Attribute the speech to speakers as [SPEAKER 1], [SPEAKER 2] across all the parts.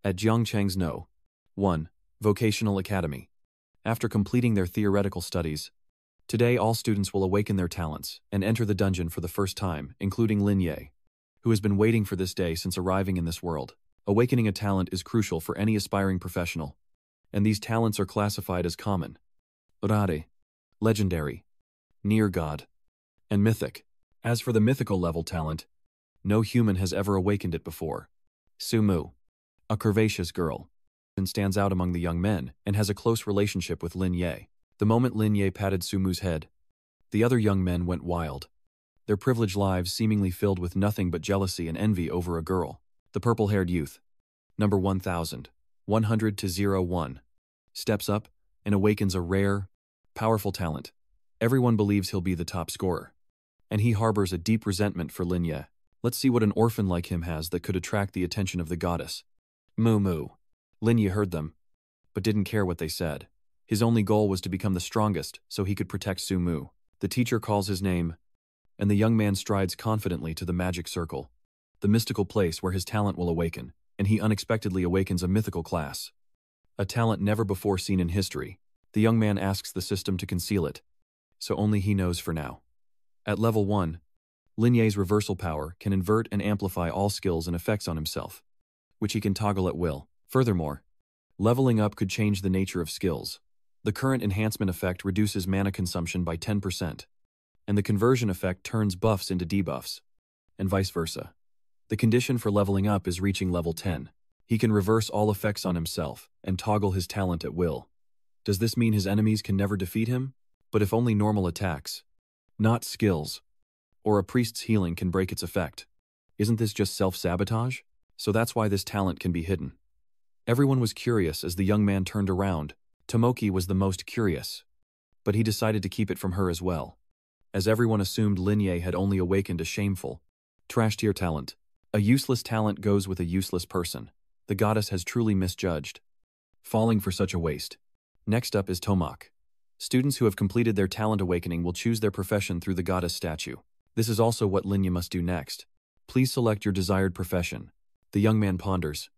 [SPEAKER 1] At Jiangcheng's No. 1. Vocational Academy. After completing their theoretical studies, today all students will awaken their talents and enter the dungeon for the first time, including Lin Ye, who has been waiting for this day since arriving in this world. Awakening a talent is crucial for any aspiring professional, and these talents are classified as common, rare, legendary, near God, and mythic. As for the mythical level talent, no human has ever awakened it before. Sumu, a curvaceous girl, stands out among the young men and has a close relationship with Lin Ye. The moment Lin Ye patted Sumu's head, the other young men went wild, their privileged lives seemingly filled with nothing but jealousy and envy over a girl. The purple-haired youth, number 1100-01, steps up and awakens a rare, powerful talent. Everyone believes he'll be the top scorer, and he harbors a deep resentment for Lin Ye. Let's see what an orphan like him has that could attract the attention of the goddess. Moo moo. Lin Ye heard them, but didn't care what they said. His only goal was to become the strongest so he could protect Sumu. The teacher calls his name, and the young man strides confidently to the magic circle, the mystical place where his talent will awaken, and he unexpectedly awakens a mythical class. A talent never before seen in history. The young man asks the system to conceal it, so only he knows for now. At level 1, Lin Ye's reversal power can invert and amplify all skills and effects on himself, which he can toggle at will. Furthermore, leveling up could change the nature of skills. The current enhancement effect reduces mana consumption by 10%, and the conversion effect turns buffs into debuffs, and vice versa. The condition for leveling up is reaching level 10. He can reverse all effects on himself and toggle his talent at will. Does this mean his enemies can never defeat him? But if only normal attacks, not skills, or a priest's healing can break its effect. Isn't this just self-sabotage? So that's why this talent can be hidden. Everyone was curious as the young man turned around. Tomoki was the most curious, but he decided to keep it from her as well, as everyone assumed Lin Ye had only awakened a shameful, trash-tier talent. A useless talent goes with a useless person. The goddess has truly misjudged, falling for such a waste. Next up is Tomak. Students who have completed their talent awakening will choose their profession through the goddess statue. This is also what Lin Ye must do next. Please select your desired profession. The young man ponders,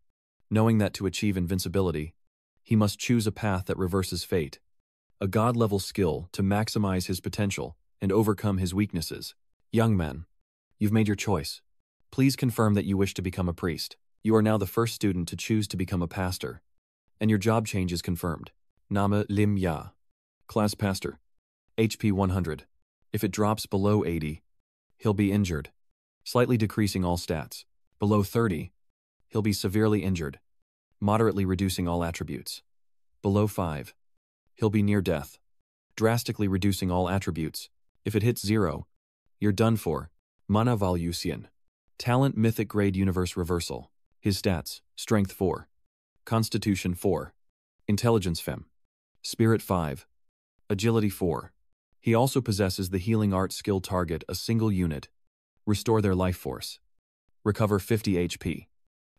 [SPEAKER 1] knowing that to achieve invincibility, he must choose a path that reverses fate, a god-level skill to maximize his potential and overcome his weaknesses. Young man, you've made your choice. Please confirm that you wish to become a priest. You are now the first student to choose to become a pastor, and your job change is confirmed. Name Lim Ya. Class pastor. HP 100. If it drops below 80, he'll be injured, slightly decreasing all stats. Below 30, he'll be severely injured, moderately reducing all attributes. Below 5, he'll be near death, drastically reducing all attributes. If it hits 0, you're done for. Mana Valusian. Talent Mythic Grade Universe Reversal. His stats: Strength 4, Constitution 4, Intelligence Fem, Spirit 5, Agility 4. He also possesses the Healing Art skill. Target a single unit, restore their life force, recover 50 HP,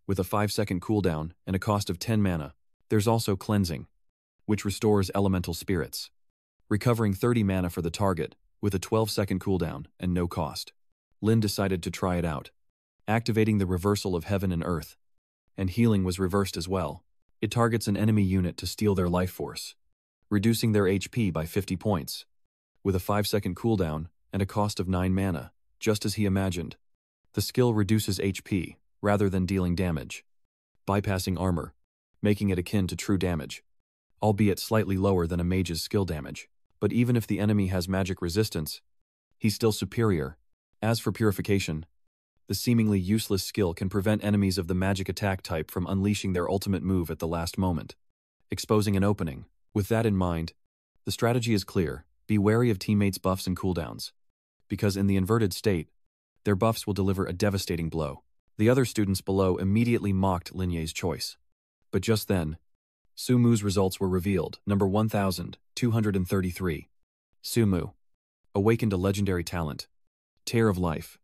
[SPEAKER 1] with a 5-second cooldown and a cost of 10 mana. There's also Cleansing, which restores elemental spirits, recovering 30 mana for the target, with a 12-second cooldown and no cost. Lin decided to try it out, activating the reversal of heaven and earth, and healing was reversed as well. It targets an enemy unit to steal their life force, reducing their HP by 50 points, with a 5-second cooldown and a cost of 9 mana, just as he imagined. The skill reduces HP, rather than dealing damage, bypassing armor, making it akin to true damage, albeit slightly lower than a mage's skill damage. But even if the enemy has magic resistance, he's still superior. As for purification, the seemingly useless skill can prevent enemies of the magic attack type from unleashing their ultimate move at the last moment, exposing an opening. With that in mind, the strategy is clear: be wary of teammates' buffs and cooldowns, because in the inverted state, their buffs will deliver a devastating blow. The other students below immediately mocked Lin Ye's choice. But just then, Sumu's results were revealed. Number 1233. Sumu awakened a legendary talent, Tear of Life,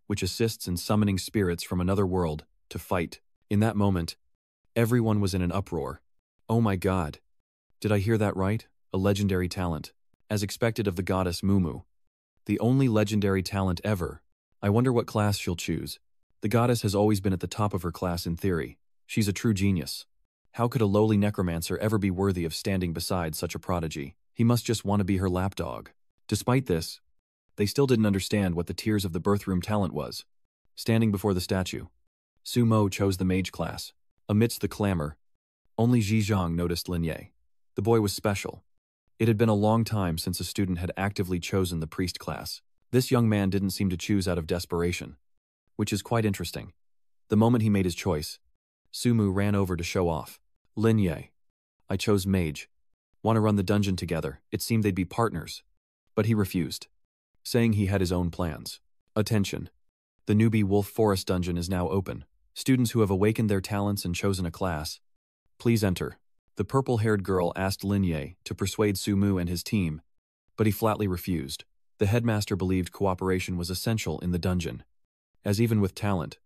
[SPEAKER 1] which assists in summoning spirits from another world to fight. In that moment, everyone was in an uproar. Oh my god. Did I hear that right? A legendary talent. As expected of the goddess Mumu. The only legendary talent ever. I wonder what class she'll choose. The goddess has always been at the top of her class in theory, She's a true genius. How could a lowly necromancer ever be worthy of standing beside such a prodigy? He must just want to be her lapdog. Despite this, they still didn't understand what the tears of the birthroom talent was. Standing before the statue, Su Mo chose the mage class. Amidst the clamor, only Ji Zhang noticed Lin Ye. The boy was special. It had been a long time since a student had actively chosen the priest class. This young man didn't seem to choose out of desperation, which is quite interesting. The moment he made his choice, Su Mu ran over to show off. Lin Ye. I chose mage. Want to run the dungeon together? It seemed they'd be partners. But he refused, saying he had his own plans. Attention. The newbie Wolf Forest dungeon is now open. Students who have awakened their talents and chosen a class, please enter. The purple-haired girl asked Lin Ye to persuade Su Mu and his team, but he flatly refused. The headmaster believed cooperation was essential in the dungeon, as even with talent,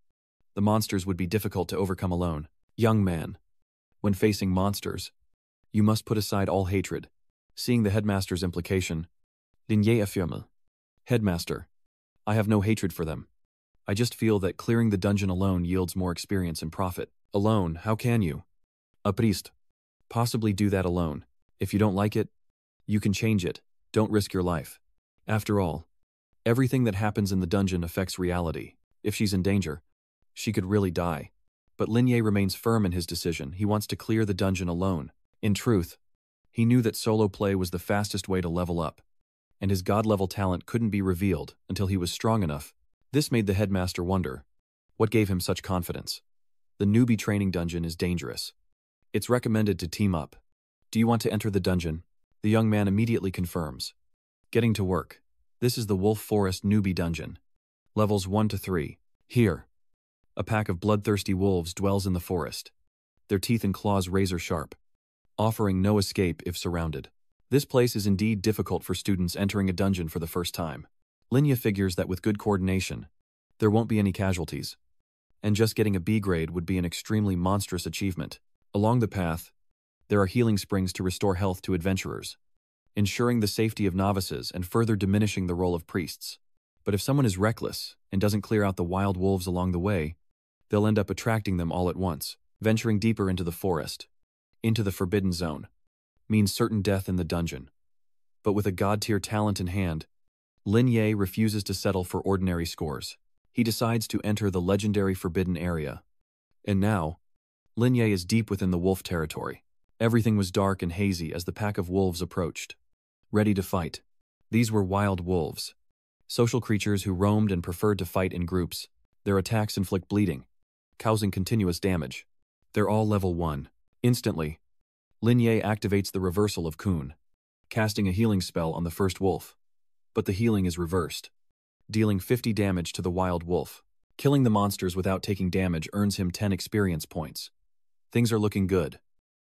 [SPEAKER 1] the monsters would be difficult to overcome alone. Young man, when facing monsters, you must put aside all hatred. Seeing the headmaster's implication, Lin Ye affirmed, Headmaster, I have no hatred for them. I just feel that clearing the dungeon alone yields more experience and profit. Alone, how can you? A priest. Possibly do that alone. If you don't like it, you can change it. Don't risk your life. After all, everything that happens in the dungeon affects reality. If she's in danger, she could really die. But Lin Ye remains firm in his decision. He wants to clear the dungeon alone. In truth, he knew that solo play was the fastest way to level up, and his god-level talent couldn't be revealed until he was strong enough. This made the headmaster wonder, what gave him such confidence? The newbie training dungeon is dangerous. It's recommended to team up. Do you want to enter the dungeon? The young man immediately confirms. Getting to work. This is the Wolf Forest newbie dungeon. Levels 1 to 3. Here, a pack of bloodthirsty wolves dwells in the forest. Their teeth and claws razor sharp, offering no escape if surrounded. This place is indeed difficult for students entering a dungeon for the first time. Linya figures that with good coordination, there won't be any casualties, and just getting a B grade would be an extremely monstrous achievement. Along the path, there are healing springs to restore health to adventurers, ensuring the safety of novices and further diminishing the role of priests. But if someone is reckless and doesn't clear out the wild wolves along the way, they'll end up attracting them all at once. Venturing deeper into the forest, into the forbidden zone, means certain death in the dungeon. But with a god-tier talent in hand, Lin Ye refuses to settle for ordinary scores. He decides to enter the legendary forbidden area. And now, Lin Ye is deep within the wolf territory. Everything was dark and hazy as the pack of wolves approached, ready to fight. These were wild wolves, social creatures who roamed and preferred to fight in groups. Their attacks inflict bleeding, causing continuous damage. They're all level 1. Instantly, Lin Ye activates the reversal of Kun, casting a healing spell on the first wolf. But the healing is reversed, dealing 50 damage to the wild wolf. Killing the monsters without taking damage earns him 10 experience points. Things are looking good,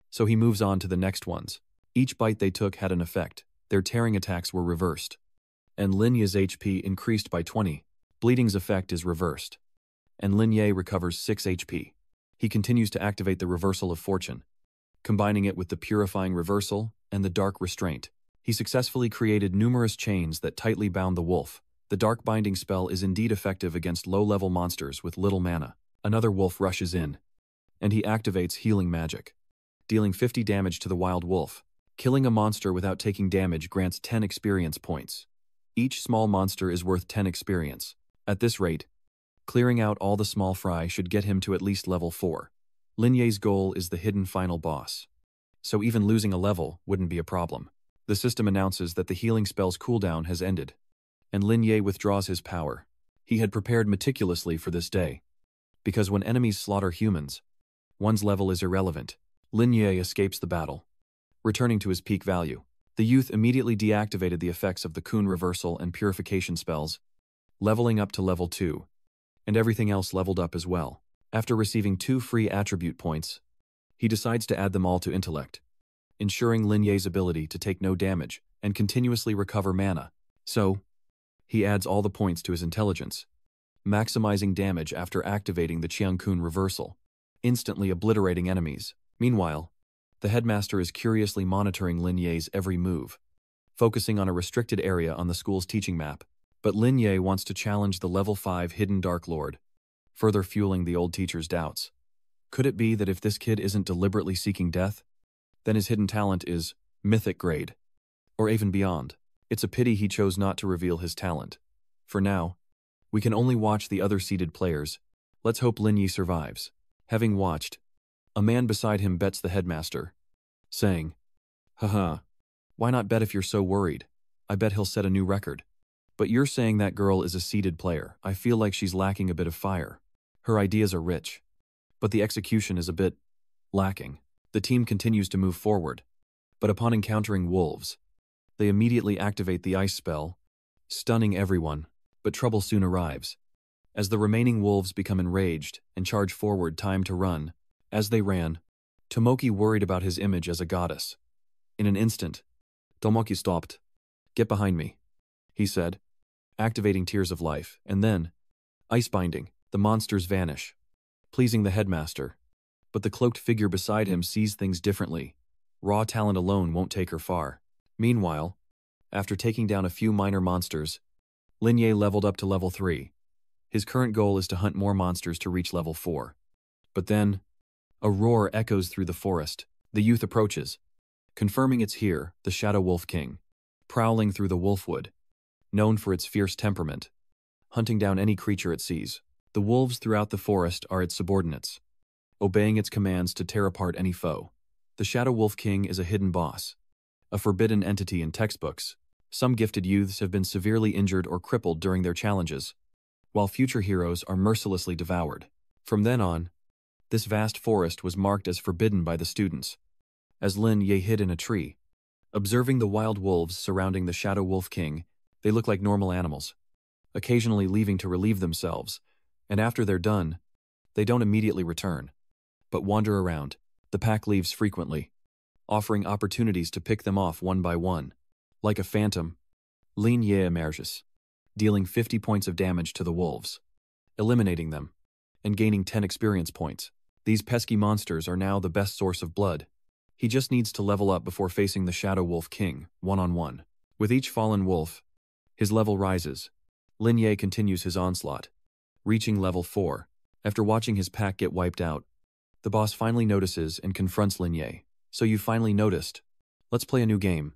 [SPEAKER 1] so he moves on to the next ones. Each bite they took had an effect. Their tearing attacks were reversed, and Lin Ye's HP increased by 20. Bleeding's effect is reversed, and Lin Ye recovers 6 HP. He continues to activate the reversal of fortune, combining it with the purifying reversal and the dark restraint. He successfully created numerous chains that tightly bound the wolf. The dark binding spell is indeed effective against low-level monsters with little mana. Another wolf rushes in, and he activates healing magic, dealing 50 damage to the wild wolf. Killing a monster without taking damage grants 10 experience points. Each small monster is worth 10 experience. At this rate, clearing out all the small fry should get him to at least level 4. Lin Ye's goal is the hidden final boss, so even losing a level wouldn't be a problem. The system announces that the healing spell's cooldown has ended, and Lin Ye withdraws his power. He had prepared meticulously for this day, because when enemies slaughter humans, one's level is irrelevant. Lin Ye escapes the battle, returning to his peak value. The youth immediately deactivated the effects of the Kun reversal and purification spells, leveling up to level 2, and everything else leveled up as well. After receiving 2 free attribute points, he decides to add them all to intellect, ensuring Lin Ye's ability to take no damage and continuously recover mana. So, he adds all the points to his intelligence, maximizing damage after activating the Qiang Kun reversal, instantly obliterating enemies. Meanwhile, the headmaster is curiously monitoring Lin Ye's every move, focusing on a restricted area on the school's teaching map. But Lin Ye wants to challenge the level 5 hidden Dark Lord, further fueling the old teacher's doubts. Could it be that if this kid isn't deliberately seeking death, then his hidden talent is mythic grade, or even beyond? It's a pity he chose not to reveal his talent. For now, we can only watch the other seeded players. Let's hope Lin Yi survives. Having watched, a man beside him bets the headmaster, saying, "Haha, why not bet if you're so worried? I bet he'll set a new record." But you're saying that girl is a seeded player. I feel like she's lacking a bit of fire. Her ideas are rich, but the execution is a bit lacking. The team continues to move forward, but upon encountering wolves, they immediately activate the ice spell, stunning everyone, but trouble soon arrives. As the remaining wolves become enraged and charge forward, time to run. As they ran, Tomoki worried about his image as a goddess. In an instant, Tomoki stopped. "Get behind me," he said, activating Tears of Life, and then, ice binding, the monsters vanish, pleasing the headmaster. But the cloaked figure beside him sees things differently. Raw talent alone won't take her far. Meanwhile, after taking down a few minor monsters, Lin Ye leveled up to level 3. His current goal is to hunt more monsters to reach level 4. But then, a roar echoes through the forest. The youth approaches, confirming it's here, the Shadow Wolf King, prowling through the wolfwood, known for its fierce temperament, hunting down any creature it sees. The wolves throughout the forest are its subordinates, obeying its commands to tear apart any foe. The Shadow Wolf King is a hidden boss, a forbidden entity in textbooks. Some gifted youths have been severely injured or crippled during their challenges, while future heroes are mercilessly devoured. From then on, this vast forest was marked as forbidden by the students. As Lin Ye hid in a tree, observing the wild wolves surrounding the Shadow Wolf King, they look like normal animals, occasionally leaving to relieve themselves, and after they're done, they don't immediately return, but wander around. The pack leaves frequently, offering opportunities to pick them off one by one. Like a phantom, Lin Ye emerges, dealing 50 points of damage to the wolves, eliminating them, and gaining 10 experience points. These pesky monsters are now the best source of blood. He just needs to level up before facing the Shadow Wolf King, one-on-one. With each fallen wolf, his level rises. Lin Ye continues his onslaught, reaching level 4. After watching his pack get wiped out, the boss finally notices and confronts Lin Ye. "So you finally noticed. Let's play a new game."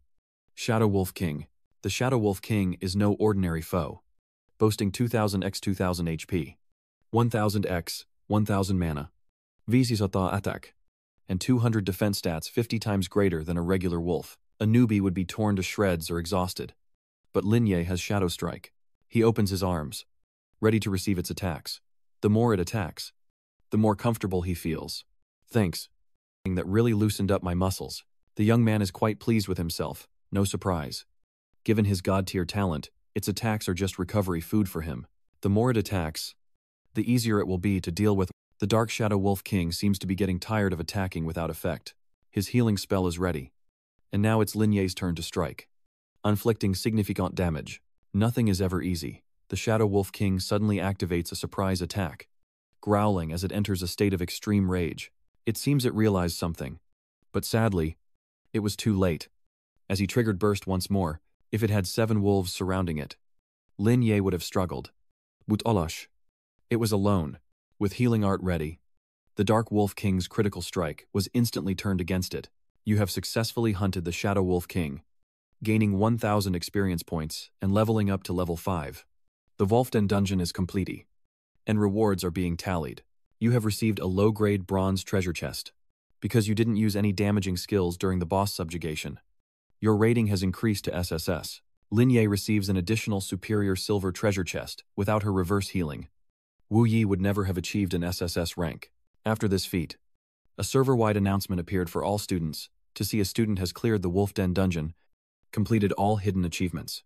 [SPEAKER 1] Shadow Wolf King. The Shadow Wolf King is no ordinary foe, boasting 2000x 2000 HP, 1000x 1000 mana, Visisata attack, and 200 defense stats 50 times greater than a regular wolf. A newbie would be torn to shreds or exhausted. But Lin Ye has Shadow Strike. He opens his arms, ready to receive its attacks. The more it attacks, the more comfortable he feels. "Thanks. That really loosened up my muscles." The young man is quite pleased with himself, no surprise. Given his god-tier talent, its attacks are just recovery food for him. The more it attacks, the easier it will be to deal with. The Dark Shadow Wolf King seems to be getting tired of attacking without effect. His healing spell is ready. And now it's Lin Ye's turn to strike, inflicting significant damage. Nothing is ever easy. The Shadow Wolf King suddenly activates a surprise attack, growling as it enters a state of extreme rage. It seems it realized something, but sadly, it was too late. As he triggered Burst once more, if it had 7 wolves surrounding it, Lin Ye would have struggled. But Olash. It was alone, with healing art ready. The Dark Wolf King's critical strike was instantly turned against it. You have successfully hunted the Shadow Wolf King, gaining 1000 experience points and leveling up to level 5. The Wolfden dungeon is complete, and rewards are being tallied. You have received a low-grade bronze treasure chest, because you didn't use any damaging skills during the boss subjugation. Your rating has increased to SSS. Lin Ye receives an additional superior silver treasure chest without her reverse healing. Wu Yi would never have achieved an SSS rank. After this feat, a server-wide announcement appeared for all students to see a student has cleared the Wolf Den dungeon, completed all hidden achievements,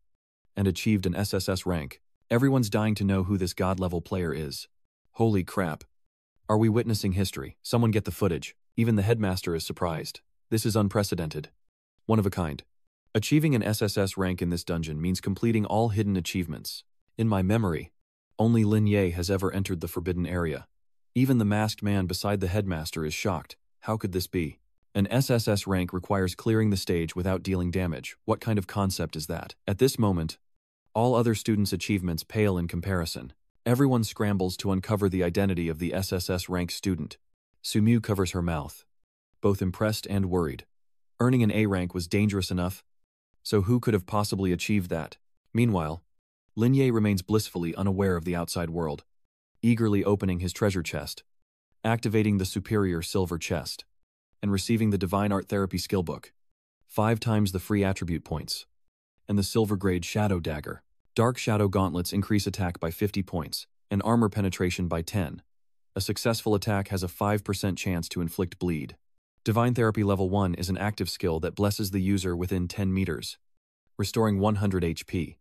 [SPEAKER 1] and achieved an SSS rank. Everyone's dying to know who this god-level player is. Holy crap. Are we witnessing history? Someone get the footage. Even the headmaster is surprised. This is unprecedented. One of a kind. Achieving an SSS rank in this dungeon means completing all hidden achievements. In my memory, only Lin Ye has ever entered the forbidden area. Even the masked man beside the headmaster is shocked. How could this be? An SSS rank requires clearing the stage without dealing damage. What kind of concept is that? At this moment, all other students' achievements pale in comparison. Everyone scrambles to uncover the identity of the SSS rank student. Sumu covers her mouth, both impressed and worried. Earning an A rank was dangerous enough, so who could have possibly achieved that? Meanwhile, Linye remains blissfully unaware of the outside world, eagerly opening his treasure chest, activating the superior silver chest, and receiving the Divine Art Therapy skill book. 5 times the free attribute points. And the silver grade Shadow Dagger. Dark Shadow Gauntlets increase attack by 50 points, and armor penetration by 10. A successful attack has a 5% chance to inflict bleed. Divine Therapy Level 1 is an active skill that blesses the user within 10 meters, restoring 100 HP,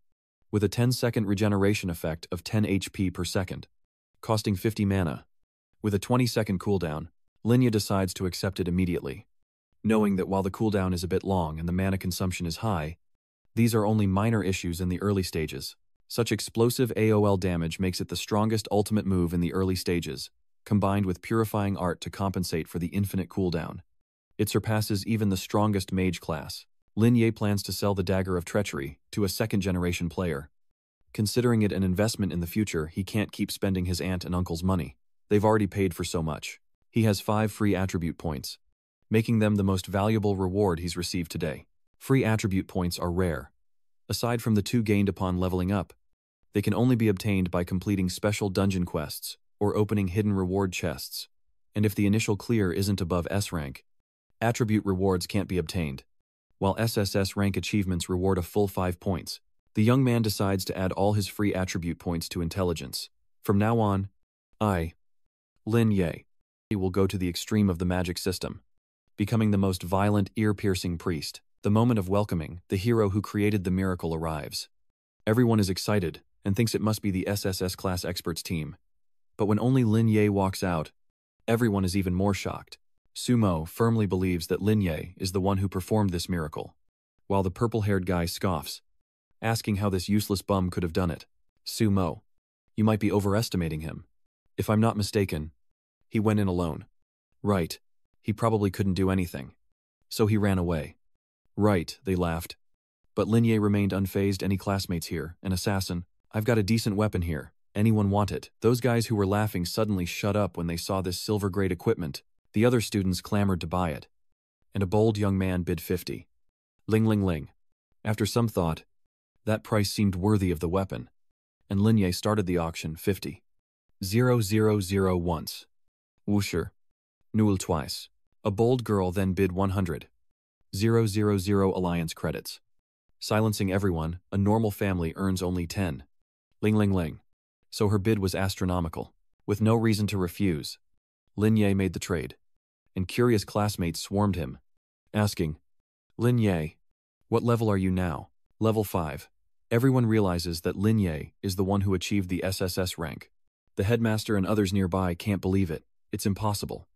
[SPEAKER 1] with a 10-second regeneration effect of 10 HP per second, costing 50 mana. With a 20-second cooldown, Linya decides to accept it immediately, knowing that while the cooldown is a bit long and the mana consumption is high, these are only minor issues in the early stages. Such explosive AOL damage makes it the strongest ultimate move in the early stages, combined with purifying art to compensate for the infinite cooldown. It surpasses even the strongest mage class. Linye plans to sell the Dagger of Treachery to a second-generation player. Considering it an investment in the future, he can't keep spending his aunt and uncle's money. They've already paid for so much. He has 5 free attribute points, making them the most valuable reward he's received today. Free attribute points are rare. Aside from the 2 gained upon leveling up, they can only be obtained by completing special dungeon quests or opening hidden reward chests. And if the initial clear isn't above S rank, attribute rewards can't be obtained. While SSS rank achievements reward a full 5 points, the young man decides to add all his free attribute points to intelligence. From now on, Lin Ye, will go to the extreme of the magic system, becoming the most violent, ear-piercing priest. The moment of welcoming, the hero who created the miracle arrives. Everyone is excited and thinks it must be the SSS class experts team. But when only Lin Ye walks out, everyone is even more shocked. Sumo firmly believes that Lin Ye is the one who performed this miracle, while the purple-haired guy scoffs, asking how this useless bum could have done it. Sumo, you might be overestimating him. If I'm not mistaken, he went in alone. Right, he probably couldn't do anything. So he ran away. Right, they laughed. But Linye remained unfazed. Any classmates here? An assassin? I've got a decent weapon here. Anyone want it? Those guys who were laughing suddenly shut up when they saw this silver-grade equipment. The other students clamored to buy it, and a bold young man bid 50. Ling ling ling. After some thought, that price seemed worthy of the weapon, and Linye started the auction. 50. 000 once. Woosher. Newell twice. A bold girl then bid 100. 000 alliance credits. Silencing everyone, a normal family earns only 10. Ling ling ling. So her bid was astronomical. With no reason to refuse, Linye made the trade, and curious classmates swarmed him, asking, Linye, what level are you now? Level 5. Everyone realizes that Linye is the one who achieved the SSS rank. The headmaster and others nearby can't believe it. It's impossible.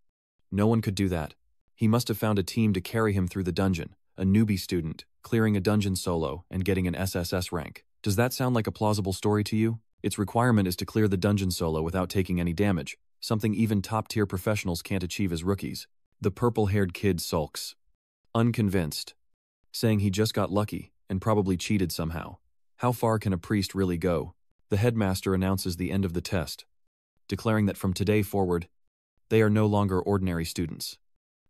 [SPEAKER 1] No one could do that. He must have found a team to carry him through the dungeon, a newbie student, clearing a dungeon solo and getting an SSS rank. Does that sound like a plausible story to you? Its requirement is to clear the dungeon solo without taking any damage, something even top-tier professionals can't achieve as rookies. The purple-haired kid sulks, unconvinced, saying he just got lucky and probably cheated somehow. How far can a priest really go? The headmaster announces the end of the test, declaring that from today forward, they are no longer ordinary students,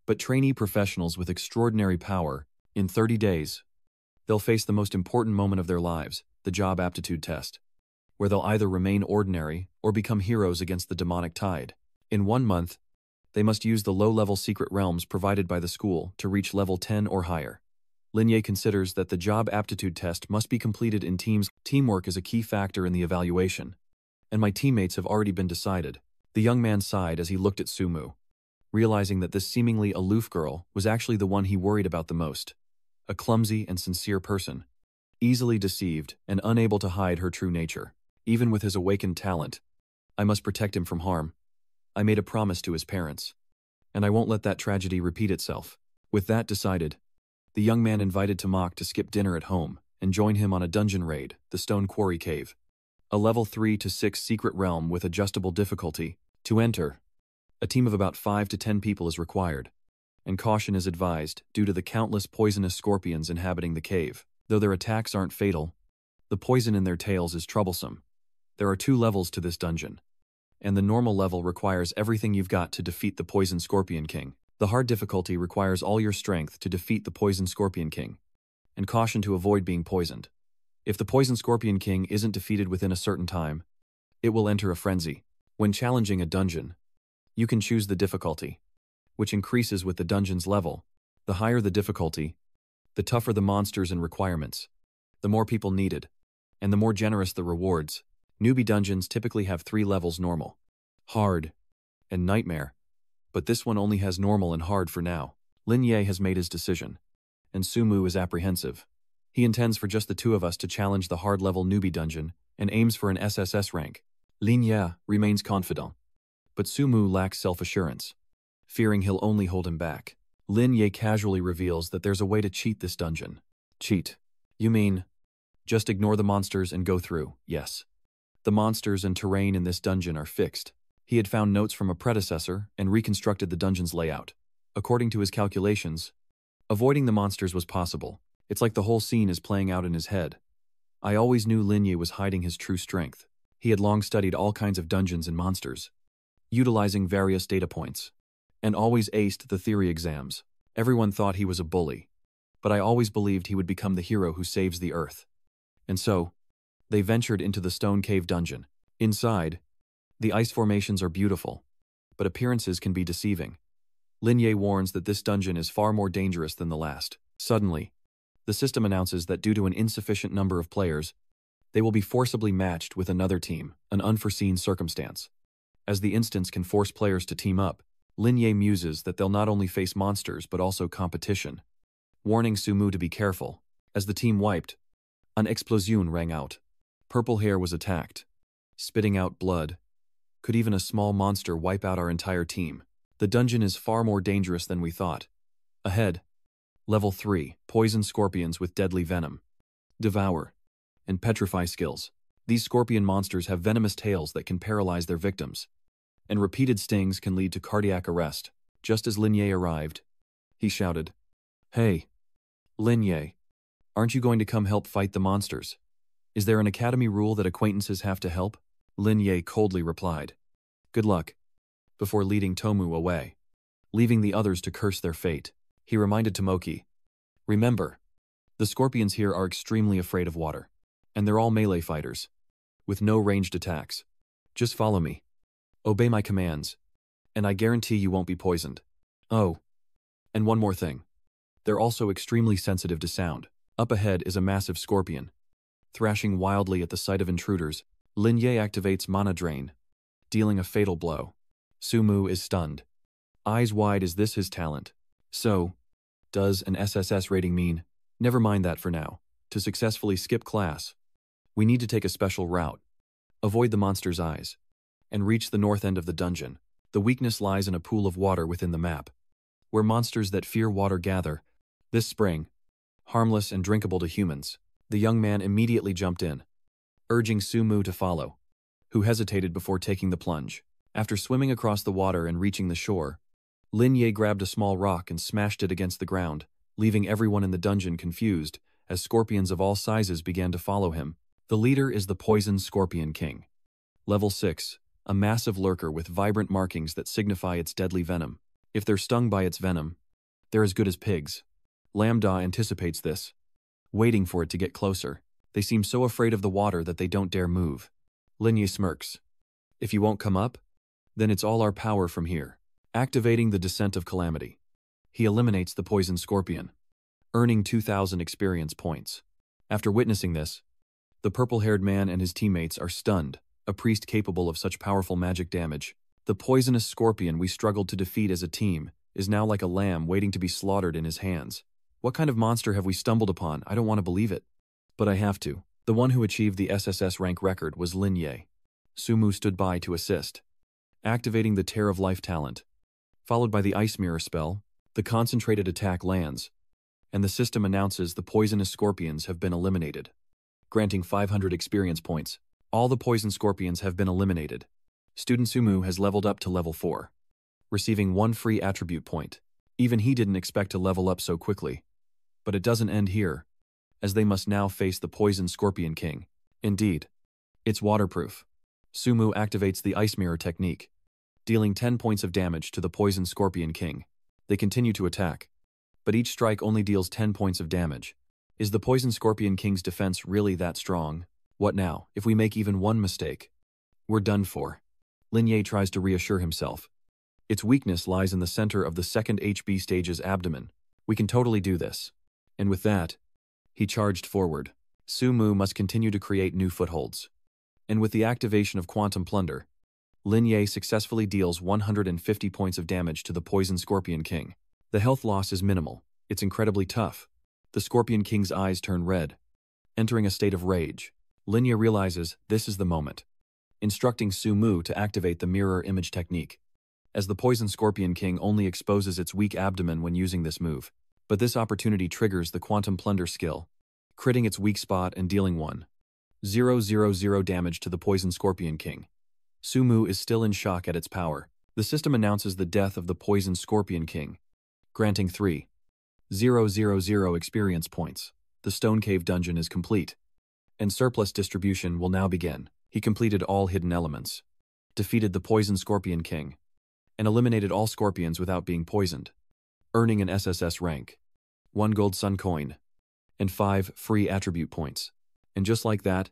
[SPEAKER 1] but trainee professionals with extraordinary power. In 30 days, they'll face the most important moment of their lives, the job aptitude test, where they'll either remain ordinary or become heroes against the demonic tide. In 1 month, they must use the low-level secret realms provided by the school to reach level 10 or higher. Linye considers that the job aptitude test must be completed in teams. Teamwork is a key factor in the evaluation, and my teammates have already been decided. The young man sighed as he looked at Sumu, realizing that this seemingly aloof girl was actually the one he worried about the most. A clumsy and sincere person, easily deceived and unable to hide her true nature. Even with his awakened talent, I must protect him from harm. I made a promise to his parents, and I won't let that tragedy repeat itself. With that decided, the young man invited Tamak to skip dinner at home and join him on a dungeon raid, the Stone Quarry Cave. A level 3 to 6 secret realm with adjustable difficulty. To enter, a team of about 5 to 10 people is required, and caution is advised due to the countless poisonous scorpions inhabiting the cave. Though their attacks aren't fatal, the poison in their tails is troublesome. There are 2 levels to this dungeon, and the normal level requires everything you've got to defeat the Poison Scorpion King. The hard difficulty requires all your strength to defeat the Poison Scorpion King, and caution to avoid being poisoned. If the Poison Scorpion King isn't defeated within a certain time, it will enter a frenzy. When challenging a dungeon, you can choose the difficulty, which increases with the dungeon's level. The higher the difficulty, the tougher the monsters and requirements, the more people needed, and the more generous the rewards. Newbie dungeons typically have 3 levels: normal, hard, and nightmare, but this one only has normal and hard for now. Lin Ye has made his decision, and Sumu is apprehensive. He intends for just the two of us to challenge the hard-level newbie dungeon and aims for an SSS rank. Lin Ye remains confident, but Sumu lacks self-assurance, fearing he'll only hold him back. Lin Ye casually reveals that there's a way to cheat this dungeon. Cheat? You mean just ignore the monsters and go through? Yes. The monsters and terrain in this dungeon are fixed. He had found notes from a predecessor and reconstructed the dungeon's layout. According to his calculations, avoiding the monsters was possible. It's like the whole scene is playing out in his head. I always knew Lin Ye was hiding his true strength. He had long studied all kinds of dungeons and monsters, utilizing various data points, and always aced the theory exams. Everyone thought he was a bully, but I always believed he would become the hero who saves the Earth. And so, they ventured into the stone cave dungeon. Inside, the ice formations are beautiful, but appearances can be deceiving. Lin Ye warns that this dungeon is far more dangerous than the last. Suddenly, the system announces that due to an insufficient number of players, they will be forcibly matched with another team, an unforeseen circumstance. As the instance can force players to team up, Lin Ye muses that they'll not only face monsters but also competition, warning Sumu to be careful. As the team wiped, an explosion rang out. Purple Hair was attacked, spitting out blood. Could even a small monster wipe out our entire team? The dungeon is far more dangerous than we thought. Ahead, Level 3, Poison Scorpions with Deadly Venom, Devour, and Petrify skills. These scorpion monsters have venomous tails that can paralyze their victims, and repeated stings can lead to cardiac arrest. Just as Lin Ye arrived, he shouted, "Hey, Lin Ye, aren't you going to come help fight the monsters? Is there an academy rule that acquaintances have to help?" Lin Ye coldly replied, "Good luck," before leading Tomu away, leaving the others to curse their fate. He reminded Tomoki, "Remember, the scorpions here are extremely afraid of water, and they're all melee fighters, with no ranged attacks. Just follow me, obey my commands, and I guarantee you won't be poisoned. Oh, and one more thing. They're also extremely sensitive to sound." Up ahead is a massive scorpion, thrashing wildly at the sight of intruders. Lin Ye activates Mana Drain, dealing a fatal blow. Sumu is stunned. Eyes wide, is this his talent? So, does an SSS rating mean? Never mind that for now. To successfully skip class, we need to take a special route, avoid the monster's eyes, and reach the north end of the dungeon. The weakness lies in a pool of water within the map, where monsters that fear water gather. This spring, harmless and drinkable to humans. The young man immediately jumped in, urging Sumu to follow, who hesitated before taking the plunge. After swimming across the water and reaching the shore, Lin Ye grabbed a small rock and smashed it against the ground, leaving everyone in the dungeon confused as scorpions of all sizes began to follow him. The leader is the Poison Scorpion King. Level 6, a massive lurker with vibrant markings that signify its deadly venom. If they're stung by its venom, they're as good as pigs. Lambda anticipates this, waiting for it to get closer. They seem so afraid of the water that they don't dare move. Lin Ye smirks. "If you won't come up, then it's all our power from here." Activating the Descent of Calamity, he eliminates the Poison Scorpion, earning 2,000 experience points. After witnessing this, the purple-haired man and his teammates are stunned. A priest capable of such powerful magic damage. The poisonous scorpion we struggled to defeat as a team is now like a lamb waiting to be slaughtered in his hands. What kind of monster have we stumbled upon? I don't want to believe it, but I have to. The one who achieved the SSS rank record was Lin Ye. Sumu stood by to assist, activating the Tear of Life talent. Followed by the Ice Mirror spell, the concentrated attack lands, and the system announces the poisonous scorpions have been eliminated, granting 500 experience points. All the poison scorpions have been eliminated. Student Sumu has leveled up to level 4, receiving 1 free attribute point. Even he didn't expect to level up so quickly. But it doesn't end here, as they must now face the Poison Scorpion King. Indeed, it's waterproof. Sumu activates the Ice Mirror technique, dealing 10 points of damage to the Poison Scorpion King. They continue to attack, but each strike only deals 10 points of damage. Is the Poison Scorpion King's defense really that strong? What now? If we make even one mistake, we're done for. Lin Ye tries to reassure himself. Its weakness lies in the center of the second HB stage's abdomen. We can totally do this. And with that, he charged forward. Sumu must continue to create new footholds. And with the activation of Quantum Plunder, Lin Ye successfully deals 150 points of damage to the Poison Scorpion King. The health loss is minimal. It's incredibly tough. The Scorpion King's eyes turn red. Entering a state of rage, Lin Ye realizes this is the moment, instructing Sumu to activate the mirror image technique, as the Poison Scorpion King only exposes its weak abdomen when using this move. But this opportunity triggers the Quantum Plunder skill, critting its weak spot and dealing 1,000 damage to the Poison Scorpion King. Sumu is still in shock at its power. The system announces the death of the Poison Scorpion King, granting 3,000 experience points. The Stone Cave dungeon is complete, and surplus distribution will now begin. He completed all hidden elements, defeated the Poison Scorpion King, and eliminated all scorpions without being poisoned, earning an SSS rank, 1 gold sun coin, and 5 free attribute points. And just like that,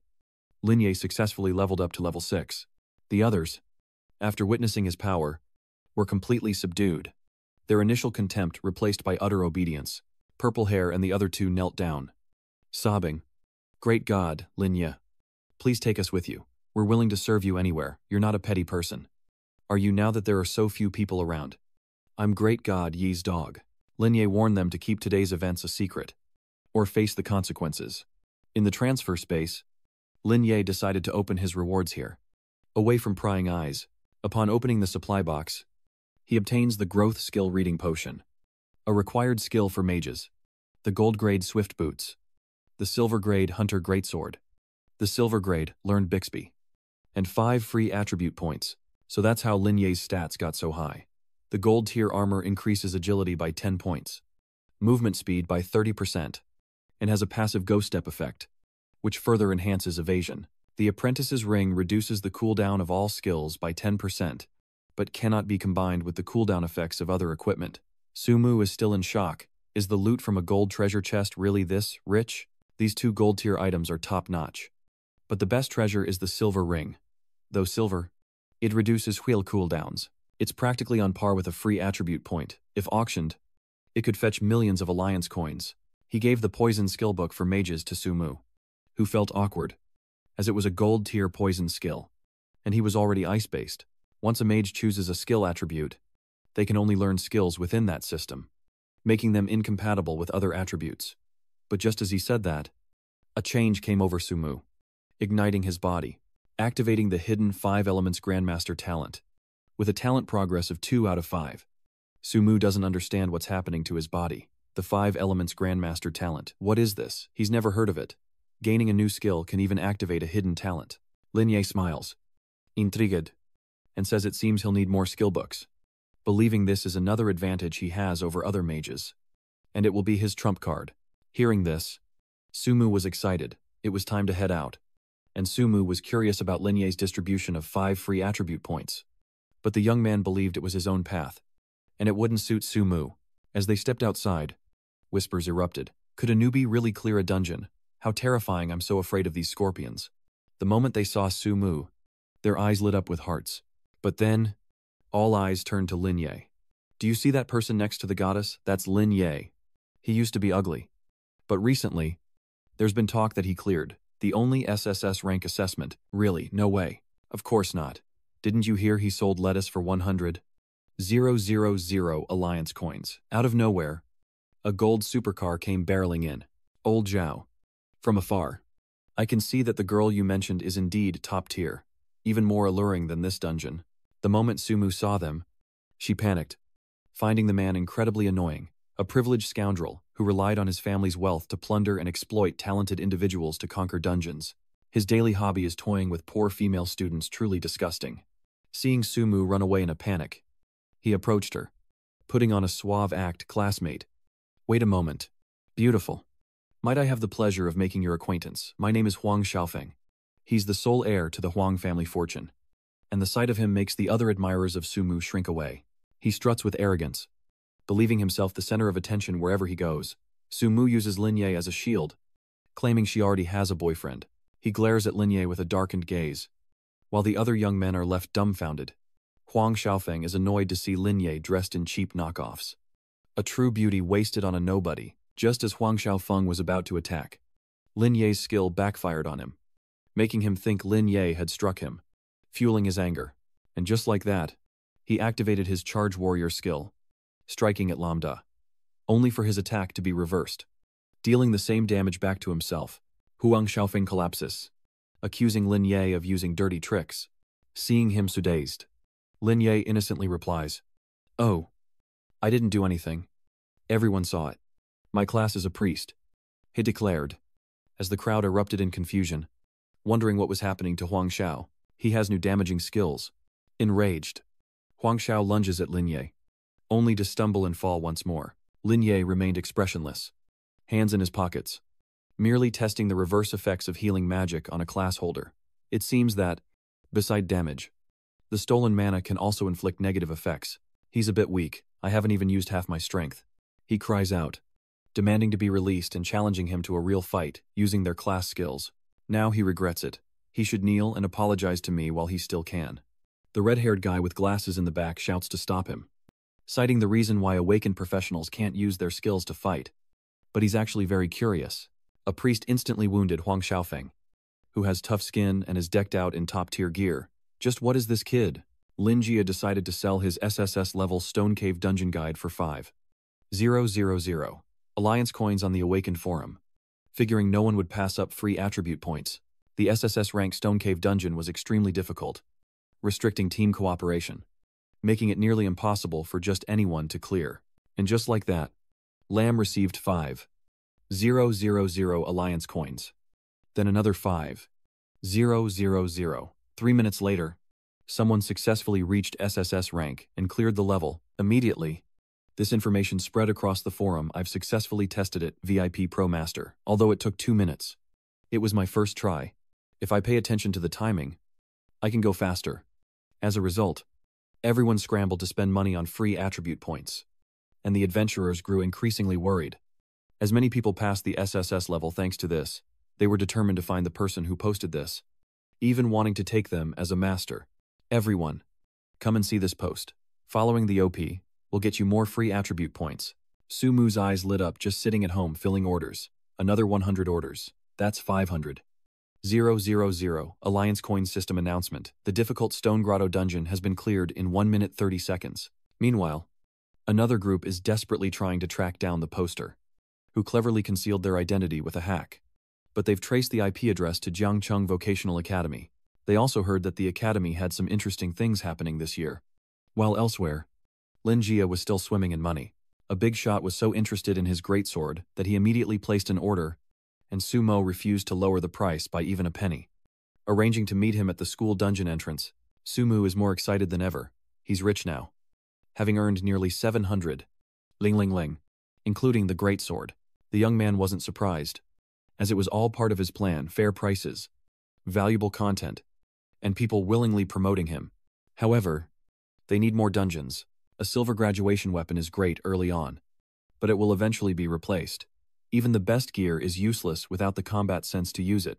[SPEAKER 1] Lin Ye successfully leveled up to level 6. The others, after witnessing his power, were completely subdued, their initial contempt replaced by utter obedience. Purple Hair and the other two knelt down, sobbing. Great God, Lin Ye, please take us with you. We're willing to serve you anywhere. You're not a petty person. Are you now that there are so few people around? I'm Great God Yi's dog. Lin Ye warned them to keep today's events a secret, or face the consequences. In the transfer space, Lin Ye decided to open his rewards here. Away from prying eyes, upon opening the supply box, he obtains the Growth Skill Reading Potion, a required skill for mages, the Gold Grade Swift Boots, the Silver Grade Hunter Greatsword, the Silver Grade Learned Bixby, and 5 free attribute points. So that's how Lin Ye's stats got so high. The Gold Tier Armor increases agility by 10 points, movement speed by 30%, and has a passive Ghost Step effect, which further enhances evasion. The Apprentice's Ring reduces the cooldown of all skills by 10%, but cannot be combined with the cooldown effects of other equipment. Sumu is still in shock. Is the loot from a gold treasure chest really this rich? These 2 gold tier items are top-notch. But the best treasure is the Silver Ring. Though silver, it reduces wheel cooldowns. It's practically on par with a free attribute point. If auctioned, it could fetch millions of alliance coins. He gave the poison skill book for mages to Sumu, who felt awkward, as it was a gold tier poison skill, and he was already ice-based. Once a mage chooses a skill attribute, they can only learn skills within that system, making them incompatible with other attributes. But just as he said that, a change came over Sumu, igniting his body, activating the hidden 5 Elements Grandmaster talent, with a talent progress of 2 out of 5. Sumu doesn't understand what's happening to his body. The 5 Elements Grandmaster talent. What is this? He's never heard of it. Gaining a new skill can even activate a hidden talent. Lin Ye smiles, intrigued, and says it seems he'll need more skill books, believing this is another advantage he has over other mages, and it will be his trump card. Hearing this, Sumu was excited. It was time to head out, and Sumu was curious about Lin Ye's distribution of 5 free attribute points. But the young man believed it was his own path, and it wouldn't suit Sumu. As they stepped outside, whispers erupted. Could a newbie really clear a dungeon? How terrifying, I'm so afraid of these scorpions. The moment they saw Sumu, their eyes lit up with hearts. But then, all eyes turned to Lin Ye. Do you see that person next to the goddess? That's Lin Ye. He used to be ugly. But recently, there's been talk that he cleared the only SSS rank assessment. Really? No way. Of course not. Didn't you hear he sold lettuce for 100,000 alliance coins? Out of nowhere, a gold supercar came barreling in. Old Zhao. From afar, I can see that the girl you mentioned is indeed top tier, even more alluring than this dungeon. The moment Sumu saw them, she panicked, finding the man incredibly annoying, a privileged scoundrel who relied on his family's wealth to plunder and exploit talented individuals to conquer dungeons. His daily hobby is toying with poor female students, truly disgusting. Seeing Sumu run away in a panic, he approached her, putting on a suave act. Classmate. Wait a moment. Beautiful. Might I have the pleasure of making your acquaintance? My name is Huang Xiaofeng. He's the sole heir to the Huang family fortune, and the sight of him makes the other admirers of Sumu shrink away. He struts with arrogance, believing himself the center of attention wherever he goes. Sumu uses Linye as a shield, claiming she already has a boyfriend. He glares at Linye with a darkened gaze, while the other young men are left dumbfounded. Huang Xiaofeng is annoyed to see Linye dressed in cheap knockoffs. A true beauty wasted on a nobody. Just as Huang Xiaofeng was about to attack, Linye's skill backfired on him, making him think Linye had struck him, fueling his anger. And just like that, he activated his charge warrior skill, striking at Lambda, only for his attack to be reversed, dealing the same damage back to himself. Huang Xiaofeng collapses, accusing Linye of using dirty tricks. Seeing him so dazed, Linye innocently replies, "Oh, I didn't do anything. Everyone saw it. My class is a priest," he declared, as the crowd erupted in confusion, wondering what was happening to Huang Xiao. He has new damaging skills. Enraged, Huang Xiao lunges at Linye, only to stumble and fall once more. Linye remained expressionless, hands in his pockets, merely testing the reverse effects of healing magic on a class holder. It seems that, beside damage, the stolen mana can also inflict negative effects. He's a bit weak. I haven't even used half my strength. He cries out, demanding to be released and challenging him to a real fight using their class skills. Now he regrets it. He should kneel and apologize to me while he still can. The red-haired guy with glasses in the back shouts to stop him, citing the reason why awakened professionals can't use their skills to fight. But he's actually very curious. A priest instantly wounded Huang Xiaofeng, who has tough skin and is decked out in top-tier gear. Just what is this kid? Lin Jia decided to sell his SSS-level Stone Cave Dungeon Guide for 5,000 Alliance coins on the Awakened Forum, figuring no one would pass up free attribute points. The SSS rank Stone Cave Dungeon was extremely difficult, restricting team cooperation, making it nearly impossible for just anyone to clear. And just like that, Lam received 5,000 Alliance coins. Then another 5,000. 3 minutes later, someone successfully reached SSS rank and cleared the level. Immediately, this information spread across the forum. I've successfully tested it, VIP Pro Master, although it took 2 minutes. It was my first try. If I pay attention to the timing, I can go faster. As a result, everyone scrambled to spend money on free attribute points, and the adventurers grew increasingly worried. As many people passed the SSS level thanks to this, they were determined to find the person who posted this, even wanting to take them as a master. Everyone, come and see this post. Following the OP will get you more free attribute points. Sumu's eyes lit up just sitting at home filling orders. Another 100 orders. That's 500. 000 Alliance Coin System announcement. The difficult Stone Grotto dungeon has been cleared in 1 minute 30 seconds. Meanwhile, another group is desperately trying to track down the poster, who cleverly concealed their identity with a hack. But they've traced the IP address to Jiangcheng Vocational Academy. They also heard that the academy had some interesting things happening this year. While elsewhere, Lin Jia was still swimming in money. A big shot was so interested in his greatsword that he immediately placed an order, and Sumo refused to lower the price by even a penny. Arranging to meet him at the school dungeon entrance, Sumu is more excited than ever. He's rich now, having earned nearly 700 ling, including the greatsword. The young man wasn't surprised, as it was all part of his plan: fair prices, valuable content, and people willingly promoting him. However, they need more dungeons. A silver graduation weapon is great early on, but it will eventually be replaced. Even the best gear is useless without the combat sense to use it,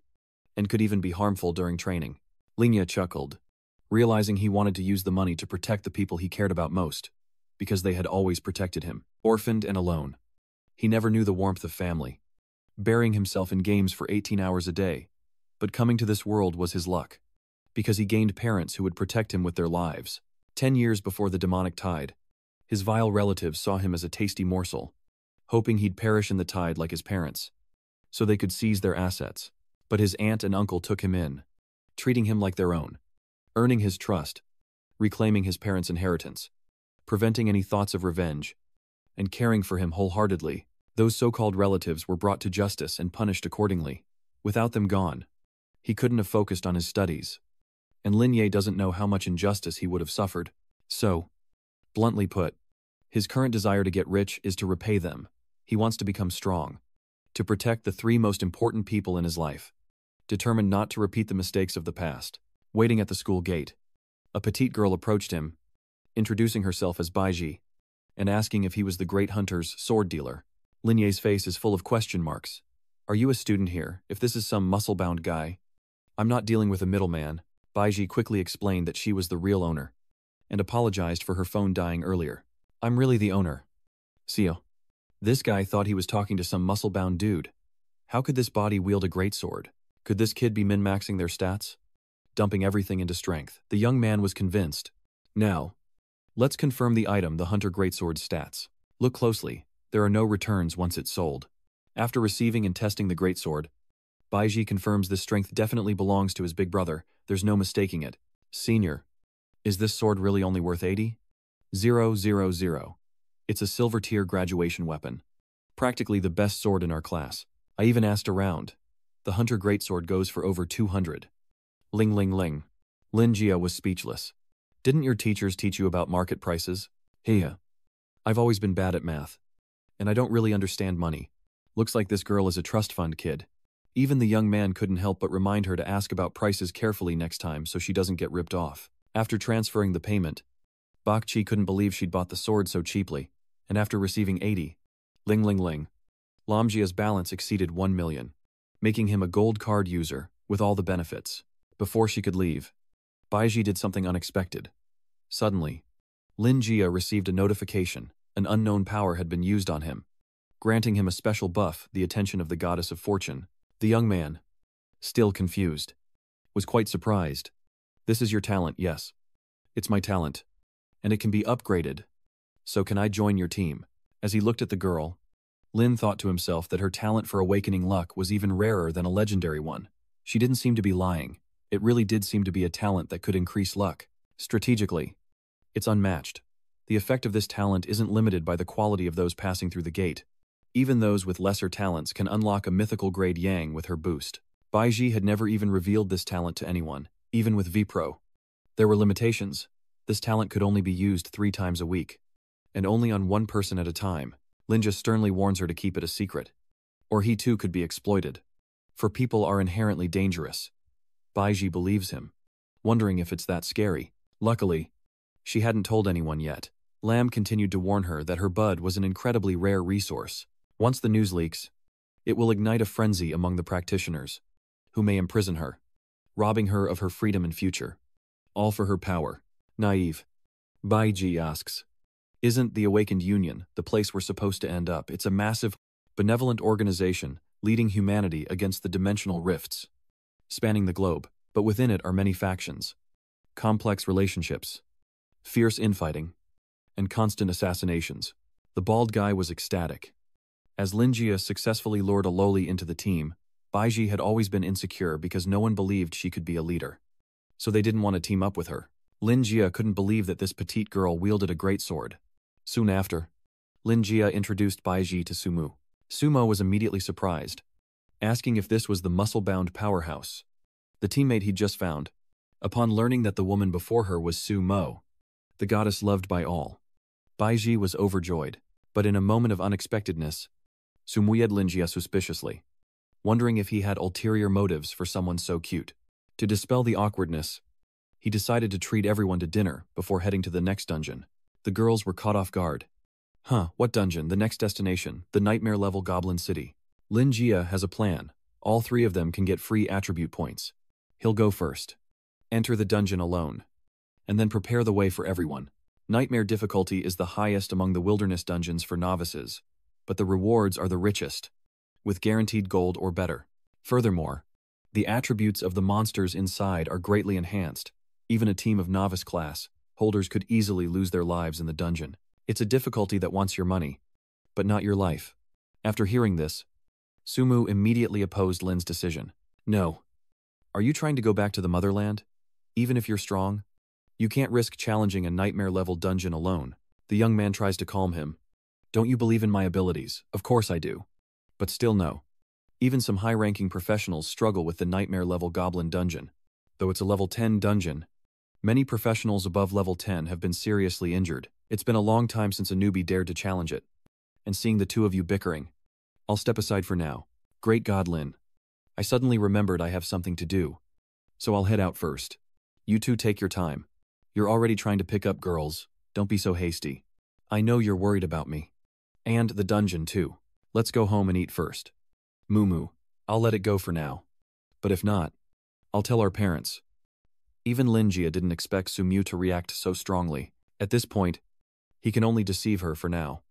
[SPEAKER 1] and could even be harmful during training. Linya chuckled, realizing he wanted to use the money to protect the people he cared about most, because they had always protected him. Orphaned and alone, he never knew the warmth of family, burying himself in games for 18 hours a day. But coming to this world was his luck, because he gained parents who would protect him with their lives. 10 years before the demonic tide, his vile relatives saw him as a tasty morsel, hoping he'd perish in the tide like his parents, so they could seize their assets. But his aunt and uncle took him in, treating him like their own, earning his trust, reclaiming his parents' inheritance, preventing any thoughts of revenge, and caring for him wholeheartedly. Those so-called relatives were brought to justice and punished accordingly. Without them gone, he couldn't have focused on his studies, and Linye doesn't know how much injustice he would have suffered. So, bluntly put, his current desire to get rich is to repay them. He wants to become strong, to protect the 3 most important people in his life, determined not to repeat the mistakes of the past. Waiting at the school gate, a petite girl approached him, introducing herself as Baiji, and asking if he was the great hunter's sword dealer. Linye's face is full of question marks. Are you a student here, if this is some muscle-bound guy? I'm not dealing with a middleman. Baiji quickly explained that she was the real owner, and apologized for her phone dying earlier. I'm really the owner. Seo. This guy thought he was talking to some muscle-bound dude. How could this body wield a greatsword? Could this kid be min-maxing their stats? Dumping everything into strength. The young man was convinced. Now, let's confirm the item, the Hunter Greatsword stats. Look closely. There are no returns once it's sold. After receiving and testing the Greatsword, Baiji confirms this strength definitely belongs to his big brother. There's no mistaking it. Senior, is this sword really only worth 80? 000. It's a silver tier graduation weapon. Practically the best sword in our class. I even asked around. The Hunter Greatsword goes for over 200. Ling ling ling. Lin Jia was speechless. Didn't your teachers teach you about market prices? Hey, I've always been bad at math. And I don't really understand money. Looks like this girl is a trust fund kid. Even the young man couldn't help but remind her to ask about prices carefully next time so she doesn't get ripped off. After transferring the payment, Bak Chi couldn't believe she'd bought the sword so cheaply, and after receiving 80, ling ling ling, Lam Jia's balance exceeded 1 million, making him a gold card user with all the benefits. Before she could leave, Baiji did something unexpected. Suddenly, Lin Jia received a notification. An unknown power had been used on him, granting him a special buff, the attention of the goddess of fortune. The young man, still confused, was quite surprised. This is your talent, yes. It's my talent, and it can be upgraded. So can I join your team? As he looked at the girl, Lin thought to himself that her talent for awakening luck was even rarer than a legendary one. She didn't seem to be lying. It really did seem to be a talent that could increase luck. Strategically, it's unmatched. The effect of this talent isn't limited by the quality of those passing through the gate. Even those with lesser talents can unlock a mythical grade Yang with her boost. Baiji had never even revealed this talent to anyone, even with Vpro. There were limitations. This talent could only be used 3 times a week, and only on one person at a time. Linja sternly warns her to keep it a secret, or he too could be exploited. For people are inherently dangerous. Baiji believes him, wondering if it's that scary. Luckily, she hadn't told anyone yet. Lam continued to warn her that her bud was an incredibly rare resource. Once the news leaks, it will ignite a frenzy among the practitioners, who may imprison her, robbing her of her freedom and future. All for her power. Naive. Baiji asks, isn't the Awakened Union the place we're supposed to end up? It's a massive, benevolent organization leading humanity against the dimensional rifts, spanning the globe, but within it are many factions, complex relationships, fierce infighting, and constant assassinations. The bald guy was ecstatic. As Lin Jia successfully lured a lowly into the team, Baiji had always been insecure because no one believed she could be a leader. So they didn't want to team up with her. Lin Jia couldn't believe that this petite girl wielded a greatsword. Soon after, Lin Jia introduced Baiji to Sumo. Sumo was immediately surprised, asking if this was the muscle-bound powerhouse, the teammate he'd just found. Upon learning that the woman before her was Sumo, the goddess loved by all, Baiji was overjoyed. But in a moment of unexpectedness, Sumo eyed Lin Jia suspiciously, wondering if he had ulterior motives for someone so cute. To dispel the awkwardness, he decided to treat everyone to dinner before heading to the next dungeon. The girls were caught off guard. What dungeon? The next destination, the nightmare-level Goblin City. Lin Jia has a plan. All 3 of them can get free attribute points. He'll go first. Enter the dungeon alone, and then prepare the way for everyone. Nightmare difficulty is the highest among the wilderness dungeons for novices, but the rewards are the richest, with guaranteed gold or better. Furthermore, the attributes of the monsters inside are greatly enhanced. Even a team of novice class holders could easily lose their lives in the dungeon. It's a difficulty that wants your money, but not your life. After hearing this, Sumu immediately opposed Lin's decision. No. Are you trying to go back to the motherland? Even if you're strong? You can't risk challenging a nightmare-level dungeon alone. The young man tries to calm him. Don't you believe in my abilities? Of course I do. But still no. Even some high-ranking professionals struggle with the nightmare-level goblin dungeon. Though it's a level 10 dungeon, many professionals above level 10 have been seriously injured. It's been a long time since a newbie dared to challenge it. And seeing the 2 of you bickering, I'll step aside for now. Great God, Lin. I suddenly remembered I have something to do. So I'll head out first. You two take your time. You're already trying to pick up girls. Don't be so hasty. I know you're worried about me. And the dungeon too. Let's go home and eat first. Moo, I'll let it go for now. But if not, I'll tell our parents. Even Linjia didn't expect Sumu to react so strongly. At this point, he can only deceive her for now,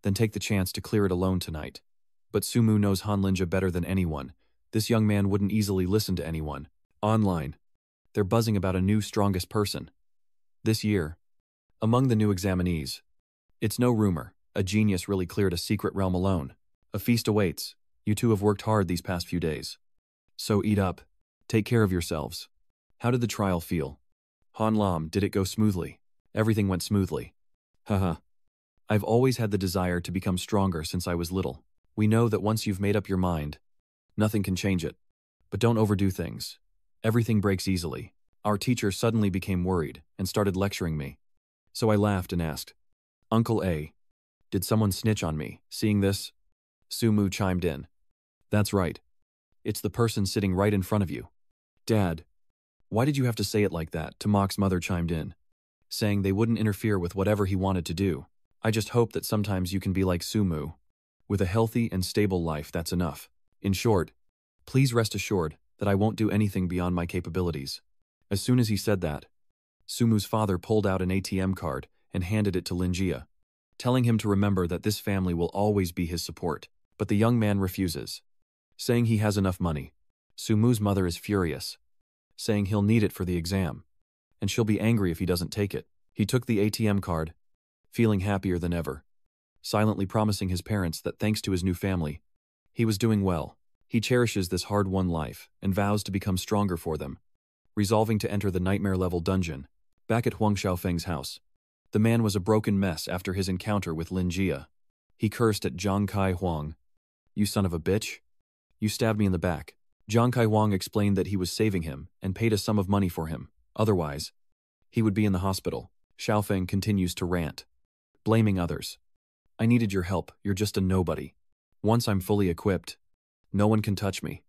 [SPEAKER 1] then take the chance to clear it alone tonight. But Sumu knows Han Linjia better than anyone. This young man wouldn't easily listen to anyone. Online, they're buzzing about a new strongest person. This year, among the new examinees, it's no rumor, a genius really cleared a secret realm alone. A feast awaits. You two have worked hard these past few days. So eat up. Take care of yourselves. How did the trial feel? Han Lam, did it go smoothly? Everything went smoothly. Haha. I've always had the desire to become stronger since I was little. We know that once you've made up your mind, nothing can change it. But don't overdo things. Everything breaks easily. Our teacher suddenly became worried and started lecturing me. So I laughed and asked, Uncle A, did someone snitch on me? Seeing this, Sumu chimed in. That's right. It's the person sitting right in front of you. Dad, why did you have to say it like that? Tamak's mother chimed in, saying they wouldn't interfere with whatever he wanted to do. I just hope that sometimes you can be like Sumu. With a healthy and stable life, that's enough. In short, please rest assured that I won't do anything beyond my capabilities. As soon as he said that, Sumu's father pulled out an ATM card and handed it to Linjia, telling him to remember that this family will always be his support. But the young man refuses, saying he has enough money. Sumu's mother is furious, saying he'll need it for the exam, and she'll be angry if he doesn't take it. He took the ATM card, feeling happier than ever, silently promising his parents that thanks to his new family, he was doing well. He cherishes this hard-won life and vows to become stronger for them, resolving to enter the nightmare-level dungeon. Back at Huang Xiaofeng's house, the man was a broken mess after his encounter with Lin Jia. He cursed at Zhang Kai Huang. You son of a bitch. You stabbed me in the back. Zhang Kai Huang explained that he was saving him and paid a sum of money for him. Otherwise, he would be in the hospital. Xiaofeng continues to rant, blaming others. I needed your help. You're just a nobody. Once I'm fully equipped, no one can touch me.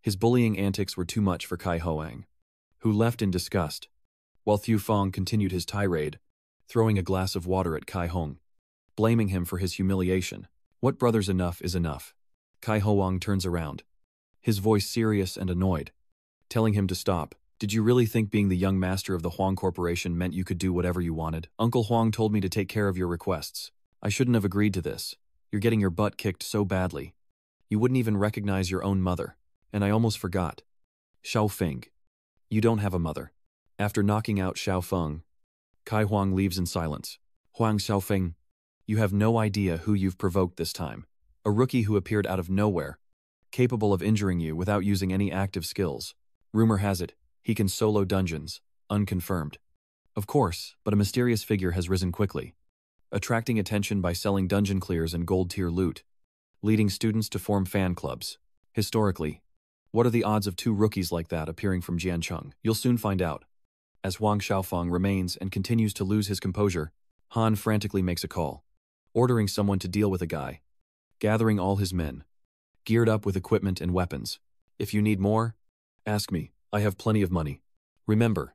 [SPEAKER 1] His bullying antics were too much for Kai Hoang, who left in disgust, while Thieu Fong continued his tirade, throwing a glass of water at Kai Hong, blaming him for his humiliation. What brother's enough is enough. Kai Hoang turns around, his voice serious and annoyed, telling him to stop. Did you really think being the young master of the Huang Corporation meant you could do whatever you wanted? Uncle Huang told me to take care of your requests. I shouldn't have agreed to this. You're getting your butt kicked so badly. You wouldn't even recognize your own mother. And I almost forgot. Xiao Feng. You don't have a mother. After knocking out Xiao Feng, Kai Huang leaves in silence. Huang Xiaofeng, you have no idea who you've provoked this time. A rookie who appeared out of nowhere, capable of injuring you without using any active skills. Rumor has it, he can solo dungeons, unconfirmed. Of course, but a mysterious figure has risen quickly, attracting attention by selling dungeon clears and gold-tier loot, leading students to form fan clubs. Historically, what are the odds of two rookies like that appearing from Jiancheng? You'll soon find out. As Huang Xiaofeng remains and continues to lose his composure, Han frantically makes a call, ordering someone to deal with a guy, gathering all his men, geared up with equipment and weapons. If you need more, ask me. I have plenty of money. Remember,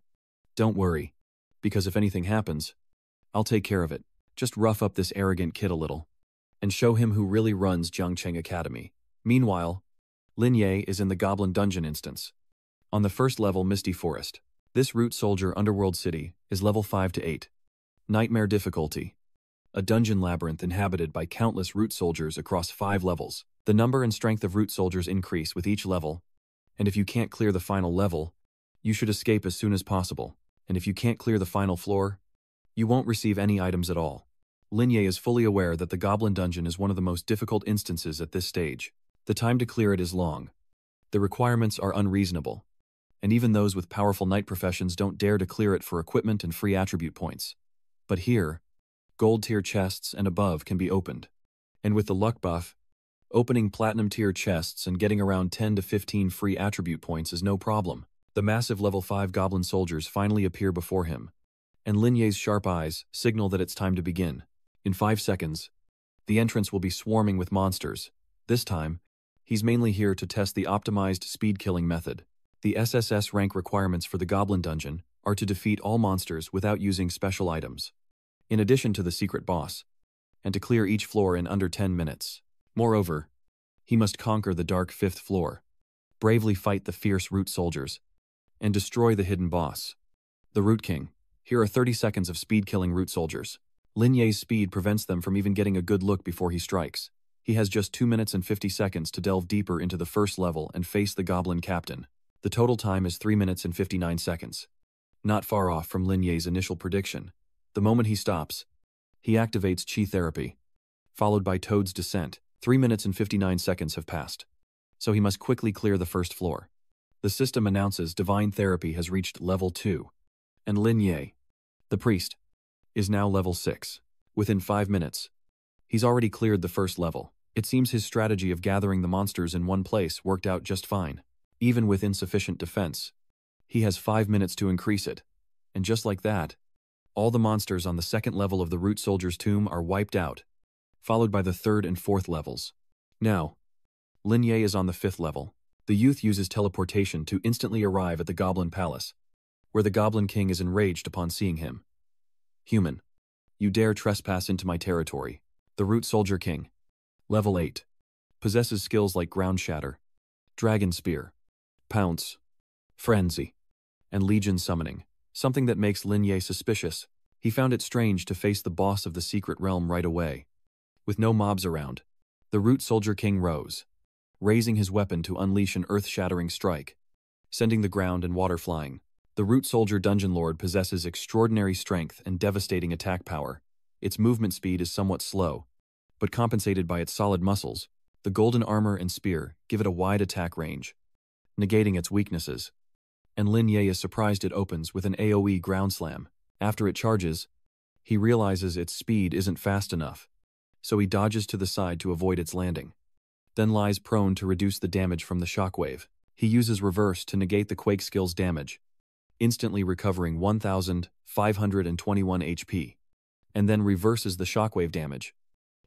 [SPEAKER 1] don't worry, because if anything happens, I'll take care of it. Just rough up this arrogant kid a little, and show him who really runs Jiangcheng Academy. Meanwhile, Lin Ye is in the Goblin Dungeon instance, on the first level Misty Forest. This Root Soldier Underworld City is level 5 to 8. Nightmare difficulty. A dungeon labyrinth inhabited by countless Root Soldiers across 5 levels. The number and strength of Root Soldiers increase with each level, and if you can't clear the final level, you should escape as soon as possible. And if you can't clear the final floor, you won't receive any items at all. Lin Ye is fully aware that the Goblin Dungeon is one of the most difficult instances at this stage. The time to clear it is long. The requirements are unreasonable, and even those with powerful knight professions don't dare to clear it for equipment and free attribute points. But here, gold-tier chests and above can be opened. And with the luck buff, opening platinum-tier chests and getting around 10 to 15 free attribute points is no problem. The massive level 5 goblin soldiers finally appear before him, and Lin Ye's sharp eyes signal that it's time to begin. In 5 seconds, the entrance will be swarming with monsters. This time, He's mainly here to test the optimized speed-killing method. The SSS rank requirements for the Goblin Dungeon are to defeat all monsters without using special items, in addition to the secret boss, and to clear each floor in under 10 minutes. Moreover, he must conquer the dark 5th floor, bravely fight the fierce Root Soldiers, and destroy the hidden boss, the Root King. Here are 30 seconds of speed-killing Root Soldiers. Lin Ye's speed prevents them from even getting a good look before he strikes. He has just 2 minutes and 50 seconds to delve deeper into the first level and face the Goblin Captain. The total time is 3 minutes and 59 seconds. Not far off from Lin Ye's initial prediction. The moment he stops, he activates Chi Therapy, followed by Toad's Descent. 3 minutes and 59 seconds have passed, so he must quickly clear the first floor. The system announces Divine Therapy has reached level 2, and Lin Ye, the priest, is now level 6. Within 5 minutes, he's already cleared the first level. It seems his strategy of gathering the monsters in one place worked out just fine. Even with insufficient defense, he has 5 minutes to increase it, and just like that, all the monsters on the second level of the Root Soldier's tomb are wiped out, followed by the third and fourth levels. Now, Lin Ye is on the 5th level. The youth uses teleportation to instantly arrive at the Goblin Palace, where the Goblin King is enraged upon seeing him. Human, you dare trespass into my territory. The Root Soldier King, level 8, possesses skills like Ground Shatter, Dragon Spear, Pounce, Frenzy, and Legion Summoning, something that makes Lin Ye suspicious. He found it strange to face the boss of the secret realm right away. With no mobs around, the Root Soldier King rose, raising his weapon to unleash an earth-shattering strike, sending the ground and water flying. The Root Soldier Dungeon Lord possesses extraordinary strength and devastating attack power. Its movement speed is somewhat slow, but compensated by its solid muscles, the golden armor and spear give it a wide attack range, negating its weaknesses. And Lin Ye is surprised it opens with an AoE ground slam. After it charges, he realizes its speed isn't fast enough, so he dodges to the side to avoid its landing, then lies prone to reduce the damage from the shockwave. He uses Reverse to negate the Quake skill's damage, instantly recovering 1,521 HP, and then reverses the shockwave damage,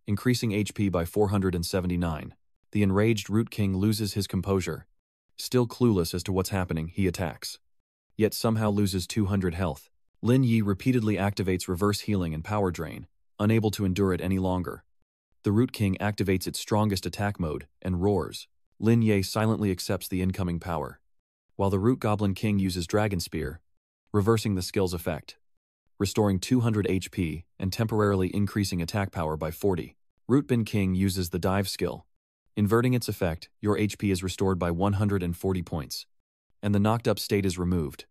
[SPEAKER 1] increasing HP by 479. The enraged Root King loses his composure. Still clueless as to what's happening, he attacks, yet somehow loses 200 health. Lin Yi repeatedly activates Reverse Healing and Power Drain, unable to endure it any longer. The Root King activates its strongest attack mode and roars. Lin Ye silently accepts the incoming power, while the Root Goblin King uses Dragon Spear, reversing the skill's effect, restoring 200 HP and temporarily increasing attack power by 40. Root Bin King uses the Dive skill. Inverting its effect, your HP is restored by 140 points, and the knocked-up state is removed.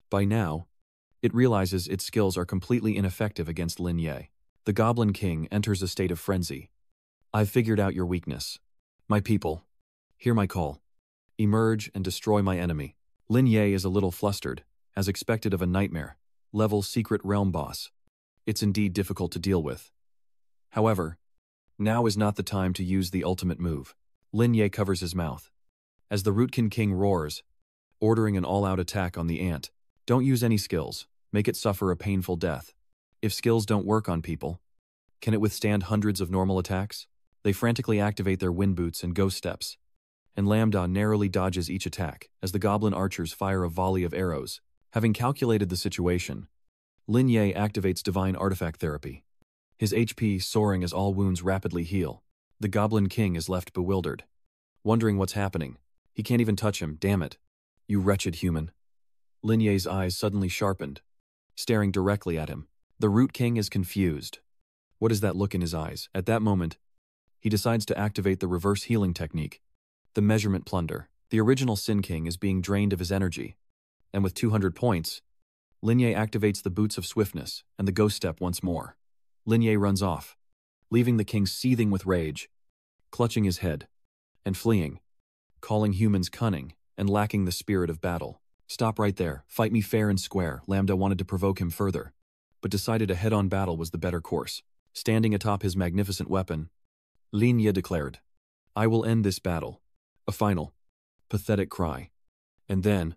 [SPEAKER 1] By now, it realizes its skills are completely ineffective against Lin Ye. The Goblin King enters a state of frenzy. I've figured out your weakness. My people, hear my call. Emerge and destroy my enemy. Lin Ye is a little flustered, as expected of a nightmare-level secret realm boss. It's indeed difficult to deal with. However, now is not the time to use the ultimate move. Lin Ye covers his mouth, as the Rootkin King roars, ordering an all-out attack on the ant. Don't use any skills, make it suffer a painful death. If skills don't work on people, can it withstand hundreds of normal attacks? They frantically activate their wind boots and ghost steps, and Lambda narrowly dodges each attack as the goblin archers fire a volley of arrows. Having calculated the situation, Lin Ye activates Divine Artifact Therapy, his HP soaring as all wounds rapidly heal. The Goblin King is left bewildered, wondering what's happening. He can't even touch him, damn it. You wretched human. Lin Ye's eyes suddenly sharpened, staring directly at him. The Root King is confused. What is that look in his eyes? At that moment, he decides to activate the reverse healing technique, the Measurement Plunder. The original Sin King is being drained of his energy, and with 200 points, Lin Ye activates the Boots of Swiftness and the Ghost Step once more. Lin Ye runs off, leaving the king seething with rage, clutching his head, and fleeing, calling humans cunning and lacking the spirit of battle. Stop right there, fight me fair and square. Lambda wanted to provoke him further, but decided a head-on battle was the better course. Standing atop his magnificent weapon, Lin Ye declared, I will end this battle. A final, pathetic cry. And then,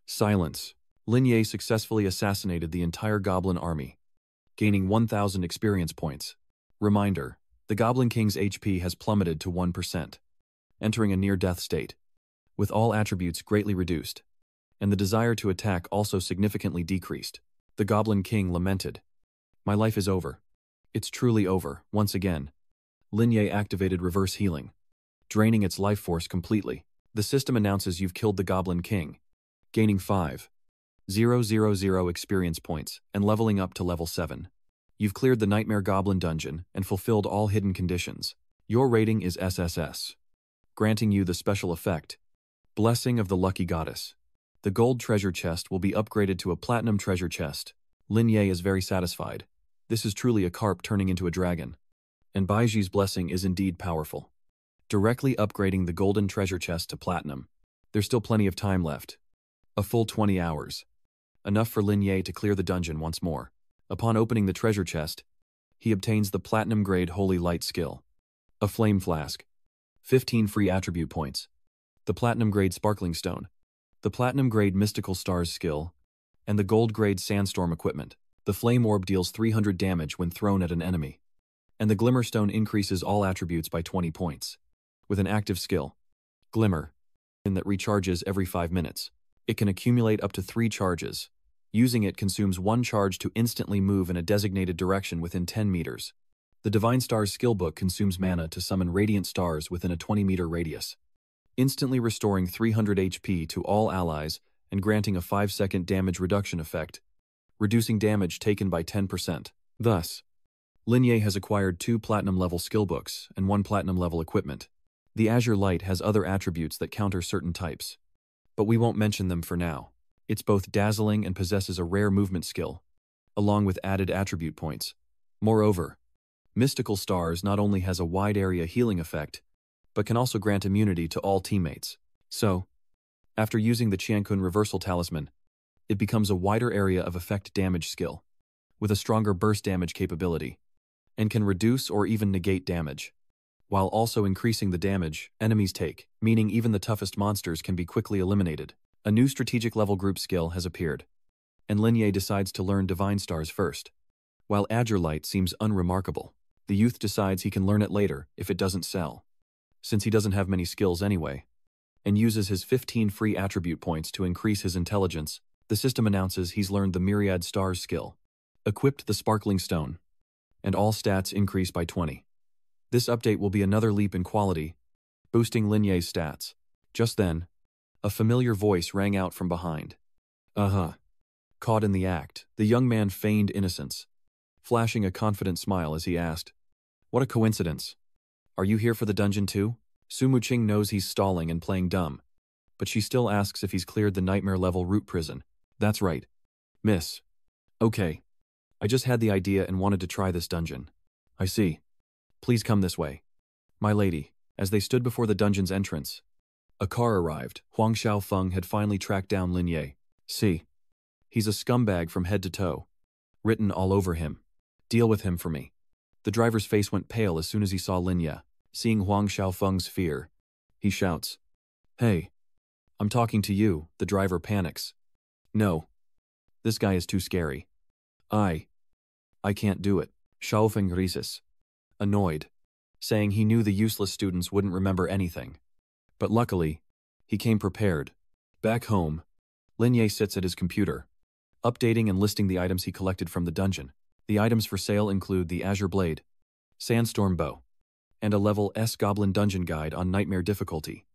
[SPEAKER 1] silence. Lin Ye successfully assassinated the entire goblin army, gaining 1,000 experience points. Reminder, the Goblin King's HP has plummeted to 1%. entering a near-death state, with all attributes greatly reduced, and the desire to attack also significantly decreased. The Goblin King lamented. My life is over. It's truly over. Once again, Linye activated reverse healing, draining its life force completely. The system announces you've killed the Goblin King, gaining 5,000 experience points and leveling up to level 7. You've cleared the Nightmare Goblin dungeon and fulfilled all hidden conditions. Your rating is SSS, granting you the special effect, Blessing of the Lucky Goddess. The gold treasure chest will be upgraded to a platinum treasure chest. Linye is very satisfied. This is truly a carp turning into a dragon. And Baiji's blessing is indeed powerful, directly upgrading the golden treasure chest to platinum. There's still plenty of time left. A full 20 hours. Enough for Linye to clear the dungeon once more. Upon opening the treasure chest, he obtains the platinum grade Holy Light skill, a flame flask, 15 free attribute points, the platinum grade Sparkling Stone, the platinum grade Mystical Stars skill, and the gold grade Sandstorm equipment. The flame orb deals 300 damage when thrown at an enemy, and the Glimmer Stone increases all attributes by 20 points. With an active skill, Glimmer, that recharges every 5 minutes. It can accumulate up to 3 charges. Using it consumes 1 charge to instantly move in a designated direction within 10 meters. The Divine Stars skill book consumes mana to summon radiant stars within a 20-meter radius, instantly restoring 300 HP to all allies and granting a 5-second damage reduction effect, reducing damage taken by 10%. Thus, Linye has acquired 2 platinum-level skill books and 1 platinum-level equipment. The Azure Light has other attributes that counter certain types, but we won't mention them for now. It's both dazzling and possesses a rare movement skill, along with added attribute points. Moreover, Mystical Stars not only has a wide area healing effect, but can also grant immunity to all teammates. So, after using the Qiankun Reversal Talisman, it becomes a wider area of effect damage skill, with a stronger burst damage capability, and can reduce or even negate damage, while also increasing the damage enemies take, meaning even the toughest monsters can be quickly eliminated. A new strategic level group skill has appeared, and Linye decides to learn Divine Stars first. While Azure Light seems unremarkable, the youth decides he can learn it later if it doesn't sell, since he doesn't have many skills anyway, and uses his 15 free attribute points to increase his intelligence. The system announces he's learned the Myriad Stars skill, equipped the Sparkling Stone, and all stats increase by 20. This update will be another leap in quality, boosting Linye's stats. Just then, a familiar voice rang out from behind. Caught in the act, the young man feigned innocence, flashing a confident smile as he asked, "What a coincidence. Are you here for the dungeon too?" Su Muqing knows he's stalling and playing dumb, but she still asks if he's cleared the nightmare-level root prison. "That's right, miss." "Okay. I just had the idea and wanted to try this dungeon." "I see. Please come this way." "My lady." As they stood before the dungeon's entrance, a car arrived. Huang Xiaofeng had finally tracked down Linye. "See. He's a scumbag from head to toe. Written all over him. Deal with him for me." The driver's face went pale as soon as he saw Linye. Seeing Huang Xiaofeng's fear, he shouts, "Hey, I'm talking to you." The driver panics. "No. This guy is too scary. I can't do it." Xiaofeng rises, annoyed, saying he knew the useless students wouldn't remember anything. But luckily, he came prepared. Back home, Linye sits at his computer, updating and listing the items he collected from the dungeon. The items for sale include the Azure Blade, Sandstorm Bow, and a level S Goblin Dungeon Guide on Nightmare difficulty,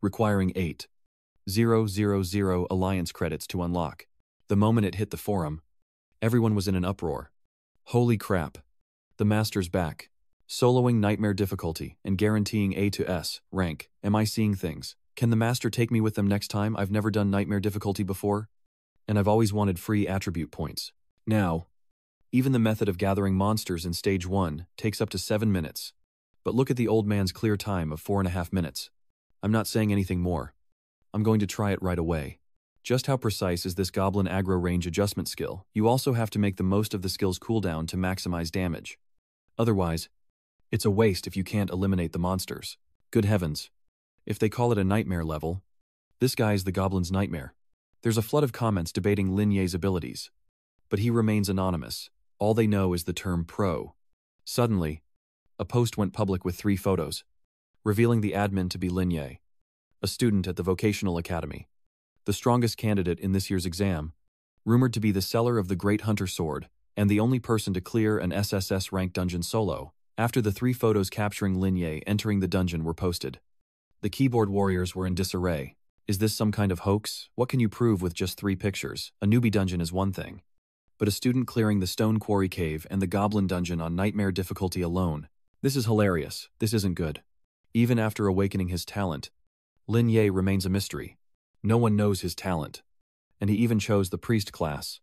[SPEAKER 1] requiring 8,000 Alliance credits to unlock. The moment it hit the forum, everyone was in an uproar. Holy crap. The Master's back. Soloing Nightmare difficulty and guaranteeing A to S rank. Am I seeing things? Can the Master take me with them next time? I've never done Nightmare difficulty before, and I've always wanted free attribute points. Now, even the method of gathering monsters in Stage 1 takes up to 7 minutes. But look at the old man's clear time of 4.5 minutes. I'm not saying anything more. I'm going to try it right away. Just how precise is this Goblin aggro range adjustment skill? You also have to make the most of the skill's cooldown to maximize damage. Otherwise, it's a waste if you can't eliminate the monsters. Good heavens. If they call it a nightmare level, this guy is the Goblin's nightmare. There's a flood of comments debating Linye's abilities, but he remains anonymous. All they know is the term pro. Suddenly, a post went public with 3 photos. revealing the admin to be Lin Ye, a student at the vocational academy, the strongest candidate in this year's exam, rumored to be the seller of the Great Hunter Sword, and the only person to clear an SSS-ranked dungeon solo, after the 3 photos capturing Lin Ye entering the dungeon were posted. The keyboard warriors were in disarray. Is this some kind of hoax? What can you prove with just 3 pictures? A newbie dungeon is one thing, but a student clearing the Stone Quarry Cave and the Goblin Dungeon on nightmare difficulty alone. This is hilarious. This isn't good. Even after awakening his talent, Lin Ye remains a mystery. No one knows his talent. And he even chose the priest class.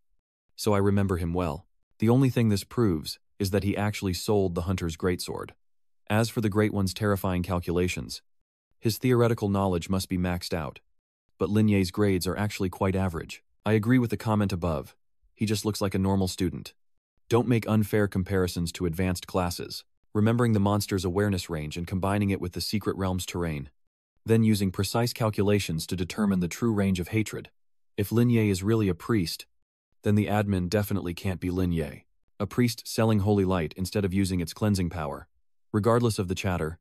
[SPEAKER 1] So I remember him well. The only thing this proves is that he actually sold the hunter's greatsword. As for the Great One's terrifying calculations, his theoretical knowledge must be maxed out. But Lin Ye's grades are actually quite average. I agree with the comment above. He just looks like a normal student. Don't make unfair comparisons to advanced classes, remembering the monster's awareness range and combining it with the Secret Realm's terrain. Then using precise calculations to determine the true range of hatred. If Lin Ye is really a priest, then the admin definitely can't be Lin Ye, a priest selling holy light instead of using its cleansing power. Regardless of the chatter,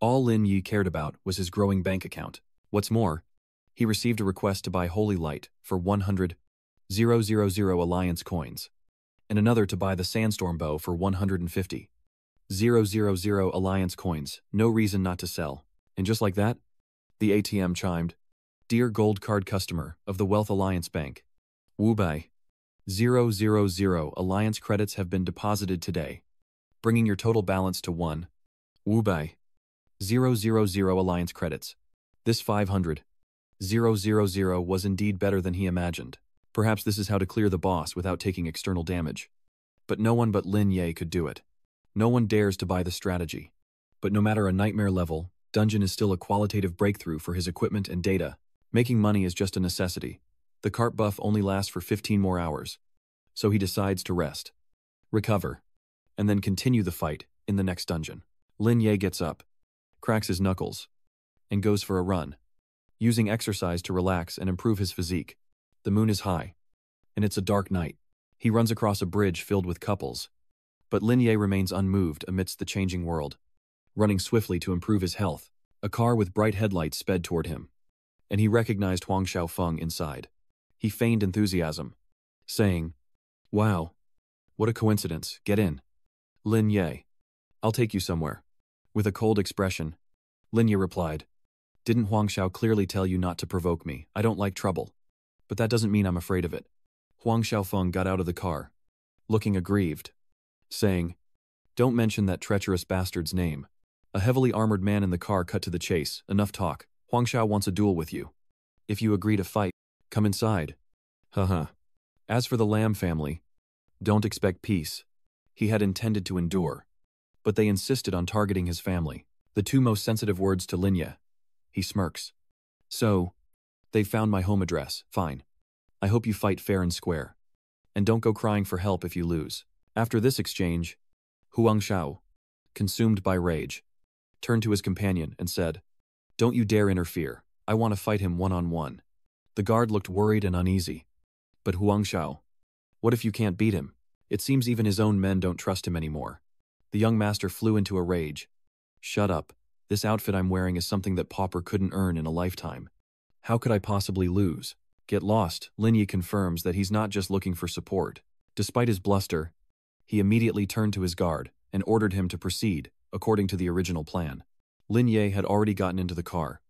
[SPEAKER 1] all Lin Ye cared about was his growing bank account. What's more, he received a request to buy holy light for 100,000 Alliance coins, and another to buy the sandstorm bow for 150,000 Alliance coins. No reason not to sell. And just like that, the ATM chimed. Dear Gold Card customer of the Wealth Alliance Bank, Wu Bai, 000 Alliance credits have been deposited today, bringing your total balance to 1. Wu Bai, 000 Alliance credits. This 500,000 was indeed better than he imagined. Perhaps this is how to clear the boss without taking external damage. But no one but Lin Ye could do it. No one dares to buy the strategy. But no matter a nightmare level, dungeon is still a qualitative breakthrough for his equipment and data. Making money is just a necessity. The cart buff only lasts for 15 more hours. So he decides to rest, recover, and then continue the fight in the next dungeon. Lin Ye gets up, cracks his knuckles, and goes for a run, using exercise to relax and improve his physique. The moon is high, and it's a dark night. He runs across a bridge filled with couples, but Lin Ye remains unmoved amidst the changing world. Running swiftly to improve his health, a car with bright headlights sped toward him, and he recognized Huang Xiaofeng inside. He feigned enthusiasm, saying, "Wow, what a coincidence, get in." Lin Ye, "I'll take you somewhere." With a cold expression, Lin Ye replied, "Didn't Huang Xiao clearly tell you not to provoke me? I don't like trouble. But that doesn't mean I'm afraid of it." Huang Xiaofeng got out of the car, looking aggrieved, saying, "Don't mention that treacherous bastard's name." A heavily armored man in the car cut to the chase. "Enough talk. Huang Xiao wants a duel with you. If you agree to fight, come inside." Haha. As for the Lam family, don't expect peace. He had intended to endure, but they insisted on targeting his family. The 2 most sensitive words to Lin Ye. He smirks. "So, they found my home address. Fine. I hope you fight fair and square. And don't go crying for help if you lose." After this exchange, Huang Xiao, consumed by rage, turned to his companion and said, "Don't you dare interfere. I want to fight him one-on-one." The guard looked worried and uneasy. But Huang Xiao, what if you can't beat him? It seems even his own men don't trust him anymore. The young master flew into a rage. "Shut up. This outfit I'm wearing is something that Pauper couldn't earn in a lifetime. How could I possibly lose?" Get lost. Lin Ye confirms that he's not just looking for support. Despite his bluster, he immediately turned to his guard and ordered him to proceed, according to the original plan. Lin Ye had already gotten into the car,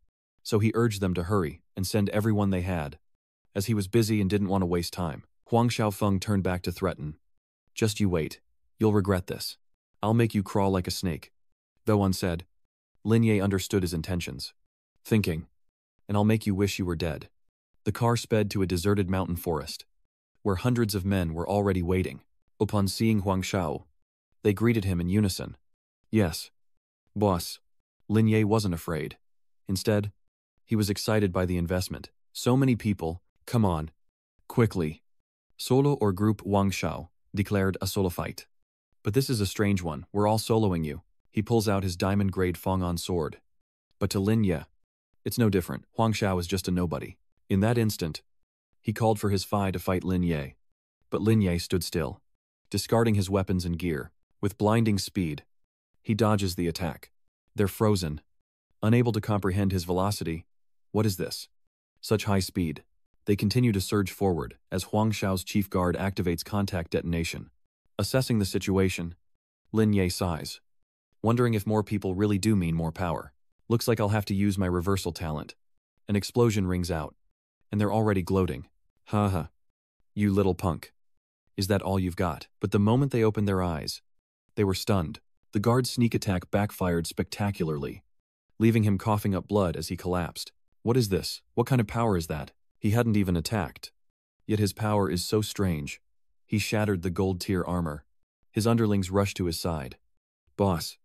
[SPEAKER 1] so he urged them to hurry and send everyone they had, as he was busy and didn't want to waste time. Huang Xiaofeng turned back to threaten. "Just you wait. You'll regret this. I'll make you crawl like a snake." Though unsaid, Lin Ye understood his intentions, thinking, "And I'll make you wish you were dead." The car sped to a deserted mountain forest, where hundreds of men were already waiting. Upon seeing Huang Xiao, they greeted him in unison. "Yes, boss." Lin Ye wasn't afraid. Instead, he was excited by the investment. "So many people, come on. Quickly. Solo or group?" Huang Xiao declared a solo fight. "But this is a strange one. We're all soloing you." He pulls out his diamond-grade Feng'an sword. But to Lin Ye, it's no different. Huang Xiao is just a nobody. In that instant, he called for his Fi to fight Lin Ye. But Lin Ye stood still, discarding his weapons and gear. With blinding speed, he dodges the attack. They're frozen. Unable to comprehend his velocity, what is this? Such high speed. They continue to surge forward as Huang Xiao's chief guard activates contact detonation. Assessing the situation, Lin Ye sighs, wondering if more people really do mean more power. Looks like I'll have to use my reversal talent. An explosion rings out, and they're already gloating. Haha. You little punk. Is that all you've got? But the moment they opened their eyes, they were stunned. The guard's sneak attack backfired spectacularly, leaving him coughing up blood as he collapsed. What is this? What kind of power is that? He hadn't even attacked. Yet his power is so strange. He shattered the gold-tier armor. His underlings rush to his side. Boss,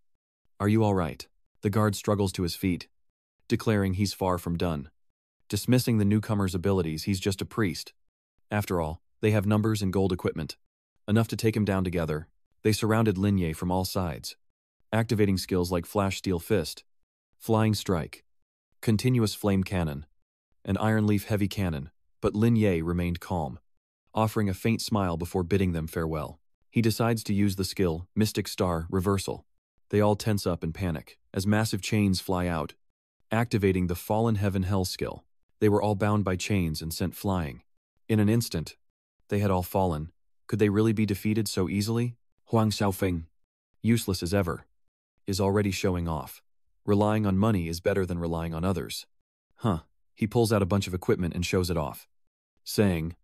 [SPEAKER 1] are you all right? The guard struggles to his feet, declaring he's far from done. Dismissing the newcomer's abilities, he's just a priest. After all, they have numbers and gold equipment. Enough to take him down together. They surrounded Lin Ye from all sides, activating skills like Flash Steel Fist, Flying Strike, Continuous Flame Cannon, and Iron Leaf Heavy Cannon, but Lin Ye remained calm, offering a faint smile before bidding them farewell. He decides to use the skill, Mystic Star Reversal. They all tense up and panic, as massive chains fly out, activating the Fallen Heaven Hell skill. They were all bound by chains and sent flying. In an instant, they had all fallen. Could they really be defeated so easily? Huang Xiaofeng, useless as ever, is already showing off. Relying on money is better than relying on others. He pulls out a bunch of equipment and shows it off, saying,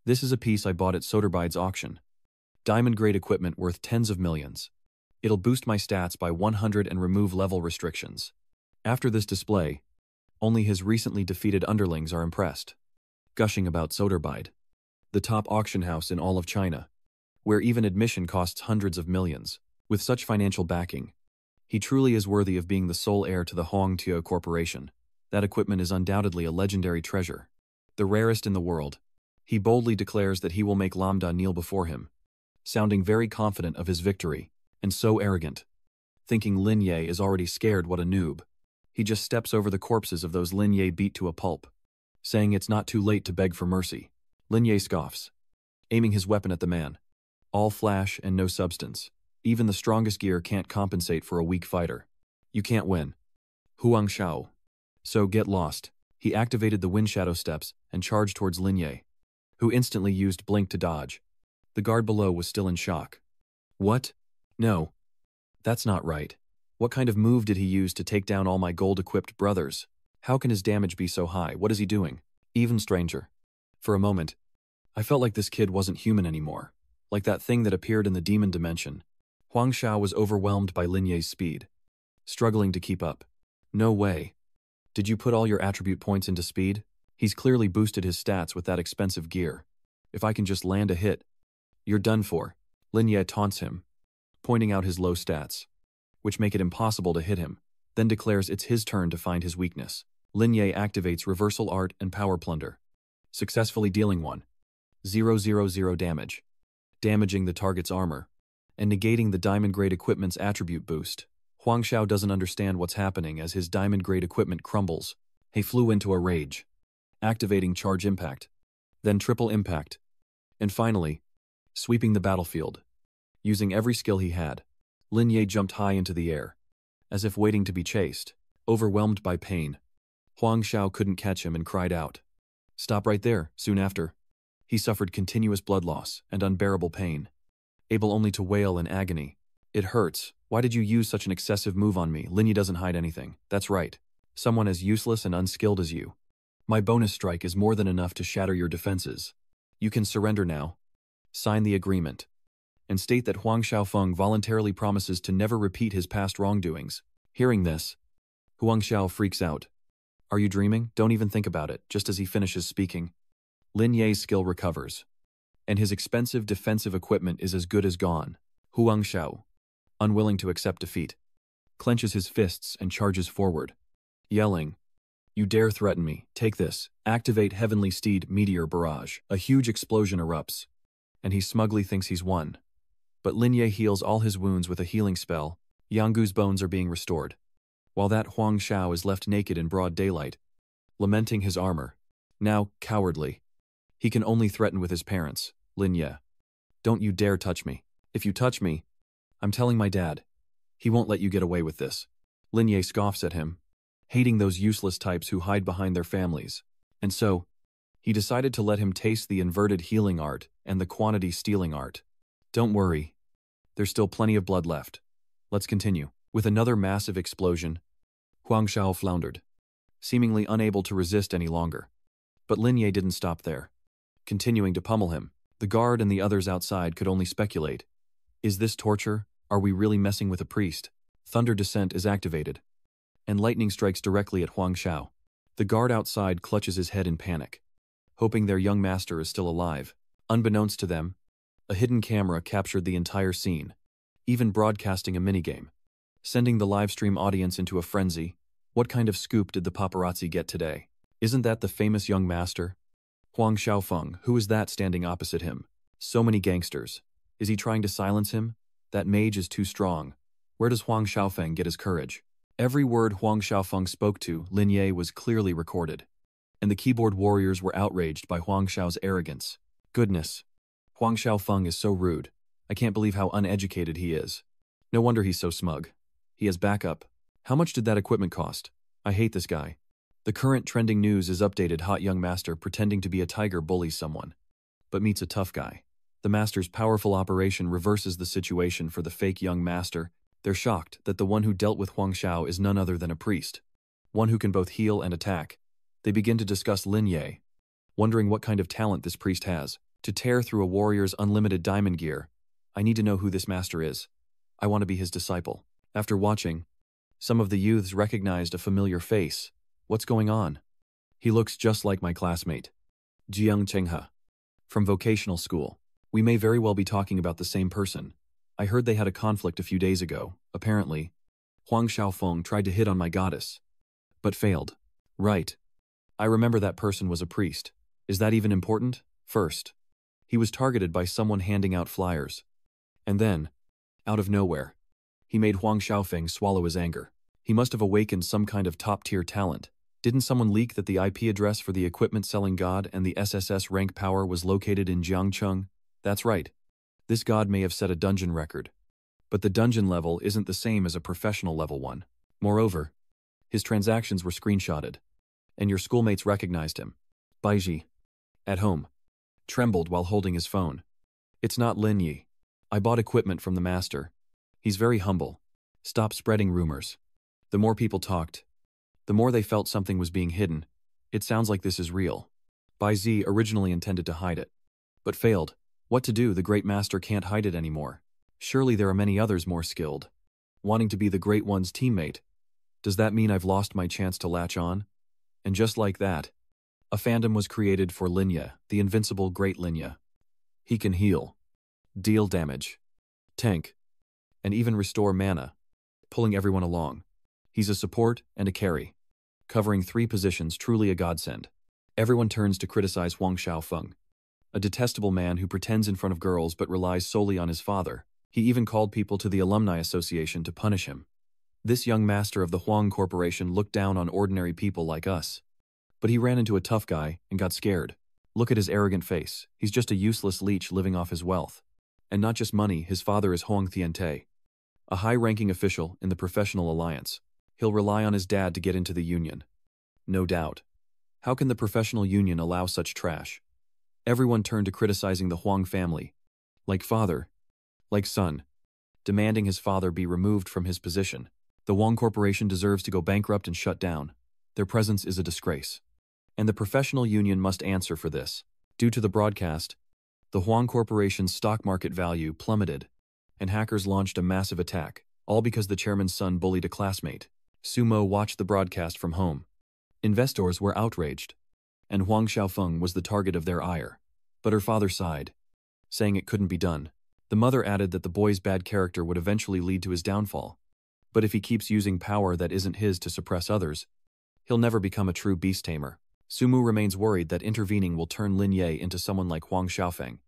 [SPEAKER 1] "This is a piece I bought at Soderbide's auction. Diamond-grade equipment worth tens of millions. It'll boost my stats by 100 and remove level restrictions." After this display, only his recently defeated underlings are impressed, gushing about Soderbide, the top auction house in all of China, where even admission costs hundreds of millions. With such financial backing, he truly is worthy of being the sole heir to the Hongtuo Corporation. That equipment is undoubtedly a legendary treasure, the rarest in the world. He boldly declares that he will make Lambda kneel before him, sounding very confident of his victory, and so arrogant. Thinking Lin Ye is already scared, what a noob. He just steps over the corpses of those Lin Ye beat to a pulp, saying it's not too late to beg for mercy. Lin Ye scoffs, aiming his weapon at the man. All flash and no substance. Even the strongest gear can't compensate for a weak fighter. You can't win. Huang Xiao. So get lost. He activated the wind shadow steps and charged towards Lin Ye, who instantly used blink to dodge. The guard below was still in shock. What? No. That's not right. What kind of move did he use to take down all my gold-equipped brothers? How can his damage be so high? What is he doing? Even stranger. For a moment, I felt like this kid wasn't human anymore, like that thing that appeared in the demon dimension. Huang Xiao was overwhelmed by Lin Ye's speed, struggling to keep up. No way. Did you put all your attribute points into speed? He's clearly boosted his stats with that expensive gear. If I can just land a hit, you're done for. Lin Ye taunts him, pointing out his low stats, which make it impossible to hit him, then declares it's his turn to find his weakness. Lin Ye activates Reversal Art and Power Plunder, successfully dealing 1,000 damage, damaging the target's armor, and negating the diamond-grade equipment's attribute boost. Huang Xiao doesn't understand what's happening as his diamond-grade equipment crumbles. He flew into a rage, activating Charge Impact, then Triple Impact, and finally, sweeping the battlefield. Using every skill he had, Lin Ye jumped high into the air, as if waiting to be chased. Overwhelmed by pain, Huang Xiao couldn't catch him and cried out. Stop right there. Soon after, he suffered continuous blood loss and unbearable pain, able only to wail in agony. It hurts. Why did you use such an excessive move on me? Lin Ye doesn't hide anything. That's right. Someone as useless and unskilled as you. My bonus strike is more than enough to shatter your defenses. You can surrender now. Sign the agreement, and state that Huang Xiaofeng voluntarily promises to never repeat his past wrongdoings. Hearing this, Huang Xiao freaks out. Are you dreaming? Don't even think about it. Just as he finishes speaking, Lin Ye's skill recovers, and his expensive defensive equipment is as good as gone. Huang Xiao, unwilling to accept defeat, clenches his fists and charges forward, yelling, You dare threaten me? Take this. Activate Heavenly Steed Meteor Barrage. A huge explosion erupts, and he smugly thinks he's won. But Lin Ye heals all his wounds with a healing spell. Yanggu's bones are being restored, while that Huang Xiao is left naked in broad daylight, lamenting his armor. Now, cowardly. He can only threaten with his parents. Lin Ye, don't you dare touch me. If you touch me, I'm telling my dad. He won't let you get away with this. Lin Ye scoffs at him. hating those useless types who hide behind their families. And so, he decided to let him taste the inverted healing art and the quantity stealing art. Don't worry, there's still plenty of blood left. Let's continue. With another massive explosion, Huang Shao floundered, seemingly unable to resist any longer. But Lin Ye didn't stop there. Continuing to pummel him, the guard and the others outside could only speculate. Is this torture? Are we really messing with a priest? Thunder Descent is activated, and lightning strikes directly at Huang Shao. The guard outside clutches his head in panic, hoping their young master is still alive. Unbeknownst to them, a hidden camera captured the entire scene, even broadcasting a minigame, sending the livestream audience into a frenzy. What kind of scoop did the paparazzi get today? Isn't that the famous young master? Huang Xiaofeng, who is that standing opposite him? So many gangsters. Is he trying to silence him? That mage is too strong. Where does Huang Xiaofeng get his courage? Every word Huang Xiaofeng spoke to Lin Ye was clearly recorded, and the keyboard warriors were outraged by Huang Xiao's arrogance. Goodness, Huang Xiaofeng is so rude. I can't believe how uneducated he is. No wonder he's so smug. He has backup. How much did that equipment cost? I hate this guy. The current trending news is updated: hot young master pretending to be a tiger bullies someone, but meets a tough guy. The master's powerful operation reverses the situation for the fake young master. They're shocked that the one who dealt with Huang Xiao is none other than a priest, one who can both heal and attack. They begin to discuss Lin Ye, wondering what kind of talent this priest has to tear through a warrior's unlimited diamond gear. I need to know who this master is. I want to be his disciple. After watching, some of the youths recognized a familiar face. What's going on? He looks just like my classmate, Jiang Chenghe, from vocational school. We may very well be talking about the same person. I heard they had a conflict a few days ago. Apparently, Huang Xiaofeng tried to hit on my goddess, but failed. Right. I remember that person was a priest. Is that even important? First, he was targeted by someone handing out flyers. And then, out of nowhere, he made Huang Xiaofeng swallow his anger. He must have awakened some kind of top-tier talent. Didn't someone leak that the IP address for the equipment-selling god and the SSS rank power was located in Jiangcheng? That's right. This god may have set a dungeon record, but the dungeon level isn't the same as a professional level one. Moreover, his transactions were screenshotted, and your schoolmates recognized him. Baiji, at home, trembled while holding his phone. It's not Lin Yi. I bought equipment from the master. He's very humble. Stop spreading rumors. The more people talked, the more they felt something was being hidden. It sounds like this is real. Baiji originally intended to hide it, but failed. What to do? The great master can't hide it anymore. Surely there are many others more skilled, wanting to be the great one's teammate. Does that mean I've lost my chance to latch on? And just like that, a fandom was created for Lin Ye, the invincible great Lin Ye. He can heal, deal damage, tank, and even restore mana, pulling everyone along. He's a support and a carry, covering 3 positions, truly a godsend. Everyone turns to criticize Huang Xiaofeng, a detestable man who pretends in front of girls but relies solely on his father. He even called people to the Alumni Association to punish him. This young master of the Huang Corporation looked down on ordinary people like us. But he ran into a tough guy and got scared. Look at his arrogant face. He's just a useless leech living off his wealth. And not just money, his father is Huang Tiante, a high-ranking official in the Professional Alliance. He'll rely on his dad to get into the union. No doubt. How can the Professional Union allow such trash? Everyone turned to criticizing the Huang family, like father, like son, demanding his father be removed from his position. The Huang Corporation deserves to go bankrupt and shut down. Their presence is a disgrace. And the Professional Union must answer for this. Due to the broadcast, the Huang Corporation's stock market value plummeted, and hackers launched a massive attack, all because the chairman's son bullied a classmate. Sumo watched the broadcast from home. Investors were outraged, and Huang Xiaofeng was the target of their ire. But her father sighed, saying it couldn't be done. The mother added that the boy's bad character would eventually lead to his downfall. But if he keeps using power that isn't his to suppress others, he'll never become a true beast tamer. Sumu remains worried that intervening will turn Lin Ye into someone like Huang Xiaofeng,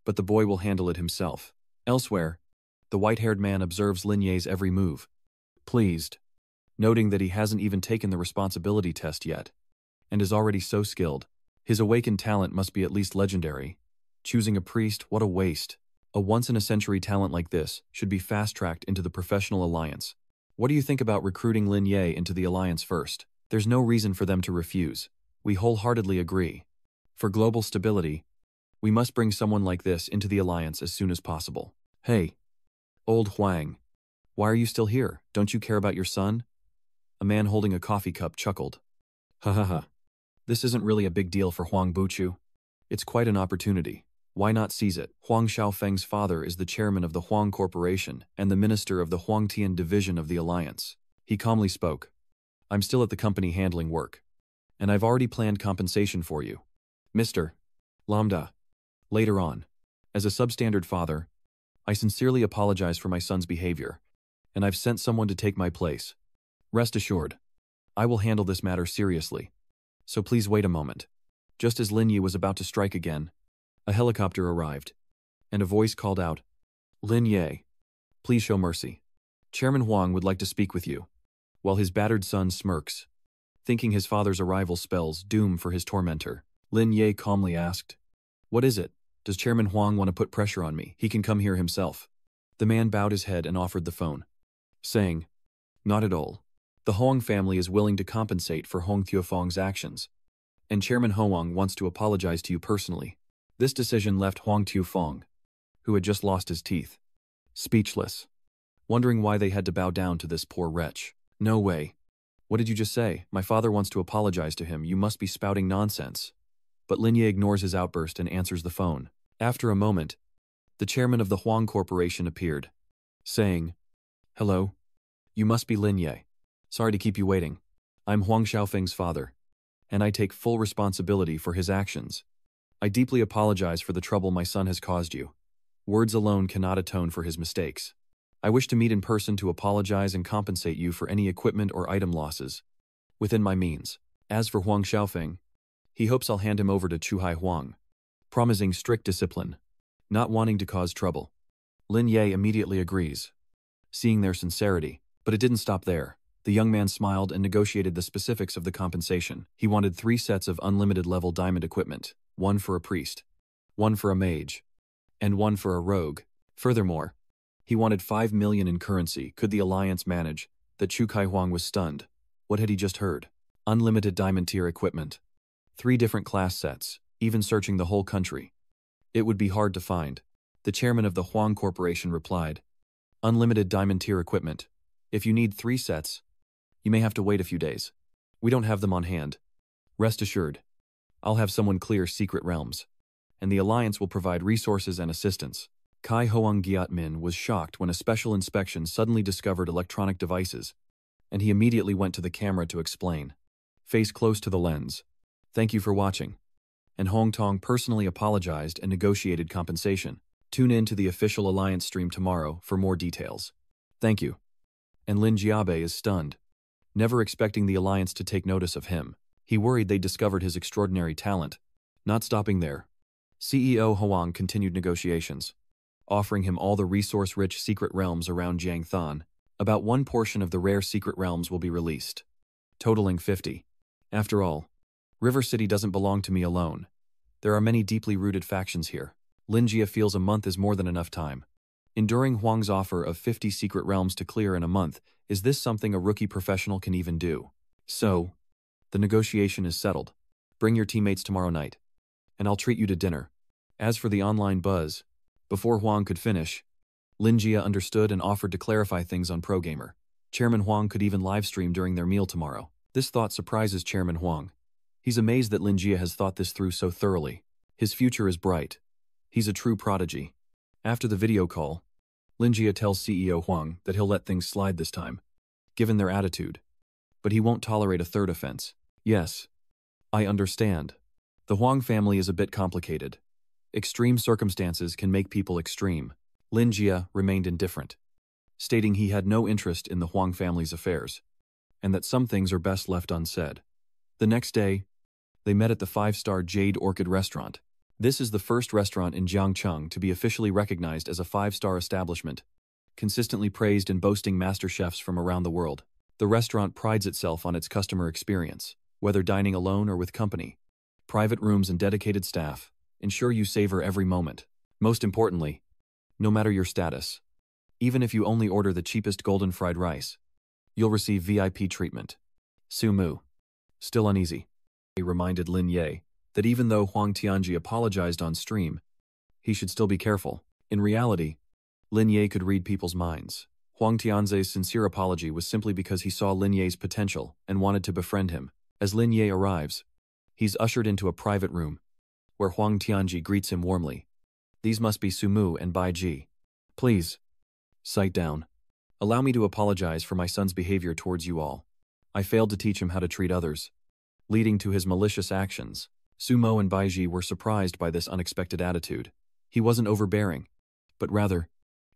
[SPEAKER 1] but the boy will handle it himself. Elsewhere, the white-haired man observes Lin Ye's every move, pleased, noting that he hasn't even taken the responsibility test yet, and is already so skilled. His awakened talent must be at least legendary. Choosing a priest, what a waste. A once-in-a-century talent like this should be fast-tracked into the Professional Alliance. What do you think about recruiting Lin Ye into the Alliance first? There's no reason for them to refuse. We wholeheartedly agree. For global stability, we must bring someone like this into the alliance as soon as possible. Hey, old Huang, why are you still here? Don't you care about your son? A man holding a coffee cup chuckled. Ha ha ha. This isn't really a big deal for Huang Buchu. It's quite an opportunity. Why not seize it? Huang Xiaofeng's father is the chairman of the Huang Corporation and the minister of the Huangtian division of the alliance. He calmly spoke. I'm still at the company handling work. And I've already planned compensation for you. Mr. Lambda. Later on, as a substandard father, I sincerely apologize for my son's behavior, and I've sent someone to take my place. Rest assured, I will handle this matter seriously. So please wait a moment. Just as Lin Yi was about to strike again, a helicopter arrived, and a voice called out, Lin Ye, please show mercy. Chairman Huang would like to speak with you. While his battered son smirks, thinking his father's arrival spells doom for his tormentor, Lin Ye calmly asked, What is it? Does Chairman Huang want to put pressure on me? He can come here himself. The man bowed his head and offered the phone, saying, Not at all. The Huang family is willing to compensate for Hong Thiofeng's actions, and Chairman Huang wants to apologize to you personally. This decision left Huang Thiofeng, who had just lost his teeth, speechless, wondering why they had to bow down to this poor wretch. No way. What did you just say? My father wants to apologize to him. You must be spouting nonsense. But Lin Ye ignores his outburst and answers the phone. After a moment, the chairman of the Huang Corporation appeared, saying, Hello. You must be Lin Ye. Sorry to keep you waiting. I'm Huang Xiaofeng's father, and I take full responsibility for his actions. I deeply apologize for the trouble my son has caused you. Words alone cannot atone for his mistakes. I wish to meet in person to apologize and compensate you for any equipment or item losses, within my means. As for Huang Xiaofeng, he hopes I'll hand him over to Chuhai Huang, promising strict discipline, not wanting to cause trouble. Lin Ye immediately agrees, seeing their sincerity. But it didn't stop there. The young man smiled and negotiated the specifics of the compensation. He wanted 3 sets of unlimited level diamond equipment, 1 for a priest, 1 for a mage, and 1 for a rogue. Furthermore, he wanted 5 million in currency. Could the alliance manage? That Chu Kai Huang was stunned. What had he just heard? Unlimited diamond tier equipment. 3 different class sets, even searching the whole country. It would be hard to find. The chairman of the Huang Corporation replied, Unlimited diamond tier equipment. If you need 3 sets, you may have to wait a few days. We don't have them on hand. Rest assured, I'll have someone clear secret realms, and the alliance will provide resources and assistance. Kai Hoang Giat Min was shocked when a special inspection suddenly discovered electronic devices, and he immediately went to the camera to explain. Face close to the lens. Thank you for watching. And Hong Tong personally apologized and negotiated compensation. Tune in to the official alliance stream tomorrow for more details. Thank you. And Lin Jiabe is stunned, never expecting the alliance to take notice of him. He worried they discovered his extraordinary talent. Not stopping there, CEO Huang continued negotiations, offering him all the resource-rich secret realms around Jiangthan. About 1 portion of the rare secret realms will be released, totaling 50. After all, River City doesn't belong to me alone. There are many deeply rooted factions here. Lin Jia feels a month is more than enough time. Enduring Huang's offer of 50 secret realms to clear in a month, is this something a rookie professional can even do? So, the negotiation is settled. Bring your teammates tomorrow night, and I'll treat you to dinner. As for the online buzz, before Huang could finish, Lin Jia understood and offered to clarify things on ProGamer. Chairman Huang could even livestream during their meal tomorrow. This thought surprises Chairman Huang. He's amazed that Lin Jia has thought this through so thoroughly. His future is bright. He's a true prodigy. After the video call, Lin Jia tells CEO Huang that he'll let things slide this time, given their attitude. But he won't tolerate a third offense. Yes, I understand. The Huang family is a bit complicated. Extreme circumstances can make people extreme. Lin Jia remained indifferent, stating he had no interest in the Huang family's affairs, and that some things are best left unsaid. The next day, they met at the 5-star Jade Orchid restaurant. This is the first restaurant in Jiangcheng to be officially recognized as a 5-star establishment, consistently praised and boasting master chefs from around the world. The restaurant prides itself on its customer experience, whether dining alone or with company. Private rooms and dedicated staff ensure you savor every moment. Most importantly, no matter your status, even if you only order the cheapest golden fried rice, you'll receive VIP treatment. Sumu. Still uneasy. He reminded Lin Ye that even though Huang Tianji apologized on stream, he should still be careful. In reality, Lin Ye could read people's minds. Huang Tianzi's sincere apology was simply because he saw Lin Ye's potential and wanted to befriend him. As Lin Ye arrives, he's ushered into a private room, where Huang Tianji greets him warmly. These must be Sumu and Bai Ji. Please, sit down. Allow me to apologize for my son's behavior towards you all. I failed to teach him how to treat others, leading to his malicious actions. Sumo and Bai Ji were surprised by this unexpected attitude. He wasn't overbearing, but rather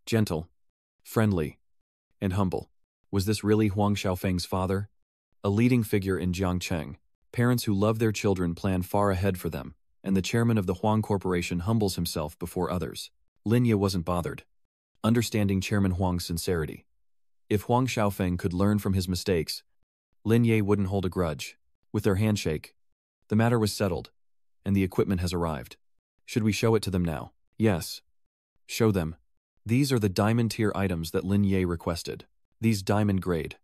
[SPEAKER 1] gentle, friendly, and humble. Was this really Huang Xiaofeng's father? A leading figure in Jiangcheng, parents who love their children plan far ahead for them, and the chairman of the Huang Corporation humbles himself before others. Lin Ye wasn't bothered, understanding Chairman Huang's sincerity. If Huang Xiaofeng could learn from his mistakes, Lin Ye wouldn't hold a grudge. With their handshake, the matter was settled, and the equipment has arrived. Should we show it to them now? Yes. Show them. These are the diamond tier items that Lin Ye requested. These diamond grade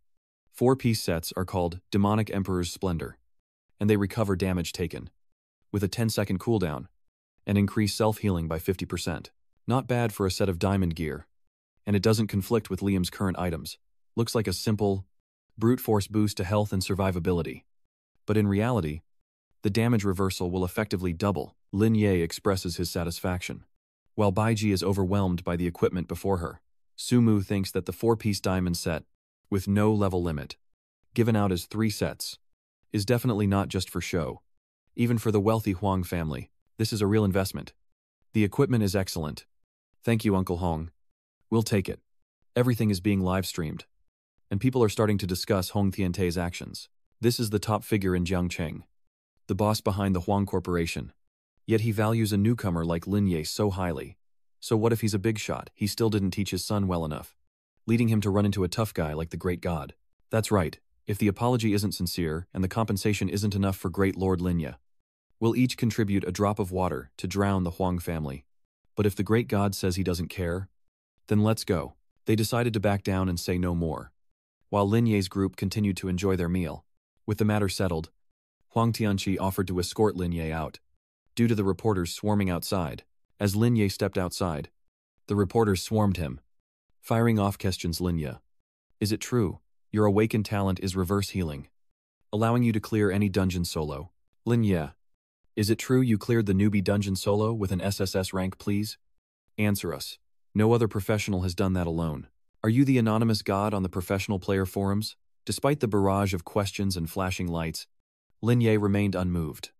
[SPEAKER 1] 4-piece sets are called Demonic Emperor's Splendor, and they recover damage taken, with a 10-second cooldown, and increase self-healing by 50%. Not bad for a set of diamond gear, and it doesn't conflict with Liam's current items. Looks like a simple, brute force boost to health and survivability. But in reality, the damage reversal will effectively double. Lin Ye expresses his satisfaction, while Bai Ji is overwhelmed by the equipment before her. Sumu thinks that the 4-piece diamond set, with no level limit, given out as 3 sets, is definitely not just for show. Even for the wealthy Huang family, this is a real investment. The equipment is excellent. Thank you, Uncle Hong. We'll take it. Everything is being live-streamed, and people are starting to discuss Hong Tiantei's actions. This is the top figure in Jiangcheng, the boss behind the Huang Corporation. Yet he values a newcomer like Lin Ye so highly. So what if he's a big shot? He still didn't teach his son well enough, leading him to run into a tough guy like the Great God. That's right. If the apology isn't sincere and the compensation isn't enough for Great Lord Lin Ye, we'll each contribute a drop of water to drown the Huang family. But if the Great God says he doesn't care, then let's go. They decided to back down and say no more, while Lin Ye's group continued to enjoy their meal. With the matter settled, Huang Tianqi offered to escort Lin Ye out, due to the reporters swarming outside. As Lin Ye stepped outside, the reporters swarmed him, firing off questions. Lin Ye, is it true? Your awakened talent is reverse healing, allowing you to clear any dungeon solo. Lin Ye, is it true you cleared the newbie dungeon solo with an SSS rank, please? Answer us. No other professional has done that alone. Are you the anonymous god on the professional player forums? Despite the barrage of questions and flashing lights, Lin Ye remained unmoved,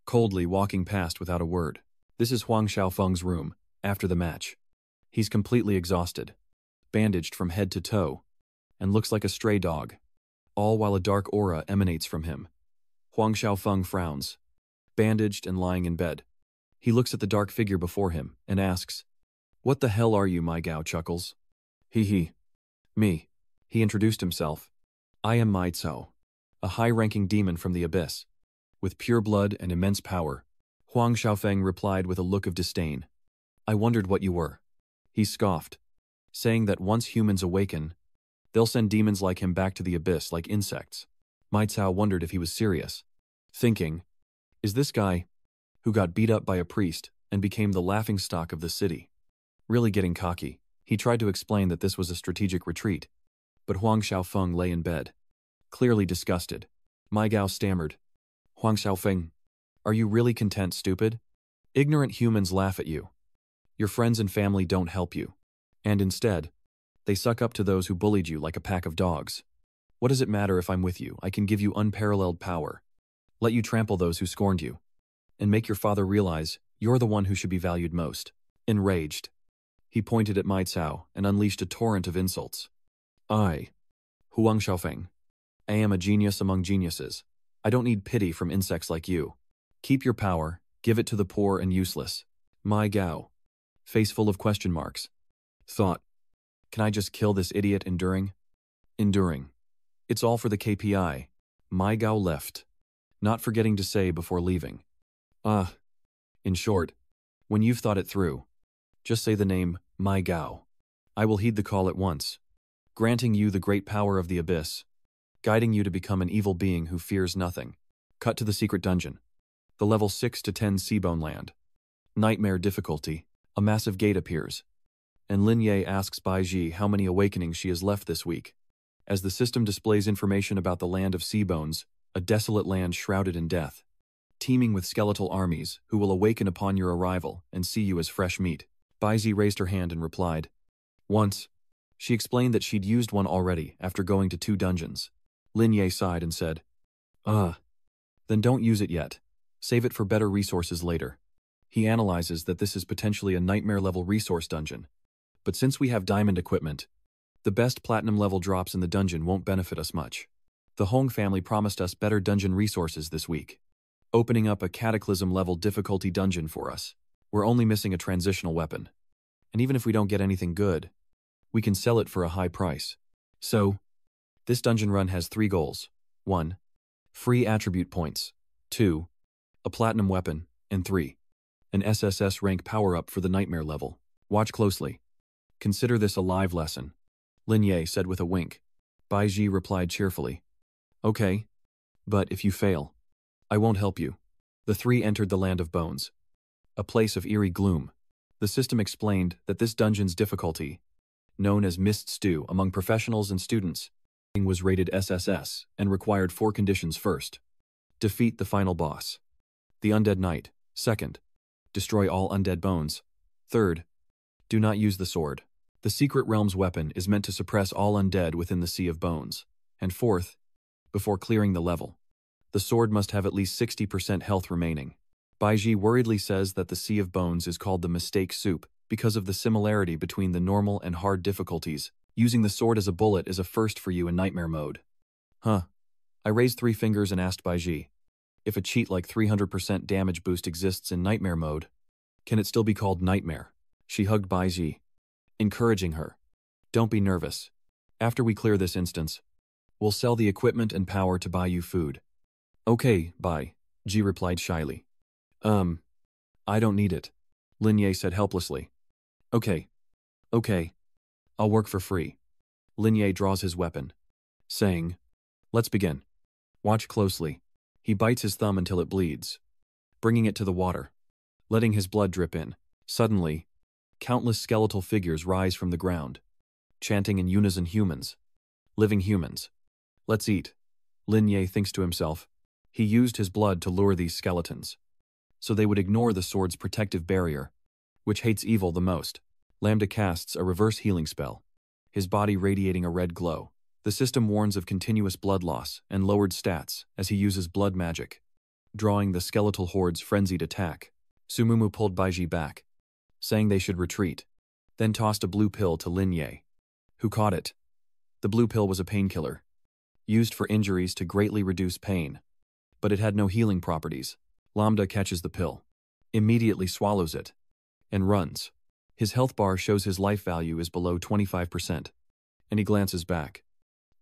[SPEAKER 1] coldly walking past without a word. This is Huang Xiaofeng's room, after the match. He's completely exhausted, bandaged from head to toe, and looks like a stray dog, all while a dark aura emanates from him. Huang Xiaofeng frowns, bandaged and lying in bed. He looks at the dark figure before him and asks, "What the hell are you?" My Gao chuckles. He. Me. He introduced himself. I am Mai Cao, a high-ranking demon from the abyss, with pure blood and immense power. Huang Xiaofeng replied with a look of disdain. I wondered what you were. He scoffed, saying that once humans awaken, they'll send demons like him back to the abyss like insects. Mai Cao wondered if he was serious, thinking, is this guy, who got beat up by a priest and became the laughingstock of the city, really getting cocky? He tried to explain that this was a strategic retreat, but Huang Xiaofeng lay in bed, clearly disgusted. Mai Gao stammered, Huang Xiaofeng, are you really content, stupid? Ignorant humans laugh at you. Your friends and family don't help you. And instead, they suck up to those who bullied you like a pack of dogs. What does it matter if I'm with you? I can give you unparalleled power, let you trample those who scorned you, and make your father realize you're the one who should be valued most. Enraged, he pointed at Mai Cao and unleashed a torrent of insults. I, Huang Xiaofeng, I am a genius among geniuses. I don't need pity from insects like you. Keep your power, give it to the poor and useless. Mai Gao, face full of question marks, thought, can I just kill this idiot? Enduring? It's all for the KPI. Mai Gao left, not forgetting to say before leaving. In short, when you've thought it through, just say the name, Mai Gao. I will heed the call at once, granting you the great power of the abyss, guiding you to become an evil being who fears nothing. Cut to the secret dungeon. The level 6 to 10 Seabone land. Nightmare difficulty. A massive gate appears, and Lin Ye asks Bai Ji how many awakenings she has left this week. As the system displays information about the land of Seabones, a desolate land shrouded in death, teeming with skeletal armies who will awaken upon your arrival and see you as fresh meat. Bai Ji raised her hand and replied. Once. She explained that she'd used one already after going to 2 dungeons. Lin Ye sighed and said, Then don't use it yet. Save it for better resources later. He analyzes that this is potentially a nightmare-level resource dungeon. But since we have diamond equipment, the best platinum-level drops in the dungeon won't benefit us much. The Hong family promised us better dungeon resources this week, opening up a cataclysm-level difficulty dungeon for us. We're only missing a transitional weapon. And even if we don't get anything good, we can sell it for a high price. So, this dungeon run has 3 goals. 1. Free attribute points. 2. A platinum weapon. And 3. An SSS rank power-up for the nightmare level. Watch closely. Consider this a live lesson, Lin Ye said with a wink. Bai Ji replied cheerfully. Okay. But if you fail, I won't help you. The 3 entered the Land of Bones, a place of eerie gloom. The system explained that this dungeon's difficulty, known as Mist Stew among professionals and students, was rated SSS and required 4 conditions. First, defeat the final boss, the Undead Knight. Second, destroy all undead bones. Third, do not use the sword. The Secret Realm's weapon is meant to suppress all undead within the Sea of Bones. And fourth, before clearing the level, the sword must have at least 60% health remaining. Bai Ji worriedly says that the Sea of Bones is called the Mistake Soup because of the similarity between the normal and hard difficulties. Using the sword as a bullet is a first for you in nightmare mode. Huh. I raised 3 fingers and asked Bai Ji, if a cheat like 300% damage boost exists in nightmare mode, can it still be called nightmare? She hugged Bai Ji, encouraging her. Don't be nervous. After we clear this instance, we'll sell the equipment and power to buy you food. Okay, Bai Ji replied shyly. I don't need it, Lin Ye said helplessly. Okay. I'll work for free. Lin Ye draws his weapon, saying, let's begin. Watch closely. He bites his thumb until it bleeds, bringing it to the water, letting his blood drip in. Suddenly, countless skeletal figures rise from the ground, chanting in unison, humans. Living humans. Let's eat. Lin Ye thinks to himself. He used his blood to lure these skeletons, so they would ignore the sword's protective barrier, which hates evil the most. Lambda casts a reverse healing spell, his body radiating a red glow. The system warns of continuous blood loss and lowered stats as he uses blood magic, drawing the skeletal horde's frenzied attack. Sumumu pulled Bai Ji back, saying they should retreat, then tossed a blue pill to Lin Ye, who caught it. The blue pill was a painkiller, used for injuries to greatly reduce pain, but it had no healing properties. Lambda catches the pill, immediately swallows it, and runs. His health bar shows his life value is below 25%, and he glances back,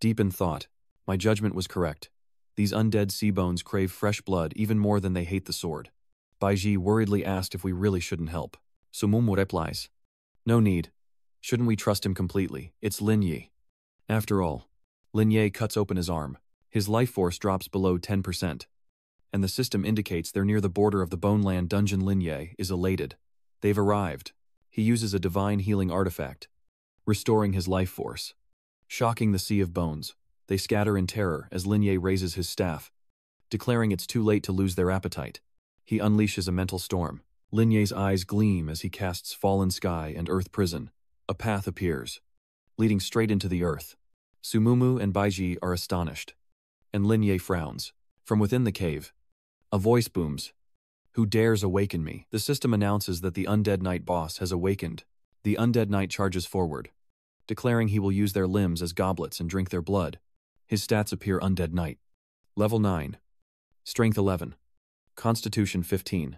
[SPEAKER 1] deep in thought. My judgment was correct. These undead sea bones crave fresh blood even more than they hate the sword. Bai Ji worriedly asked if we really shouldn't help. Sumumu replies, no need. Shouldn't we trust him completely? It's Lin Ye. After all, Lin Ye cuts open his arm. His life force drops below 10%, and the system indicates they're near the border of the Boneland dungeon. Lin Ye is elated. They've arrived. He uses a divine healing artifact, restoring his life force. Shocking the Sea of Bones, they scatter in terror as Lin Ye raises his staff, declaring it's too late to lose their appetite. He unleashes a mental storm. Lin Ye's eyes gleam as he casts Fallen Sky and Earth Prison. A path appears, leading straight into the earth. Sumumu and Bai Ji are astonished, and Lin Ye frowns. From within the cave, a voice booms. Who dares awaken me? The system announces that the Undead Knight boss has awakened. The Undead Knight charges forward, declaring he will use their limbs as goblets and drink their blood. His stats appear: Undead Knight. Level 9. Strength 11. Constitution 15.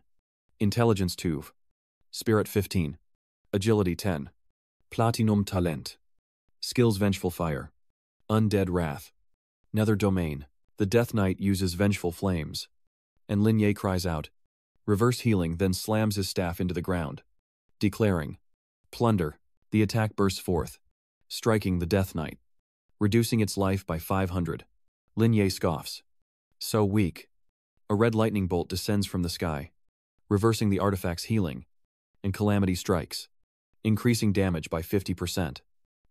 [SPEAKER 1] Intelligence 2. Spirit 15. Agility 10. Platinum Talent. Skills: Vengeful Fire. Undead Wrath. Nether Domain. The Death Knight uses Vengeful Flames, and Lin Ye cries out. Reverse healing, then slams his staff into the ground, declaring, Plunder. The attack bursts forth, striking the Death Knight, reducing its life by 500. Lin Ye scoffs. So weak. A red lightning bolt descends from the sky, reversing the artifact's healing, and Calamity strikes, increasing damage by 50%.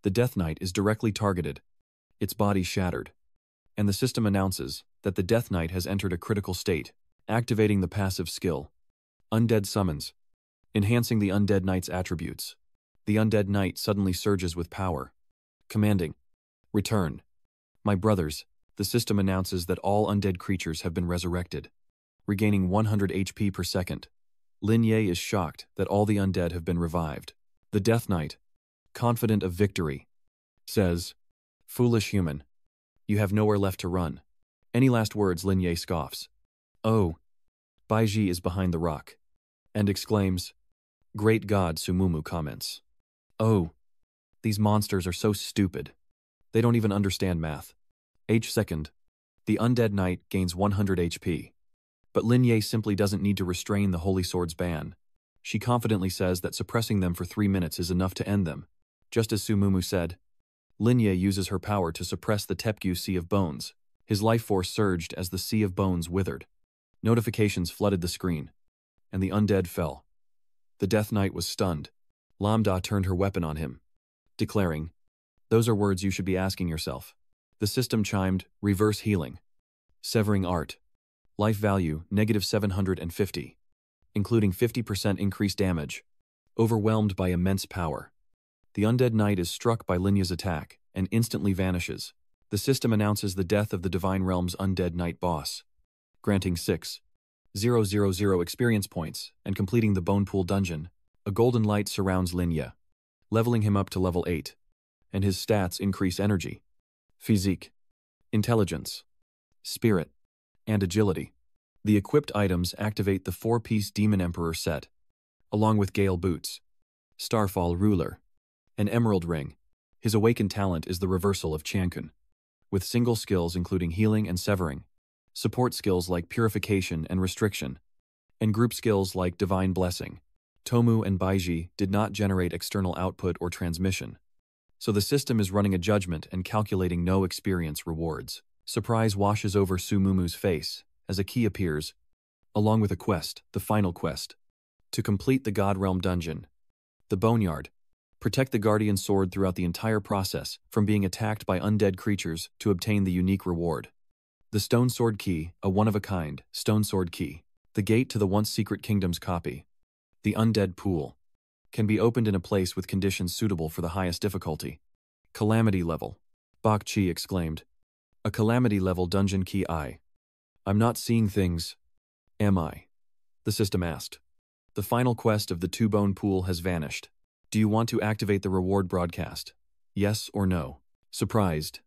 [SPEAKER 1] The Death Knight is directly targeted, its body shattered, and the system announces that the Death Knight has entered a critical state, activating the passive skill, Undead Summons, enhancing the Undead Knight's attributes. The Undead Knight suddenly surges with power, commanding, "Return. My brothers." The system announces that all undead creatures have been resurrected, regaining 100 HP per second. Lin Ye is shocked that all the undead have been revived. The Death Knight, confident of victory, says, "Foolish human. You have nowhere left to run." Any last words? Lin Ye scoffs. "Oh." Baiji is behind the rock, and exclaims, "Great God." Sumumu comments, "Oh, these monsters are so stupid. They don't even understand math." Second, the Undead Knight gains 100 HP. But Lin Ye simply doesn't need to restrain the Holy Sword's ban. She confidently says that suppressing them for 3 minutes is enough to end them. Just as Sumumu said, Lin Ye uses her power to suppress the Tepgu Sea of Bones. His life force surged as the Sea of Bones withered. Notifications flooded the screen, and the undead fell. The Death Knight was stunned. Lambda turned her weapon on him, declaring, "Those are words you should be asking yourself." The system chimed, "Reverse healing. Severing art. Life value, -750. Including 50% increased damage. Overwhelmed by immense power." The Undead Knight is struck by Linya's attack and instantly vanishes. The system announces the death of the Divine Realm's Undead Knight boss, granting 6,000 experience points and completing the Bone Pool dungeon. A golden light surrounds Linya, leveling him up to level 8, and his stats increase energy, physique, intelligence, spirit, and agility. The equipped items activate the 4-piece Demon Emperor set, along with Gale Boots, Starfall Ruler, and Emerald Ring. His awakened talent is the reversal of Chankun, with single skills including healing and severing, support skills like purification and restriction, and group skills like divine blessing. Tomu and Baiji did not generate external output or transmission, so the system is running a judgment and calculating no experience rewards. Surprise washes over Sumumu's face as a key appears, along with a quest, the final quest, to complete the God Realm dungeon. The Boneyard. Protect the Guardian Sword throughout the entire process, from being attacked by undead creatures to obtain the unique reward. The Stone Sword Key, a one-of-a-kind Stone Sword Key. The gate to the once secret kingdom's copy. The Undead Pool. Can be opened in a place with conditions suitable for the highest difficulty. Calamity level. Bak Chi exclaimed. A calamity level dungeon key. I'm not seeing things, am I? The system asked. The final quest of the Two-Bone Pool has vanished. Do you want to activate the reward broadcast? Yes or no? Surprised,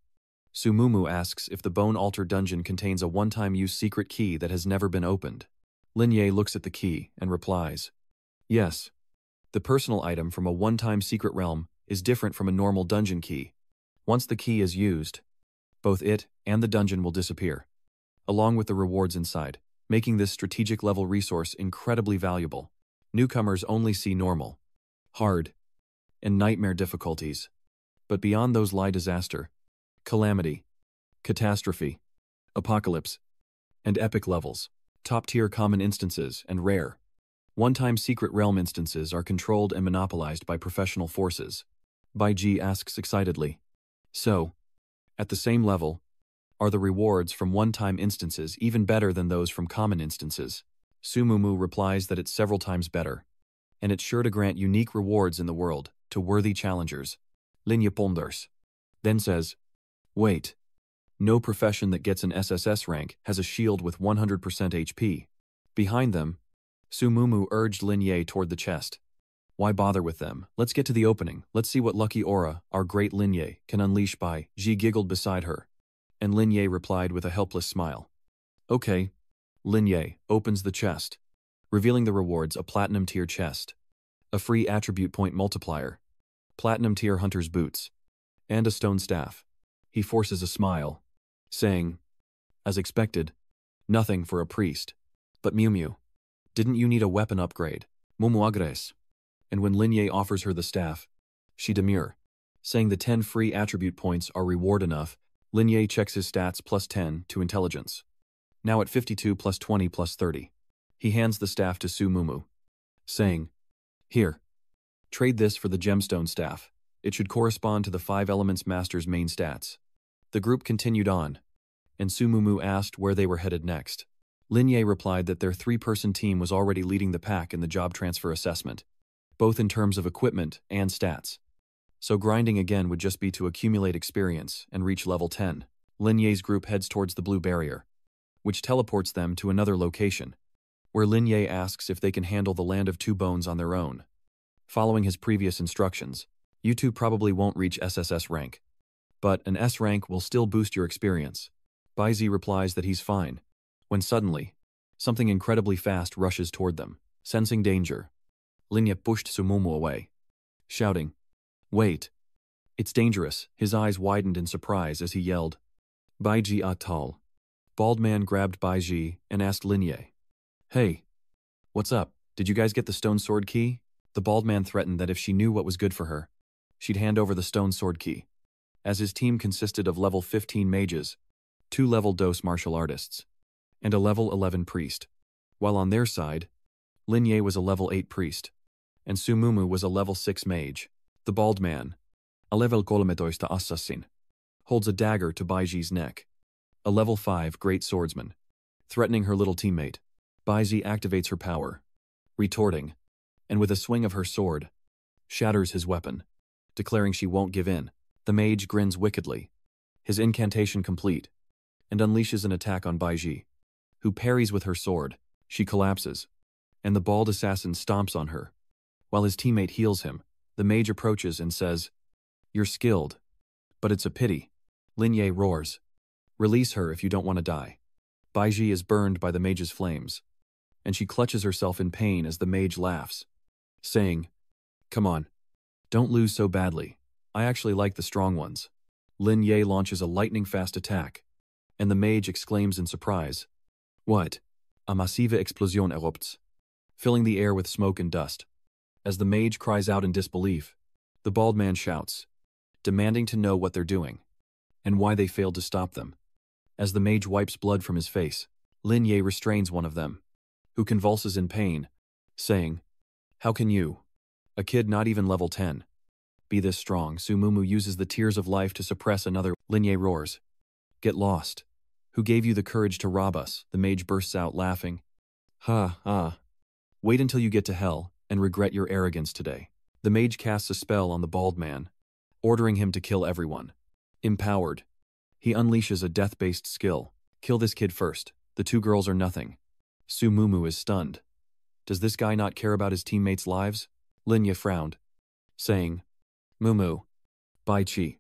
[SPEAKER 1] Sumumu asks if the Bone Altar dungeon contains a one-time use secret key that has never been opened. Lin Ye looks at the key and replies, yes. The personal item from a one-time secret realm is different from a normal dungeon key. Once the key is used, both it and the dungeon will disappear, along with the rewards inside, making this strategic level resource incredibly valuable. Newcomers only see normal, hard, and nightmare difficulties. But beyond those lie disaster, calamity, catastrophe, apocalypse, and epic levels. Top-tier common instances and rare, one-time secret realm instances are controlled and monopolized by professional forces. Baiji asks excitedly. So, at the same level, are the rewards from one-time instances even better than those from common instances? Sumumu replies that it's several times better, and it's sure to grant unique rewards in the world to worthy challengers. Linya ponders, then says, wait. No profession that gets an SSS rank has a shield with 100% HP. Behind them, Sumumu urged Lin Ye toward the chest. Why bother with them? Let's get to the opening. Let's see what lucky aura our great Lin Ye can unleash. Ji giggled beside her, and Lin Ye replied with a helpless smile. Okay. Lin Ye opens the chest, revealing the rewards: a platinum tier chest, a free attribute point multiplier, platinum tier hunter's boots, and a stone staff. He forces a smile, saying, as expected, nothing for a priest. But Miu Miu, didn't you need a weapon upgrade? Mumu agres. And when Lin Ye offers her the staff, she demur, saying the 10 free attribute points are reward enough. Lin Ye checks his stats plus 10 to intelligence. now at 52 plus 20 plus 30. He hands the staff to Su Mumu, saying, "Here, trade this for the gemstone staff. It should correspond to the 5 Elements Master's main stats." The group continued on, and Su Mumu asked where they were headed next. Lin Ye replied that their 3-person team was already leading the pack in the job transfer assessment, both in terms of equipment and stats. So grinding again would just be to accumulate experience and reach level 10. Lin Ye's group heads towards the blue barrier, which teleports them to another location, where Lin Ye asks if they can handle the Land of Two Bones on their own. Following his previous instructions, you two probably won't reach SSS rank, but an S rank will still boost your experience. Baizi replies that he's fine, when suddenly, something incredibly fast rushes toward them. Sensing danger, Lin Ye pushed Su Mumu away, shouting, "Wait! It's dangerous." His eyes widened in surprise as he yelled, "Baiji Atal." Bald Man grabbed Baiji and asked Lin Ye, "Hey, what's up? Did you guys get the stone sword key?" The bald man threatened that if she knew what was good for her, she'd hand over the stone sword key, as his team consisted of level 15 mages, 2 level dose martial artists, and a level 11 priest, while on their side, Lin Ye was a level 8 priest, and Su Mumu was a level 6 mage. The bald man, a level 13 assassin, holds a dagger to Baiji's neck, a level 5 great swordsman, threatening her little teammate. Baiji activates her power, retorting, and with a swing of her sword, shatters his weapon, declaring she won't give in. The mage grins wickedly, his incantation complete, and unleashes an attack on Baiji, who parries with her sword. She collapses, and the bald assassin stomps on her. While his teammate heals him, the mage approaches and says, "You're skilled, but it's a pity." Lin Ye roars, "Release her if you don't want to die." Baiji is burned by the mage's flames, and she clutches herself in pain as the mage laughs, saying, "Come on, don't lose so badly. I actually like the strong ones." Lin Ye launches a lightning-fast attack, and the mage exclaims in surprise, "What?" A massive explosion erupts, filling the air with smoke and dust. As the mage cries out in disbelief, the bald man shouts, demanding to know what they're doing, and why they failed to stop them. As the mage wipes blood from his face, Lin Ye restrains one of them, who convulses in pain, saying, "How can you, a kid not even level 10, be this strong?" Su Mumu uses the tears of life to suppress another. Lin Ye roars, "Get lost. Who gave you the courage to rob us?" The mage bursts out laughing. "Ha, ha. Wait until you get to hell and regret your arrogance today." The mage casts a spell on the bald man, ordering him to kill everyone. Empowered, he unleashes a death-based skill. "Kill this kid first. The 2 girls are nothing." Su Mumu is stunned. Does this guy not care about his teammates' lives? Lin Ye frowned, saying, "Mumu, Bai Chi,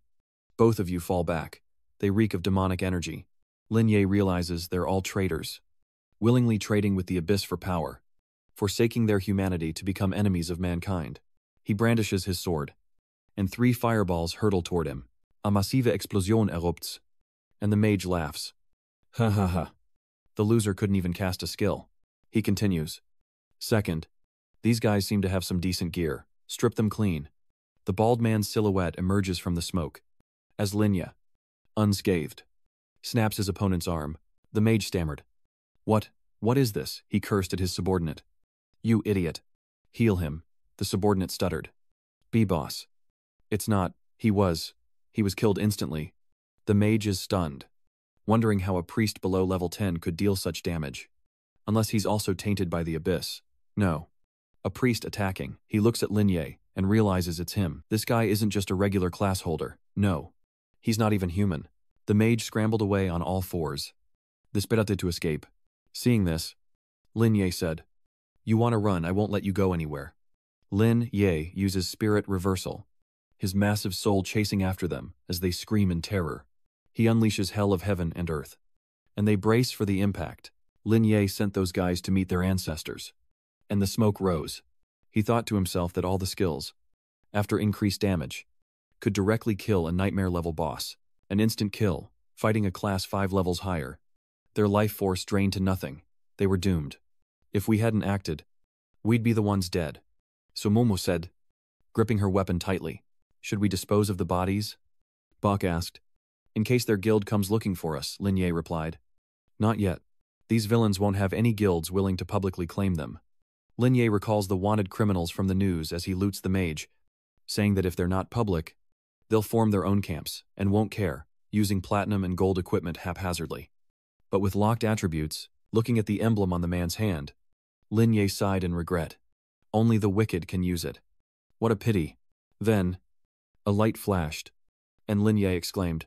[SPEAKER 1] both of you fall back. They reek of demonic energy." Lin Ye realizes they're all traitors, willingly trading with the abyss for power, forsaking their humanity to become enemies of mankind. He brandishes his sword, and 3 fireballs hurtle toward him. A massive explosion erupts, and the mage laughs. "Ha ha ha. The loser couldn't even cast a skill." He continues, "Second, these guys seem to have some decent gear. Strip them clean." The bald man's silhouette emerges from the smoke, as Lin Ye, unscathed, snaps his opponent's arm. The mage stammered, What is this?" He cursed at his subordinate. "You idiot. Heal him," the subordinate stuttered. "B-boss. It's not, he was killed instantly." The mage is stunned, wondering how a priest below level 10 could deal such damage. Unless he's also tainted by the abyss. No. A priest attacking. He looks at Lin Ye and realizes it's him. This guy isn't just a regular class holder. No. He's not even human. The mage scrambled away on all fours, desperate to escape. Seeing this, Lin Ye said, "You want to run, I won't let you go anywhere." Lin Ye uses spirit reversal, his massive soul chasing after them as they scream in terror. He unleashes hell of heaven and earth, and they brace for the impact. Lin Ye sent those guys to meet their ancestors, and the smoke rose. He thought to himself that all the skills, after increased damage, could directly kill a nightmare-level boss. An instant kill, fighting a class 5 levels higher. Their life force drained to nothing. They were doomed. If we hadn't acted, we'd be the ones dead. So Momo said, gripping her weapon tightly, "Should we dispose of the bodies?" Bok asked. "In case their guild comes looking for us," Lin Ye replied. "Not yet. These villains won't have any guilds willing to publicly claim them. Lin Ye recalls the wanted criminals from the news as he loots the mage, saying that if they're not public, they'll form their own camps and won't care, using platinum and gold equipment haphazardly. But with locked attributes, looking at the emblem on the man's hand, Lin Ye sighed in regret. Only the wicked can use it. What a pity. Then, a light flashed, and Lin Ye exclaimed,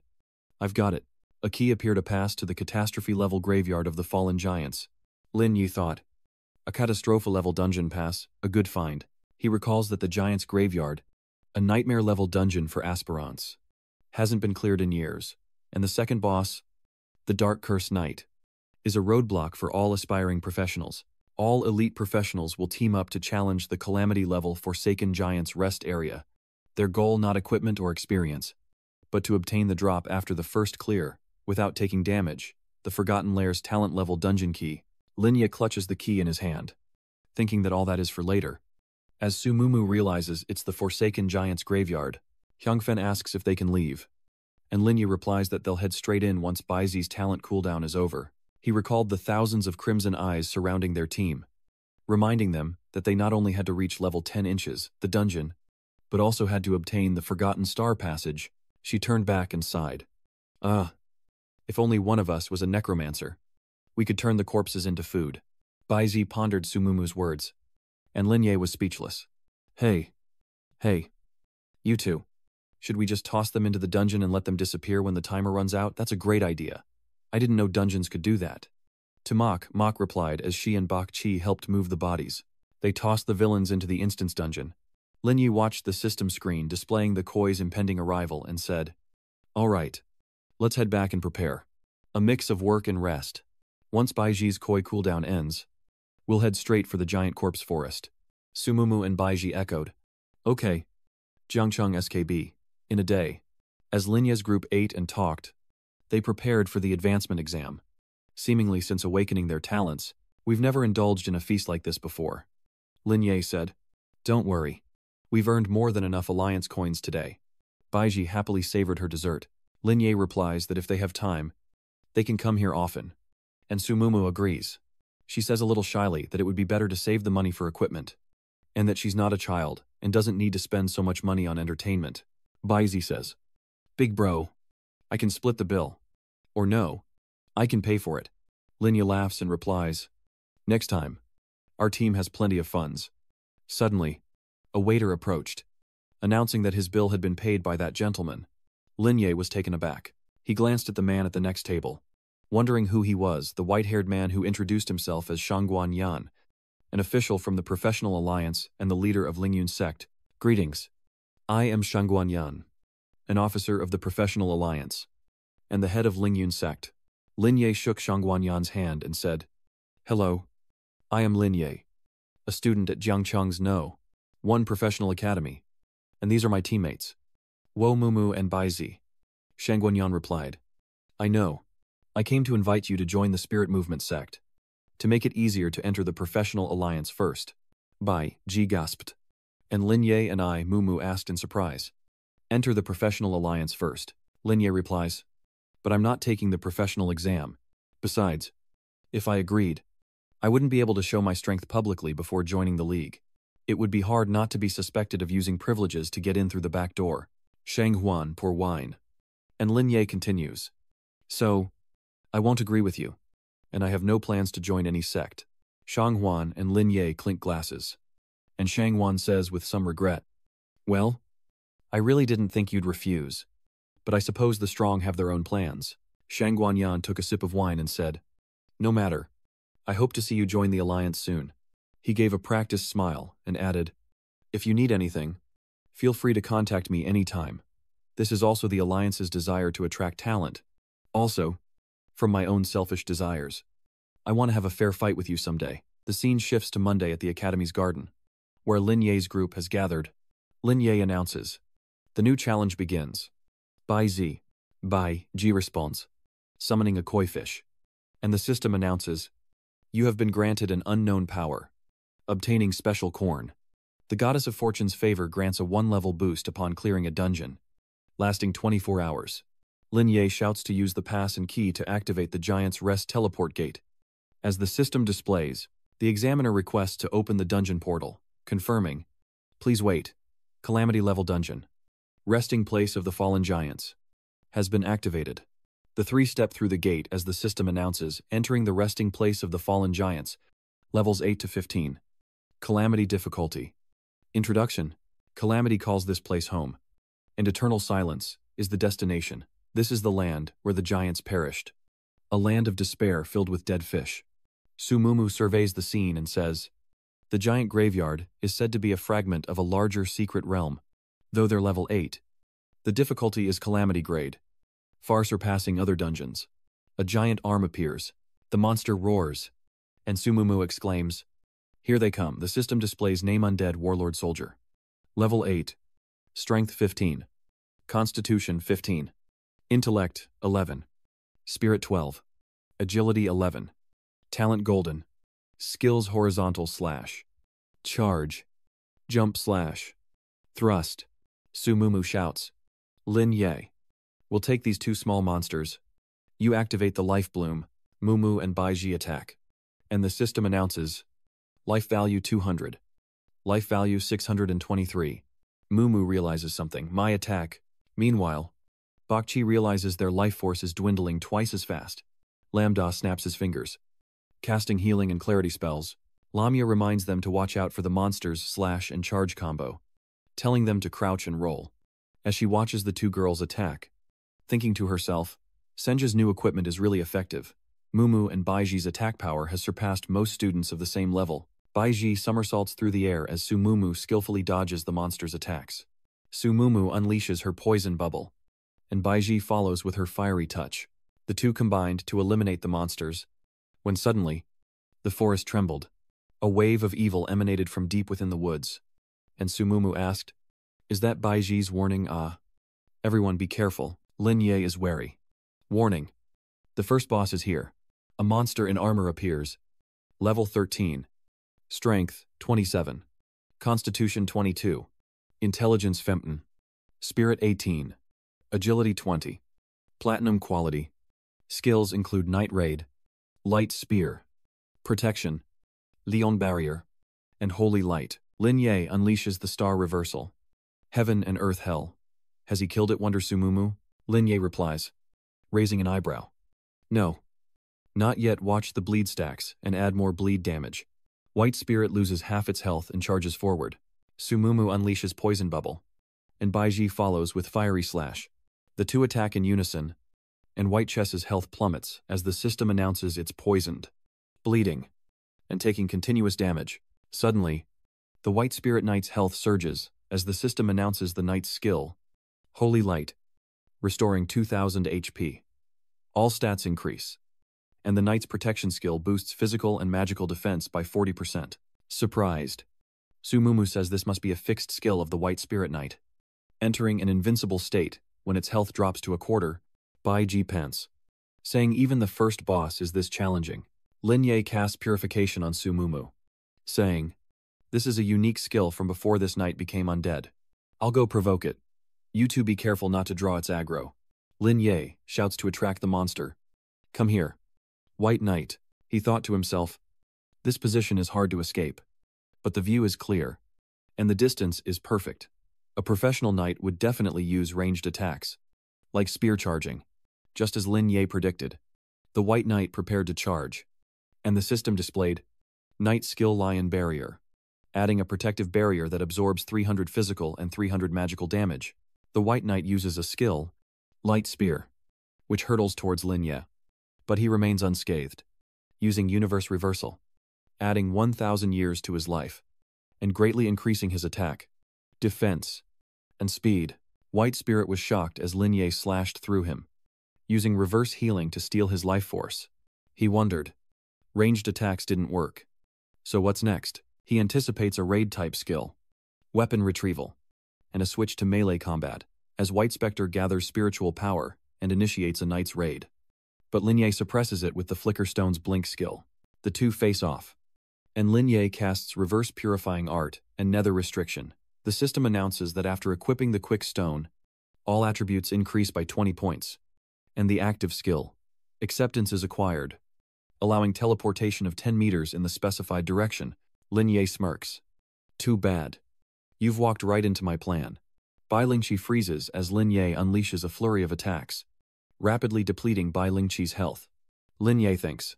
[SPEAKER 1] "I've got it." A key appeared to pass to the catastrophe-level graveyard of the fallen giants. Lin Yi thought, a catastrophe-level dungeon pass, a good find. He recalls that the giants' graveyard, a nightmare-level dungeon for aspirants, hasn't been cleared in years, and the second boss, the Dark Curse Knight, is a roadblock for all aspiring professionals. All elite professionals will team up to challenge the calamity-level Forsaken Giants rest area. Their goal not equipment or experience, but to obtain the drop after the first clear, without taking damage, the Forgotten Lair's talent-level dungeon key. Linya clutches the key in his hand, thinking that all that is for later. As Sumumu realizes it's the Forsaken Giants' graveyard, Hyungfen asks if they can leave, and Linya replies that they'll head straight in once Baizi's talent cooldown is over. He recalled the thousands of crimson eyes surrounding their team, reminding them that they not only had to reach level 10 inches, the dungeon, but also had to obtain the Forgotten Star Passage. She turned back and sighed. If only one of us was a necromancer. We could turn the corpses into food. Baizi pondered Sumumu's words, and Linye was speechless. Hey, you two. Should we just toss them into the dungeon and let them disappear when the timer runs out? That's a great idea. I didn't know dungeons could do that. To Mok replied as she and Bak Chi helped move the bodies. They tossed the villains into the instance dungeon. Linyi watched the system screen displaying the Koi's impending arrival and said, "All right, let's head back and prepare. A mix of work and rest. Once Baiji's Koi cooldown ends, we'll head straight for the giant corpse forest." Sumumu and Baiji echoed, "Okay, Jiangcheng SKB." In a day, as Linya's group ate and talked, they prepared for the advancement exam. Seemingly since awakening their talents, we've never indulged in a feast like this before. Linye said, "Don't worry. We've earned more than enough alliance coins today." Baiji happily savored her dessert. Linye replies that if they have time, they can come here often. And Sumumu agrees. She says a little shyly that it would be better to save the money for equipment, and that she's not a child and doesn't need to spend so much money on entertainment. Baiji says, "Big bro, I can split the bill. Or no, I can pay for it." Linya laughs and replies, "Next time. Our team has plenty of funds." Suddenly, a waiter approached, announcing that his bill had been paid by that gentleman. Linye was taken aback. He glanced at the man at the next table, wondering who he was, the white-haired man who introduced himself as Shangguan Yan, an official from the Professional Alliance and the leader of Lingyun sect. "Greetings. I am Shangguan Yan, an officer of the Professional Alliance, and the head of Lingyun sect." Linye shook Shangguan Yan's hand and said, "Hello. I am Linye, a student at Jiangcheng's No. 1 Professional Academy, and these are my teammates, Wo Mumu and Baizi." Shangguan Yan replied, "I know. I came to invite you to join the Spirit Movement sect, to make it easier to enter the Professional Alliance first." Bai Ji gasped, and Linye and I, Mumu, asked in surprise. "Enter the Professional Alliance first." Linye replies, "But I'm not taking the professional exam. Besides, if I agreed, I wouldn't be able to show my strength publicly before joining the league. It would be hard not to be suspected of using privileges to get in through the back door." Shang Huan pour wine. And Linye continues, "So, I won't agree with you, and I have no plans to join any sect." Shang Huan and Linye clink glasses, and Shang Huan says with some regret, "Well, I really didn't think you'd refuse, but I suppose the strong have their own plans." Shang Guanyan took a sip of wine and said, "No matter. I hope to see you join the alliance soon." He gave a practiced smile and added, "If you need anything, feel free to contact me anytime. This is also the alliance's desire to attract talent. Also, from my own selfish desires, I want to have a fair fight with you someday." The scene shifts to Monday at the Academy's garden, where Linye's group has gathered. Linye announces, "The new challenge begins. Bai Ji responds, summoning a koi fish. And the system announces, you have been granted an unknown power, obtaining special corn. The Goddess of Fortune's favor grants a 1-level boost upon clearing a dungeon, lasting 24 hours. Linye shouts to use the pass and key to activate the Giant's Rest teleport gate. As the system displays, the examiner requests to open the dungeon portal, confirming, "Please wait. Calamity level dungeon. Resting place of the fallen giants. Has been activated." The three step through the gate as the system announces, entering the resting place of the fallen giants, levels 8 to 15. Calamity difficulty. Introduction. Calamity calls this place home, and eternal silence is the destination. This is the land where the giants perished. A land of despair filled with dead fish. Sumumu surveys the scene and says, "The giant graveyard is said to be a fragment of a larger secret realm, though they're level 8. The difficulty is calamity grade, far surpassing other dungeons. A giant arm appears. The monster roars, and Sumumu exclaims, 'Here they come.' The system displays name undead warlord soldier. Level 8. Strength 15. Constitution 15. Intellect 11. Spirit 12. Agility 11. Talent golden. Skills horizontal slash. Charge. Jump slash. Thrust. Sumumu shouts, "Lin Ye. We'll take these two small monsters. You activate the life bloom, Mumu and Baiji attack." And the system announces, life value 200. Life value 623. Mumu realizes something, my attack. Meanwhile, Bakchi realizes their life force is dwindling twice as fast. Lambda snaps his fingers. Casting healing and clarity spells, Lamia reminds them to watch out for the monsters slash and charge combo, telling them to crouch and roll. As she watches the two girls attack, thinking to herself, Senja's new equipment is really effective. Mumu and Baiji's attack power has surpassed most students of the same level. Baiji somersaults through the air as Sumumu skillfully dodges the monster's attacks. Sumumu unleashes her poison bubble, and Baiji follows with her fiery touch. The two combined to eliminate the monsters, when suddenly, the forest trembled. A wave of evil emanated from deep within the woods, and Sumumu asked, "Is that Baiji's warning? Ah. Everyone be careful, Lin Ye is wary." Warning. The first boss is here. A monster in armor appears. Level 13. Strength 27. Constitution 22. Intelligence 15. Spirit 18. Agility 20. Platinum quality. Skills include Night Raid, Light Spear, Protection, Leon Barrier, and Holy Light. Lin Ye unleashes the Star Reversal. Heaven and Earth Hell. Has he killed it, wonders Sumumu? Lin Ye replies, raising an eyebrow. No. Not yet. Watch the bleed stacks and add more bleed damage. White Spirit loses half its health and charges forward. Sumumu unleashes Poison Bubble, and Baiji follows with Fiery Slash. The two attack in unison, and White Chess's health plummets as the system announces it's poisoned, bleeding, and taking continuous damage. Suddenly, the White Spirit Knight's health surges as the system announces the Knight's skill, Holy Light, restoring 2000 HP. All stats increase, and the Knight's protection skill boosts physical and magical defense by 40%. Surprised, Sumumu says this must be a fixed skill of the White Spirit Knight, entering an invincible state when its health drops to a quarter. Baiji pants, saying even the first boss is this challenging. Lin Ye casts Purification on Sumumu, saying, "This is a unique skill from before this knight became undead. I'll go provoke it. You two be careful not to draw its aggro." Lin Ye shouts to attract the monster. "Come here, White Knight," he thought to himself. This position is hard to escape, but the view is clear, and the distance is perfect. A professional knight would definitely use ranged attacks, like spear charging, just as Lin Ye predicted. The White Knight prepared to charge, and the system displayed Knight Skill Lion Barrier, adding a protective barrier that absorbs 300 physical and 300 magical damage. The White Knight uses a skill, Light Spear, which hurtles towards Lin Ye, but he remains unscathed, using Universe Reversal, adding 1,000 years to his life, and greatly increasing his attack, defense, and speed. White Spirit was shocked as Lin Ye slashed through him, using reverse healing to steal his life force. He wondered. Ranged attacks didn't work. So what's next? He anticipates a raid-type skill, weapon retrieval, and a switch to melee combat, as White Spectre gathers spiritual power and initiates a knight's raid. But Lin Ye suppresses it with the Flicker Stone's blink skill. The two face off, and Lin Ye casts Reverse Purifying Art and Nether Restriction. The system announces that after equipping the Quick Stone, all attributes increase by 20 points, and the active skill, Acceptance, is acquired. allowing teleportation of 10 meters in the specified direction. Lin Ye smirks. Too bad. You've walked right into my plan. Bai Lingqi freezes as Lin Ye unleashes a flurry of attacks, rapidly depleting Bai Lingqi's health. Lin Ye thinks,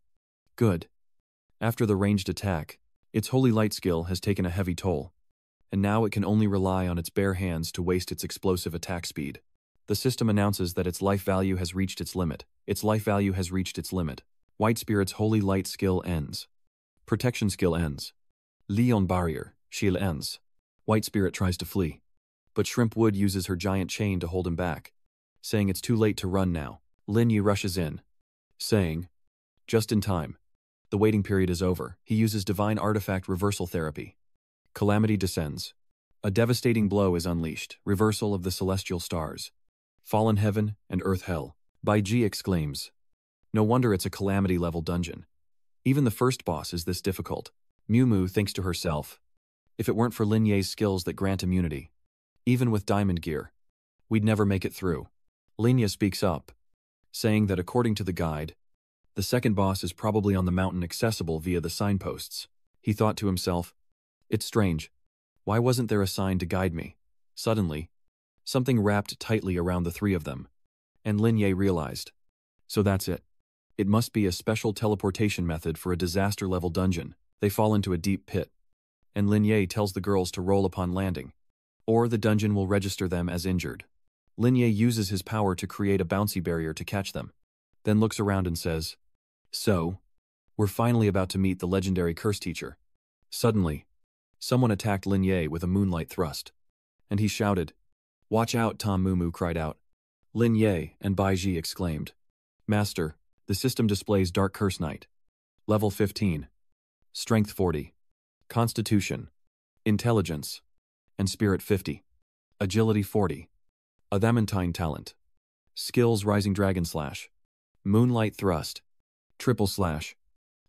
[SPEAKER 1] good. After the ranged attack, its holy light skill has taken a heavy toll, and now it can only rely on its bare hands to waste its explosive attack speed. The system announces that its life value has reached its limit. Its life value has reached its limit. White Spirit's holy light skill ends. Protection skill ends. Lion barrier, shield ends. White Spirit tries to flee, but Shrimp Wood uses her giant chain to hold him back, saying it's too late to run now. Lin Yi rushes in, saying, just in time. The waiting period is over. He uses divine artifact reversal therapy. Calamity descends. A devastating blow is unleashed. Reversal of the celestial stars. Fallen heaven and earth hell. Bai Ji exclaims. No wonder it's a calamity-level dungeon. Even the first boss is this difficult. Miu Mu thinks to herself, if it weren't for Lin Ye's skills that grant immunity, even with diamond gear, we'd never make it through. Lin Ye speaks up, saying that according to the guide, the second boss is probably on the mountain accessible via the signposts. He thought to himself, it's strange. Why wasn't there a sign to guide me? Suddenly, something wrapped tightly around the three of them, and Lin Ye realized. So that's it. It must be a special teleportation method for a disaster-level dungeon. They fall into a deep pit, and Lin Ye tells the girls to roll upon landing, or the dungeon will register them as injured. Lin Ye uses his power to create a bouncy barrier to catch them, then looks around and says, so, we're finally about to meet the legendary curse teacher. Suddenly, someone attacked Lin Ye with a moonlight thrust, and he shouted, watch out, Tom Mumu cried out. Lin Ye and Bai Ji exclaimed, Master, the system displays Dark Curse Knight. Level 15. Strength 40. Constitution. Intelligence. And Spirit 50. Agility 40. Adamantine talent. Skills Rising Dragon Slash. Moonlight Thrust. Triple Slash.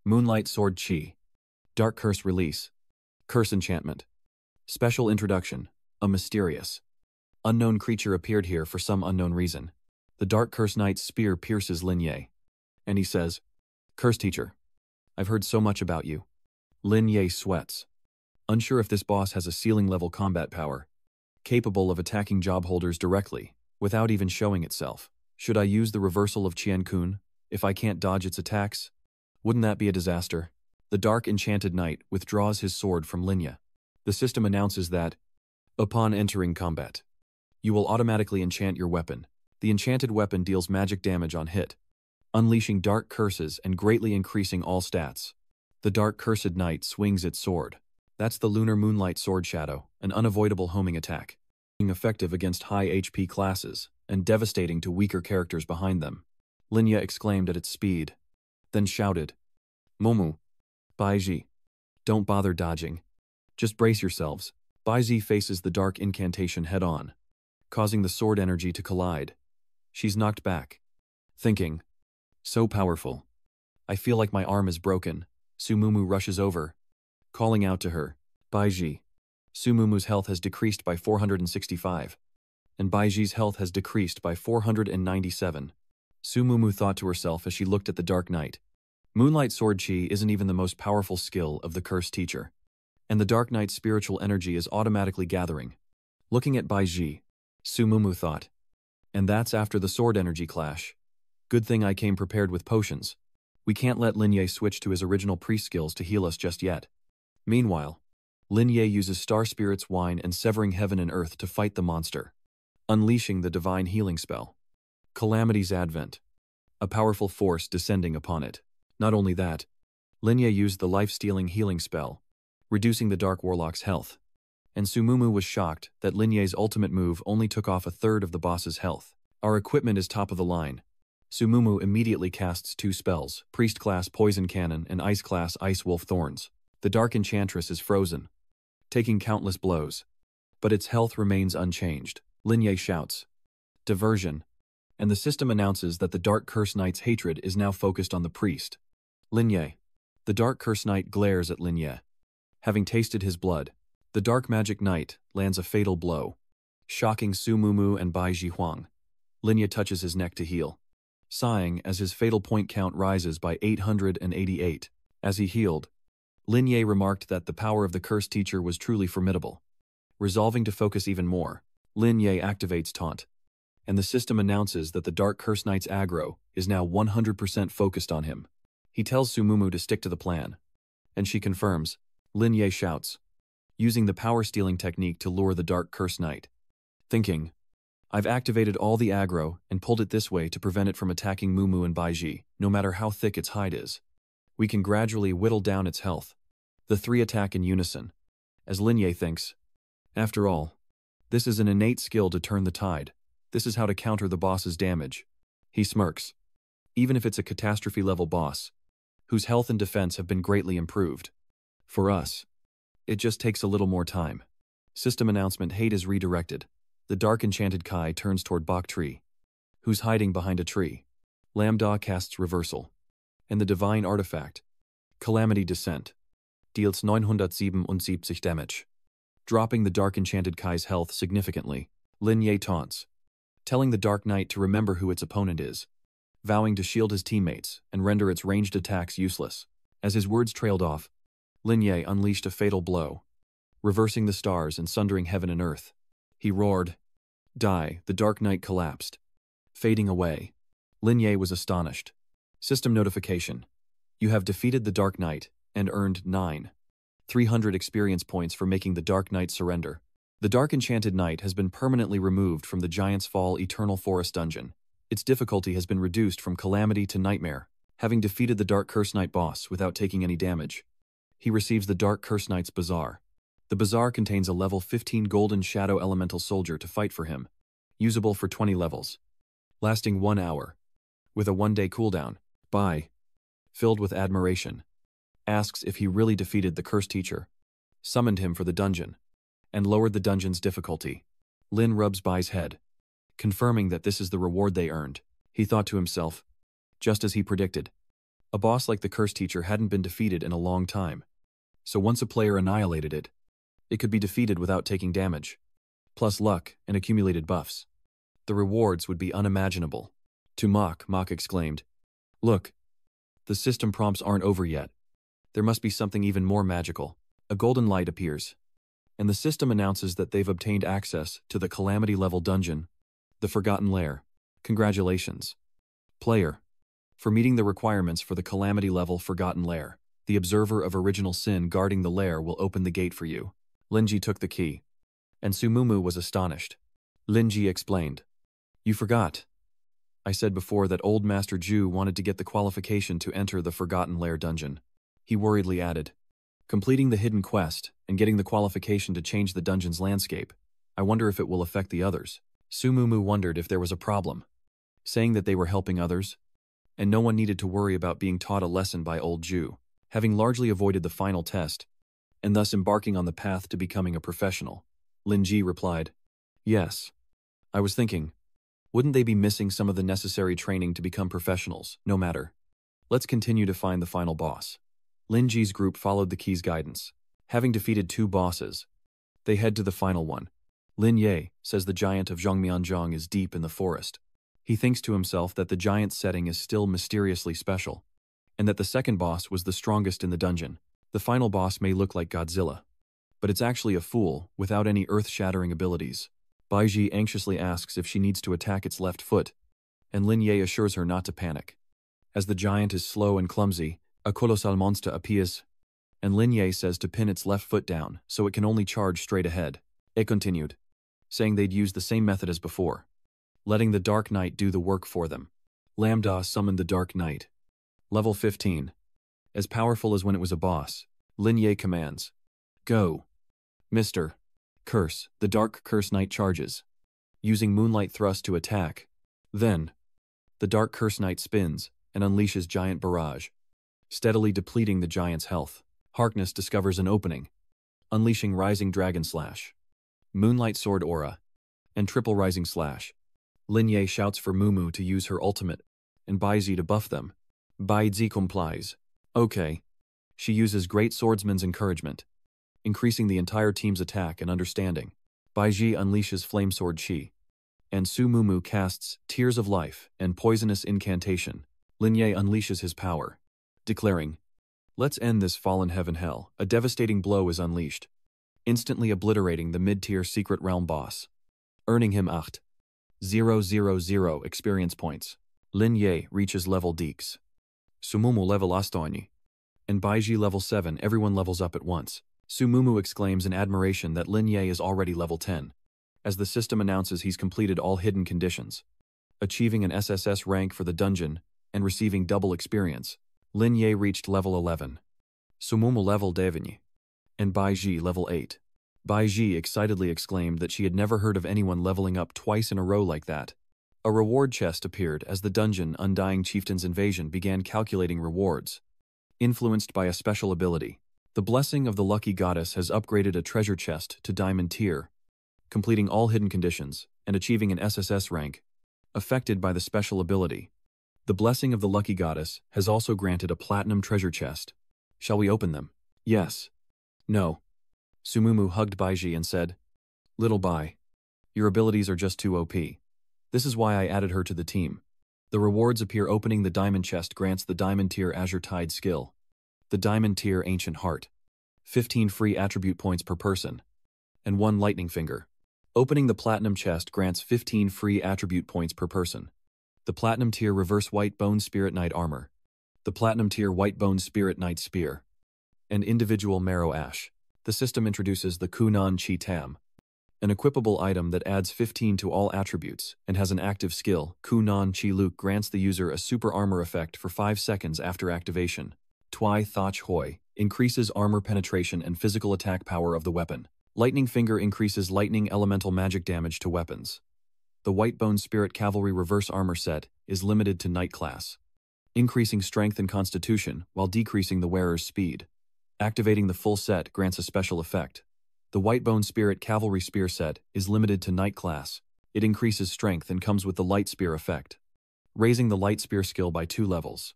[SPEAKER 1] Moonlight Sword Chi. Dark Curse Release. Curse Enchantment. Special Introduction. A mysterious, unknown creature appeared here for some unknown reason. The Dark Curse Knight's spear pierces Lin Ye, and he says, Curse Teacher, I've heard so much about you. Lin Ye sweats, unsure if this boss has a ceiling-level combat power, capable of attacking job holders directly, without even showing itself. Should I use the reversal of Qian Kun, if I can't dodge its attacks? Wouldn't that be a disaster? The Dark Enchanted Knight withdraws his sword from Lin Ye. The system announces that, upon entering combat, you will automatically enchant your weapon. The enchanted weapon deals magic damage on hit, unleashing dark curses and greatly increasing all stats. The Dark Cursed Knight swings its sword. That's the Lunar Moonlight Sword Shadow, an unavoidable homing attack, being effective against high HP classes and devastating to weaker characters behind them. Lin Ye exclaimed at its speed, then shouted, Momu, Baiji, don't bother dodging. Just brace yourselves. Baiji faces the dark incantation head-on, causing the sword energy to collide. She's knocked back, thinking, so powerful. I feel like my arm is broken. Sumumu rushes over, calling out to her, Baiji. Sumumu's health has decreased by 465, and Baiji's health has decreased by 497. Sumumu thought to herself as she looked at the Dark Knight. Moonlight Sword Chi isn't even the most powerful skill of the Cursed Teacher, and the Dark Knight's spiritual energy is automatically gathering. Looking at Baiji, Sumumu thought, and that's after the sword energy clash. Good thing I came prepared with potions. We can't let Lin Ye switch to his original priest skills to heal us just yet. Meanwhile, Lin Ye uses Star Spirit's Wine and Severing Heaven and Earth to fight the monster, unleashing the divine healing spell. Calamity's Advent. A powerful force descending upon it. Not only that, Lin Ye used the life-stealing healing spell, reducing the Dark Warlock's health, and Sumumu was shocked that Lin Ye's ultimate move only took off a third of the boss's health. Our equipment is top of the line. Sumumu immediately casts 2 spells, Priest Class Poison Cannon and Ice Class Ice Wolf Thorns. The Dark Enchantress is frozen, taking countless blows, but its health remains unchanged. Lin Ye shouts, diversion, and the system announces that the Dark Curse Knight's hatred is now focused on the priest. Lin Ye. The Dark Curse Knight glares at Lin Ye. Having tasted his blood, the Dark Magic Knight lands a fatal blow, shocking Sumumu and Bai Ji Huang. Lin Ye touches his neck to heal. sighing as his fatal point count rises by 888. As he healed, Lin Ye remarked that the power of the cursed teacher was truly formidable. Resolving to focus even more, Lin Ye activates Taunt, and the system announces that the Dark Curse Knight's aggro is now 100% focused on him. He tells Sumumu to stick to the plan, and she confirms. Lin Ye shouts, using the power-stealing technique to lure the Dark Curse Knight. Thinking, I've activated all the aggro and pulled it this way to prevent it from attacking Mumu and Baiji, no matter how thick its hide is. We can gradually whittle down its health. The three attack in unison. As Lin Ye thinks, after all, this is an innate skill to turn the tide. This is how to counter the boss's damage. He smirks. Even if it's a catastrophe-level boss, whose health and defense have been greatly improved. For us, it just takes a little more time. System announcement hate is redirected. The dark enchanted Kai turns toward Bok Tree, who's hiding behind a tree. Lambda casts reversal. And the divine artifact, Calamity Descent, deals 977 damage. Dropping the dark enchanted Kai's health significantly, Lin Ye taunts, telling the Dark Knight to remember who its opponent is, vowing to shield his teammates and render its ranged attacks useless. As his words trailed off, Lin Ye unleashed a fatal blow, reversing the stars and sundering heaven and earth. He roared, "Die!" The Dark Knight collapsed, fading away. Lin Ye was astonished. System notification. You have defeated the Dark Knight and earned 300 experience points for making the Dark Knight surrender. The Dark Enchanted Knight has been permanently removed from the Giant's Fall Eternal Forest dungeon. Its difficulty has been reduced from Calamity to Nightmare, having defeated the Dark Curse Knight boss without taking any damage. He receives the Dark Curse Knight's Bazaar. The Bazaar contains a level 15 Golden Shadow Elemental Soldier to fight for him, usable for 20 levels, lasting 1 hour, with a 1-day cooldown. Bai, filled with admiration, asks if he really defeated the cursed teacher, summoned him for the dungeon, and lowered the dungeon's difficulty. Lin rubs Bai's head, confirming that this is the reward they earned. He thought to himself, just as he predicted, a boss like the cursed teacher hadn't been defeated in a long time. So once a player annihilated it, it could be defeated without taking damage, plus luck and accumulated buffs. The rewards would be unimaginable. To Mach exclaimed, "Look, the system prompts aren't over yet. There must be something even more magical." A golden light appears, and the system announces that they've obtained access to the Calamity level dungeon, the Forgotten Lair. Congratulations, player, for meeting the requirements for the Calamity level Forgotten Lair. The Observer of Original Sin guarding the lair will open the gate for you. Linji took the key, and Sumumu was astonished. Linji explained, "You forgot. I said before that old Master Ju wanted to get the qualification to enter the Forgotten Lair dungeon." He worriedly added, "Completing the hidden quest and getting the qualification to change the dungeon's landscape. I wonder if it will affect the others." Sumumu wondered if there was a problem, saying that they were helping others, and no one needed to worry about being taught a lesson by old Ju, having largely avoided the final test, and thus embarking on the path to becoming a professional. Linji replied, "Yes. I was thinking, wouldn't they be missing some of the necessary training to become professionals? No matter. Let's continue to find the final boss." Linji's group followed the key's guidance. Having defeated 2 bosses, they head to the final one. Lin Ye says the giant of Zhongmianzhong is deep in the forest. He thinks to himself that the giant's setting is still mysteriously special, and that the second boss was the strongest in the dungeon. The final boss may look like Godzilla, but it's actually a fool without any earth-shattering abilities. Baiji anxiously asks if she needs to attack its left foot, and Lin Ye assures her not to panic. As the giant is slow and clumsy, a colossal monster appears, and Lin Ye says to pin its left foot down so it can only charge straight ahead. It continued, saying they'd use the same method as before, letting the Dark Knight do the work for them. Lambda summoned the Dark Knight. Level 15. As powerful as when it was a boss, Lin Ye commands, "Go. Mr. Curse." The Dark Curse Knight charges, using Moonlight Thrust to attack. Then, the Dark Curse Knight spins and unleashes Giant Barrage, steadily depleting the giant's health. Harkness discovers an opening, unleashing Rising Dragon Slash, Moonlight Sword Aura, and Triple Rising Slash. Lin Ye shouts for Mumu to use her ultimate, and Baizi to buff them. Baizi complies. Okay. She uses Great Swordsman's encouragement, increasing the entire team's attack and understanding. Baiji unleashes Flame Sword Chi, and Su Mumu casts Tears of Life and Poisonous Incantation. Lin Ye unleashes his power, declaring, "Let's end this fallen heaven hell." A devastating blow is unleashed, instantly obliterating the mid-tier Secret Realm boss, earning him 8,000 experience points. Lin Ye reaches level Deeks. Sumumu level Astoni. And Baiji level 7. Everyone levels up at once. Sumumu exclaims in admiration that Lin Ye is already level 10, as the system announces he's completed all hidden conditions, achieving an SSS rank for the dungeon and receiving double experience. Lin Ye reached level 11. Sumumu level 9. And Baiji level 8. Baiji excitedly exclaimed that she had never heard of anyone leveling up twice in a row like that. A reward chest appeared as the dungeon Undying Chieftain's Invasion began calculating rewards. Influenced by a special ability, the Blessing of the Lucky Goddess has upgraded a treasure chest to Diamond tier, completing all hidden conditions and achieving an SSS rank. Affected by the special ability, the Blessing of the Lucky Goddess has also granted a Platinum treasure chest. Shall we open them? Yes. No. Sumumu hugged Baiji and said, "Little Bai, your abilities are just too OP. This is why I added her to the team." The rewards appear. Opening the Diamond chest grants the Diamond tier Azure Tide skill, the Diamond tier Ancient Heart, 15 free attribute points per person, and 1 Lightning Finger. Opening the Platinum chest grants 15 free attribute points per person, the Platinum tier Reverse White Bone Spirit Knight Armor, the Platinum tier White Bone Spirit Knight Spear, and individual Marrow Ash. The system introduces the Kunan Chi Tam, an equipable item that adds 15 to all attributes and has an active skill. Kunan Chi Luke grants the user a super armor effect for 5 seconds after activation. Tui Thoch Hoi increases armor penetration and physical attack power of the weapon. Lightning Finger increases lightning elemental magic damage to weapons. The White Bone Spirit Cavalry Reverse Armor set is limited to Knight class, increasing strength and constitution while decreasing the wearer's speed. Activating the full set grants a special effect. The White Bone Spirit Cavalry Spear set is limited to Knight class. It increases strength and comes with the Light Spear effect, raising the Light Spear skill by 2 levels.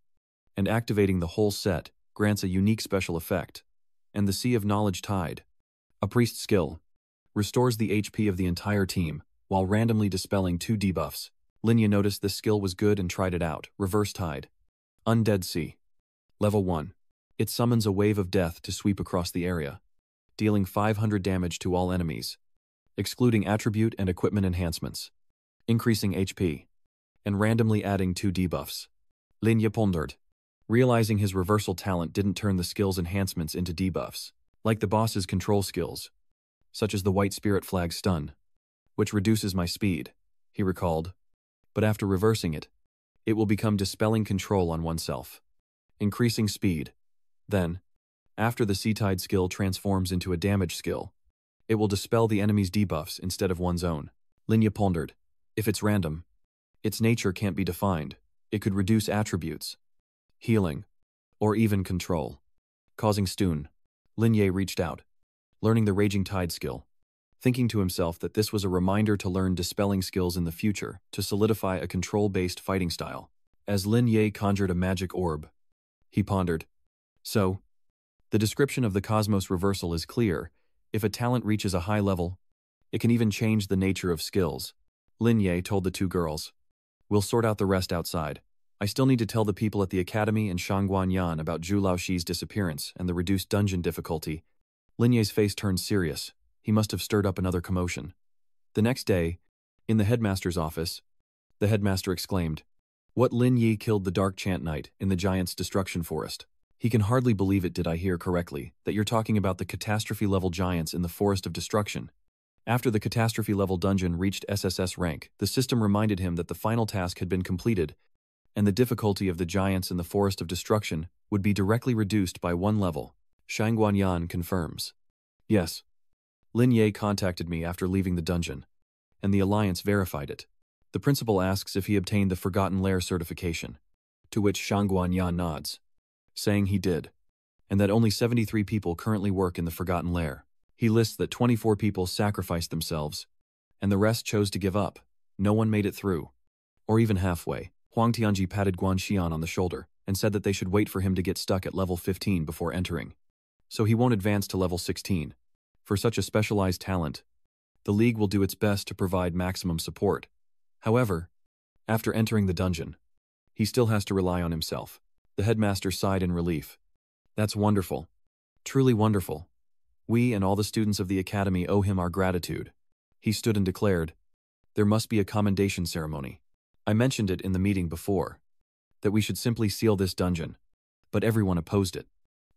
[SPEAKER 1] And activating the whole set grants a unique special effect. And the Sea of Knowledge Tide, a priest skill, restores the HP of the entire team while randomly dispelling 2 debuffs. Linya noticed this skill was good and tried it out. Reverse Tide. Undead Sea. Level 1. It summons a wave of death to sweep across the area, dealing 500 damage to all enemies, excluding attribute and equipment enhancements, increasing HP, and randomly adding 2 debuffs. Linya pondered, realizing his reversal talent didn't turn the skill's enhancements into debuffs, like the boss's control skills, such as the White Spirit Flag Stun, which reduces my speed, he recalled. But after reversing it, it will become Dispelling Control on oneself, increasing speed. Then, after the Sea Tide skill transforms into a damage skill, it will dispel the enemy's debuffs instead of one's own. Linya pondered, if it's random, its nature can't be defined. It could reduce attributes, healing, or even control, causing stun. Linya reached out, learning the Raging Tide skill, thinking to himself that this was a reminder to learn dispelling skills in the future to solidify a control-based fighting style. As Linya conjured a magic orb, he pondered, so, the description of the Cosmos Reversal is clear. If a talent reaches a high level, it can even change the nature of skills. Linya told the 2 girls, "We'll sort out the rest outside. I still need to tell the people at the academy and Shangguanyan about Zhu Laoxi's disappearance and the reduced dungeon difficulty." Linya's face turned serious. He must have stirred up another commotion. The next day, in the headmaster's office, the headmaster exclaimed, "What, Lin Yi killed the Dark Chant Knight in the Giant's Destruction Forest? He can hardly believe it. Did I hear correctly that you're talking about the catastrophe-level giants in the Forest of Destruction?" After the catastrophe-level dungeon reached SSS rank, the system reminded him that the final task had been completed, and the difficulty of the giants in the Forest of Destruction would be directly reduced by 1 level. Shangguanyan confirms. "Yes. Lin Ye contacted me after leaving the dungeon, and the Alliance verified it." The principal asks if he obtained the Forgotten Lair certification, to which Shangguanyan nods, saying he did, and that only 73 people currently work in the Forgotten Lair. He lists that 24 people sacrificed themselves, and the rest chose to give up. No one made it through, or even halfway. Huang Tianji patted Guan Xian on the shoulder and said that they should wait for him to get stuck at level 15 before entering, so he won't advance to level 16. For such a specialized talent, the League will do its best to provide maximum support. However, after entering the dungeon, he still has to rely on himself. The headmaster sighed in relief. That's wonderful. Truly wonderful. We and all the students of the academy owe him our gratitude. He stood and declared, there must be a commendation ceremony. I mentioned it in the meeting before, that we should simply seal this dungeon, but everyone opposed it.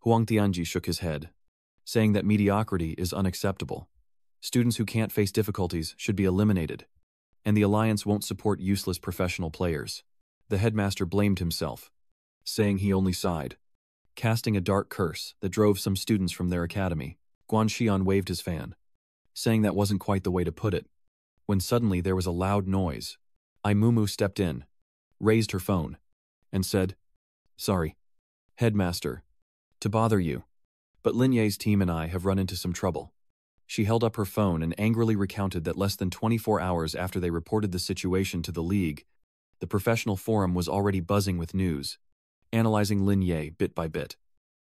[SPEAKER 1] Huang Tianji shook his head, saying that mediocrity is unacceptable. Students who can't face difficulties should be eliminated, and the alliance won't support useless professional players. The headmaster blamed himself, saying he only sighed, casting a dark curse that drove some students from their academy. Guan Xian waved his fan, saying that wasn't quite the way to put it, when suddenly there was a loud noise. Ai Mumu stepped in, raised her phone, and said, sorry, headmaster, to bother you, but Lin Ye's team and I have run into some trouble. She held up her phone and angrily recounted that less than 24 hours after they reported the situation to the league, the professional forum was already buzzing with news, analyzing Lin Ye bit by bit,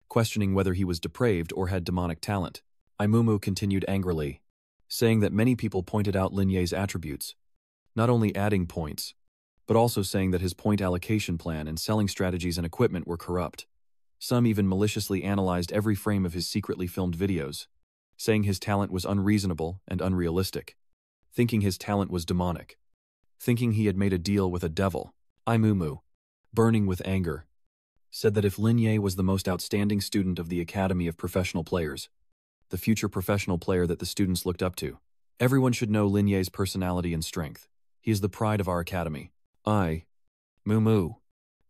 [SPEAKER 1] questioning whether he was depraved or had demonic talent. Ai Mumu continued angrily, saying that many people pointed out Lin Ye's attributes, not only adding points, but also saying that his point allocation plan and selling strategies and equipment were corrupt. Some even maliciously analyzed every frame of his secretly filmed videos, saying his talent was unreasonable and unrealistic, thinking his talent was demonic, thinking he had made a deal with a devil. Ai Mumu, burning with anger, said that if Lin Ye was the most outstanding student of the Academy of Professional Players, the future professional player that the students looked up to, everyone should know Lin Ye's personality and strength. He is the pride of our academy. I, Mumu,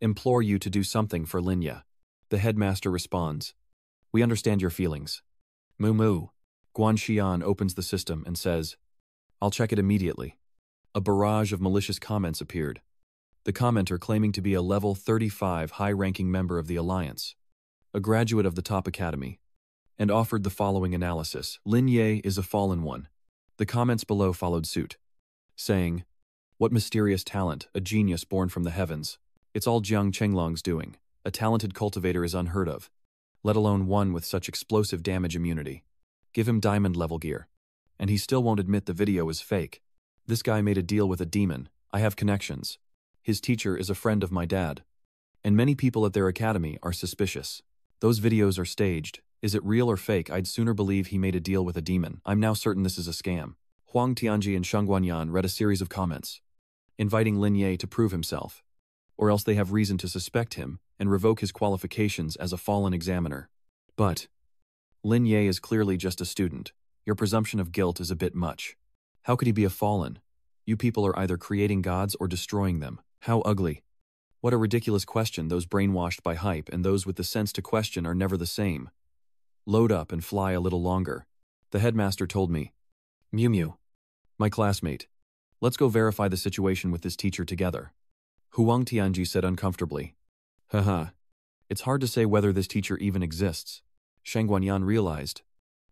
[SPEAKER 1] implore you to do something for Lin Ye. The headmaster responds, we understand your feelings. Mumu. Guan Xian opens the system and says, I'll check it immediately. A barrage of malicious comments appeared. The commenter claiming to be a level 35 high-ranking member of the Alliance, a graduate of the top academy, and offered the following analysis. Lin Ye is a fallen one. The comments below followed suit, saying, what mysterious talent, a genius born from the heavens. It's all Jiang Chenglong's doing. A talented cultivator is unheard of, let alone one with such explosive damage immunity. Give him diamond-level gear, and he still won't admit the video is fake. This guy made a deal with a demon. I have connections. His teacher is a friend of my dad. And many people at their academy are suspicious. Those videos are staged. Is it real or fake? I'd sooner believe he made a deal with a demon. I'm now certain this is a scam. Huang Tianji and Sheng Guanyan read a series of comments, inviting Lin Ye to prove himself, or else they have reason to suspect him and revoke his qualifications as a fallen examiner. But Lin Ye is clearly just a student. Your presumption of guilt is a bit much. How could he be a fallen? You people are either creating gods or destroying them. How ugly. What a ridiculous question. Those brainwashed by hype and those with the sense to question are never the same. Load up and fly a little longer. The headmaster told me. Mew Mew, my classmate. Let's go verify the situation with this teacher together. Huang Tianji said uncomfortably. Haha. It's hard to say whether this teacher even exists. Sheng Guanyan realized.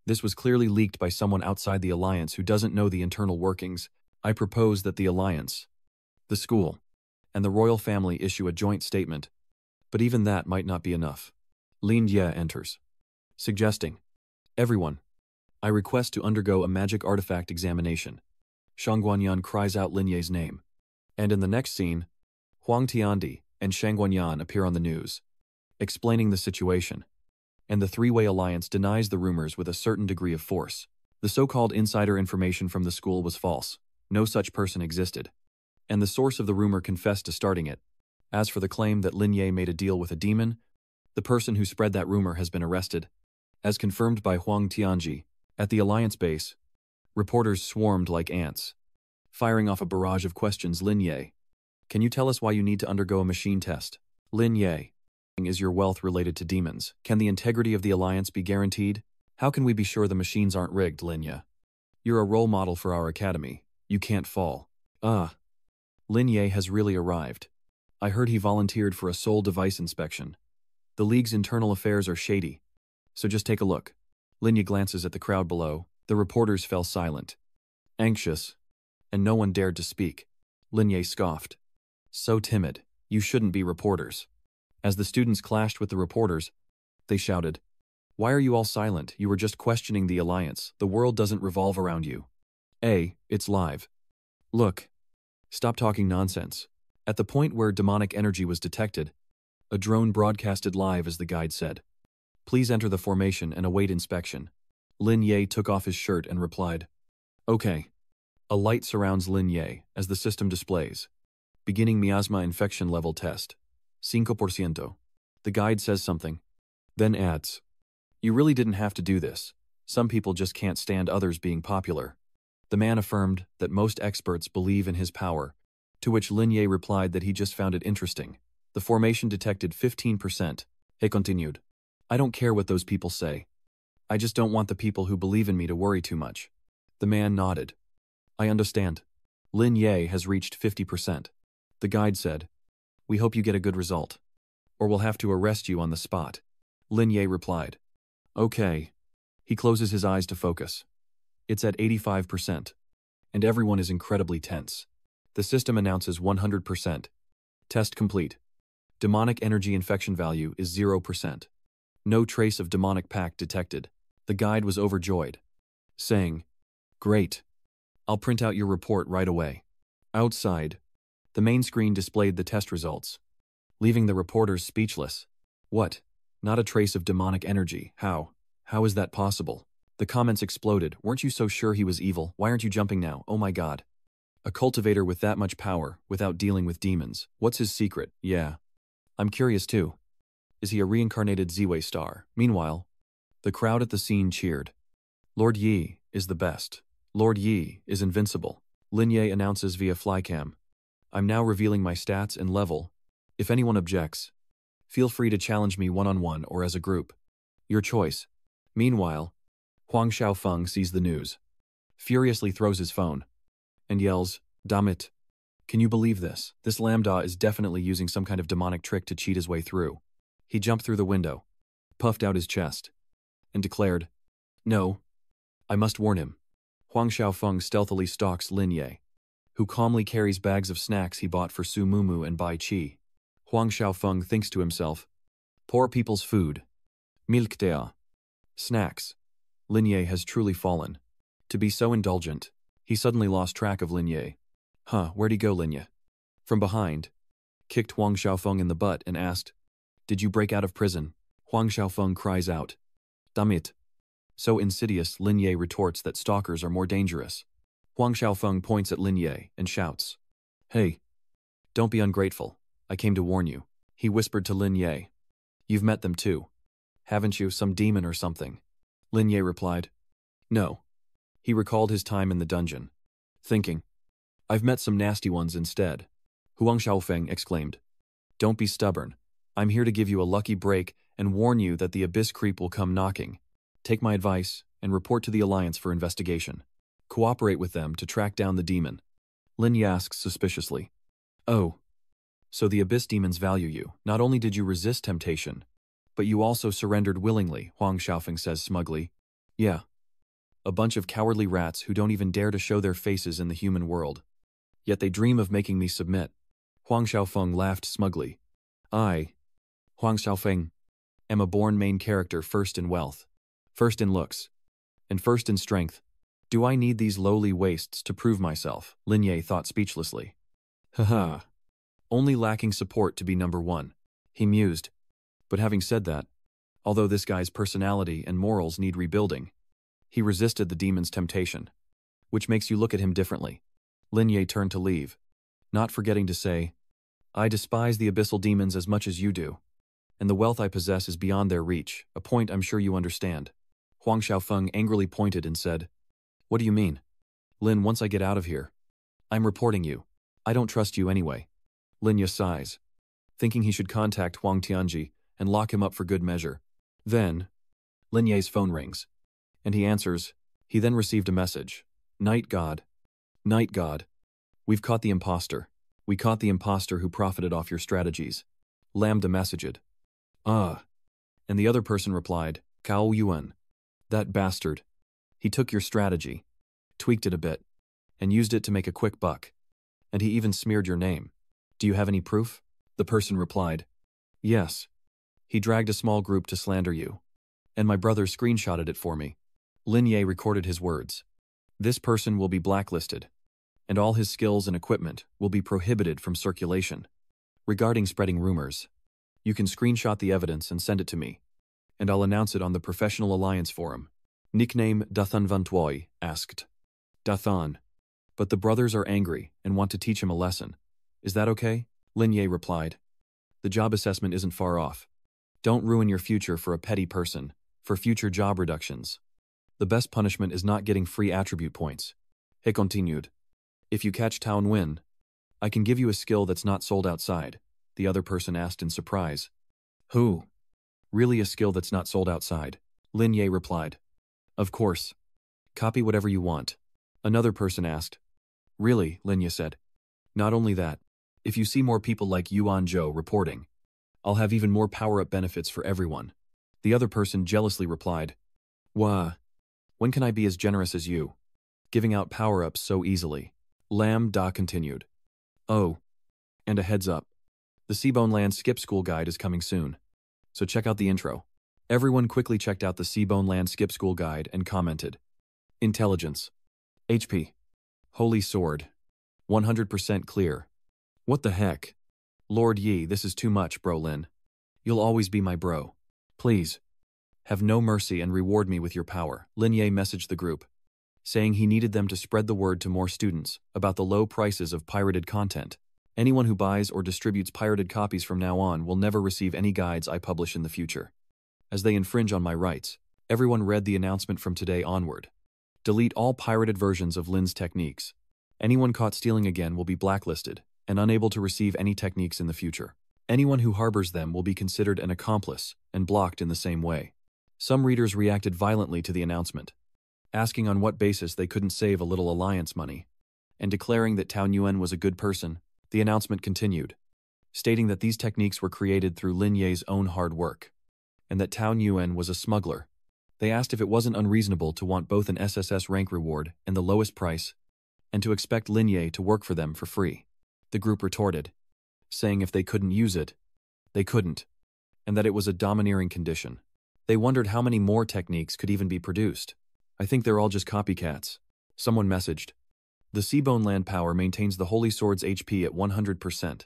[SPEAKER 1] This was clearly leaked by someone outside the Alliance who doesn't know the internal workings. I propose that the Alliance, the school, and the royal family issue a joint statement, but even that might not be enough. Lin Ye enters, suggesting, everyone, I request to undergo a magic artifact examination. Shang Guanyan cries out Lin Ye's name. And in the next scene, Huang Tiandi and Shang Guanyan appear on the news, explaining the situation. And the three-way alliance denies the rumors with a certain degree of force. The so-called insider information from the school was false. No such person existed. And the source of the rumor confessed to starting it. As for the claim that Lin Ye made a deal with a demon, the person who spread that rumor has been arrested. As confirmed by Huang Tianji, at the alliance base, reporters swarmed like ants, firing off a barrage of questions. Lin Ye, can you tell us why you need to undergo a machine test? Lin Ye, is your wealth related to demons? Can the integrity of the alliance be guaranteed? How can we be sure the machines aren't rigged, Lin Ye? You're a role model for our academy. You can't fall. Lin Ye has really arrived. I heard he volunteered for a soul device inspection. The league's internal affairs are shady, so just take a look. Lin Ye glances at the crowd below. The reporters fell silent, anxious, and no one dared to speak. Lin Ye scoffed. So timid. You shouldn't be reporters. As the students clashed with the reporters, they shouted, why are you all silent? You were just questioning the alliance. The world doesn't revolve around you. It's live. Look. Stop talking nonsense. At the point where demonic energy was detected, a drone broadcasted live as the guide said, "Please enter the formation and await inspection." Lin Ye took off his shirt and replied, "Okay." A light surrounds Lin Ye as the system displays. Beginning miasma infection level test. 5%. The guide says something, then adds, "You really didn't have to do this. Some people just can't stand others being popular." The man affirmed that most experts believe in his power, to which Lin Ye replied that he just found it interesting. The formation detected 15%. He continued, "I don't care what those people say. I just don't want the people who believe in me to worry too much." The man nodded. "I understand. Lin Ye has reached 50%. The guide said, "We hope you get a good result, or we'll have to arrest you on the spot." Lin Ye replied, "Okay." He closes his eyes to focus. It's at 85%, and everyone is incredibly tense. The system announces 100%. Test complete. Demonic energy infection value is 0%. No trace of demonic pact detected. The guide was overjoyed, saying, "Great. I'll print out your report right away." Outside, the main screen displayed the test results, leaving the reporters speechless. What? Not a trace of demonic energy. How? How is that possible? The comments exploded. "Weren't you so sure he was evil? Why aren't you jumping now? Oh my god. A cultivator with that much power, without dealing with demons. What's his secret? Yeah. I'm curious too. Is he a reincarnated Ziwei star?" Meanwhile, the crowd at the scene cheered. "Lord Yi is the best. Lord Yi is invincible." Lin Ye announces via flycam, "I'm now revealing my stats and level. If anyone objects, feel free to challenge me one-on-one or as a group. Your choice." Meanwhile, Huang Xiaofeng sees the news, furiously throws his phone, and yells, "Damn it. Can you believe this? This lambda is definitely using some kind of demonic trick to cheat his way through." He jumped through the window, puffed out his chest, and declared, "No, I must warn him." Huang Xiaofeng stealthily stalks Lin Ye, who calmly carries bags of snacks he bought for Su Mumu and Bai Qi. Huang Xiaofeng thinks to himself, "Poor people's food. Milk dea. Snacks." Lin Ye has truly fallen. To be so indulgent, he suddenly lost track of Lin Ye. Where'd he go, Lin Ye? From behind, kicked Huang Xiaofeng in the butt and asked, "Did you break out of prison?" Huang Xiaofeng cries out, "Damn it." So insidious, Lin Ye retorts that stalkers are more dangerous. Huang Xiaofeng points at Lin Ye and shouts, "Hey, don't be ungrateful. I came to warn you." He whispered to Lin Ye, "You've met them too, haven't you? Some demon or something?" Lin Ye replied, "No." He recalled his time in the dungeon, thinking, "I've met some nasty ones instead." Huang Xiaofeng exclaimed, "Don't be stubborn. I'm here to give you a lucky break and warn you that the abyss creep will come knocking. Take my advice and report to the Alliance for investigation. Cooperate with them to track down the demon." Lin Ye asks suspiciously, "Oh, so the abyss demons value you. Not only did you resist temptation, but you also surrendered willingly," Huang Xiaofeng says smugly. "Yeah. A bunch of cowardly rats who don't even dare to show their faces in the human world. Yet they dream of making me submit." Huang Xiaofeng laughed smugly. "I, Huang Xiaofeng, am a born main character, first in wealth, first in looks, and first in strength. Do I need these lowly wastes to prove myself?" Lin Ye thought speechlessly. "Haha. Only lacking support to be number one," he mused. But having said that, although this guy's personality and morals need rebuilding, he resisted the demon's temptation, which makes you look at him differently. Lin Ye turned to leave, not forgetting to say, "I despise the abyssal demons as much as you do, and the wealth I possess is beyond their reach, a point I'm sure you understand." Huang Xiaofeng angrily pointed and said, "What do you mean?" "Lin, once I get out of here, I'm reporting you. I don't trust you anyway." Lin Ye sighs, thinking he should contact Huang Tianji and lock him up for good measure. Then, Lin Ye's phone rings, and he answers. He then received a message. "Night God. Night God. We've caught the imposter. We caught the imposter who profited off your strategies." Lambda messaged, "Ah." And the other person replied, "Cao Yuan. That bastard. He took your strategy, tweaked it a bit, and used it to make a quick buck. And he even smeared your name. Do you have any proof?" The person replied, "Yes. He dragged a small group to slander you, and my brother screenshotted it for me." Lin Ye recorded his words. "This person will be blacklisted, and all his skills and equipment will be prohibited from circulation. Regarding spreading rumors, you can screenshot the evidence and send it to me, and I'll announce it on the Professional Alliance Forum. Nickname Dathan Vantoy asked. Dathan. But the brothers are angry and want to teach him a lesson. Is that okay? Lin Ye replied. The job assessment isn't far off. Don't ruin your future for a petty person, for future job reductions. The best punishment is not getting free attribute points. He continued. If you catch Tao Nguyen, I can give you a skill that's not sold outside, the other person asked in surprise. Who? Really a skill that's not sold outside? Lin Ye replied. Of course. Copy whatever you want. Another person asked. Really, Lin Ye said. Not only that, if you see more people like Yuan Zhou reporting, I'll have even more power-up benefits for everyone. The other person jealously replied. Wah. When can I be as generous as you? Giving out power-ups so easily. Lam Da continued. Oh. And a heads up. The Seabone Land Skip School Guide is coming soon. So check out the intro. Everyone quickly checked out the Seabone Land Skip School Guide and commented. Intelligence. HP. Holy Sword. 100% clear. What the heck? Lord Yi, this is too much, bro Lin. You'll always be my bro. Please. Have no mercy and reward me with your power. Lin Ye messaged the group, saying he needed them to spread the word to more students about the low prices of pirated content. Anyone who buys or distributes pirated copies from now on will never receive any guides I publish in the future, as they infringe on my rights. Everyone read the announcement from today onward. Delete all pirated versions of Lin's techniques. Anyone caught stealing again will be blacklisted and unable to receive any techniques in the future. Anyone who harbors them will be considered an accomplice and blocked in the same way. Some readers reacted violently to the announcement, asking on what basis they couldn't save a little alliance money, and declaring that Tao Nguyen was a good person. The announcement continued, stating that these techniques were created through Lin Ye's own hard work, and that Tao Nguyen was a smuggler. They asked if it wasn't unreasonable to want both an SSS rank reward and the lowest price, and to expect Lin Ye to work for them for free. The group retorted, saying if they couldn't use it, they couldn't, and that it was a domineering condition. They wondered how many more techniques could even be produced. I think they're all just copycats. Someone messaged. The Seabone Land Power maintains the Holy Sword's HP at 100%.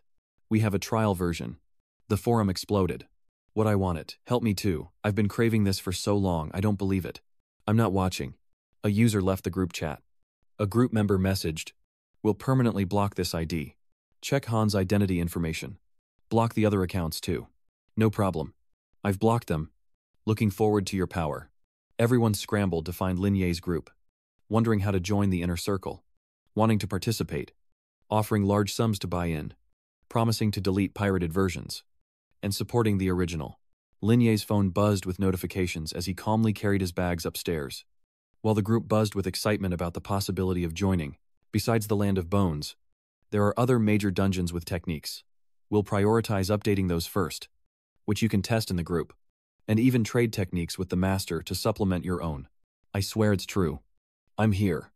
[SPEAKER 1] We have a trial version. The forum exploded. What I want it. Help me too. I've been craving this for so long, I don't believe it. I'm not watching. A user left the group chat. A group member messaged. We'll permanently block this ID. Check Han's identity information. Block the other accounts too. No problem. I've blocked them. Looking forward to your power. Everyone scrambled to find Lin Ye's group, wondering how to join the inner circle, wanting to participate, offering large sums to buy in, promising to delete pirated versions, and supporting the original. Lin Ye's phone buzzed with notifications as he calmly carried his bags upstairs. While the group buzzed with excitement about the possibility of joining, besides the Land of Bones, there are other major dungeons with techniques. We'll prioritize updating those first, which you can test in the group, and even trade techniques with the master to supplement your own. I swear it's true. I'm here.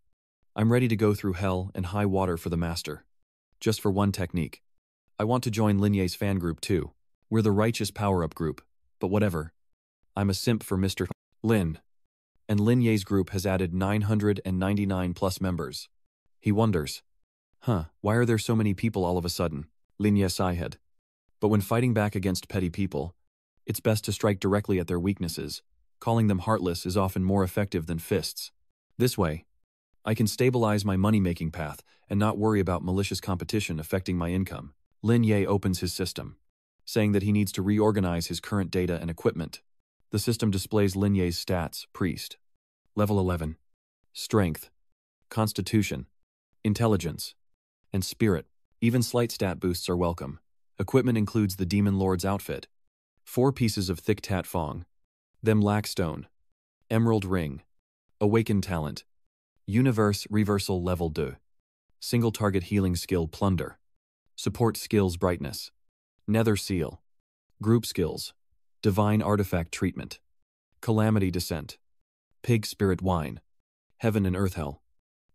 [SPEAKER 1] I'm ready to go through hell and high water for the master. Just for one technique. I want to join Lin Ye's fan group too. We're the righteous power-up group, but whatever. I'm a simp for Mr. Lin. And Lin Ye's group has added 999 plus members. He wonders, why are there so many people all of a sudden? Lin Ye sighed. But when fighting back against petty people, it's best to strike directly at their weaknesses. Calling them heartless is often more effective than fists. This way, I can stabilize my money-making path and not worry about malicious competition affecting my income. Lin Ye opens his system, saying that he needs to reorganize his current data and equipment. The system displays Lin Ye's stats, Priest. Level 11. Strength, Constitution, Intelligence, and Spirit. Even slight stat boosts are welcome. Equipment includes the Demon Lord's outfit, 4 pieces of thick tat fong, them lack stone, emerald ring, awakened talent, universe reversal level 2, single target healing skill plunder, support skills brightness, nether seal, group skills, divine artifact treatment, calamity descent, pig spirit wine, heaven and earth hell,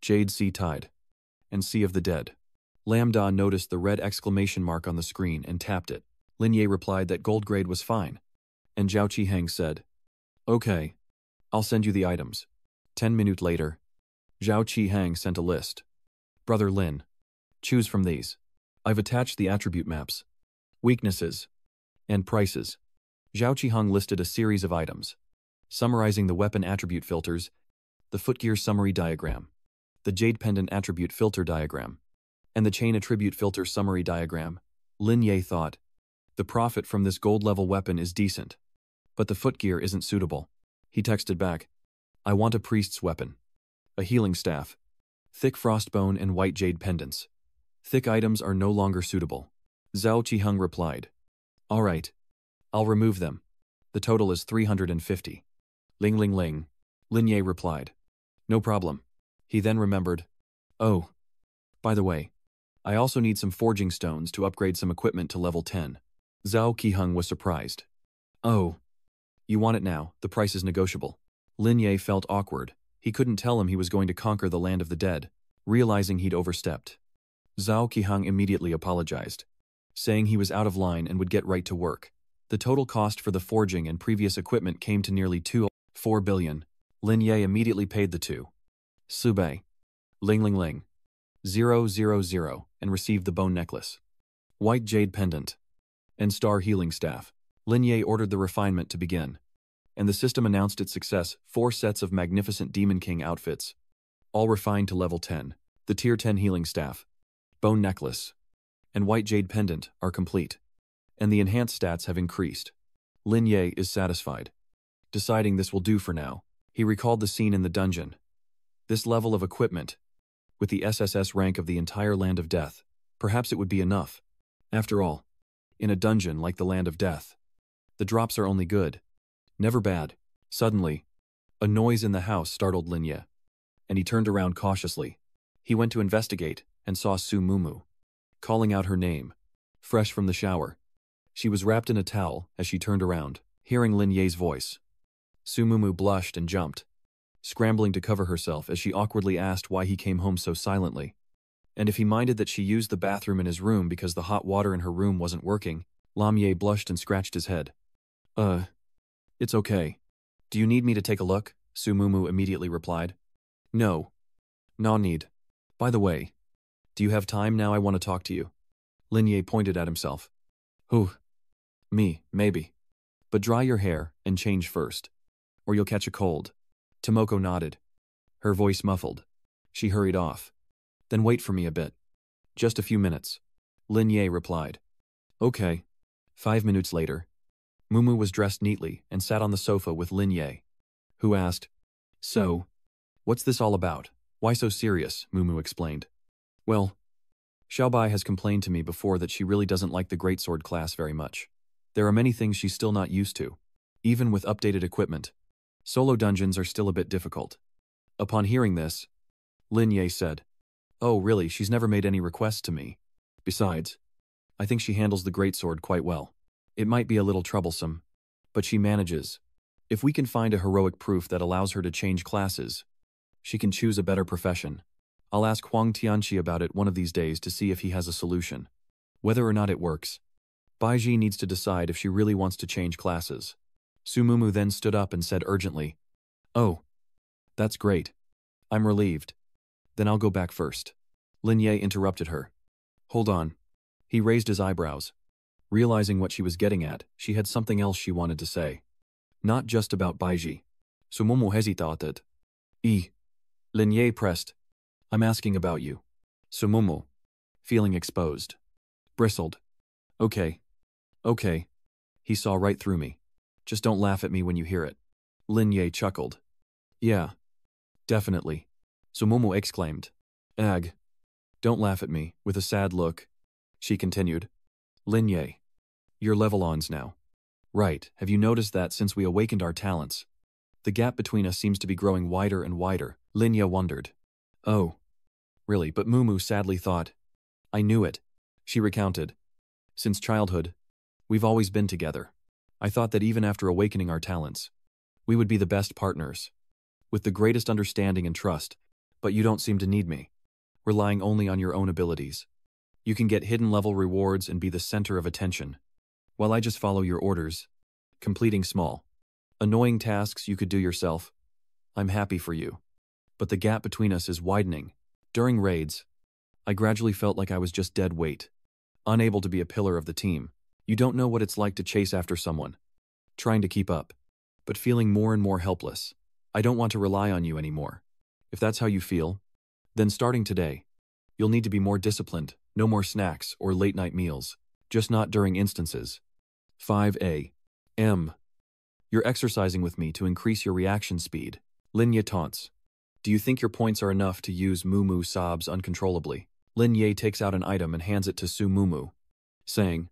[SPEAKER 1] jade sea tide, and sea of the dead. Lambda noticed the red exclamation mark on the screen and tapped it. Lin Ye replied that gold grade was fine, and Zhao Qiheng said, Okay, I'll send you the items. 10 minutes later, Zhao Qiheng sent a list. Brother Lin, choose from these. I've attached the attribute maps, weaknesses, and prices. Zhao Qiheng listed a series of items, summarizing the weapon attribute filters, the footgear summary diagram, the jade pendant attribute filter diagram, and the chain attribute filter summary diagram. Lin Ye thought, the profit from this gold-level weapon is decent, but the footgear isn't suitable. He texted back, I want a priest's weapon, a healing staff, thick frostbone and white jade pendants. Thick items are no longer suitable. Zhao Qiheng replied, all right, I'll remove them. The total is 350. Ling ling ling. Lin Ye replied, no problem. He then remembered, oh, by the way, I also need some forging stones to upgrade some equipment to level 10. Zhao Qiheng was surprised. Oh, you want it now, the price is negotiable. Lin Ye felt awkward. He couldn't tell him he was going to conquer the land of the dead, realizing he'd overstepped. Zhao Qiheng immediately apologized, saying he was out of line and would get right to work. The total cost for the forging and previous equipment came to nearly 4 billion. Lin Ye immediately paid the two. Subei. Ling ling ling. 000, and received the bone necklace, white jade pendant, and star healing staff. Lin Ye ordered the refinement to begin, and the system announced its success. 4 sets of magnificent Demon King outfits, all refined to level 10. The tier 10 healing staff, bone necklace, and white jade pendant are complete, and the enhanced stats have increased. Lin Ye is satisfied. Deciding this will do for now, he recalled the scene in the dungeon. This level of equipment, with the SSS rank of the entire Land of Death, perhaps it would be enough. After all, in a dungeon like the Land of Death, the drops are only good, never bad. Suddenly, a noise in the house startled Lin Ye, and he turned around cautiously. He went to investigate and saw Su Mumu, calling out her name, fresh from the shower. She was wrapped in a towel as she turned around, hearing Lin Ye's voice. Su Mumu blushed and jumped, scrambling to cover herself as she awkwardly asked why he came home so silently, and if he minded that she used the bathroom in his room because the hot water in her room wasn't working. Lam Ye blushed and scratched his head. It's okay. Do you need me to take a look? Su Mumu immediately replied. No. No need. By the way, do you have time now? I want to talk to you. Lin Ye pointed at himself. Who? Me, maybe. But dry your hair and change first, or you'll catch a cold. Tomoko nodded, her voice muffled. She hurried off. Then wait for me a bit. Just a few minutes. Lin Ye replied. Okay. 5 minutes later, Mumu was dressed neatly and sat on the sofa with Lin Ye, who asked, So, what's this all about? Why so serious? Mumu explained. Well, Xiaobai has complained to me before that she really doesn't like the greatsword class very much. There are many things she's still not used to, even with updated equipment. Solo dungeons are still a bit difficult. Upon hearing this, Lin Ye said, Oh really, she's never made any requests to me. Besides, I think she handles the greatsword quite well. It might be a little troublesome, but she manages. If we can find a heroic proof that allows her to change classes, she can choose a better profession. I'll ask Huang Tianqi about it one of these days to see if he has a solution. Whether or not it works, Baiji needs to decide if she really wants to change classes. Su Mumu then stood up and said urgently, Oh, that's great. I'm relieved. Then I'll go back first. Lin Ye interrupted her. Hold on. He raised his eyebrows. Realizing what she was getting at, she had something else she wanted to say. Not just about Baiji. Su Mumu hesitated. Lin Ye pressed. I'm asking about you. Su Mumu, feeling exposed, bristled. Okay. He saw right through me. Just don't laugh at me when you hear it. Lin Ye chuckled. Yeah. Definitely. Su Mumu exclaimed. Ag. Don't laugh at me, with a sad look. She continued. Lin Ye. You're level-ons now. Right, have you noticed that since we awakened our talents, the gap between us seems to be growing wider and wider? Lin Ye wondered. Oh. Really, but Mumu sadly thought. I knew it. She recounted. Since childhood, we've always been together. I thought that even after awakening our talents, we would be the best partners, with the greatest understanding and trust, but you don't seem to need me, relying only on your own abilities. You can get hidden level rewards and be the center of attention, while I just follow your orders, completing small, annoying tasks you could do yourself. I'm happy for you. But the gap between us is widening. During raids, I gradually felt like I was just dead weight, unable to be a pillar of the team. You don't know what it's like to chase after someone, trying to keep up, but feeling more and more helpless. I don't want to rely on you anymore. If that's how you feel, then starting today, you'll need to be more disciplined, no more snacks or late-night meals, just not during instances. 5A. M. You're exercising with me to increase your reaction speed. Lin taunts. Do you think your points are enough to use Mumu sobs uncontrollably? Lin Ye takes out an item and hands it to Su Mumu, saying,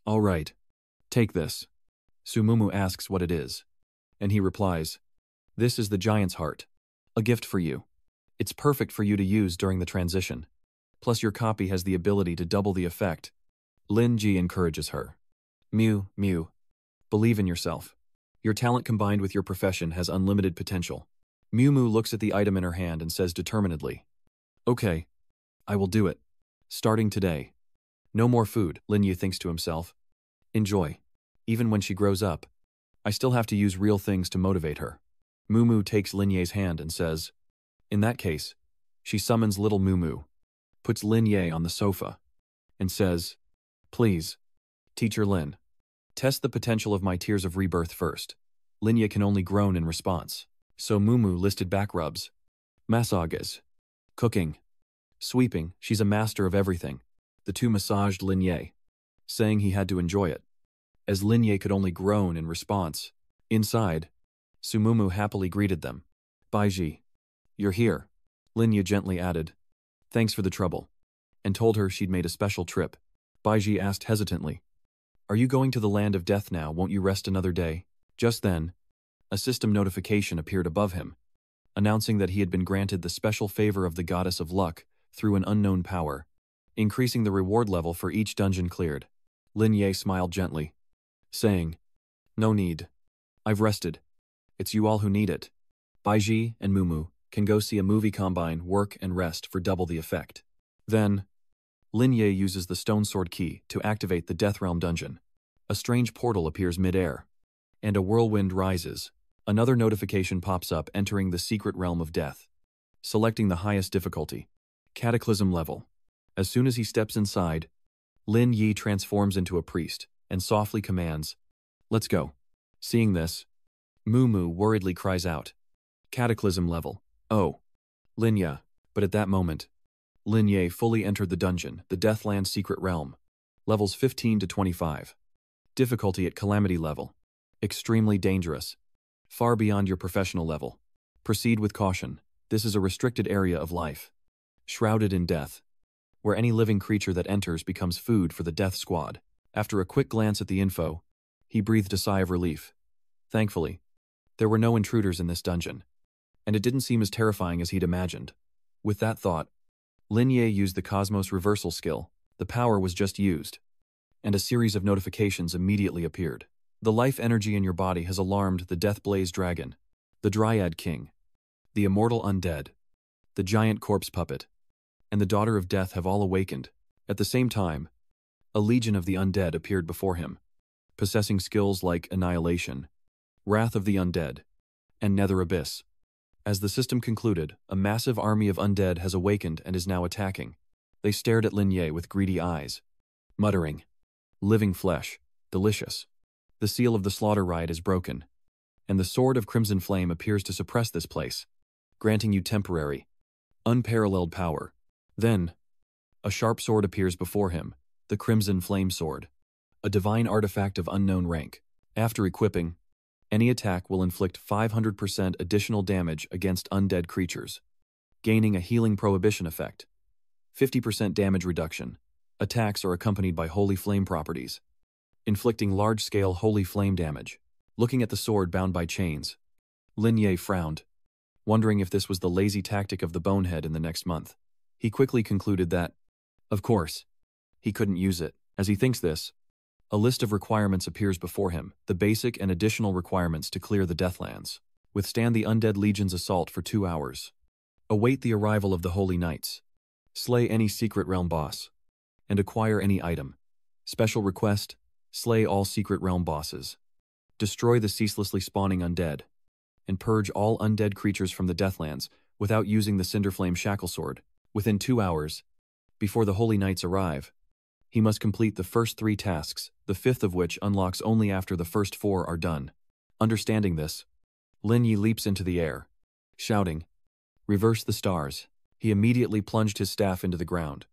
[SPEAKER 1] "All right, take this." Su Mumu asks what it is, and he replies, "This is the giant's heart. A gift for you. It's perfect for you to use during the transition. Plus your copy has the ability to double the effect." Lin Ji encourages her. Mew, believe in yourself. Your talent combined with your profession has unlimited potential. Mew looks at the item in her hand and says determinedly, "Okay, I will do it. Starting today. No more food," Lin Yu thinks to himself. Enjoy. Even when she grows up, I still have to use real things to motivate her. Mumu takes Lin Ye's hand and says, "In that case," she summons little Mumu, puts Lin Ye on the sofa, and says, "Please, Teacher Lin, test the potential of my tears of rebirth first." Lin Ye can only groan in response, so Mumu listed back rubs, massages, cooking, sweeping. She's a master of everything. The two massaged Lin Ye, saying he had to enjoy it, as Lin Ye could only groan in response. Inside, Sumumu happily greeted them. "Baiji, you're here," Lin Ye gently added. "Thanks for the trouble," and told her she'd made a special trip. Baiji asked hesitantly, "Are you going to the land of death now? Won't you rest another day?" Just then, a system notification appeared above him, announcing that he had been granted the special favor of the goddess of luck through an unknown power, increasing the reward level for each dungeon cleared. Lin Ye smiled gently, saying, "No need. I've rested. It's you all who need it. Baiji and Mumu can go see a movie combine, work and rest for double the effect." Then, Lin Ye uses the Stone Sword key to activate the Death Realm dungeon. A strange portal appears mid-air, and a whirlwind rises. Another notification pops up entering the secret realm of death. Selecting the highest difficulty, Cataclysm level. As soon as he steps inside, Lin Yi transforms into a priest and softly commands, "Let's go." Seeing this, Mumu worriedly cries out, "Cataclysm level. Oh, Lin Ya." But at that moment, Lin Ye fully entered the dungeon, the Deathland Secret Realm. Levels 15 to 25. Difficulty at Calamity level. Extremely dangerous. Far beyond your professional level. Proceed with caution. This is a restricted area of life. Shrouded in death, where any living creature that enters becomes food for the death squad. After a quick glance at the info, he breathed a sigh of relief. Thankfully, there were no intruders in this dungeon, and it didn't seem as terrifying as he'd imagined. With that thought, Lin Ye used the Cosmos Reversal skill. The power was just used, and a series of notifications immediately appeared. The life energy in your body has alarmed the Deathblaze Dragon, the Dryad King, the Immortal Undead, the Giant Corpse Puppet, and the Daughter of Death have all awakened. At the same time, a legion of the undead appeared before him, possessing skills like Annihilation, Wrath of the Undead, and Nether Abyss. As the system concluded, a massive army of undead has awakened and is now attacking. They stared at Lin Ye with greedy eyes, muttering, "Living flesh, delicious." The seal of the slaughter rite is broken, and the Sword of Crimson Flame appears to suppress this place, granting you temporary, unparalleled power. Then, a sharp sword appears before him, the Crimson Flame Sword, a divine artifact of unknown rank. After equipping, any attack will inflict 500% additional damage against undead creatures, gaining a healing prohibition effect. 50% damage reduction. Attacks are accompanied by holy flame properties, inflicting large-scale holy flame damage. Looking at the sword bound by chains, Lin Ye frowned, wondering if this was the lazy tactic of the bonehead in the next month. He quickly concluded that, of course, he couldn't use it. As he thinks this, a list of requirements appears before him, the basic and additional requirements to clear the Deathlands. Withstand the Undead Legion's assault for 2 hours. Await the arrival of the Holy Knights. Slay any secret realm boss, and acquire any item. Special request, slay all secret realm bosses. Destroy the ceaselessly spawning undead, and purge all undead creatures from the Deathlands without using the Cinderflame Shackle Sword. Within 2 hours, Before the Holy Knights arrive, he must complete the first 3 tasks, the 5th of which unlocks only after the first 4 are done. Understanding this, Lin Yi leaps into the air, shouting, "Reverse the stars." He immediately plunged his staff into the ground,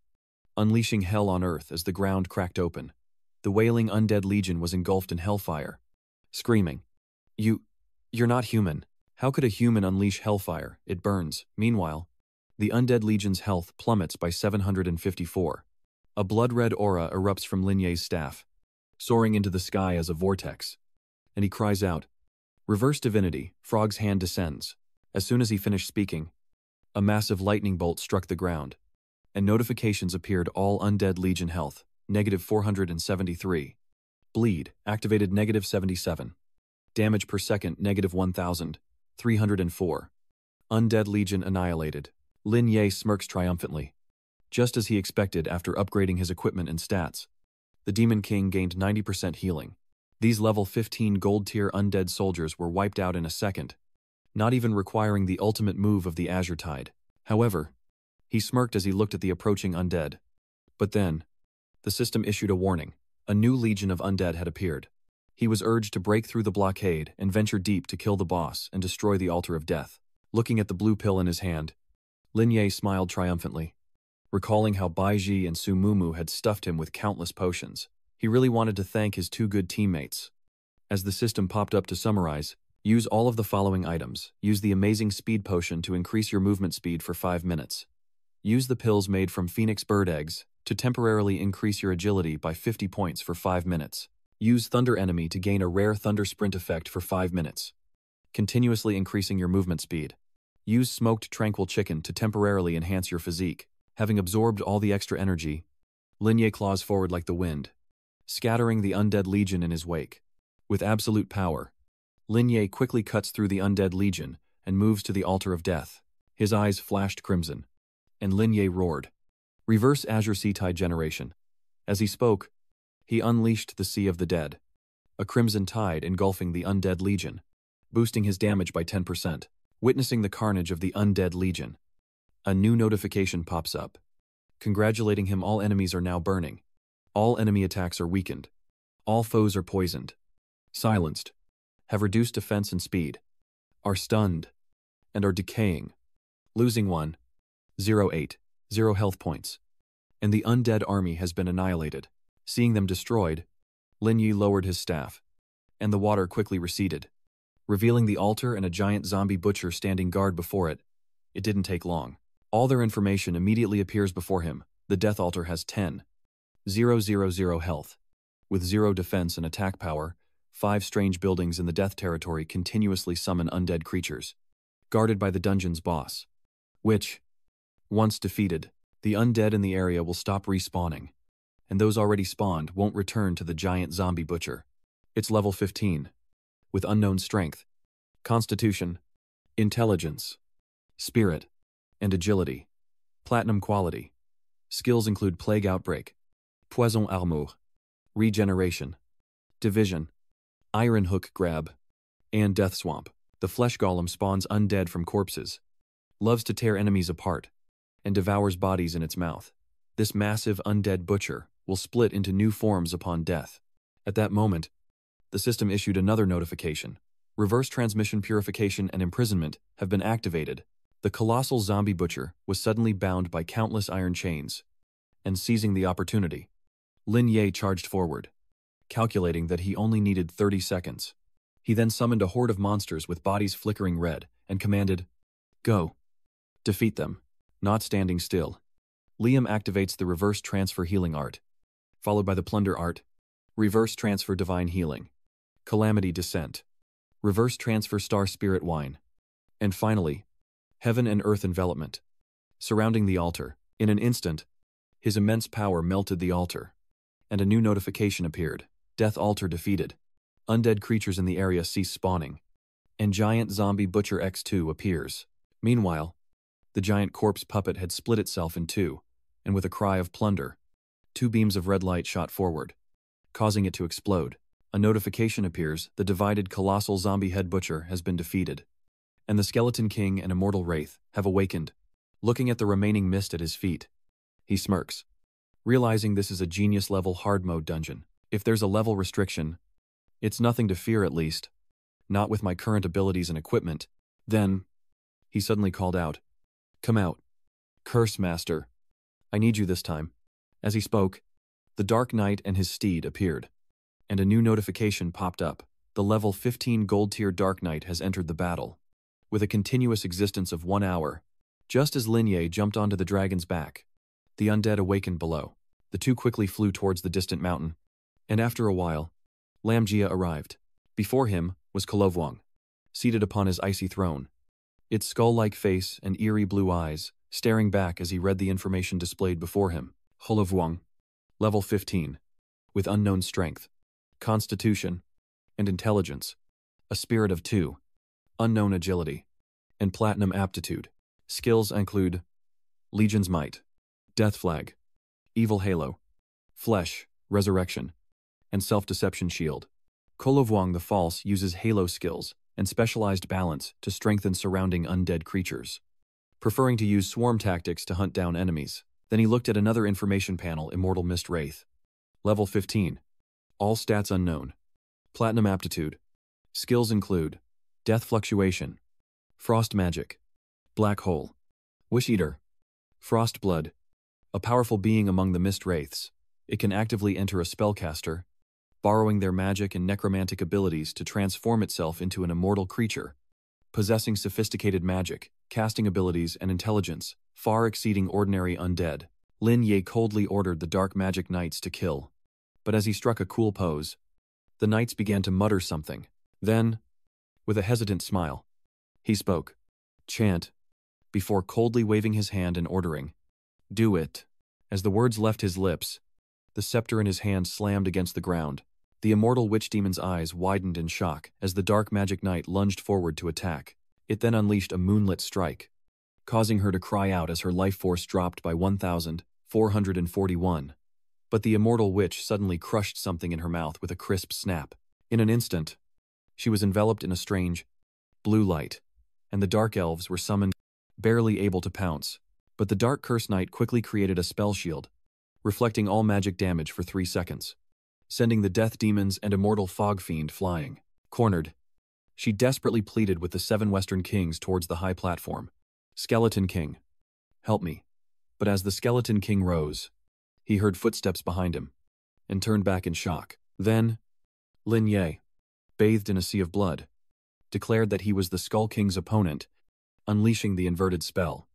[SPEAKER 1] unleashing hell on earth as the ground cracked open. The wailing undead legion was engulfed in hellfire, screaming, You're not human. How could a human unleash hellfire? It burns." Meanwhile, the undead legion's health plummets by 754. A blood-red aura erupts from Lin Ye's staff, soaring into the sky as a vortex, and he cries out, "Reverse divinity." Frog's hand descends. As soon as he finished speaking, a massive lightning bolt struck the ground, and notifications appeared. All undead legion health, -473. Bleed, activated -77. Damage per second, -1,304. Undead legion annihilated. Lin Ye smirks triumphantly. Just as he expected after upgrading his equipment and stats, the Demon King gained 90% healing. These level 15 gold-tier undead soldiers were wiped out in a second, not even requiring the ultimate move of the Azure Tide. However, he smirked as he looked at the approaching undead. But then, the system issued a warning. A new legion of undead had appeared. He was urged to break through the blockade and venture deep to kill the boss and destroy the altar of death. Looking at the blue pill in his hand, Lin Ye smiled triumphantly, recalling how Baiji and Su Mumu had stuffed him with countless potions. He really wanted to thank his 2 good teammates. As the system popped up to summarize, use all of the following items. Use the amazing speed potion to increase your movement speed for 5 minutes. Use the pills made from phoenix bird eggs to temporarily increase your agility by 50 points for 5 minutes. Use Thunder Enemy to gain a rare Thunder Sprint effect for 5 minutes, continuously increasing your movement speed. Use Smoked Tranquil Chicken to temporarily enhance your physique. Having absorbed all the extra energy, Lin Ye claws forward like the wind, scattering the undead legion in his wake. With absolute power, Lin Ye quickly cuts through the undead legion and moves to the altar of death. His eyes flashed crimson, and Lin Ye roared, "Reverse Azure Sea Tide Generation." As he spoke, he unleashed the Sea of the Dead, a crimson tide engulfing the undead legion, boosting his damage by 10%. Witnessing the carnage of the undead legion, a new notification pops up, congratulating him. All enemies are now burning. All enemy attacks are weakened. All foes are poisoned, silenced, have reduced defense and speed, are stunned, and are decaying, losing 1,080 health points. And the undead army has been annihilated. Seeing them destroyed, Lin Yi lowered his staff, and the water quickly receded, revealing the altar and a giant zombie butcher standing guard before it. It didn't take long. All their information immediately appears before him. The death altar has 10,000 health. With 0 defense and attack power, 5 strange buildings in the death territory continuously summon undead creatures, guarded by the dungeon's boss, which, once defeated, the undead in the area will stop respawning, and those already spawned won't return to the giant zombie butcher. It's level 15. With unknown strength, constitution, intelligence, spirit, and agility. Platinum quality. Skills include Plague Outbreak, Poison Armure, Regeneration, Division, Iron Hook Grab, and Death Swamp. The flesh golem spawns undead from corpses, loves to tear enemies apart, and devours bodies in its mouth. This massive undead butcher will split into new forms upon death. At that moment, the system issued another notification. Reverse transmission purification and imprisonment have been activated. The colossal zombie butcher was suddenly bound by countless iron chains, and seizing the opportunity, Lin Ye charged forward, calculating that he only needed 30 seconds. He then summoned a horde of monsters with bodies flickering red and commanded, "Go. Defeat them." Not standing still, Liam activates the Reverse Transfer Healing Art, followed by the Plunder Art, Reverse Transfer Divine Healing, Calamity Descent, Reverse Transfer Star Spirit Wine, and finally, Heaven and Earth Envelopment. Surrounding the altar, in an instant, his immense power melted the altar, and a new notification appeared. Death Altar defeated. Undead creatures in the area cease spawning, and Giant Zombie Butcher X2 appears. Meanwhile, the giant corpse puppet had split itself in 2, and with a cry of plunder, 2 beams of red light shot forward, causing it to explode. A notification appears: the divided colossal zombie head butcher has been defeated, and the Skeleton King and Immortal Wraith have awakened. Looking at the remaining mist at his feet, He smirks, realizing this is a genius-level hard mode dungeon. If there's a level restriction, it's nothing to fear at least. Not with my current abilities and equipment. Then, he suddenly called out, "Come out. Curse Master. I need you this time." As he spoke, the Dark Knight and his steed appeared, and a new notification popped up. The level 15 gold-tier Dark Knight has entered the battle, with a continuous existence of 1 hour. Just as Lin Ye jumped onto the dragon's back, the undead awakened below. The two quickly flew towards the distant mountain, and after a while, Lam Jia arrived. Before him was Kolovwang, seated upon his icy throne, its skull-like face and eerie blue eyes staring back as he read the information displayed before him. Kolovwang, level 15, with unknown strength, constitution, and intelligence, a spirit of 2, unknown agility, and platinum aptitude. Skills include Legion's Might, Death Flag, Evil Halo, Flesh, Resurrection, and Self-Deception Shield. Kolovwang the False uses Halo skills and specialized balance to strengthen surrounding undead creatures, preferring to use swarm tactics to hunt down enemies. Then he looked at another information panel, Immortal Mist Wraith. Level 15. All stats unknown. Platinum aptitude. Skills include Death Fluctuation, Frost Magic, Black Hole, Wish Eater, Frost Blood. A powerful being among the Mist Wraiths, it can actively enter a spellcaster, borrowing their magic and necromantic abilities to transform itself into an immortal creature, possessing sophisticated magic, casting abilities, and intelligence, far exceeding ordinary undead. Lin Ye coldly ordered the Dark Magic Knights to kill, but as he struck a cool pose, the knights began to mutter something. Then, with a hesitant smile, he spoke, "Chant," before coldly waving his hand and ordering, "Do it." As the words left his lips, the scepter in his hand slammed against the ground. The immortal witch demon's eyes widened in shock as the Dark Magic Knight lunged forward to attack. It then unleashed a moonlit strike, causing her to cry out as her life force dropped by 1,441. But the immortal witch suddenly crushed something in her mouth with a crisp snap. In an instant, she was enveloped in a strange, blue light, and the Dark Elves were summoned, barely able to pounce. But the Dark Curse Knight quickly created a spell shield, reflecting all magic damage for 3 seconds, sending the Death Demons and Immortal Fog Fiend flying. Cornered, she desperately pleaded with the 7 Western Kings towards the high platform. "Skeleton King, help me." But as the Skeleton King rose, he heard footsteps behind him, and turned back in shock. Then, Lin Ye, bathed in a sea of blood, declared that he was the Skull King's opponent, unleashing the inverted spell,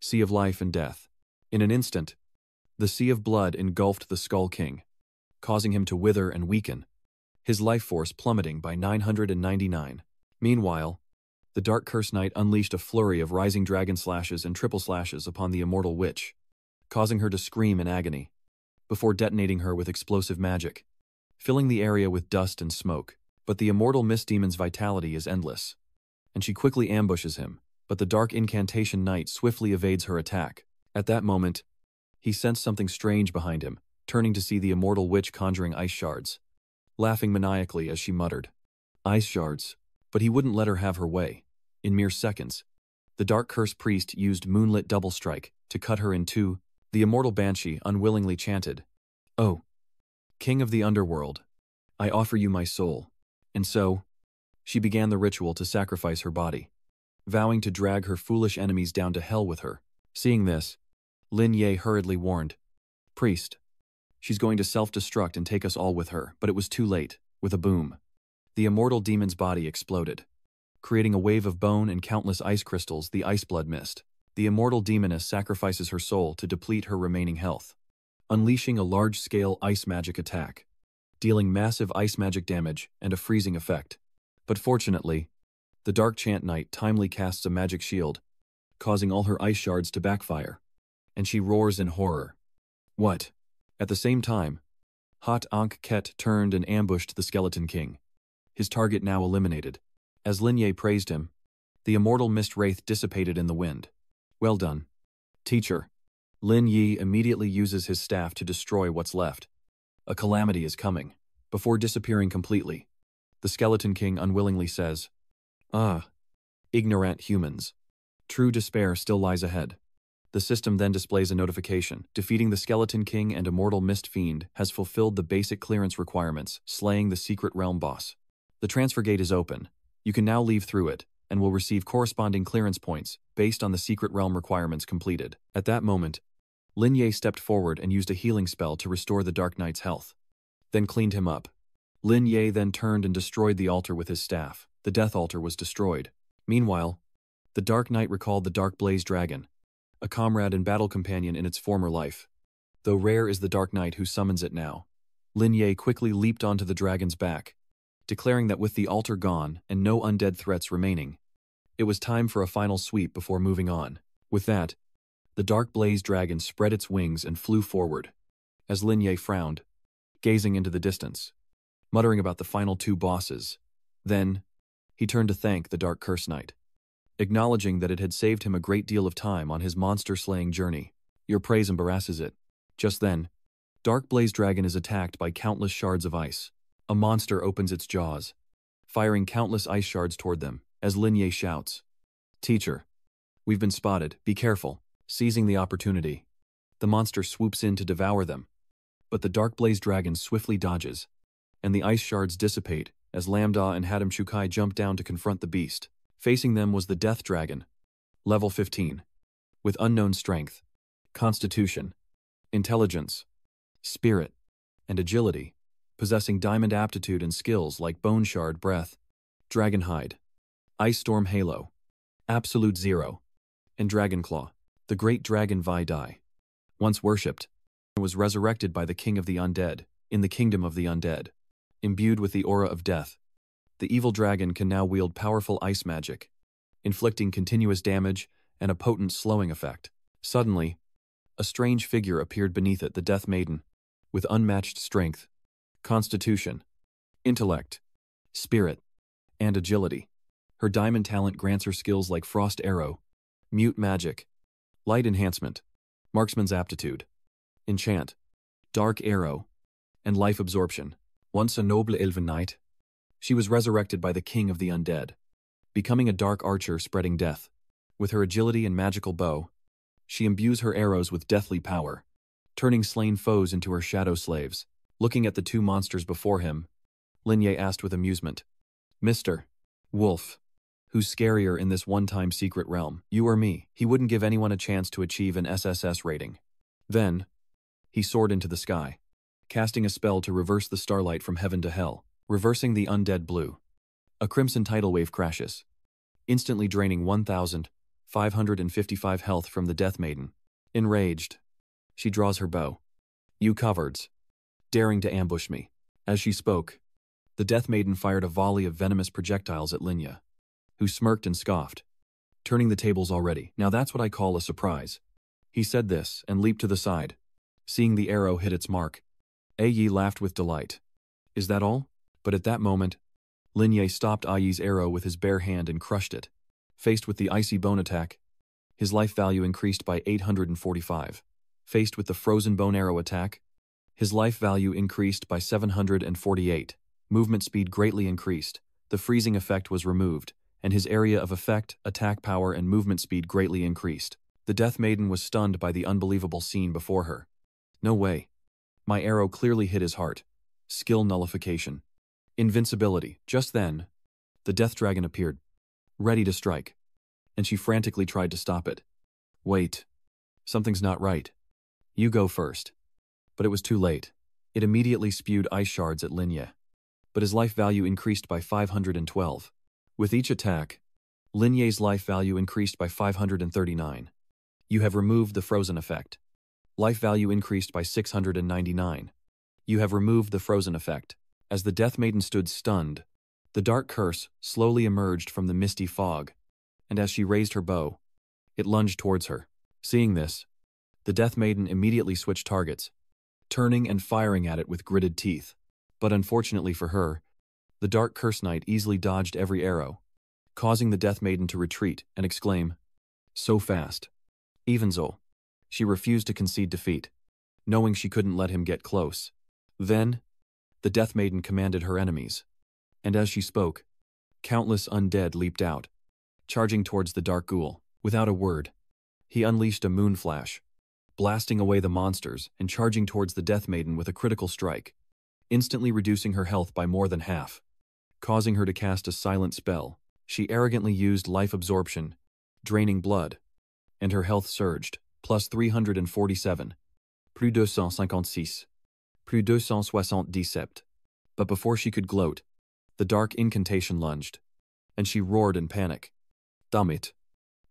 [SPEAKER 1] Sea of Life and Death. In an instant, the sea of blood engulfed the Skull King, causing him to wither and weaken, his life force plummeting by 999. Meanwhile, the Dark Curse Knight unleashed a flurry of rising dragon slashes and triple slashes upon the immortal witch, causing her to scream in agony, before detonating her with explosive magic, filling the area with dust and smoke. But the immortal Mist Demon's vitality is endless, and she quickly ambushes him, but the Dark Incantation Knight swiftly evades her attack. At that moment, he sensed something strange behind him, turning to see the immortal witch conjuring ice shards, laughing maniacally as she muttered, "Ice shards." But he wouldn't let her have her way. In mere seconds, the Dark Curse Priest used Moonlit Double Strike to cut her in two. The immortal Banshee unwillingly chanted, "Oh, King of the Underworld, I offer you my soul." And so, she began the ritual to sacrifice her body, vowing to drag her foolish enemies down to hell with her. Seeing this, Lin Ye hurriedly warned, "Priest, she's going to self-destruct and take us all with her." But it was too late. With a boom, the immortal demon's body exploded, creating a wave of bone and countless ice crystals the ice blood mist. The immortal demoness sacrifices her soul to deplete her remaining health, unleashing a large-scale ice magic attack, dealing massive ice magic damage and a freezing effect. But fortunately, the Dark Chant Knight timely casts a magic shield, causing all her ice shards to backfire, and she roars in horror. What? At the same time, Hot Ankh Ket turned and ambushed the Skeleton King, his target now eliminated. As Lin Ye praised him, the immortal mist wraith dissipated in the wind. "Well done, teacher." Lin Yi immediately uses his staff to destroy what's left. A calamity is coming. Before disappearing completely, the Skeleton King unwillingly says, "Ah, ignorant humans. True despair still lies ahead." The system then displays a notification. Defeating the Skeleton King and Immortal Mist Fiend has fulfilled the basic clearance requirements, slaying the Secret Realm boss. The transfer gate is open. You can now leave through it, and will receive corresponding clearance points based on the Secret Realm requirements completed. At that moment, Lin Ye stepped forward and used a healing spell to restore the Dark Knight's health, then cleaned him up. Lin Ye then turned and destroyed the altar with his staff. The Death Altar was destroyed. Meanwhile, the Dark Knight recalled the Dark Blaze Dragon, a comrade and battle companion in its former life. Though rare is the Dark Knight who summons it now, Lin Ye quickly leaped onto the dragon's back, declaring that with the altar gone and no undead threats remaining, it was time for a final sweep before moving on. With that, the Dark Blaze Dragon spread its wings and flew forward, as Lin Ye frowned, gazing into the distance, muttering about the final two bosses. Then, he turned to thank the Dark Curse Knight, acknowledging that it had saved him a great deal of time on his monster-slaying journey. Your praise embarrasses it. Just then, Dark Blaze Dragon is attacked by countless shards of ice. A monster opens its jaws, firing countless ice shards toward them, as Lin Ye shouts, "Teacher, we've been spotted, be careful." Seizing the opportunity, the monster swoops in to devour them, but the Dark Blaze Dragon swiftly dodges, and the ice shards dissipate as Lambda and Hadam Chukai jump down to confront the beast. Facing them was the Death Dragon, level 15, with unknown strength, constitution, intelligence, spirit, and agility, possessing diamond aptitude and skills like Bone Shard Breath, Dragon Hide, Ice Storm Halo, Absolute Zero, and Dragon Claw. The great dragon Vai Dai, once worshipped, was resurrected by the King of the Undead in the Kingdom of the Undead. Imbued with the aura of death, the evil dragon can now wield powerful ice magic, inflicting continuous damage and a potent slowing effect. Suddenly, a strange figure appeared beneath it, the Death Maiden, with unmatched strength, constitution, intellect, spirit, and agility. Her diamond talent grants her skills like Frost Arrow, Mute Magic, Light Enhancement, Marksman's Aptitude, Enchant, Dark Arrow, and Life Absorption. Once a noble elven knight, she was resurrected by the King of the Undead, becoming a dark archer spreading death. With her agility and magical bow, she imbues her arrows with deathly power, turning slain foes into her shadow slaves. Looking at the two monsters before him, Lin Ye asked with amusement, "Mr. Wolf, who's scarier in this one-time secret realm, you or me?" He wouldn't give anyone a chance to achieve an SSS rating. Then, he soared into the sky, casting a spell to reverse the starlight from heaven to hell, reversing the undead blue. A crimson tidal wave crashes, instantly draining 1,555 health from the Death Maiden. Enraged, she draws her bow. "You cowards, daring to ambush me." As she spoke, the Death Maiden fired a volley of venomous projectiles at Lin Ye, who smirked and scoffed, turning the tables already. "Now that's what I call a surprise." He said this and leaped to the side, seeing the arrow hit its mark. Yi laughed with delight. "Is that all?" But at that moment, Lin Ye stopped Yi's arrow with his bare hand and crushed it. Faced with the icy bone attack, his life value increased by 845. Faced with the frozen bone arrow attack, his life value increased by 748. Movement speed greatly increased, the freezing effect was removed, and his area of effect, attack power, and movement speed greatly increased. The Death Maiden was stunned by the unbelievable scene before her. "No way. My arrow clearly hit his heart. Skill nullification. Invincibility." Just then, the Death Dragon appeared, ready to strike, and she frantically tried to stop it. "Wait. Something's not right. You go first." But it was too late. It immediately spewed ice shards at Lin Ye, but his life value increased by 512. With each attack, Lin Ye's life value increased by 539. You have removed the frozen effect. Life value increased by 699. You have removed the frozen effect. As the Death Maiden stood stunned, the dark curse slowly emerged from the misty fog, and as she raised her bow, it lunged towards her. Seeing this, the Death Maiden immediately switched targets, turning and firing at it with gritted teeth. But unfortunately for her, the Dark Curse Knight easily dodged every arrow, causing the Death Maiden to retreat and exclaim, "So fast." Even so, she refused to concede defeat, knowing she couldn't let him get close. Then, the Death Maiden commanded her enemies, and as she spoke, countless undead leaped out, charging towards the Dark Ghoul. Without a word, He unleashed a moon flash, blasting away the monsters and charging towards the Death Maiden with a critical strike, instantly reducing her health by more than half, causing her to cast a silent spell. She arrogantly used life absorption, draining blood, and her health surged, plus 347, plus 256, plus 277. But before she could gloat, the dark incantation lunged, and she roared in panic. Damn it.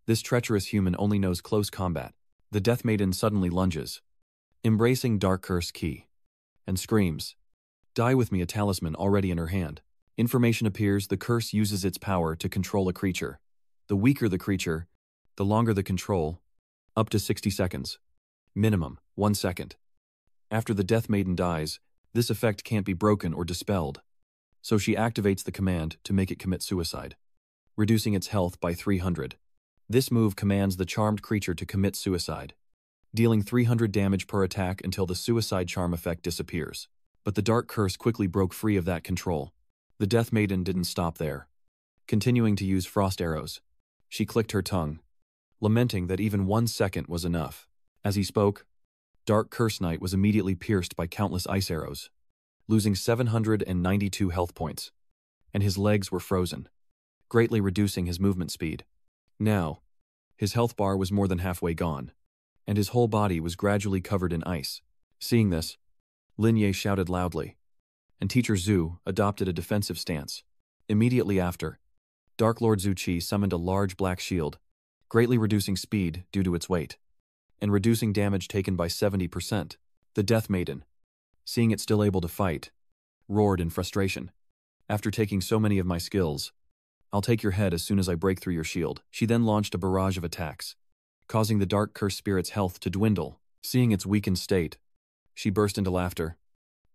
[SPEAKER 1] This treacherous human only knows close combat. The Death Maiden suddenly lunges, embracing Dark Curse Key, and screams, "Die with me!" A talisman already in her hand. Information appears. The curse uses its power to control a creature. The weaker the creature, the longer the control, up to 60 seconds. Minimum, 1 second. After the Death Maiden dies, this effect can't be broken or dispelled, so she activates the command to make it commit suicide, reducing its health by 300. This move commands the charmed creature to commit suicide, dealing 300 damage per attack until the suicide charm effect disappears. But the dark curse quickly broke free of that control. The Death Maiden didn't stop there. Continuing to use frost arrows, she clicked her tongue, lamenting that even 1 second was enough. As he spoke, Dark Curse Knight was immediately pierced by countless ice arrows, losing 792 health points, and his legs were frozen, greatly reducing his movement speed. Now, his health bar was more than halfway gone, and his whole body was gradually covered in ice. Seeing this, Lin Ye shouted loudly, and Teacher Zhu adopted a defensive stance. Immediately after, Dark Lord Zhu Qi summoned a large black shield, greatly reducing speed due to its weight, and reducing damage taken by 70%. The Death Maiden, seeing it still able to fight, roared in frustration. "After taking so many of my skills, I'll take your head as soon as I break through your shield." She then launched a barrage of attacks, causing the Dark Curse Spirit's health to dwindle. Seeing its weakened state, she burst into laughter.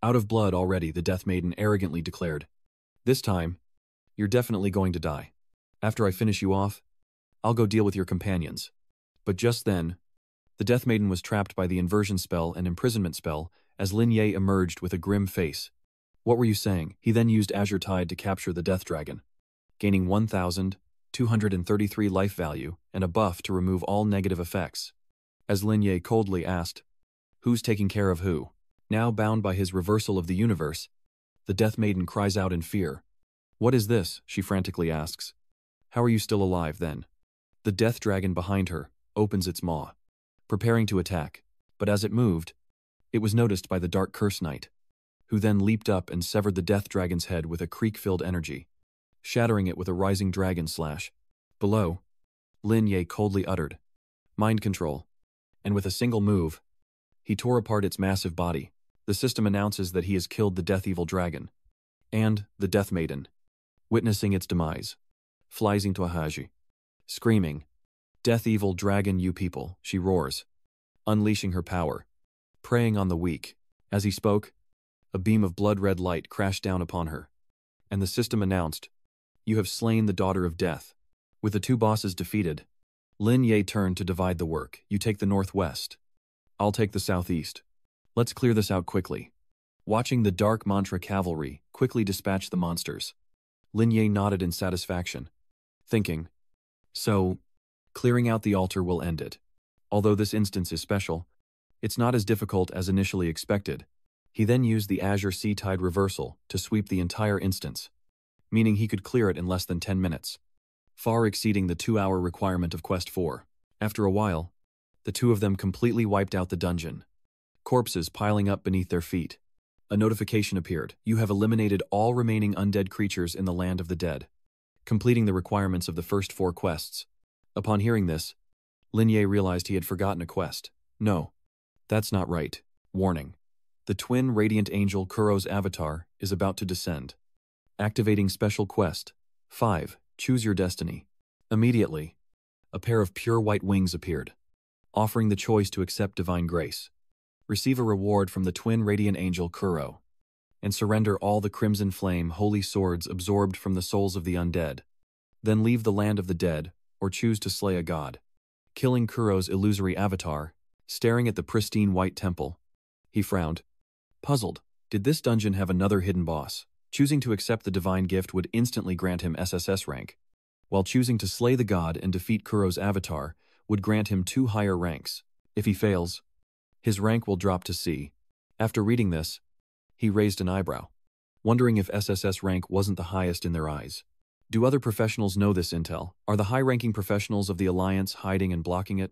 [SPEAKER 1] Out of blood already, the Death Maiden arrogantly declared, "This time, you're definitely going to die. After I finish you off, I'll go deal with your companions." But just then, the Death Maiden was trapped by the inversion spell and imprisonment spell as Lin Ye emerged with a grim face. "What were you saying?" He then used Azure Tide to capture the Death Dragon, gaining 1,233 life value and a buff to remove all negative effects. As Lin Ye coldly asked, "Who's taking care of who?" Now bound by his reversal of the universe, the Death Maiden cries out in fear. "What is this?" she frantically asks. "How are you still alive then?" The Death Dragon behind her opens its maw, preparing to attack, but as it moved, it was noticed by the Dark Curse Knight, who then leaped up and severed the Death Dragon's head with a creak-filled energy, shattering it with a rising dragon slash. Below, Lin Ye coldly uttered, "Mind control," and with a single move, he tore apart its massive body. The system announces that he has killed the Death Evil Dragon, and the Death Maiden, witnessing its demise, flies into a haji, screaming, "Death Evil Dragon, you people," she roars, unleashing her power, preying on the weak. As he spoke, a beam of blood-red light crashed down upon her, and the system announced, "You have slain the Daughter of Death." With the two bosses defeated, Lin Ye turned to divide the work. "You take the northwest. I'll take the southeast. Let's clear this out quickly." Watching the Dark Mantra cavalry quickly dispatch the monsters, Lin Ye nodded in satisfaction, thinking, "So, clearing out the altar will end it. Although this instance is special, it's not as difficult as initially expected." He then used the Azure Sea Tide reversal to sweep the entire instance, meaning he could clear it in less than 10 minutes, far exceeding the 2-hour requirement of Quest 4. After a while, the two of them completely wiped out the dungeon, corpses piling up beneath their feet. A notification appeared. "You have eliminated all remaining undead creatures in the land of the dead, completing the requirements of the first 4 quests." Upon hearing this, Lin Ye realized he had forgotten a quest. "No, that's not right." Warning. The twin radiant angel Kuro's avatar is about to descend. Activating special quest 5. Choose your destiny. Immediately, a pair of pure white wings appeared, offering the choice to accept divine grace, receive a reward from the twin radiant angel Kuro, and surrender all the crimson flame holy swords absorbed from the souls of the undead. Then leave the land of the dead, or choose to slay a god. Killing Kuro's illusory avatar, staring at the pristine white temple, he frowned, puzzled. Did this dungeon have another hidden boss? Choosing to accept the divine gift would instantly grant him SSS rank, while choosing to slay the god and defeat Kuro's avatar would grant him 2 higher ranks. If he fails, his rank will drop to C. After reading this, he raised an eyebrow, wondering if SSS rank wasn't the highest in their eyes. Do other professionals know this intel? Are the high-ranking professionals of the Alliance hiding and blocking it?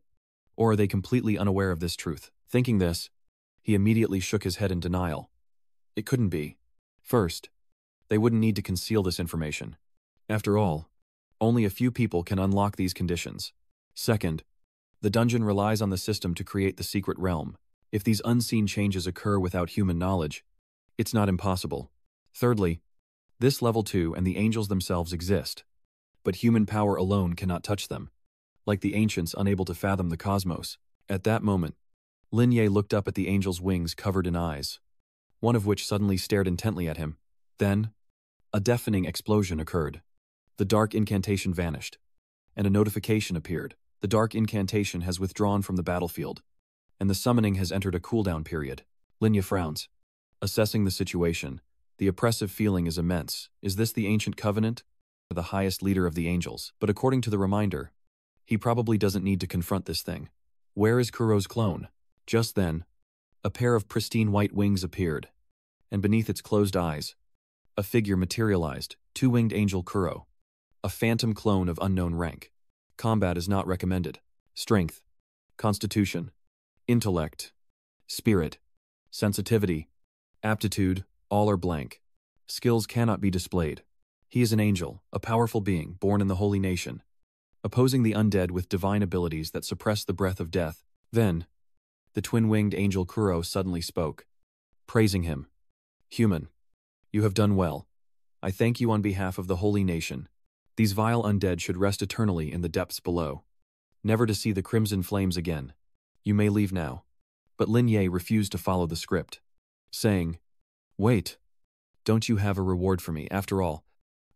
[SPEAKER 1] Or are they completely unaware of this truth? Thinking this, he immediately shook his head in denial. It couldn't be. First, they wouldn't need to conceal this information. After all, only a few people can unlock these conditions. Second, the dungeon relies on the system to create the secret realm. If these unseen changes occur without human knowledge, it's not impossible. Thirdly, this level 2 and the angels themselves exist, but human power alone cannot touch them, like the ancients unable to fathom the cosmos. At that moment, Lin Ye looked up at the angel's wings covered in eyes, one of which suddenly stared intently at him. Then, a deafening explosion occurred. The dark incantation vanished, and a notification appeared. The dark incantation has withdrawn from the battlefield, and the summoning has entered a cooldown period. Lin Ye frowns, assessing the situation. The oppressive feeling is immense. Is this the ancient covenant? The highest leader of the angels. But according to the reminder, he probably doesn't need to confront this thing. Where is Kuro's clone? Just then, a pair of pristine white wings appeared, and beneath its closed eyes, a figure materialized, two-winged angel Kuro, a phantom clone of unknown rank. Combat is not recommended. Strength, constitution, intellect, spirit, sensitivity, aptitude, all are blank. Skills cannot be displayed. He is an angel, a powerful being born in the holy nation, opposing the undead with divine abilities that suppress the breath of death. Then, the twin-winged angel Kuro suddenly spoke, praising him. Human, you have done well. I thank you on behalf of the holy nation. These vile undead should rest eternally in the depths below, never to see the crimson flames again. You may leave now. But Lin Ye refused to follow the script, saying, Wait, don't you have a reward for me? After all,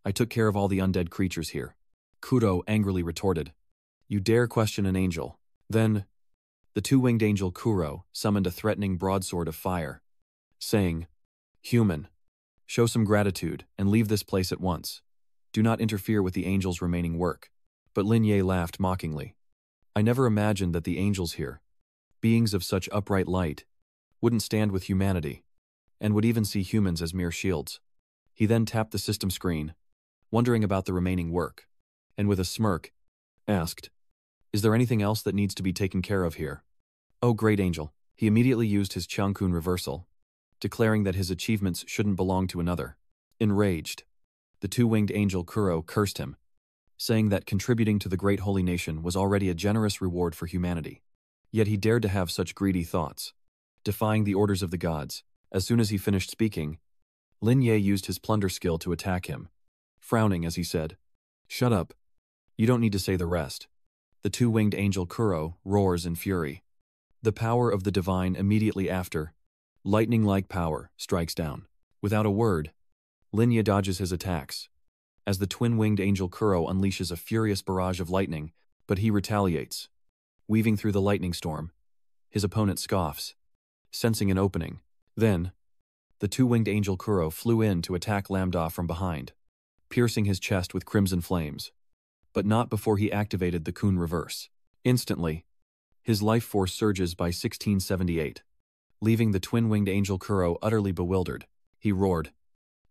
[SPEAKER 1] I took care of all the undead creatures here. Kuro angrily retorted, You dare question an angel? Then, the two-winged angel Kuro summoned a threatening broadsword of fire, saying, Human, show some gratitude and leave this place at once. Do not interfere with the angel's remaining work. But Lin Ye laughed mockingly. I never imagined that the angels here, beings of such upright light, wouldn't stand with humanity, and would even see humans as mere shields. He then tapped the system screen, wondering about the remaining work, and with a smirk, asked, Is there anything else that needs to be taken care of here? Oh, great angel. He immediately used his Changkun reversal, declaring that his achievements shouldn't belong to another. Enraged, the two-winged angel Kuro cursed him, saying that contributing to the great holy nation was already a generous reward for humanity. Yet he dared to have such greedy thoughts, defying the orders of the gods. As soon as he finished speaking, Lin Ye used his plunder skill to attack him, frowning as he said, Shut up. You don't need to say the rest. The two-winged angel Kuro roars in fury. The power of the divine immediately after, lightning-like power, strikes down. Without a word, Lin Ye dodges his attacks, as the twin-winged angel Kuro unleashes a furious barrage of lightning, but he retaliates. Weaving through the lightning storm, his opponent scoffs, sensing an opening. Then, the two-winged angel Kuro flew in to attack Lambda from behind, piercing his chest with crimson flames, but not before he activated the Kun reverse. Instantly, his life force surges by 1678, leaving the twin-winged angel Kuro utterly bewildered. He roared,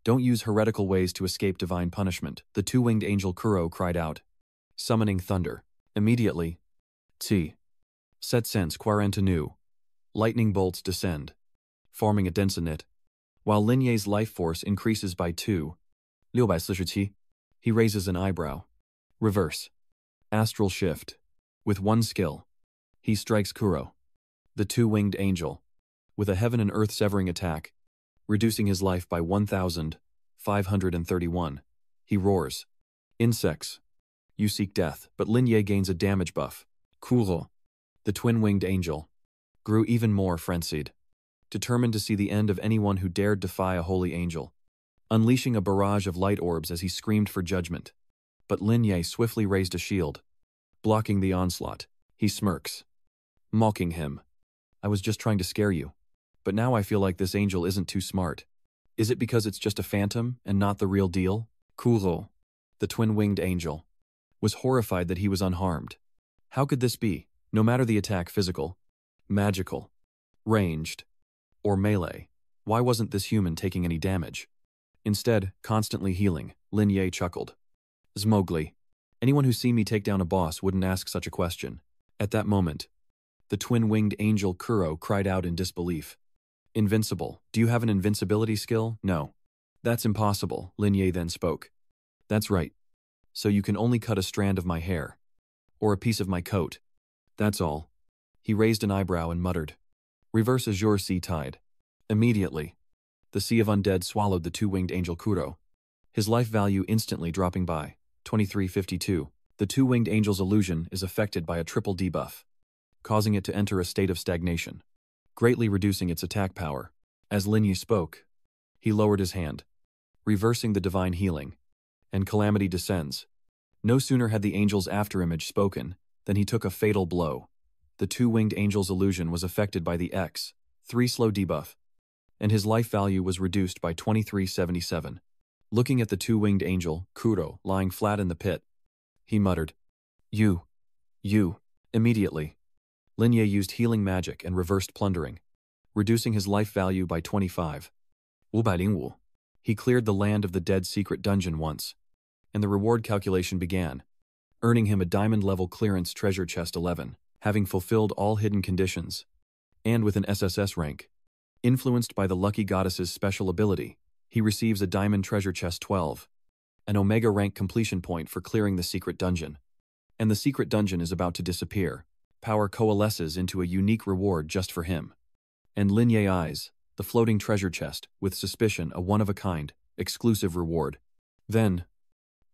[SPEAKER 1] Don't use heretical ways to escape divine punishment. The two-winged angel Kuro cried out, summoning thunder. Immediately, T. Set sense quarantenu. Lightning bolts descend, forming a dense net, while Lin Ye's life force increases by 2. 647. He raises an eyebrow. Reverse. Astral shift. With one skill, he strikes Kuro, the two-winged angel, with a heaven and earth severing attack, reducing his life by 1,531. He roars, Insects, you seek death. But Lin Ye gains a damage buff. Kuro, the twin-winged angel, grew even more frenzied, determined to see the end of anyone who dared defy a holy angel, unleashing a barrage of light orbs as he screamed for judgment. But Lin Ye swiftly raised a shield, blocking the onslaught. He smirks, mocking him. I was just trying to scare you, but now I feel like this angel isn't too smart. Is it because it's just a phantom and not the real deal? Kuro, the twin-winged angel, was horrified that he was unharmed. How could this be? No matter the attack physical, magical, ranged, or melee, why wasn't this human taking any damage? Instead, constantly healing, Lin Ye chuckled. Zmogli. Anyone who seen me take down a boss wouldn't ask such a question. At that moment, the twin-winged angel Kuro cried out in disbelief. Invincible. Do you have an invincibility skill? No. That's impossible, Lin Ye then spoke. That's right. So you can only cut a strand of my hair. Or a piece of my coat. That's all. He raised an eyebrow and muttered. Reverse Azure Sea Tide. Immediately, the sea of undead swallowed the two-winged angel Kuro. His life value instantly dropping by 2352. The two-winged angel's illusion is affected by a triple debuff, causing it to enter a state of stagnation, greatly reducing its attack power. As Lin Yi spoke, he lowered his hand, reversing the divine healing, and calamity descends. No sooner had the angel's afterimage spoken than he took a fatal blow. The two-winged angel's illusion was affected by the X3 slow debuff, and his life value was reduced by 2377. Looking at the two-winged angel, Kuro, lying flat in the pit, he muttered, You. Immediately, Lin Ye used healing magic and reversed plundering, reducing his life value by 25. Wu. He cleared the land of the dead secret dungeon once, and the reward calculation began, earning him a diamond-level clearance treasure chest 11, having fulfilled all hidden conditions, and with an SSS rank. Influenced by the lucky goddess's special ability, he receives a diamond treasure chest 12, an omega rank completion point for clearing the secret dungeon. And the secret dungeon is about to disappear. Power coalesces into a unique reward just for him. And Lin Ye eyes the floating treasure chest with suspicion, a one-of-a-kind, exclusive reward. Then,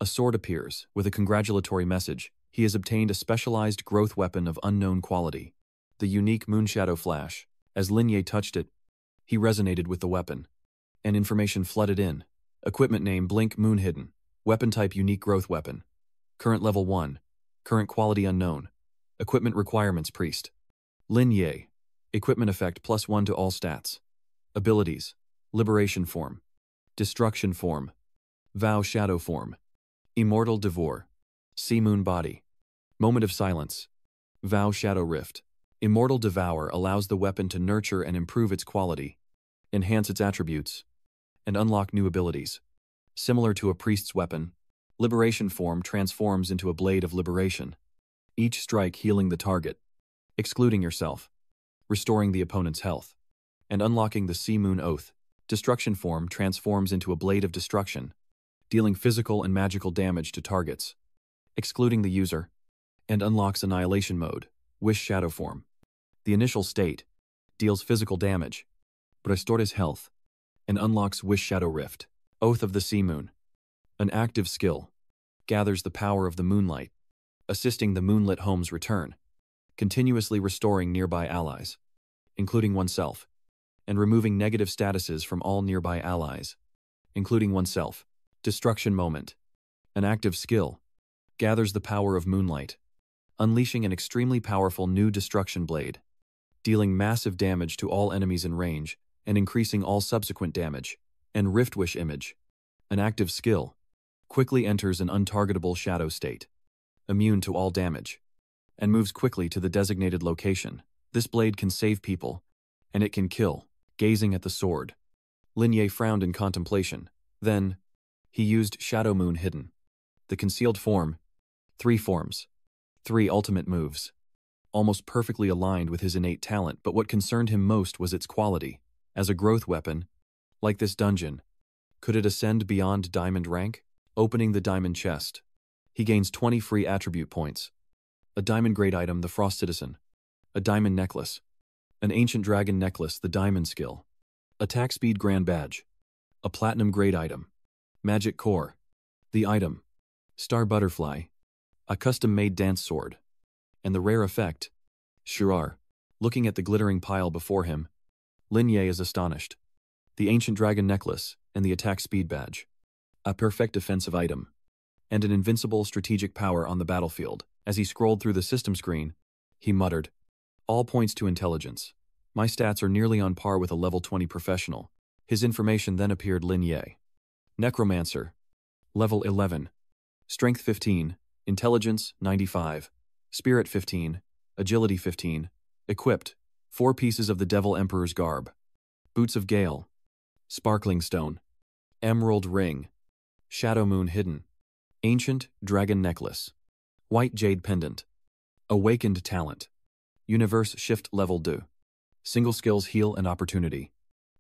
[SPEAKER 1] a sword appears with a congratulatory message. He has obtained a specialized growth weapon of unknown quality, the unique Moonshadow Flash. As Lin Ye touched it, he resonated with the weapon, and information flooded in. Equipment name Blink Moon Hidden. Weapon type Unique Growth Weapon. Current level 1. Current quality unknown. Equipment requirements Priest. Lin Ye. Equipment effect +1 to all stats. Abilities. Liberation Form. Destruction Form. Vow Shadow Form. Immortal Devour. Sea Moon Body. Moment of Silence. Vow Shadow Rift. Immortal Devour allows the weapon to nurture and improve its quality, enhance its attributes, and unlock new abilities. Similar to a priest's weapon, Liberation Form transforms into a blade of liberation, each strike healing the target, excluding yourself, restoring the opponent's health, and unlocking the Sea Moon Oath. Destruction Form transforms into a blade of destruction, dealing physical and magical damage to targets, excluding the user, and unlocks Annihilation Mode, Wish Shadow Form. The initial state deals physical damage, but restores health, and unlocks Wish Shadow Rift. Oath of the Sea Moon. An active skill, gathers the power of the moonlight, assisting the moonlit home's return, continuously restoring nearby allies, including oneself, and removing negative statuses from all nearby allies, including oneself. Destruction Moment. An active skill, gathers the power of moonlight, unleashing an extremely powerful new destruction blade, dealing massive damage to all enemies in range, and increasing all subsequent damage. And Riftwish Image. An active skill, quickly enters an untargetable shadow state, immune to all damage, and moves quickly to the designated location. This blade can save people, and it can kill. Gazing at the sword, Lin Ye frowned in contemplation. Then, he used Shadow Moon Hidden. The concealed form, 3 forms, 3 ultimate moves, almost perfectly aligned with his innate talent, but what concerned him most was its quality. As a growth weapon, like this dungeon, could it ascend beyond diamond rank? Opening the diamond chest, he gains 20 free attribute points. A diamond grade item, the Frost Citizen. A diamond necklace. An ancient dragon necklace, the diamond skill. Attack speed grand badge. A platinum grade item. Magic core. The item. Star butterfly. A custom-made dance sword. And the rare effect, Shirar. Looking at the glittering pile before him, Lin Ye is astonished. The ancient dragon necklace and the attack speed badge. A perfect defensive item. And an invincible strategic power on the battlefield. As he scrolled through the system screen, he muttered, All points to intelligence. My stats are nearly on par with a level 20 professional. His information then appeared. Lin Ye. Necromancer. Level 11. Strength 15. Intelligence 95. Spirit 15, Agility 15, equipped, 4 pieces of the Devil Emperor's garb, Boots of Gale, Sparkling Stone, Emerald Ring, Shadow Moon Hidden, Ancient Dragon Necklace, White Jade Pendant, Awakened Talent, Universe Shift Level 2, Single Skills Heal and Opportunity.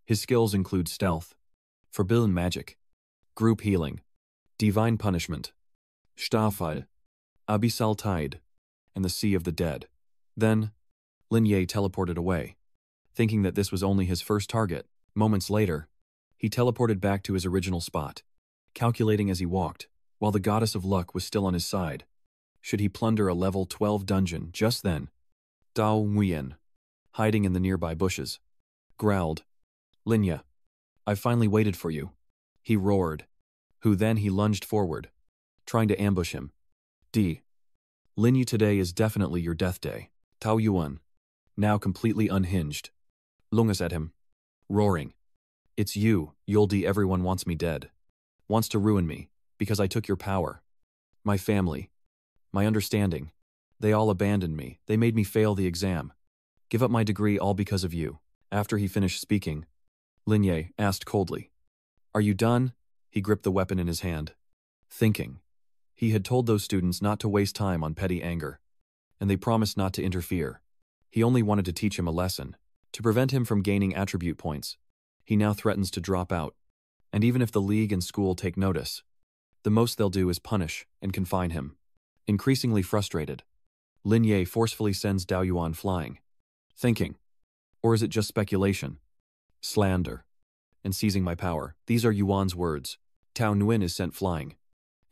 [SPEAKER 1] His skills include Stealth, Forbidden Magic, Group Healing, Divine Punishment, Staffall, Abyssal Tide, and the Sea of the Dead. Then, Lin Ye teleported away, thinking that this was only his first target. Moments later, he teleported back to his original spot, calculating as he walked, while the Goddess of Luck was still on his side. Should he plunder a level 12 dungeon? Just then, Dao Nguyen, hiding in the nearby bushes, growled, "Linya, I've finally waited for you," he roared. Then he lunged forward, trying to ambush him. Linya, today is definitely your death day. Tao Yuan, now completely unhinged, lunges at him, roaring, "It's you, Yuldi. Everyone wants me dead. Wants to ruin me, because I took your power. My family, my understanding. They all abandoned me. They made me fail the exam. Give up my degree all because of you." After he finished speaking, Lin Ye asked coldly, "Are you done?" He gripped the weapon in his hand, thinking. He had told those students not to waste time on petty anger, and they promised not to interfere. He only wanted to teach him a lesson, to prevent him from gaining attribute points. He now threatens to drop out, and even if the league and school take notice, the most they'll do is punish and confine him. Increasingly frustrated, Lin Ye forcefully sends Dao Yuan flying, thinking, or is it just speculation? Slander. And seizing my power. These are Yuan's words. Tao Nguyen is sent flying,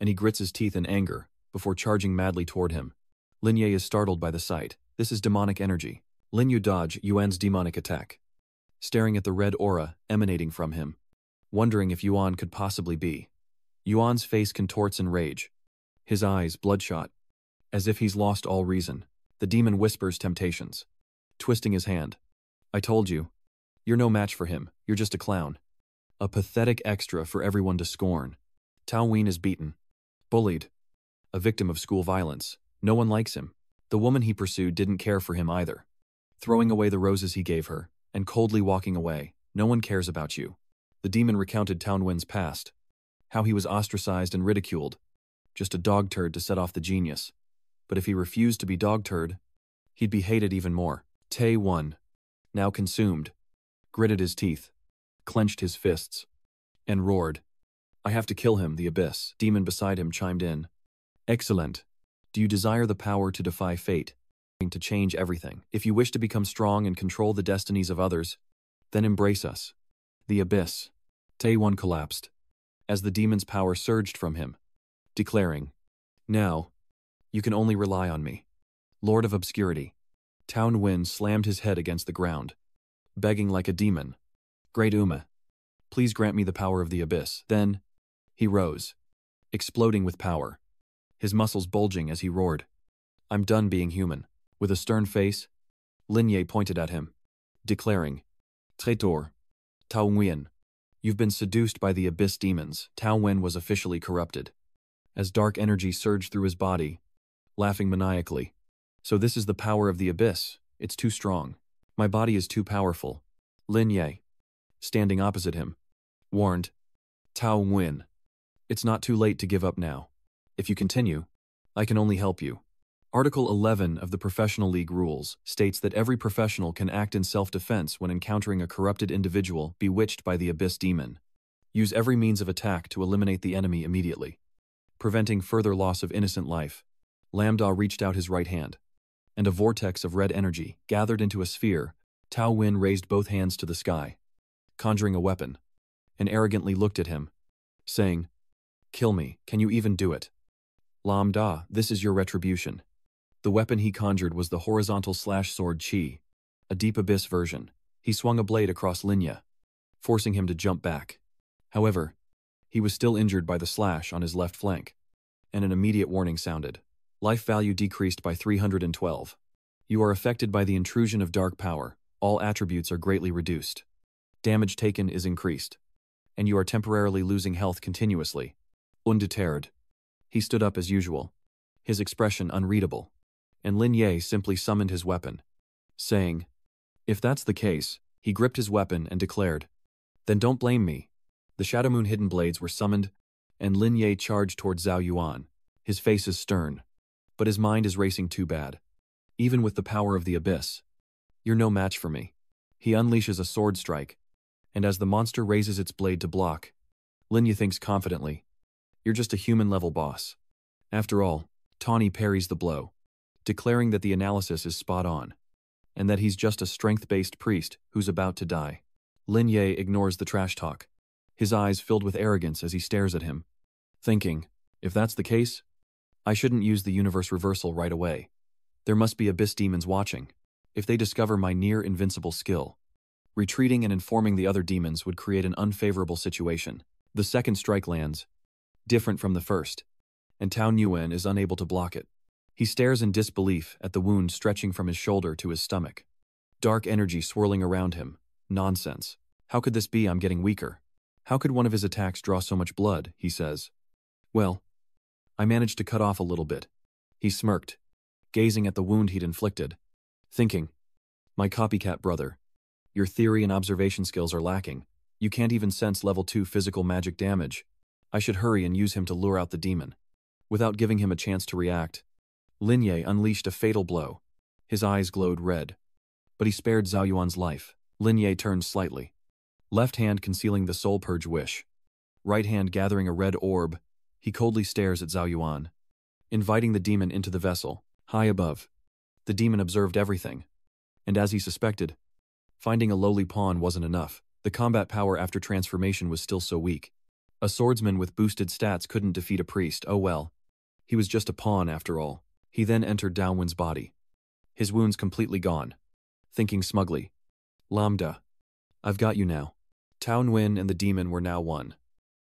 [SPEAKER 1] and he grits his teeth in anger before charging madly toward him. Lin Ye is startled by the sight. This is demonic energy. Lin Yu dodge Yuan's demonic attack, staring at the red aura emanating from him, wondering if Yuan could possibly be. Yuan's face contorts in rage, his eyes bloodshot, as if he's lost all reason. The demon whispers temptations, twisting his hand. "I told you. You're no match for him. You're just a clown. A pathetic extra for everyone to scorn." Tao Nguyen is beaten, bullied, a victim of school violence. No one likes him. The woman he pursued didn't care for him either, throwing away the roses he gave her, and coldly walking away. "No one cares about you." The demon recounted Tao Nguyen's past, how he was ostracized and ridiculed, just a dog turd to set off the genius. But if he refused to be dog turd, he'd be hated even more. Tae Won, now consumed, gritted his teeth, clenched his fists, and roared, "I have to kill him." The abyss demon beside him chimed in. "Excellent. Do you desire the power to defy fate, to change everything? If you wish to become strong and control the destinies of others, then embrace us." The abyss. Taewon collapsed, as the demon's power surged from him, declaring, "Now, you can only rely on me, Lord of Obscurity." Tao Nguyen slammed his head against the ground, begging like a demon, "Great Uma, please grant me the power of the abyss." Then, he rose, exploding with power, his muscles bulging as he roared, "I'm done being human." With a stern face, Lin Ye pointed at him, declaring, "Traitor, Tao Nguyen, you've been seduced by the abyss demons." Tao Nguyen was officially corrupted, as dark energy surged through his body, laughing maniacally. "So this is the power of the abyss. It's too strong. My body is too powerful." Lin Ye, standing opposite him, warned, "Tao Nguyen, it's not too late to give up now. If you continue, I can only help you." Article 11 of the Professional League Rules states that every professional can act in self-defense when encountering a corrupted individual bewitched by the abyss demon. Use every means of attack to eliminate the enemy immediately, preventing further loss of innocent life. Lambda reached out his right hand, and a vortex of red energy gathered into a sphere. Tao Nguyen raised both hands to the sky, conjuring a weapon, and arrogantly looked at him, saying, "Kill me. Can you even do it? Lambda, this is your retribution." The weapon he conjured was the horizontal slash sword Chi, a deep abyss version. He swung a blade across Linya, forcing him to jump back. However, he was still injured by the slash on his left flank, and an immediate warning sounded. Life value decreased by 312. You are affected by the intrusion of dark power. All attributes are greatly reduced. Damage taken is increased, and you are temporarily losing health continuously. Undeterred, he stood up as usual, his expression unreadable. and Lin Ye simply summoned his weapon, saying, "If that's the case," he gripped his weapon and declared, "Then don't blame me." The Shadow Moon hidden blades were summoned, and Lin Ye charged towards Zhao Yuan. His face is stern, but his mind is racing too bad. Even with the power of the abyss, you're no match for me. He unleashes a sword strike, and as the monster raises its blade to block, Lin Ye thinks confidently, "You're just a human-level boss." After all, Tawny parries the blow, declaring that the analysis is spot on, and that he's just a strength-based priest who's about to die. Lin Ye ignores the trash talk, his eyes filled with arrogance as he stares at him, thinking, if that's the case, I shouldn't use the universe reversal right away. There must be abyss demons watching. If they discover my near-invincible skill, retreating and informing the other demons would create an unfavorable situation. The second strike lands, different from the first, and Tao Nguyen is unable to block it. He stares in disbelief at the wound stretching from his shoulder to his stomach. Dark energy swirling around him. Nonsense. How could this be? I'm getting weaker. How could one of his attacks draw so much blood? He says. Well, I managed to cut off a little bit. He smirked, gazing at the wound he'd inflicted, thinking, my copycat brother, your theory and observation skills are lacking. You can't even sense level 2 physical magic damage. I should hurry and use him to lure out the demon. Without giving him a chance to react, Lin Ye unleashed a fatal blow. His eyes glowed red, but he spared Zhao Yuan's life. Lin Ye turned slightly, left hand concealing the soul purge wish, right hand gathering a red orb. He coldly stares at Zhao Yuan, inviting the demon into the vessel. High above, the demon observed everything, and as he suspected, finding a lowly pawn wasn't enough. The combat power after transformation was still so weak. A swordsman with boosted stats couldn't defeat a priest. Oh well, he was just a pawn after all. He then entered Daowin's body, his wounds completely gone, thinking smugly, Lambda, I've got you now. Tao Nguyen and the demon were now one,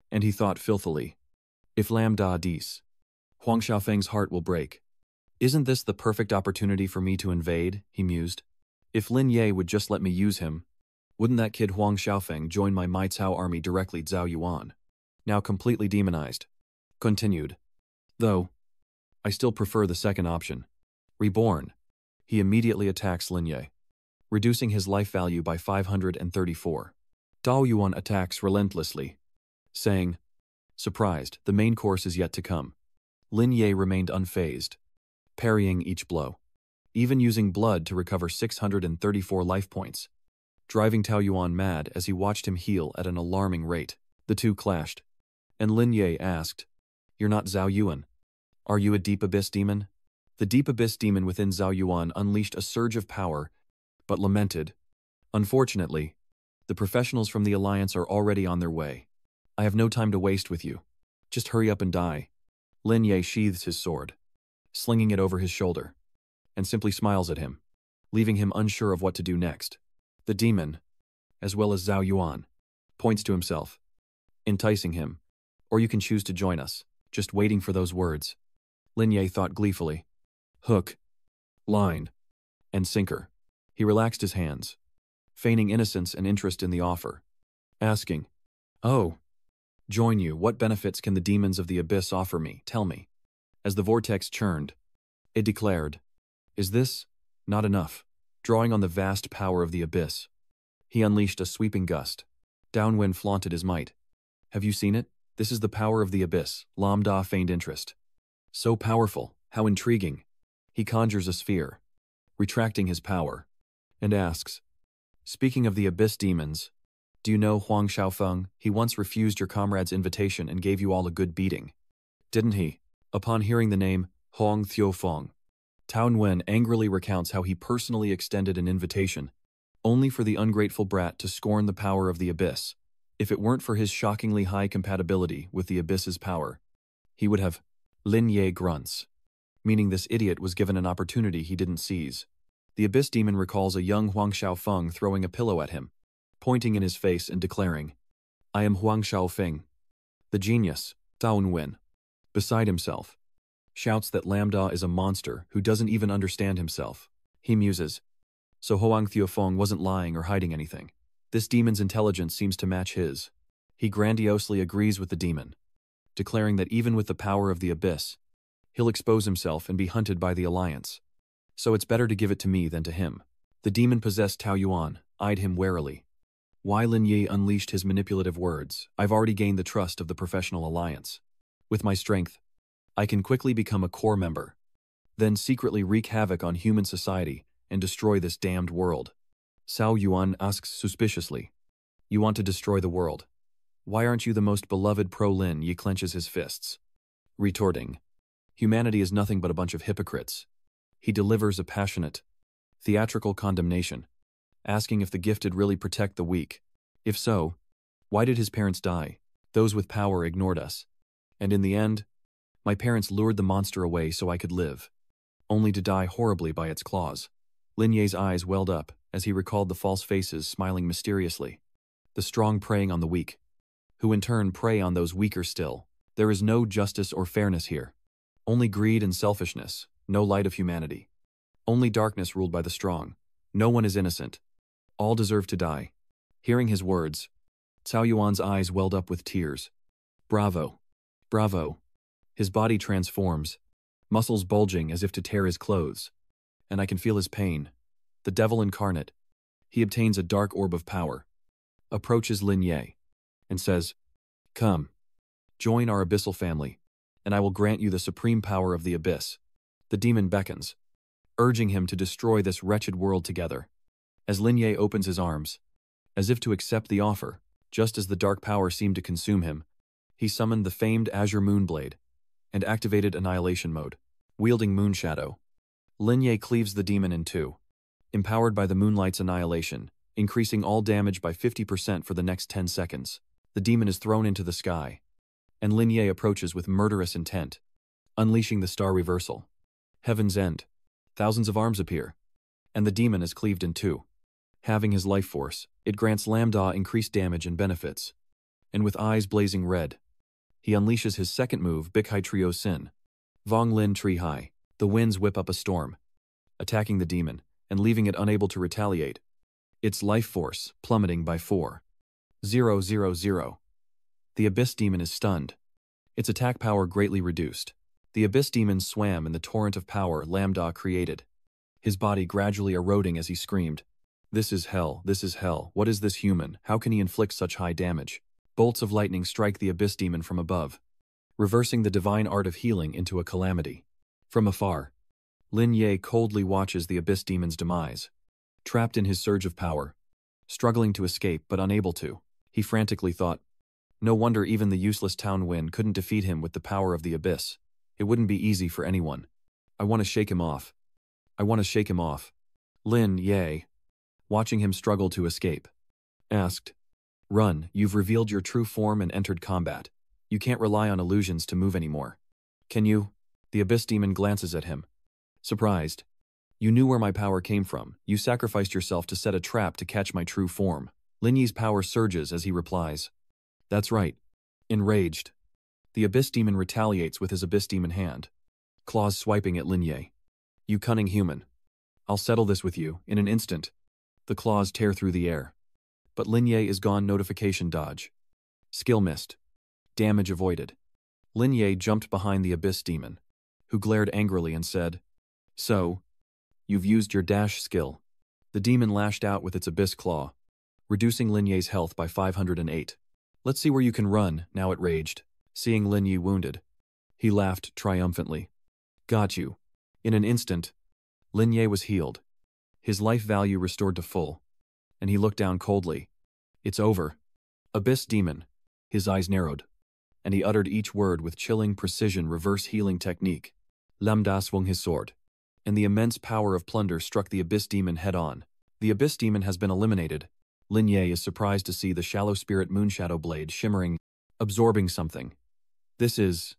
[SPEAKER 1] and he thought filthily, if Lambda dies, Huang Xiaofeng's heart will break. Isn't this the perfect opportunity for me to invade? He mused. If Lin Ye would just let me use him, wouldn't that kid Huang Xiaofeng join my Mai Cao army directly? Zhao Yuan, now completely demonized, continued. Though, I still prefer the second option. Reborn. He immediately attacks Lin Ye, reducing his life value by 534. Zhao Yuan attacks relentlessly, saying, surprised, the main course is yet to come. Lin Ye remained unfazed, parrying each blow, even using blood to recover 634 life points, driving Tao Yuan mad as he watched him heal at an alarming rate. The two clashed, and Lin Ye asked, you're not Zhao Yuan. Are you a deep abyss demon? The deep abyss demon within Zhao Yuan unleashed a surge of power, but lamented, unfortunately, the professionals from the Alliance are already on their way. I have no time to waste with you. Just hurry up and die. Lin Ye sheathes his sword, slinging it over his shoulder, and simply smiles at him, leaving him unsure of what to do next. The demon, as well as Zhao Yuan, points to himself, enticing him, or you can choose to join us, just waiting for those words. Lin Ye thought gleefully. Hook, line, and sinker. He relaxed his hands, feigning innocence and interest in the offer, asking, oh, join you, what benefits can the demons of the abyss offer me? Tell me. As the vortex churned, it declared, is this not enough? Drawing on the vast power of the abyss, he unleashed a sweeping gust. Downwind flaunted his might. Have you seen it? This is the power of the abyss. Lambda feigned interest. So powerful, how intriguing. He conjures a sphere, retracting his power, and asks, speaking of the abyss demons, do you know Huang Xiaofeng? He once refused your comrade's invitation and gave you all a good beating. Didn't he? Upon hearing the name, Huang Thiofeng, Tao Nguyen angrily recounts how he personally extended an invitation, only for the ungrateful brat to scorn the power of the abyss. If it weren't for his shockingly high compatibility with the abyss's power, he would have. Lin Ye grunts, meaning this idiot was given an opportunity he didn't seize. The abyss demon recalls a young Huang Xiaofeng throwing a pillow at him, pointing in his face and declaring, I am Huang Xiaofeng, the genius. Tao Nguyen, beside himself, shouts that Lambda is a monster who doesn't even understand himself. He muses, so Huang Thiofeng wasn't lying or hiding anything. This demon's intelligence seems to match his. He grandiosely agrees with the demon, declaring that even with the power of the abyss, he'll expose himself and be hunted by the Alliance. So it's better to give it to me than to him. The demon-possessed Tao Yuan eyed him warily. Why Lin Yi unleashed his manipulative words? I've already gained the trust of the professional alliance. With my strength, I can quickly become a core member, then secretly wreak havoc on human society and destroy this damned world. Cao Yuan asks suspiciously, You want to destroy the world? Why aren't you the most beloved pro-Lin? Yi clenches his fists, retorting, Humanity is nothing but a bunch of hypocrites. He delivers a passionate, theatrical condemnation, asking if the gifted really protect the weak. If so, why did his parents die? Those with power ignored us. And in the end, my parents lured the monster away so I could live, only to die horribly by its claws. Lin Ye's eyes welled up as he recalled the false faces smiling mysteriously. The strong preying on the weak, who in turn prey on those weaker still. There is no justice or fairness here. Only greed and selfishness, no light of humanity. Only darkness ruled by the strong. No one is innocent. All deserve to die. Hearing his words, Cao Yuan's eyes welled up with tears. Bravo. Bravo. His body transforms, muscles bulging as if to tear his clothes. And I can feel his pain. The devil incarnate. He obtains a dark orb of power, approaches Lin Ye, and says, Come, join our abyssal family, and I will grant you the supreme power of the abyss. The demon beckons, urging him to destroy this wretched world together. As Lin Ye opens his arms, as if to accept the offer, just as the dark power seemed to consume him, he summoned the famed Azure Moonblade and activated Annihilation Mode. Wielding Moonshadow, Lin Ye cleaves the demon in two, empowered by the moonlight's annihilation, increasing all damage by 50% for the next 10 seconds. The demon is thrown into the sky, and Lin Ye approaches with murderous intent, unleashing the star reversal. Heaven's end. Thousands of arms appear, and the demon is cleaved in two. Having his life force, it grants Lambda increased damage and benefits. And with eyes blazing red, he unleashes his second move, Bikai Trio Sin. Vong Lin Tree High. The winds whip up a storm, attacking the demon and leaving it unable to retaliate. Its life force plummeting by 4,000. The Abyss Demon is stunned. Its attack power greatly reduced. The Abyss Demon swam in the torrent of power Lambda created, his body gradually eroding as he screamed, This is hell, this is hell, what is this human, how can he inflict such high damage? Bolts of lightning strike the Abyss Demon from above, reversing the divine art of healing into a calamity. From afar, Lin Ye coldly watches the Abyss Demon's demise. Trapped in his surge of power, struggling to escape but unable to, he frantically thought, no wonder even the useless Town Wind couldn't defeat him with the power of the Abyss. It wouldn't be easy for anyone. I want to shake him off. I want to shake him off. Lin Ye, watching him struggle to escape, asked, Run, you've revealed your true form and entered combat. You can't rely on illusions to move anymore. Can you? The Abyss Demon glances at him, surprised. You knew where my power came from. You sacrificed yourself to set a trap to catch my true form. Lin Yi's power surges as he replies, That's right. Enraged, the Abyss Demon retaliates with his Abyss Demon hand, claws swiping at Lin Ye. You cunning human. I'll settle this with you, in an instant. The claws tear through the air. But Lin Ye is gone. Notification dodge. Skill missed. Damage avoided. Lin Ye jumped behind the Abyss Demon, who glared angrily and said, So, you've used your dash skill. The demon lashed out with its Abyss Claw, reducing Lin Ye's health by 508. Let's see where you can run, now it raged. Seeing Lin Ye wounded, he laughed triumphantly. Got you. In an instant, Lin Ye was healed, his life value restored to full, and he looked down coldly. It's over. Abyss Demon. His eyes narrowed, and he uttered each word with chilling precision reverse healing technique. Lambda swung his sword, and the immense power of plunder struck the Abyss Demon head-on. The Abyss Demon has been eliminated. Lin Ye is surprised to see the Shallow Spirit Moonshadow Blade shimmering, absorbing something. This is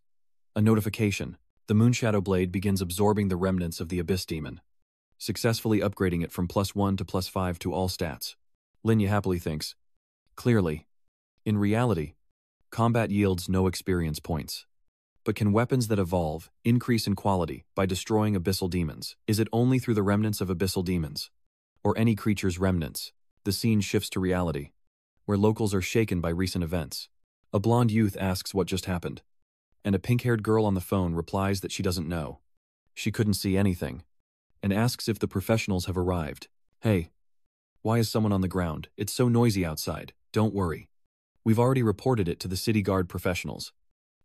[SPEAKER 1] a notification. The Moonshadow Blade begins absorbing the remnants of the Abyss Demon, successfully upgrading it from +1 to +5 to all stats. Lin Ye happily thinks, clearly, in reality, combat yields no experience points. But can weapons that evolve increase in quality by destroying abyssal demons? Is it only through the remnants of abyssal demons, or any creature's remnants? The scene shifts to reality, where locals are shaken by recent events. A blonde youth asks what just happened, and a pink-haired girl on the phone replies that she doesn't know. She couldn't see anything. and asks if the professionals have arrived. Hey, why is someone on the ground? It's so noisy outside. Don't worry. We've already reported it to the city guard professionals.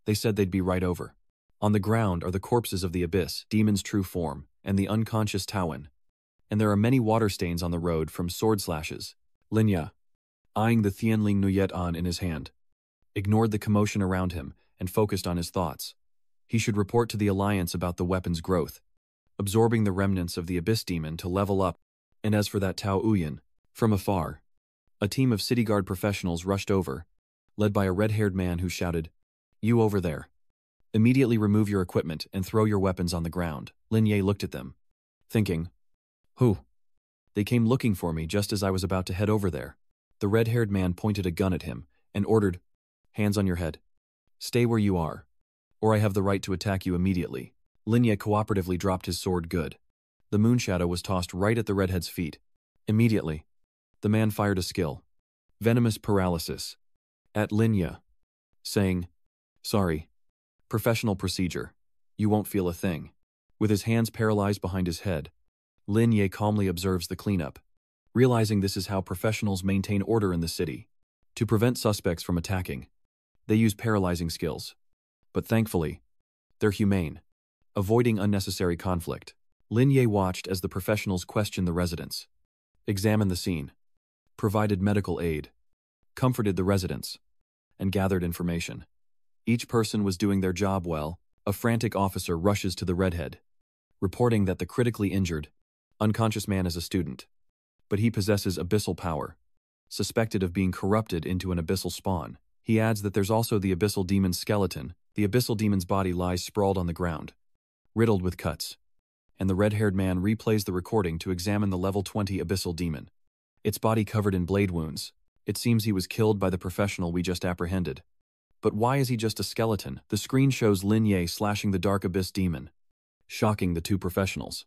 [SPEAKER 1] They said they'd be right over. On the ground are the corpses of the Abyss, Demon's true form, and the unconscious Tauan. And there are many water stains on the road from sword slashes. Linya, eyeing the Tianling Nuyet An in his hand, ignored the commotion around him and focused on his thoughts. He should report to the Alliance about the weapon's growth, absorbing the remnants of the Abyss Demon to level up. And as for that Tao Uyan, from afar, a team of city guard professionals rushed over, led by a red-haired man who shouted, "You over there. Immediately remove your equipment and throw your weapons on the ground." Lin Ye looked at them, thinking, "Who?" They came looking for me just as I was about to head over there. The red-haired man pointed a gun at him and ordered, "Hands on your head. Stay where you are, or I have the right to attack you immediately." Lin Ye cooperatively dropped his sword good. The moon shadow was tossed right at the redhead's feet. Immediately, the man fired a skill, Venomous Paralysis, at Lin Ye, saying, "Sorry. Professional procedure. You won't feel a thing." With his hands paralyzed behind his head, Lin Ye calmly observes the cleanup, realizing this is how professionals maintain order in the city. To prevent suspects from attacking, they use paralyzing skills. But thankfully, they're humane, avoiding unnecessary conflict. Lin Ye watched as the professionals questioned the residents, examined the scene, provided medical aid, comforted the residents, and gathered information. Each person was doing their job well. A frantic officer rushes to the redhead, reporting that the critically injured, unconscious man is a student, but he possesses abyssal power, suspected of being corrupted into an abyssal spawn. He adds that there's also the abyssal demon's skeleton. The abyssal demon's body lies sprawled on the ground, riddled with cuts, and the red-haired man replays the recording to examine the level 20 abyssal demon. Its body covered in blade wounds. It seems he was killed by the professional we just apprehended. But why is he just a skeleton? The screen shows Lin Ye slashing the dark abyss demon, shocking the two professionals.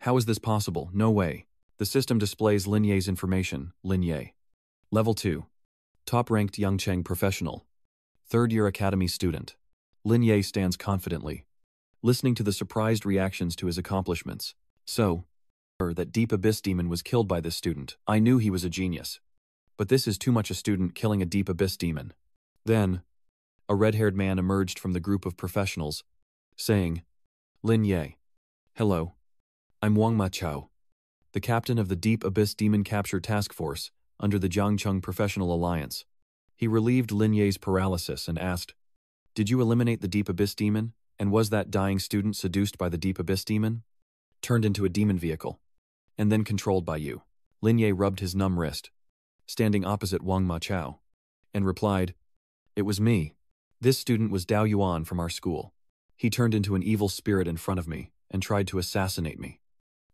[SPEAKER 1] How is this possible? No way. The system displays Lin Ye's information. Lin Ye. Level 2. Top-ranked Yangcheng professional. Third-year academy student. Lin Ye stands confidently, listening to the surprised reactions to his accomplishments. So, that deep abyss demon was killed by this student. I knew he was a genius. But this is too much, a student killing a deep abyss demon. Then, a red-haired man emerged from the group of professionals, saying, "Lin Ye. Hello. I'm Wang Machao, the captain of the Deep Abyss Demon Capture Task Force under the Jiangcheng Professional Alliance." He relieved Lin Ye's paralysis and asked, "Did you eliminate the Deep Abyss Demon, and was that dying student seduced by the Deep Abyss Demon, turned into a demon vehicle, and then controlled by you?" Lin Ye rubbed his numb wrist, standing opposite Wang Machao, and replied, "It was me. This student was Dao Yuan from our school. He turned into an evil spirit in front of me and tried to assassinate me.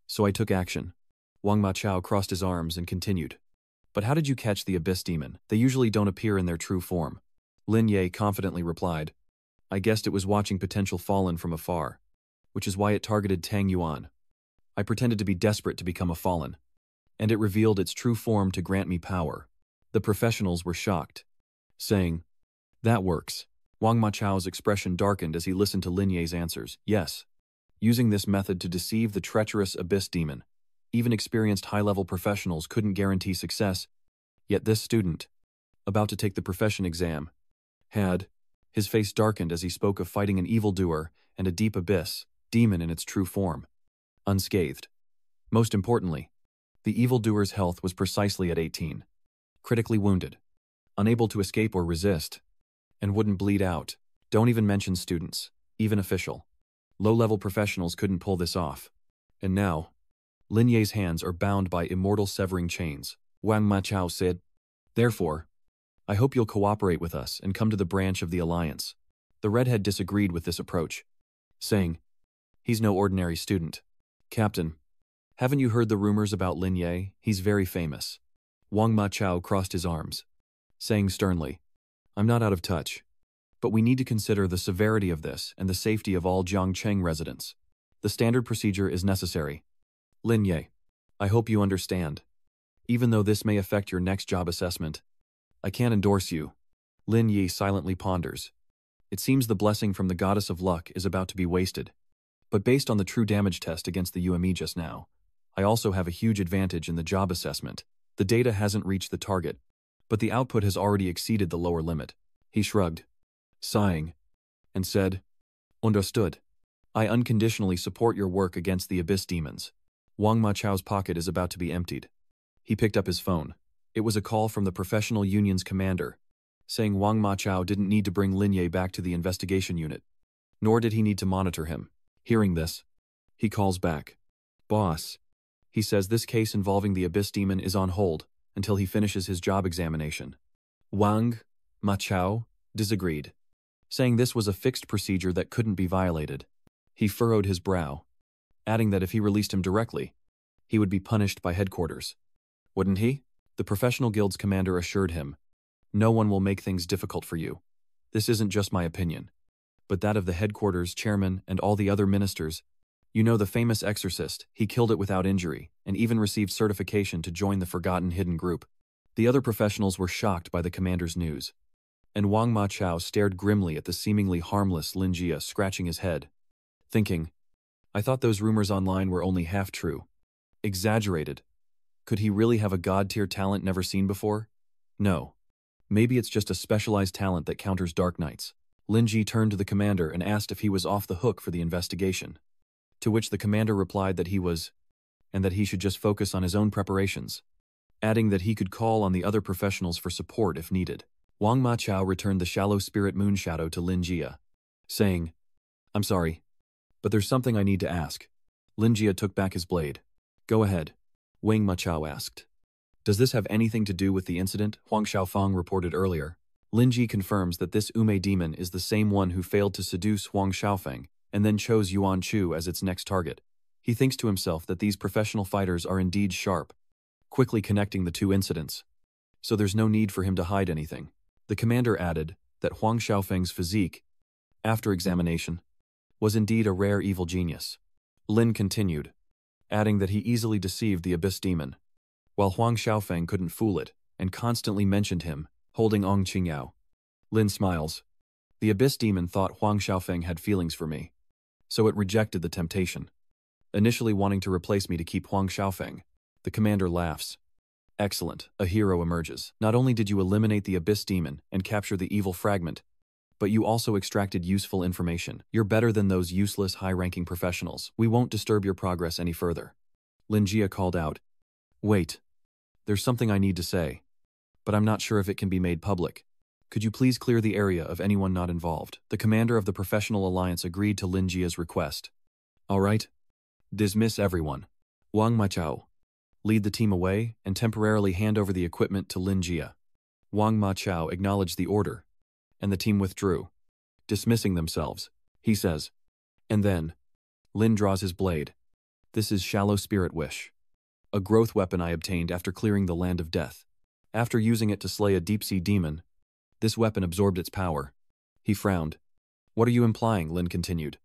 [SPEAKER 1] So I took action." Wang Machao crossed his arms and continued, "But how did you catch the Abyss Demon? They usually don't appear in their true form." Lin Ye confidently replied, "I guessed it was watching potential fallen from afar, which is why it targeted Tang Yuan. I pretended to be desperate to become a fallen, and it revealed its true form to grant me power." The professionals were shocked, saying, "That works." Wang Machao's expression darkened as he listened to Lin Ye's answers. Yes, using this method to deceive the treacherous Abyss Demon, even experienced high-level professionals couldn't guarantee success. Yet this student, about to take the profession exam, had. His face darkened as he spoke of fighting an evildoer and a deep abyss demon in its true form, unscathed. Most importantly, the evildoer's health was precisely at 18, critically wounded, unable to escape or resist, and wouldn't bleed out. Don't even mention students, even official. Low-level professionals couldn't pull this off. And now, Lin Ye's hands are bound by immortal severing chains. Wang Machao said, "Therefore, I hope you'll cooperate with us and come to the branch of the Alliance." The redhead disagreed with this approach, saying, "He's no ordinary student. Captain, haven't you heard the rumors about Lin Ye? He's very famous." Wang Machao crossed his arms, saying sternly, "I'm not out of touch, but we need to consider the severity of this and the safety of all Jiangcheng residents. The standard procedure is necessary. Lin Ye, I hope you understand. Even though this may affect your next job assessment, I can't endorse you." Lin Ye silently ponders. It seems the blessing from the goddess of luck is about to be wasted. But based on the true damage test against the UME just now, I also have a huge advantage in the job assessment. The data hasn't reached the target, but the output has already exceeded the lower limit. He shrugged, sighing, and said, Understood. I unconditionally support your work against the Abyss Demons. Wang Machao's pocket is about to be emptied. He picked up his phone. It was a call from the professional union's commander, saying Wang Machao didn't need to bring Lin Ye back to the investigation unit, nor did he need to monitor him. Hearing this, he calls back. Boss. He says this case involving the Abyss Demon is on hold until he finishes his job examination. Wang Machao disagreed, saying this was a fixed procedure that couldn't be violated. He furrowed his brow, adding that if he released him directly, he would be punished by headquarters. Wouldn't he? The professional guild's commander assured him, No one will make things difficult for you. This isn't just my opinion, but that of the headquarters, chairman, and all the other ministers. You know the famous exorcist, he killed it without injury, and even received certification to join the Forgotten Hidden group. The other professionals were shocked by the commander's news, and Wang Machao stared grimly at the seemingly harmless Lin Jia, scratching his head, thinking, I thought those rumors online were only half true. Exaggerated. Could he really have a god-tier talent never seen before? No. Maybe it's just a specialized talent that counters Dark Knights. Lin Ji turned to the commander and asked if he was off the hook for the investigation, to which the commander replied that he was, and that he should just focus on his own preparations, adding that he could call on the other professionals for support if needed. Wang Machao returned the shallow spirit moon shadow to Lin Jia, saying, I'm sorry, but there's something I need to ask. Lin Jia took back his blade. Go ahead, Wang Machao asked. Does this have anything to do with the incident Huang Xiaofeng reported earlier? Lin Ji confirms that this Ume demon is the same one who failed to seduce Huang Xiaofeng and then chose Yuan Chu as its next target. He thinks to himself that these professional fighters are indeed sharp, quickly connecting the two incidents, so there's no need for him to hide anything. The commander added that Huang Xiaofeng's physique, after examination, was indeed a rare evil genius. Lin continued, adding that he easily deceived the Abyss Demon, while Huang Xiaofeng couldn't fool it and constantly mentioned him, holding Ong Qingyao. Lin smiles. The Abyss Demon thought Huang Xiaofeng had feelings for me, so it rejected the temptation, initially wanting to replace me to keep Huang Xiaofeng. The commander laughs. Excellent, a hero emerges. Not only did you eliminate the Abyss Demon and capture the evil fragment, but you also extracted useful information. You're better than those useless high-ranking professionals. We won't disturb your progress any further. Lin Jia called out, Wait, there's something I need to say, but I'm not sure if it can be made public. Could you please clear the area of anyone not involved? The commander of the Professional Alliance agreed to Lin Jia's request. All right. Dismiss everyone. Wang Machao, lead the team away and temporarily hand over the equipment to Lin Jia. Wang Machao acknowledged the order, and the team withdrew, dismissing themselves. He says, and then, Lin draws his blade. This is Shallow Spirit Wish, a growth weapon I obtained after clearing the Land of Death. After using it to slay a deep-sea demon, this weapon absorbed its power. He frowned. What are you implying? Lin continued.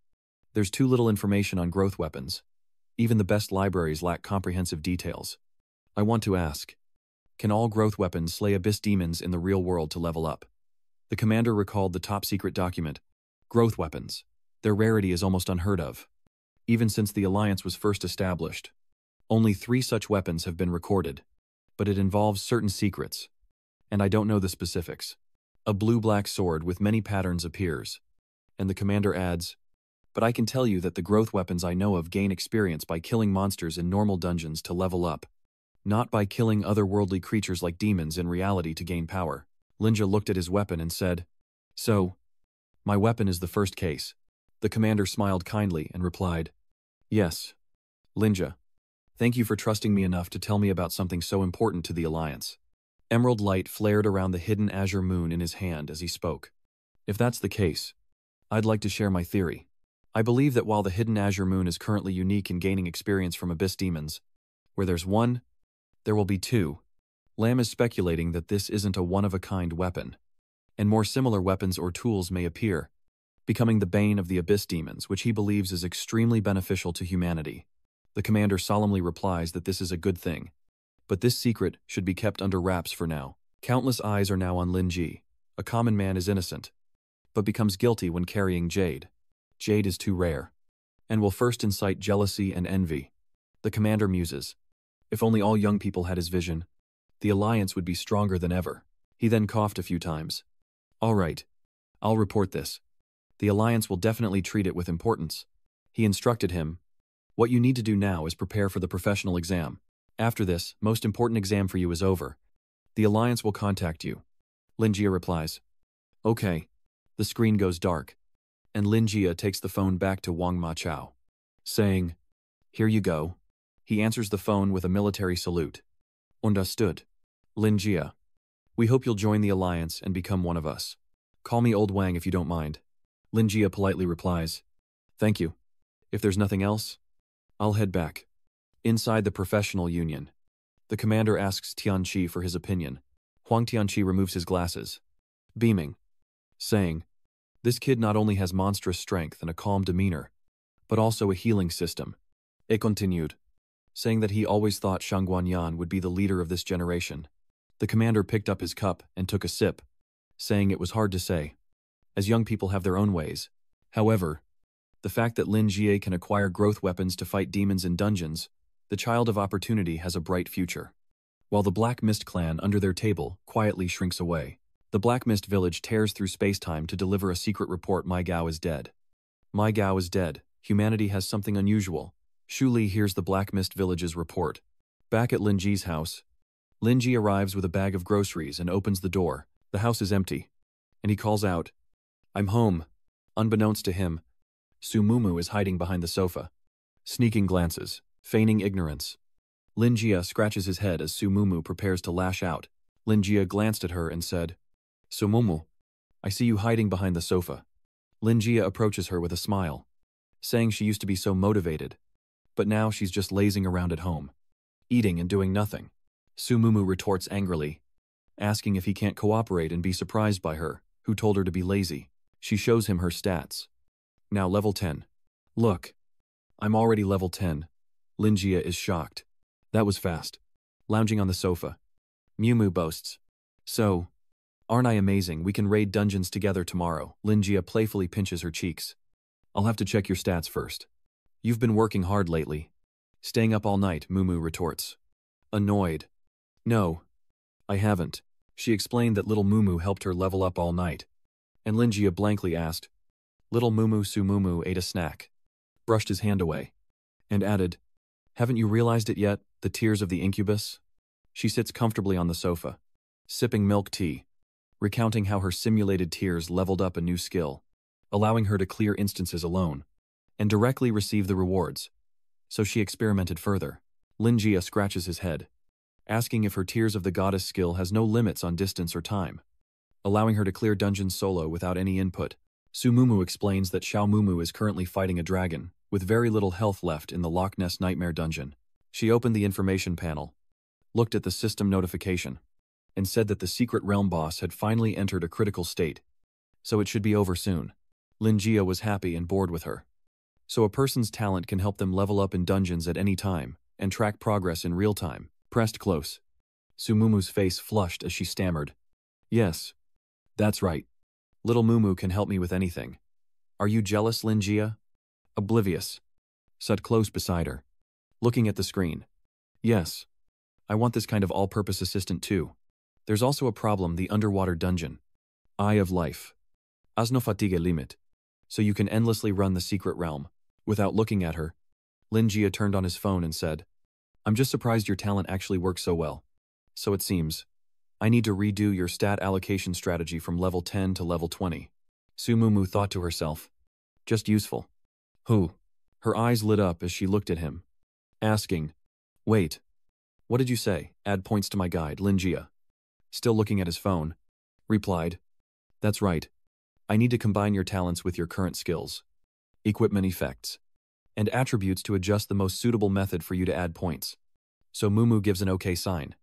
[SPEAKER 1] There's too little information on growth weapons. Even the best libraries lack comprehensive details. I want to ask, can all growth weapons slay abyss demons in the real world to level up? The commander recalled the top-secret document. Growth weapons. Their rarity is almost unheard of. Even since the Alliance was first established, only 3 such weapons have been recorded, but it involves certain secrets, and I don't know the specifics. A blue-black sword with many patterns appears, and the commander adds, but I can tell you that the growth weapons I know of gain experience by killing monsters in normal dungeons to level up, not by killing otherworldly creatures like demons in reality to gain power. Linja looked at his weapon and said, So, my weapon is the first case. The commander smiled kindly and replied, Yes, Linja. Thank you for trusting me enough to tell me about something so important to the Alliance. Emerald light flared around the hidden azure moon in his hand as he spoke. If that's the case, I'd like to share my theory. I believe that while the hidden azure moon is currently unique in gaining experience from abyss demons, where there's 1, there will be 2. Lam is speculating that this isn't a one-of-a-kind weapon, and more similar weapons or tools may appear, becoming the bane of the abyss demons, which he believes is extremely beneficial to humanity. The commander solemnly replies that this is a good thing, but this secret should be kept under wraps for now. Countless eyes are now on Lin Ji. A common man is innocent, but becomes guilty when carrying jade. Jade is too rare. and will first incite jealousy and envy. The commander muses. If only all young people had his vision, the alliance would be stronger than ever. He then coughed a few times. All right, I'll report this. The alliance will definitely treat it with importance. He instructed him. What you need to do now is prepare for the professional exam. After this, most important exam for you is over. The alliance will contact you. Lin Jia replies. Okay. The screen goes dark, and Lin Jia takes the phone back to Wang Ma Chao, saying, Here you go. He answers the phone with a military salute. Understood. Lin Jia. We hope you'll join the alliance and become one of us. Call me Old Wang if you don't mind. Lin Jia politely replies. Thank you. If there's nothing else, I'll head back. Inside the professional union, the commander asks Tianqi for his opinion. Huang Tianqi removes his glasses, beaming, saying, This kid not only has monstrous strength and a calm demeanor, but also a healing system. It continued, saying that he always thought Shangguan Yan would be the leader of this generation. The commander picked up his cup and took a sip, saying it was hard to say, as young people have their own ways. However, the fact that Lin Jie can acquire growth weapons to fight demons in dungeons, the child of opportunity has a bright future. While the Black Mist clan under their table quietly shrinks away, the Black Mist village tears through space-time to deliver a secret report. My Gao is dead. My Gao is dead. Humanity has something unusual. Shu Li hears the Black Mist village's report. Back at Lin Ji's house, Lin Ji arrives with a bag of groceries and opens the door. The house is empty, and he calls out, I'm home. Unbeknownst to him, Su Mumu is hiding behind the sofa. Sneaking glances, feigning ignorance. Lin Jia scratches his head as Su Mumu prepares to lash out. Lin Jia glanced at her and said, Su Mumu, I see you hiding behind the sofa. Lin Jia approaches her with a smile, saying she used to be so motivated, but now she's just lazing around at home, eating and doing nothing. Su Mumu retorts angrily, asking if he can't cooperate and be surprised by her, who told her to be lazy. She shows him her stats. Now level 10. Look, I'm already level 10. Lin Jia is shocked. That was fast. Lounging on the sofa, Miu Mu boasts. So, aren't I amazing? We can raid dungeons together tomorrow. Lin Jia playfully pinches her cheeks. I'll have to check your stats first. You've been working hard lately. Staying up all night, Mumu retorts. Annoyed. No, I haven't. She explained that little Mumu helped her level up all night. And Lin Jia blankly asked, Little Mumu Su Mumu ate a snack, brushed his hand away, and added, Haven't you realized it yet, the tears of the incubus? She sits comfortably on the sofa, sipping milk tea, recounting how her simulated tears leveled up a new skill, allowing her to clear instances alone, and directly receive the rewards. So she experimented further. Lin Jia scratches his head, asking if her Tears of the Goddess skill has no limits on distance or time, allowing her to clear dungeons solo without any input. Su Mumu explains that Xiao Mumu is currently fighting a dragon, with very little health left in the Loch Ness Nightmare dungeon. She opened the information panel, looked at the system notification, and said that the secret realm boss had finally entered a critical state, so it should be over soon. Lin Jia was happy and bored with her. So a person's talent can help them level up in dungeons at any time, and track progress in real time. Pressed close. Su Mumu's face flushed as she stammered. Yes, that's right. Little Mumu can help me with anything. Are you jealous, Lin Jia? Oblivious. Sat close beside her, looking at the screen. Yes. I want this kind of all-purpose assistant too. There's also a problem, the underwater dungeon. Eye of Life. Has no fatigue limit. So you can endlessly run the secret realm. Without looking at her, Lin Jia turned on his phone and said, I'm just surprised your talent actually works so well. So it seems, I need to redo your stat allocation strategy from level 10 to level 20. Su Mumu thought to herself. Just useful. Who? Her eyes lit up as she looked at him, asking, Wait, what did you say? Add points to my guide, Lin Jia, still looking at his phone, replied, That's right. I need to combine your talents with your current skills, equipment effects, and attributes to adjust the most suitable method for you to add points. So Mumu gives an okay sign,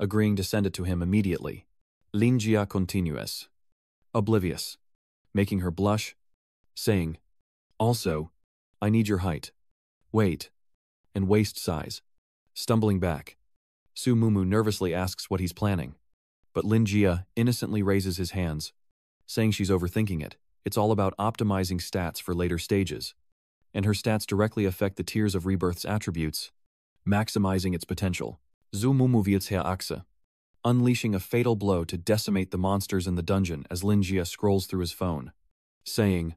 [SPEAKER 1] agreeing to send it to him immediately. Lin Jia continues, oblivious, making her blush, saying, Also, I need your height, weight, and waist size. Stumbling back, Su Mumu nervously asks what he's planning, but Lin Jia innocently raises his hands, saying she's overthinking it. It's all about optimizing stats for later stages, and her stats directly affect the Tears of Rebirth's attributes, maximizing its potential. Zumumu Vietsia Aksa, unleashing a fatal blow to decimate the monsters in the dungeon as Lin Jia scrolls through his phone, saying,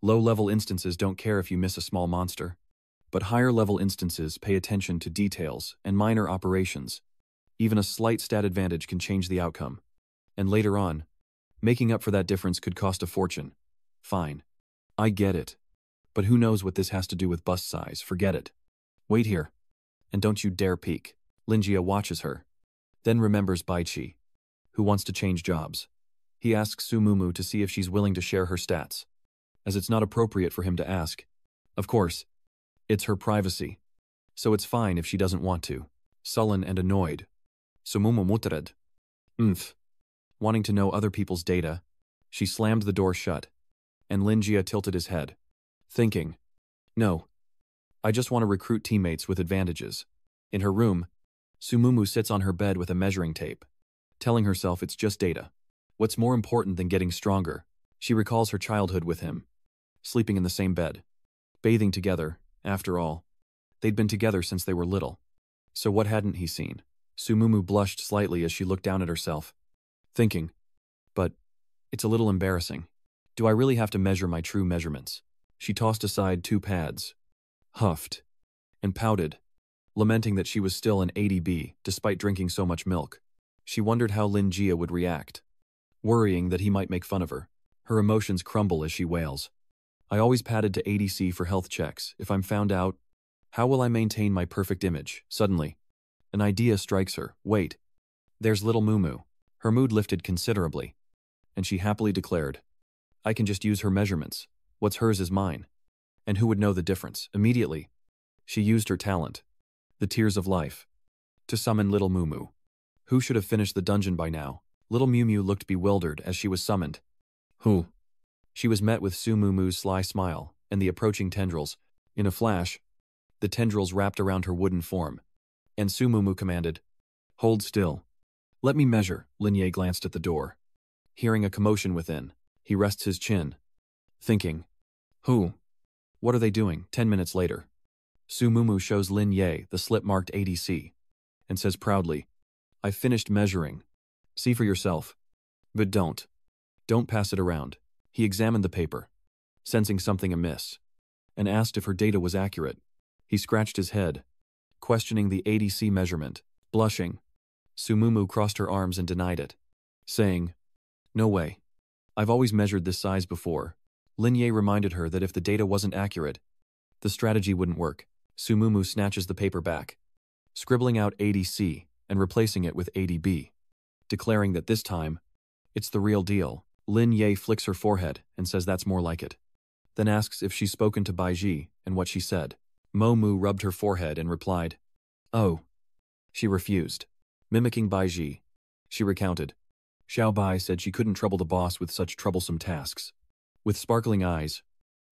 [SPEAKER 1] "Low-level instances don't care if you miss a small monster, but higher-level instances pay attention to details and minor operations. Even a slight stat advantage can change the outcome. And later on, making up for that difference could cost a fortune. Fine. I get it. But who knows what this has to do with bust size, forget it. Wait here. And don't you dare peek." Lin Jia watches her, then remembers Baichi, who wants to change jobs. He asks Sumumu to see if she's willing to share her stats, as it's not appropriate for him to ask. Of course, it's her privacy, so it's fine if she doesn't want to. Sullen and annoyed, Sumumu muttered. Wanting to know other people's data, she slammed the door shut, and Lin Jia tilted his head, thinking, "No, I just want to recruit teammates with advantages." In her room, Sumumu sits on her bed with a measuring tape, telling herself it's just data. What's more important than getting stronger? She recalls her childhood with him, sleeping in the same bed, bathing together. After all, they'd been together since they were little. So what hadn't he seen? Sumumu blushed slightly as she looked down at herself, thinking, but it's a little embarrassing. Do I really have to measure my true measurements? She tossed aside 2 pads, huffed, and pouted, lamenting that she was still an 80B despite drinking so much milk. She wondered how Lin Jia would react, worrying that he might make fun of her. Her emotions crumble as she wails. "I always padded to 80C for health checks. If I'm found out, how will I maintain my perfect image?" Suddenly, an idea strikes her. Wait, there's little Mumu. Her mood lifted considerably, and she happily declared, "I can just use her measurements. What's hers is mine. And who would know the difference?" Immediately, she used her talent, the Tears of Life, to summon little Mumu, who should have finished the dungeon by now. Little Mumu looked bewildered as she was summoned. "Who?" She was met with Sumumu's sly smile and the approaching tendrils. In a flash, the tendrils wrapped around her wooden form, and Sumumu commanded, "Hold still. Let me measure." Lin Ye glanced at the door. Hearing a commotion within, he rests his chin, thinking, "Who? What are they doing?" 10 minutes later, Sumumu shows Lin Ye the slip marked 80C, and says proudly, "I've finished measuring. See for yourself. But don't pass it around." He examined the paper, sensing something amiss, and asked if her data was accurate. He scratched his head, questioning the 80C measurement. Blushing, Sumumu crossed her arms and denied it, saying, "No way. I've always measured this size before." Lin Ye reminded her that if the data wasn't accurate, the strategy wouldn't work. Sumumu snatches the paper back, scribbling out 80C and replacing it with 80B, declaring that this time, it's the real deal. Lin Ye flicks her forehead and says that's more like it, then asks if she's spoken to Baiji and what she said. Momu rubbed her forehead and replied, "Oh." She refused. Mimicking Baiji, she recounted, "Xiao Bai said she couldn't trouble the boss with such troublesome tasks." With sparkling eyes,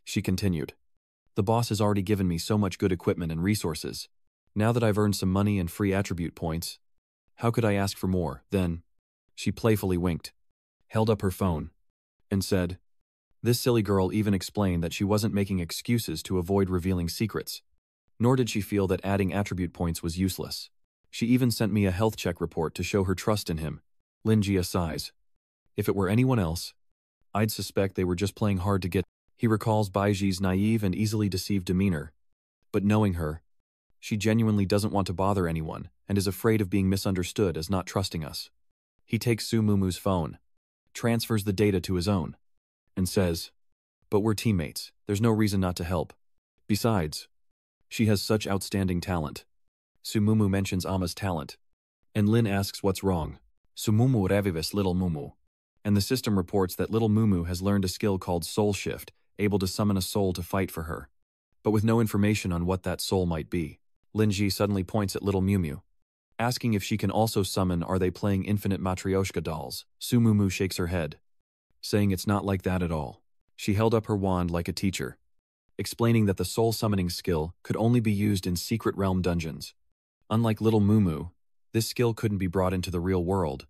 [SPEAKER 1] she continued, "The boss has already given me so much good equipment and resources. Now that I've earned some money and free attribute points, how could I ask for more?" Then, she playfully winked, held up her phone, and said, "This silly girl even explained that she wasn't making excuses to avoid revealing secrets, nor did she feel that adding attribute points was useless. She even sent me a health check report to show her trust in him." Lin Jia sighs. If it were anyone else, I'd suspect they were just playing hard to get. He recalls Baiji's naive and easily deceived demeanor, but knowing her, she genuinely doesn't want to bother anyone and is afraid of being misunderstood as not trusting us. He takes Sumumu's phone, transfers the data to his own, and says, "But we're teammates. There's no reason not to help. Besides, she has such outstanding talent." Sumumu mentions Ama's talent, and Lin asks what's wrong. Sumumu revives little Mumu, and the system reports that little Mumu has learned a skill called Soul Shift, able to summon a soul to fight for her, but with no information on what that soul might be. Lin Ji suddenly points at little Mumu, asking if she can also summon Are They Playing Infinite Matryoshka dolls. Sumumu shakes her head, saying it's not like that at all. She held up her wand like a teacher, explaining that the soul summoning skill could only be used in Secret Realm dungeons. Unlike little Mumu, this skill couldn't be brought into the real world,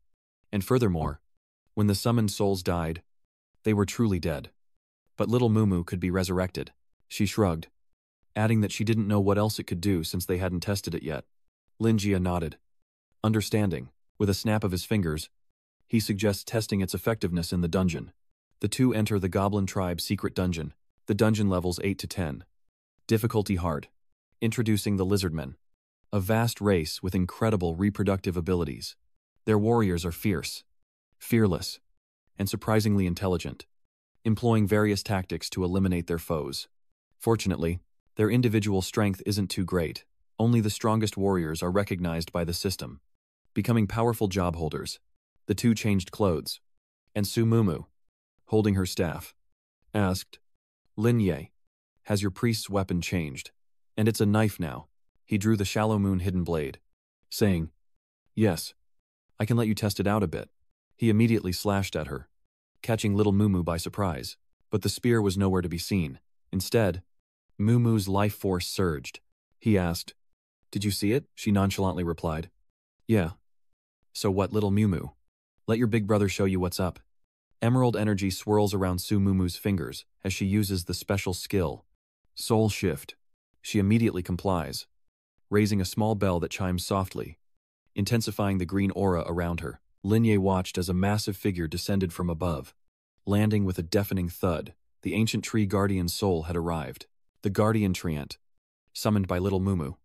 [SPEAKER 1] and furthermore, when the summoned souls died, they were truly dead. But little Mumu could be resurrected. She shrugged, adding that she didn't know what else it could do since they hadn't tested it yet. Lin Jie nodded. Understanding, with a snap of his fingers, he suggests testing its effectiveness in the dungeon. The two enter the Goblin Tribe's secret dungeon. The dungeon levels 8 to 10. Difficulty hard. Introducing the Lizardmen. A vast race with incredible reproductive abilities. Their warriors are fierce, fearless, and surprisingly intelligent, employing various tactics to eliminate their foes. Fortunately, their individual strength isn't too great. Only the strongest warriors are recognized by the system, becoming powerful job holders. The two changed clothes, and Su Mumu, holding her staff, asked, Lin Ye, has your priest's weapon changed? And it's a knife now. He drew the shallow moon hidden blade, saying, Yes, I can let you test it out a bit. He immediately slashed at her, catching little Mumu by surprise, but the spear was nowhere to be seen. Instead, Mumu's life force surged. He asked, Did you see it? She nonchalantly replied, Yeah. So what, little Mumu? Let your big brother show you what's up. Emerald energy swirls around Su Mumu's fingers as she uses the special skill, Soul Shift. She immediately complies, raising a small bell that chimes softly, intensifying the green aura around her. Lin Ye watched as a massive figure descended from above. Landing with a deafening thud, the ancient tree guardian's soul had arrived. The guardian treant, summoned by little Mumu,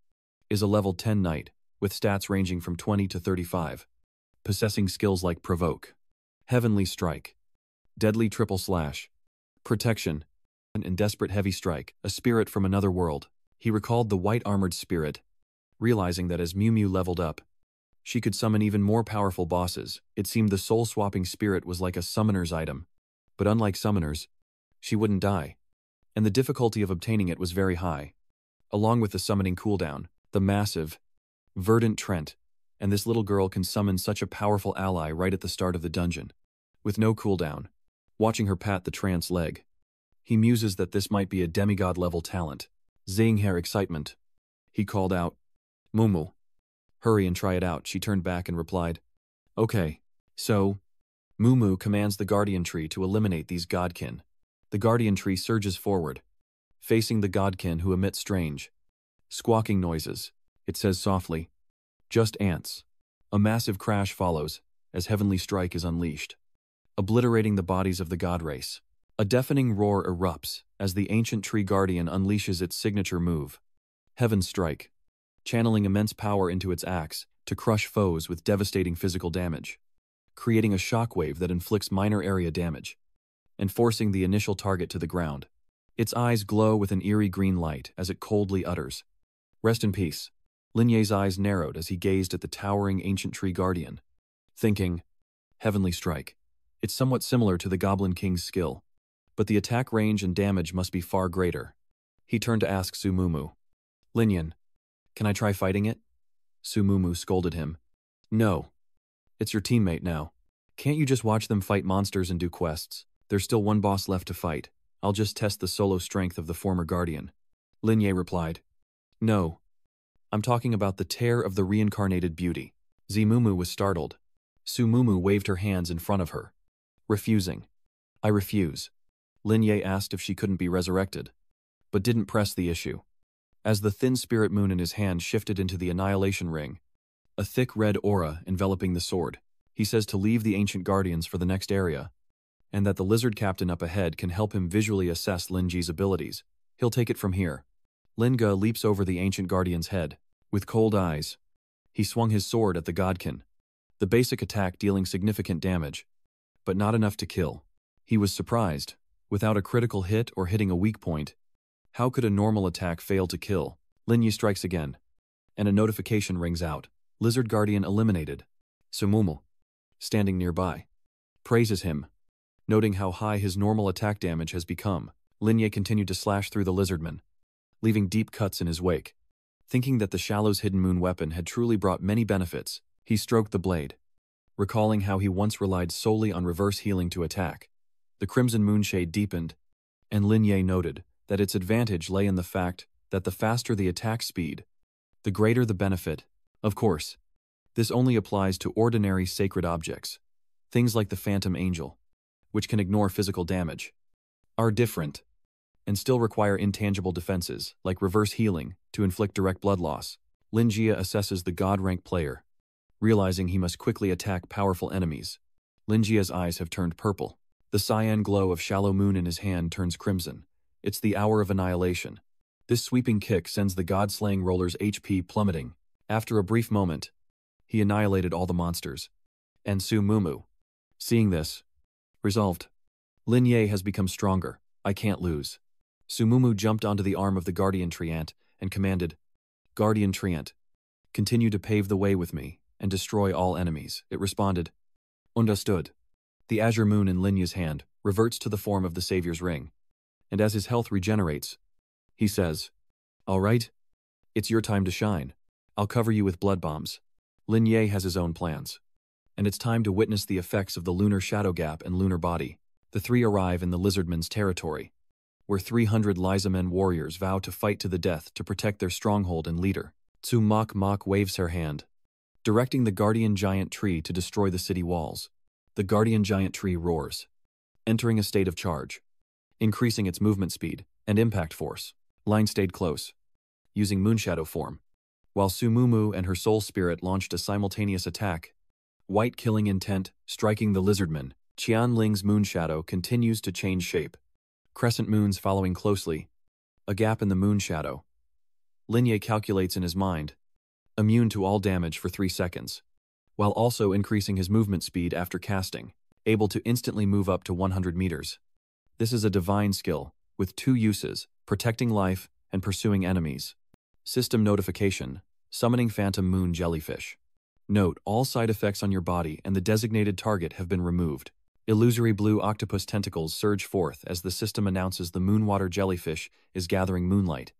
[SPEAKER 1] is a level 10 knight, with stats ranging from 20 to 35, possessing skills like Provoke, Heavenly Strike, Deadly Triple Slash, Protection, and Desperate Heavy Strike, a spirit from another world. He recalled the white-armored spirit, realizing that as Mumu leveled up, she could summon even more powerful bosses. It seemed the soul-swapping spirit was like a summoner's item, but unlike summoners, she wouldn't die, and the difficulty of obtaining it was very high. Along with the summoning cooldown, the massive, verdant Trent, and this little girl can summon such a powerful ally right at the start of the dungeon, with no cooldown. Watching her pat the trance leg, he muses that this might be a demigod-level talent. Seeing her excitement, he called out, Mumu, hurry and try it out. She turned back and replied, Okay. So, Mumu commands the guardian tree to eliminate these godkin. The guardian tree surges forward, facing the godkin who emit strange, squawking noises. It says softly, Just ants. A massive crash follows as Heavenly Strike is unleashed, obliterating the bodies of the god race. A deafening roar erupts as the ancient tree guardian unleashes its signature move, Heaven Strike, channeling immense power into its axe to crush foes with devastating physical damage, creating a shockwave that inflicts minor area damage, and forcing the initial target to the ground. Its eyes glow with an eerie green light as it coldly utters, Rest in peace. Lin Ye's eyes narrowed as he gazed at the towering ancient tree guardian, thinking, Heavenly Strike. It's somewhat similar to the Goblin King's skill, but the attack range and damage must be far greater. He turned to ask Su Mumu, Linyan, can I try fighting it? Su Mumu scolded him. No. It's your teammate now. Can't you just watch them fight monsters and do quests? There's still one boss left to fight. I'll just test the solo strength of the former guardian. Lin Ye replied. No. I'm talking about the tear of the reincarnated beauty. Mumu was startled. Su Mumu waved her hands in front of her, refusing. I refuse. Lin Ye asked if she couldn't be resurrected, but didn't press the issue. As the thin spirit moon in his hand shifted into the annihilation ring, a thick red aura enveloping the sword, he says to leave the ancient guardians for the next area, and that the lizard captain up ahead can help him visually assess Lin Ji's abilities. He'll take it from here. Lin Ge leaps over the ancient guardian's head. With cold eyes, he swung his sword at the godkin, the basic attack dealing significant damage, but not enough to kill. He was surprised. Without a critical hit or hitting a weak point, how could a normal attack fail to kill? Lin Yi strikes again, and a notification rings out. Lizard Guardian eliminated. Su Mumu, standing nearby, praises him, noting how high his normal attack damage has become. Lin Ye continued to slash through the lizardman, leaving deep cuts in his wake. Thinking that the Shallow's hidden moon weapon had truly brought many benefits, he stroked the blade, recalling how he once relied solely on reverse healing to attack. The crimson moonshade deepened, and Lin Ye noted that its advantage lay in the fact that the faster the attack speed, the greater the benefit. Of course, this only applies to ordinary sacred objects. Things like the Phantom Angel, which can ignore physical damage, are different. and still require intangible defenses, like reverse healing, to inflict direct blood loss. Lin Jie assesses the god-rank player, realizing he must quickly attack powerful enemies. Lin Jie's eyes have turned purple. The cyan glow of shallow moon in his hand turns crimson. It's the hour of annihilation. This sweeping kick sends the god-slaying roller's HP plummeting. After a brief moment, he annihilated all the monsters. And Su Mumu, seeing this, resolved. Lin Ye has become stronger. I can't lose. Su Mumu jumped onto the arm of the Guardian Treant and commanded, Guardian Treant, continue to pave the way with me and destroy all enemies. It responded, Understood. The azure moon in Lin Ye's hand reverts to the form of the Savior's ring, and as his health regenerates, he says, All right, it's your time to shine. I'll cover you with blood bombs. Lin Ye has his own plans, and it's time to witness the effects of the lunar shadow gap and lunar body. The three arrive in the Lizardman's territory, where 300 Lysamen warriors vow to fight to the death to protect their stronghold and leader. Tsu Mok Mok waves her hand, directing the guardian giant tree to destroy the city walls. The guardian giant tree roars, entering a state of charge, increasing its movement speed and impact force. Line stayed close, using Moonshadow form, while Su Mumu and her soul spirit launched a simultaneous attack. White killing intent, striking the lizardman. Qian Ling's Moonshadow continues to change shape. Crescent moons following closely, a gap in the Moonshadow. Lin Ye calculates in his mind, immune to all damage for 3 seconds, while also increasing his movement speed after casting, able to instantly move up to 100 meters. This is a divine skill, with 2 uses, protecting life and pursuing enemies. System notification, summoning phantom moon jellyfish. Note, all side effects on your body and the designated target have been removed. Illusory blue octopus tentacles surge forth as the system announces the moonwater jellyfish is gathering moonlight,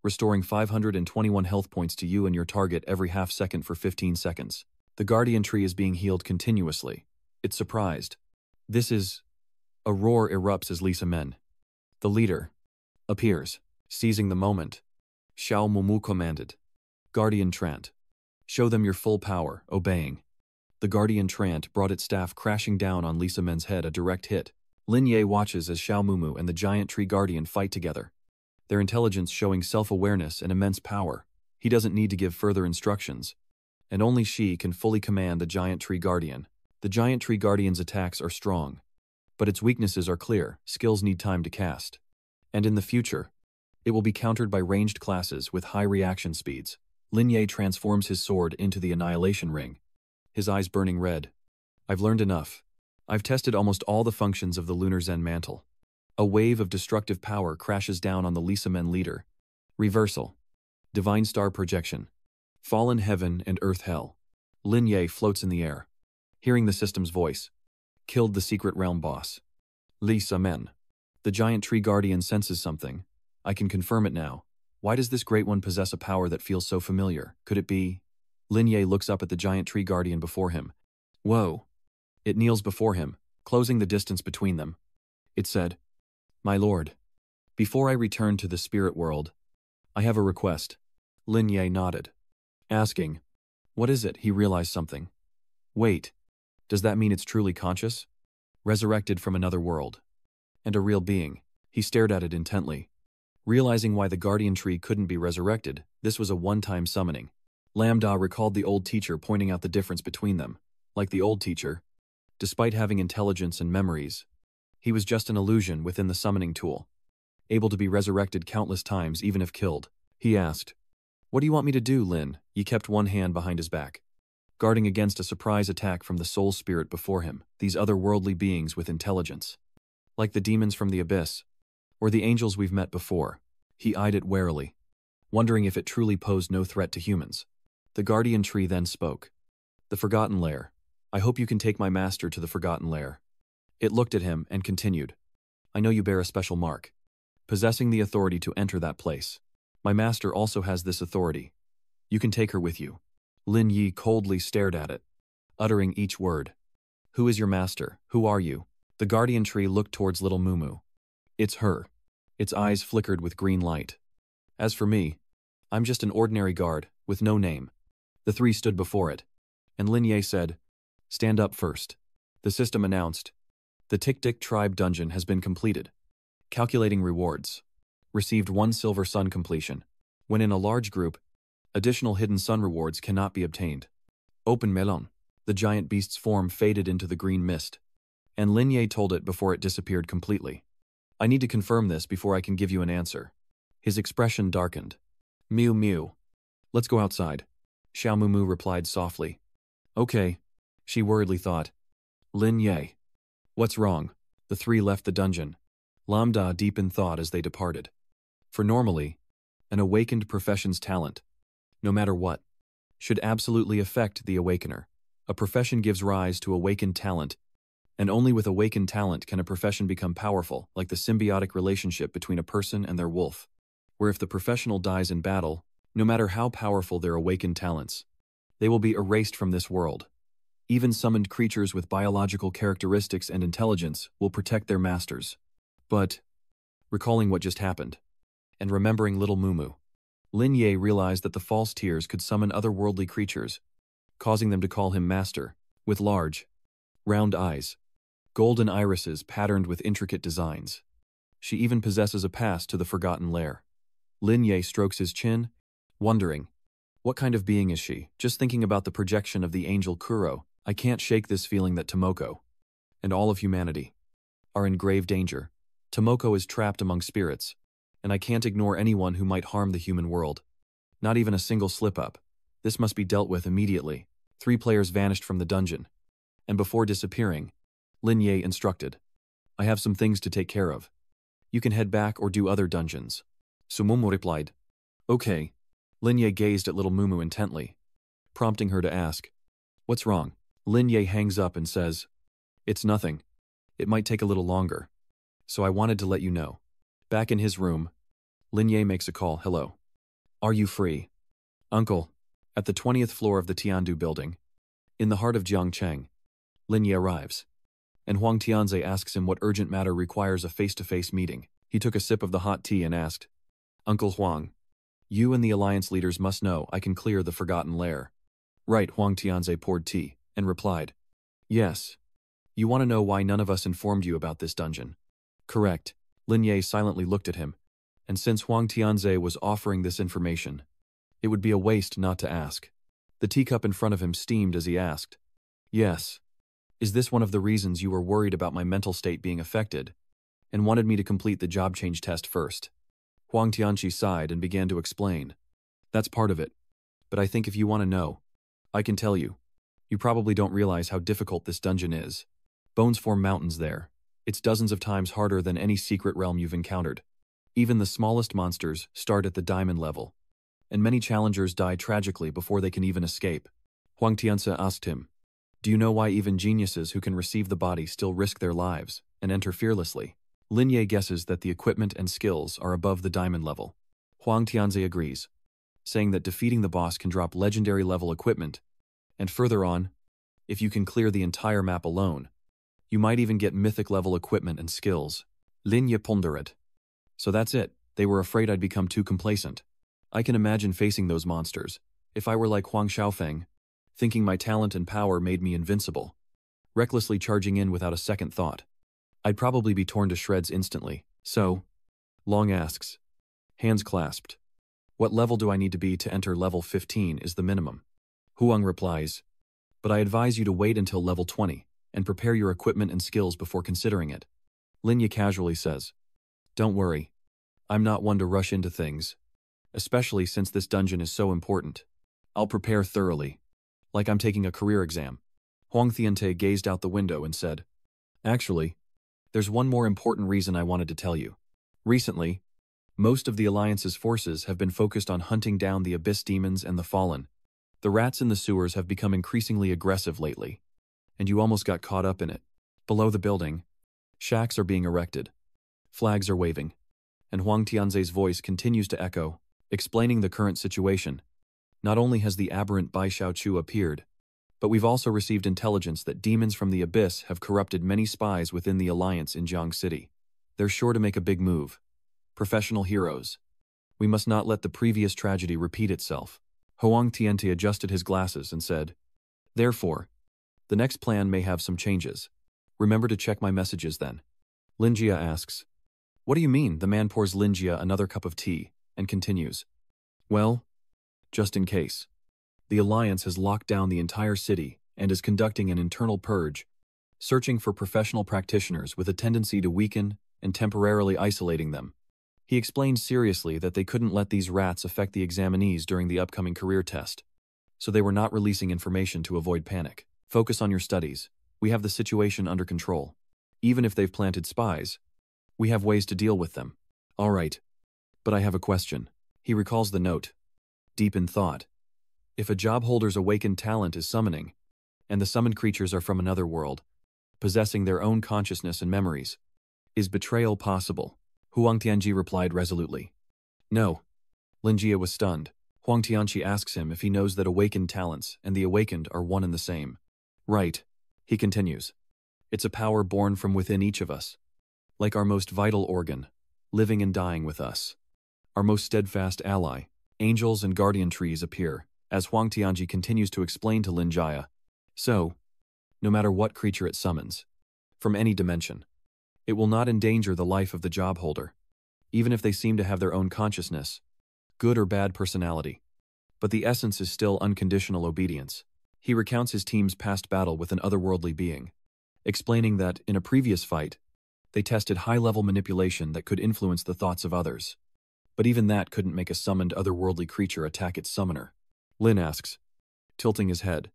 [SPEAKER 1] restoring 521 health points to you and your target every half second for 15 seconds. The guardian tree is being healed continuously. It's surprised. This is... A roar erupts as Lisa Men, the leader, appears. Seizing the moment, Xiao Mumu commanded, Guardian Trant, show them your full power. Obeying. The Guardian Trant brought its staff crashing down on Lisa Men's head, a direct hit. Lin Ye watches as Xiao Mumu and the giant tree guardian fight together, their intelligence showing self-awareness and immense power. He doesn't need to give further instructions, and only she can fully command the giant tree guardian. The giant tree guardian's attacks are strong, but its weaknesses are clear. Skills need time to cast, and in the future, it will be countered by ranged classes with high reaction speeds. Lin Ye transforms his sword into the Annihilation Ring, his eyes burning red. I've learned enough. I've tested almost all the functions of the Lunar Zen Mantle. A wave of destructive power crashes down on the Lisa Men leader. Reversal. Divine Star Projection. Fallen Heaven and Earth Hell. Lin Ye floats in the air, hearing the system's voice. Killed the secret realm boss. Lisa Men. The giant tree guardian senses something. I can confirm it now. Why does this great one possess a power that feels so familiar? Could it be? Lin Ye looks up at the giant tree guardian before him. Whoa. It kneels before him, closing the distance between them. It said, My lord, before I return to the spirit world, I have a request. Lin Ye nodded, asking, What is it? He realized something. Wait, does that mean it's truly conscious? Resurrected from another world. And a real being. He stared at it intently, realizing why the guardian tree couldn't be resurrected. This was a one-time summoning. Lambda recalled the old teacher pointing out the difference between them. Like the old teacher, despite having intelligence and memories, he was just an illusion within the summoning tool, able to be resurrected countless times even if killed. He asked, What do you want me to do, Lin? He kept one hand behind his back, guarding against a surprise attack from the soul spirit before him. These otherworldly beings with intelligence, like the demons from the abyss, or the angels we've met before. He eyed it warily, wondering if it truly posed no threat to humans. The guardian tree then spoke. The Forgotten Lair. I hope you can take my master to the Forgotten Lair. It looked at him and continued. I know you bear a special mark, possessing the authority to enter that place. My master also has this authority. You can take her with you. Lin Yi coldly stared at it, uttering each word. Who is your master? Who are you? The guardian tree looked towards little Mumu. It's her. Its eyes flickered with green light. As for me, I'm just an ordinary guard, with no name. The three stood before it, and Lin Ye said, Stand up first. The system announced, The Tick-Tick Tribe dungeon has been completed. Calculating rewards. received 1 silver sun completion. When in a large group, additional hidden sun rewards cannot be obtained. Open melon. The giant beast's form faded into the green mist, and Lin Ye told it before it disappeared completely. I need to confirm this before I can give you an answer. His expression darkened. Mew mew. Let's go outside. Xiao Mumu replied softly. Okay, she worriedly thought. Lin Ye. What's wrong? The three left the dungeon. Lambda deep in thought as they departed. For normally, an awakened profession's talent, no matter what, should absolutely affect the awakener. A profession gives rise to awakened talent, and only with awakened talent can a profession become powerful, like the symbiotic relationship between a person and their wolf, where if the professional dies in battle, no matter how powerful their awakened talents, they will be erased from this world. Even summoned creatures with biological characteristics and intelligence will protect their masters. But, recalling what just happened, and remembering little Mumu, Lin Ye realized that the false tears could summon otherworldly creatures, causing them to call him master, with large, round eyes, golden irises patterned with intricate designs. She even possesses a pass to the Forgotten Lair. Lin Ye strokes his chin, wondering, what kind of being is she? Just thinking about the projection of the angel Kuro, I can't shake this feeling that Tomoko, and all of humanity, are in grave danger. Tomoko is trapped among spirits, and I can't ignore anyone who might harm the human world. Not even a single slip-up. This must be dealt with immediately. 3 players vanished from the dungeon, and before disappearing, Lin Ye instructed, I have some things to take care of. You can head back or do other dungeons. Sumumu replied, okay. Lin Ye gazed at little Mumu intently, prompting her to ask, what's wrong? Lin Ye hangs up and says, it's nothing. It might take a little longer. So I wanted to let you know. Back in his room, Lin Ye makes a call. Hello. Are you free? Uncle. At the 20th floor of the Tiandu building, in the heart of Jiangcheng, Lin Ye arrives, and Huang Tianze asks him what urgent matter requires a face-to-face meeting. He took a sip of the hot tea and asked, Uncle Huang, you and the alliance leaders must know I can clear the Forgotten Lair. Right, Huang Tianze poured tea, and replied, yes. You want to know why none of us informed you about this dungeon? Correct. Lin Ye silently looked at him, and since Huang Tianze was offering this information, it would be a waste not to ask. The teacup in front of him steamed as he asked, yes. Is this one of the reasons you were worried about my mental state being affected, and wanted me to complete the job change test first? Huang Tianchi sighed and began to explain. That's part of it, but I think if you want to know, I can tell you. You probably don't realize how difficult this dungeon is. Bones form mountains there. It's dozens of times harder than any secret realm you've encountered. Even the smallest monsters start at the diamond level, and many challengers die tragically before they can even escape. Huang Tianzi asked him, do you know why even geniuses who can receive the body still risk their lives and enter fearlessly? Lin Ye guesses that the equipment and skills are above the diamond level. Huang Tianzi agrees, saying that defeating the boss can drop legendary level equipment, and further on, if you can clear the entire map alone, you might even get mythic level equipment and skills. Lin Ye pondered. So that's it, they were afraid I'd become too complacent. I can imagine facing those monsters, if I were like Huang Xiaofeng, thinking my talent and power made me invincible, recklessly charging in without a second thought. I'd probably be torn to shreds instantly. So, Long asks, hands clasped, what level do I need to be to enter level 15 is the minimum? Huang replies, but I advise you to wait until level 20 and prepare your equipment and skills before considering it. Lin Ye casually says, don't worry, I'm not one to rush into things, especially since this dungeon is so important. I'll prepare thoroughly, like I'm taking a career exam. Huang Tiante gazed out the window and said, actually, there's one more important reason I wanted to tell you. Recently, most of the Alliance's forces have been focused on hunting down the Abyss demons and the Fallen. The rats in the sewers have become increasingly aggressive lately, and you almost got caught up in it. Below the building, shacks are being erected, flags are waving, and Huang Tianze's voice continues to echo, explaining the current situation. Not only has the aberrant Bai Xiaochu appeared, but we've also received intelligence that demons from the Abyss have corrupted many spies within the Alliance in Jiang City. They're sure to make a big move. Professional heroes. We must not let the previous tragedy repeat itself. Huang Tianti adjusted his glasses and said, therefore, the next plan may have some changes. Remember to check my messages then. Lin Jia asks, What do you mean? The man pours Linjia another cup of tea and continues. Well, just in case. The Alliance has locked down the entire city and is conducting an internal purge, searching for professional practitioners with a tendency to weaken and temporarily isolating them. He explained seriously that they couldn't let these rats affect the examinees during the upcoming career test, so they were not releasing information to avoid panic. Focus on your studies. We have the situation under control. Even if they've planted spies, we have ways to deal with them. All right, but I have a question. He recalls the note. Deep in thought. If a job holder's awakened talent is summoning, and the summoned creatures are from another world, possessing their own consciousness and memories, is betrayal possible? Huang Tianji replied resolutely. No. Linjia was stunned. Huang Tianji asks him if he knows that awakened talents and the awakened are one and the same. Right. He continues. It's a power born from within each of us, like our most vital organ, living and dying with us. Our most steadfast ally, angels and guardian trees appear, as Huang Tianji continues to explain to Lin Jia. So, no matter what creature it summons, from any dimension, it will not endanger the life of the job holder, even if they seem to have their own consciousness, good or bad personality. But the essence is still unconditional obedience. He recounts his team's past battle with an otherworldly being, explaining that, in a previous fight, they tested high-level manipulation that could influence the thoughts of others. But even that couldn't make a summoned otherworldly creature attack its summoner. Lin asks, tilting his head,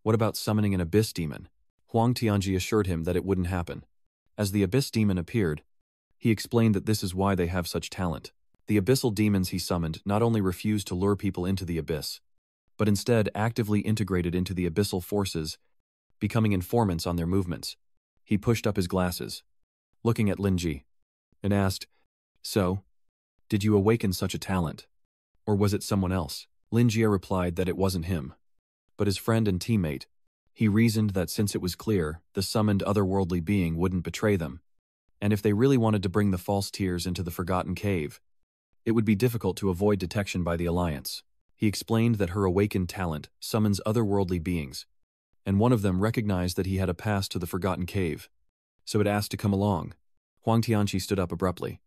[SPEAKER 1] what about summoning an abyss demon? Huang Tianji assured him that it wouldn't happen. As the abyss demon appeared, he explained that this is why they have such talent. The abyssal demons he summoned not only refused to lure people into the abyss, but instead actively integrated into the abyssal forces, becoming informants on their movements. He pushed up his glasses, looking at Linji, and asked, So, did you awaken such a talent? Or was it someone else? Linjia replied that it wasn't him, but his friend and teammate. He reasoned that since it was clear the summoned otherworldly being wouldn't betray them, and if they really wanted to bring the false tears into the Forgotten Cave, it would be difficult to avoid detection by the Alliance. He explained that her awakened talent summons otherworldly beings, and one of them recognized that he had a pass to the Forgotten Cave, so it asked to come along. Huang Tianqi stood up abruptly,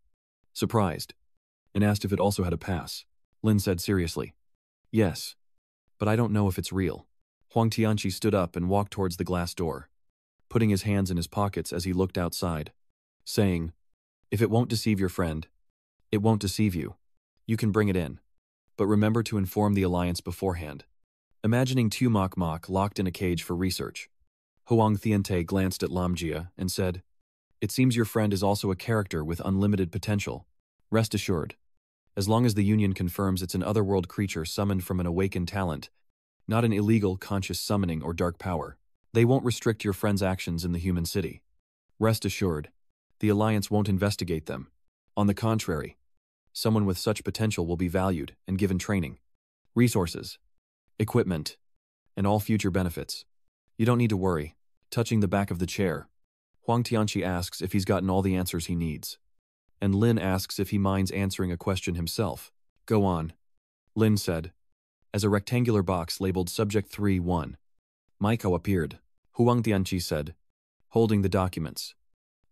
[SPEAKER 1] surprised, and asked if it also had a pass. Lin said seriously, Yes, but I don't know if it's real. Huang Tianqi stood up and walked towards the glass door, putting his hands in his pockets as he looked outside, saying, If it won't deceive your friend, it won't deceive you. You can bring it in, but remember to inform the Alliance beforehand. Imagining two Mok locked in a cage for research, Huang Tiante glanced at Lamjia and said, It seems your friend is also a character with unlimited potential. Rest assured, as long as the Union confirms it's an otherworld creature summoned from an awakened talent, not an illegal conscious summoning or dark power, they won't restrict your friend's actions in the human city. Rest assured, the Alliance won't investigate them. On the contrary, someone with such potential will be valued and given training, resources, equipment, and all future benefits. You don't need to worry. Touching the back of the chair, Huang Tianqi asks if he's gotten all the answers he needs, and Lin asks if he minds answering a question himself. Go on, Lin said. As a rectangular box labeled Subject 3-1, Maiko appeared. Huang Tianqi said, holding the documents.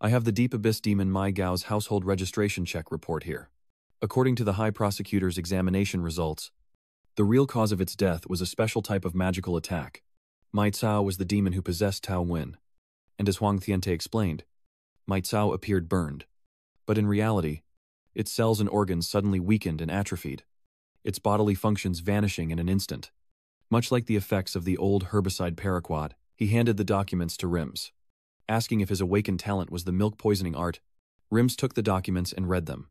[SPEAKER 1] I have the Deep Abyss Demon Mai Gao's household registration check report here. According to the High Prosecutor's examination results, the real cause of its death was a special type of magical attack. Mai Cao was the demon who possessed Tao Wen, and as Huang Tiante explained, Mai Cao appeared burned. But in reality, its cells and organs suddenly weakened and atrophied, its bodily functions vanishing in an instant. Much like the effects of the old herbicide paraquat, he handed the documents to Rims. Asking if his awakened talent was the milk poisoning art, Rims took the documents and read them,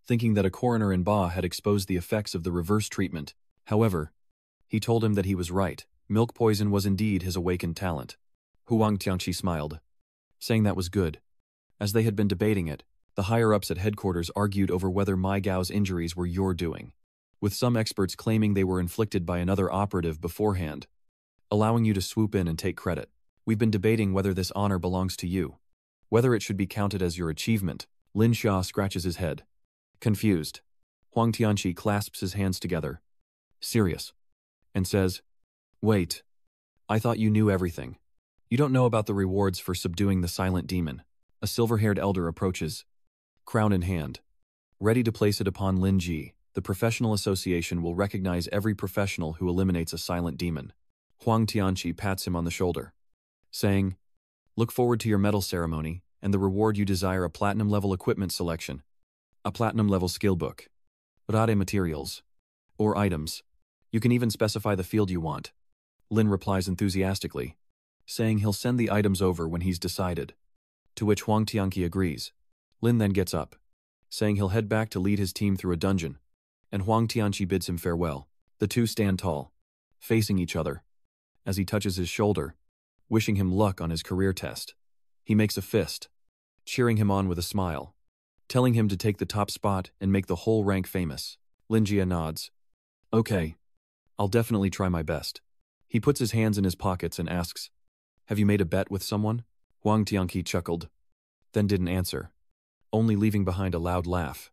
[SPEAKER 1] thinking that a coroner in Ba had exposed the effects of the reverse treatment. However, he told him that he was right. Milk poison was indeed his awakened talent. Huang Tianqi smiled, saying that was good. As they had been debating it, the higher-ups at headquarters argued over whether Mai Gao's injuries were your doing, with some experts claiming they were inflicted by another operative beforehand, allowing you to swoop in and take credit. We've been debating whether this honor belongs to you, whether it should be counted as your achievement. Lin Xia scratches his head, confused. Huang Tianqi clasps his hands together, serious, and says, Wait, I thought you knew everything. You don't know about the rewards for subduing the silent demon. A silver-haired elder approaches, crown in hand. Ready to place it upon Lin Ji, the professional association will recognize every professional who eliminates a silent demon. Huang Tianqi pats him on the shoulder, saying, "Look forward to your medal ceremony, and the reward you desire: a platinum-level equipment selection, a platinum-level skill book, rare materials, or items. You can even specify the field you want." Lin replies enthusiastically, saying he'll send the items over when he's decided, to which Huang Tianqi agrees. Lin then gets up, saying he'll head back to lead his team through a dungeon, and Huang Tianqi bids him farewell. The two stand tall, facing each other, as he touches his shoulder, wishing him luck on his career test. He makes a fist, cheering him on with a smile, telling him to take the top spot and make the whole rank famous. Lin Jia nods. "Okay, I'll definitely try my best." He puts his hands in his pockets and asks, "Have you made a bet with someone?" Huang Tianqi chuckled, then didn't answer, only leaving behind a loud laugh.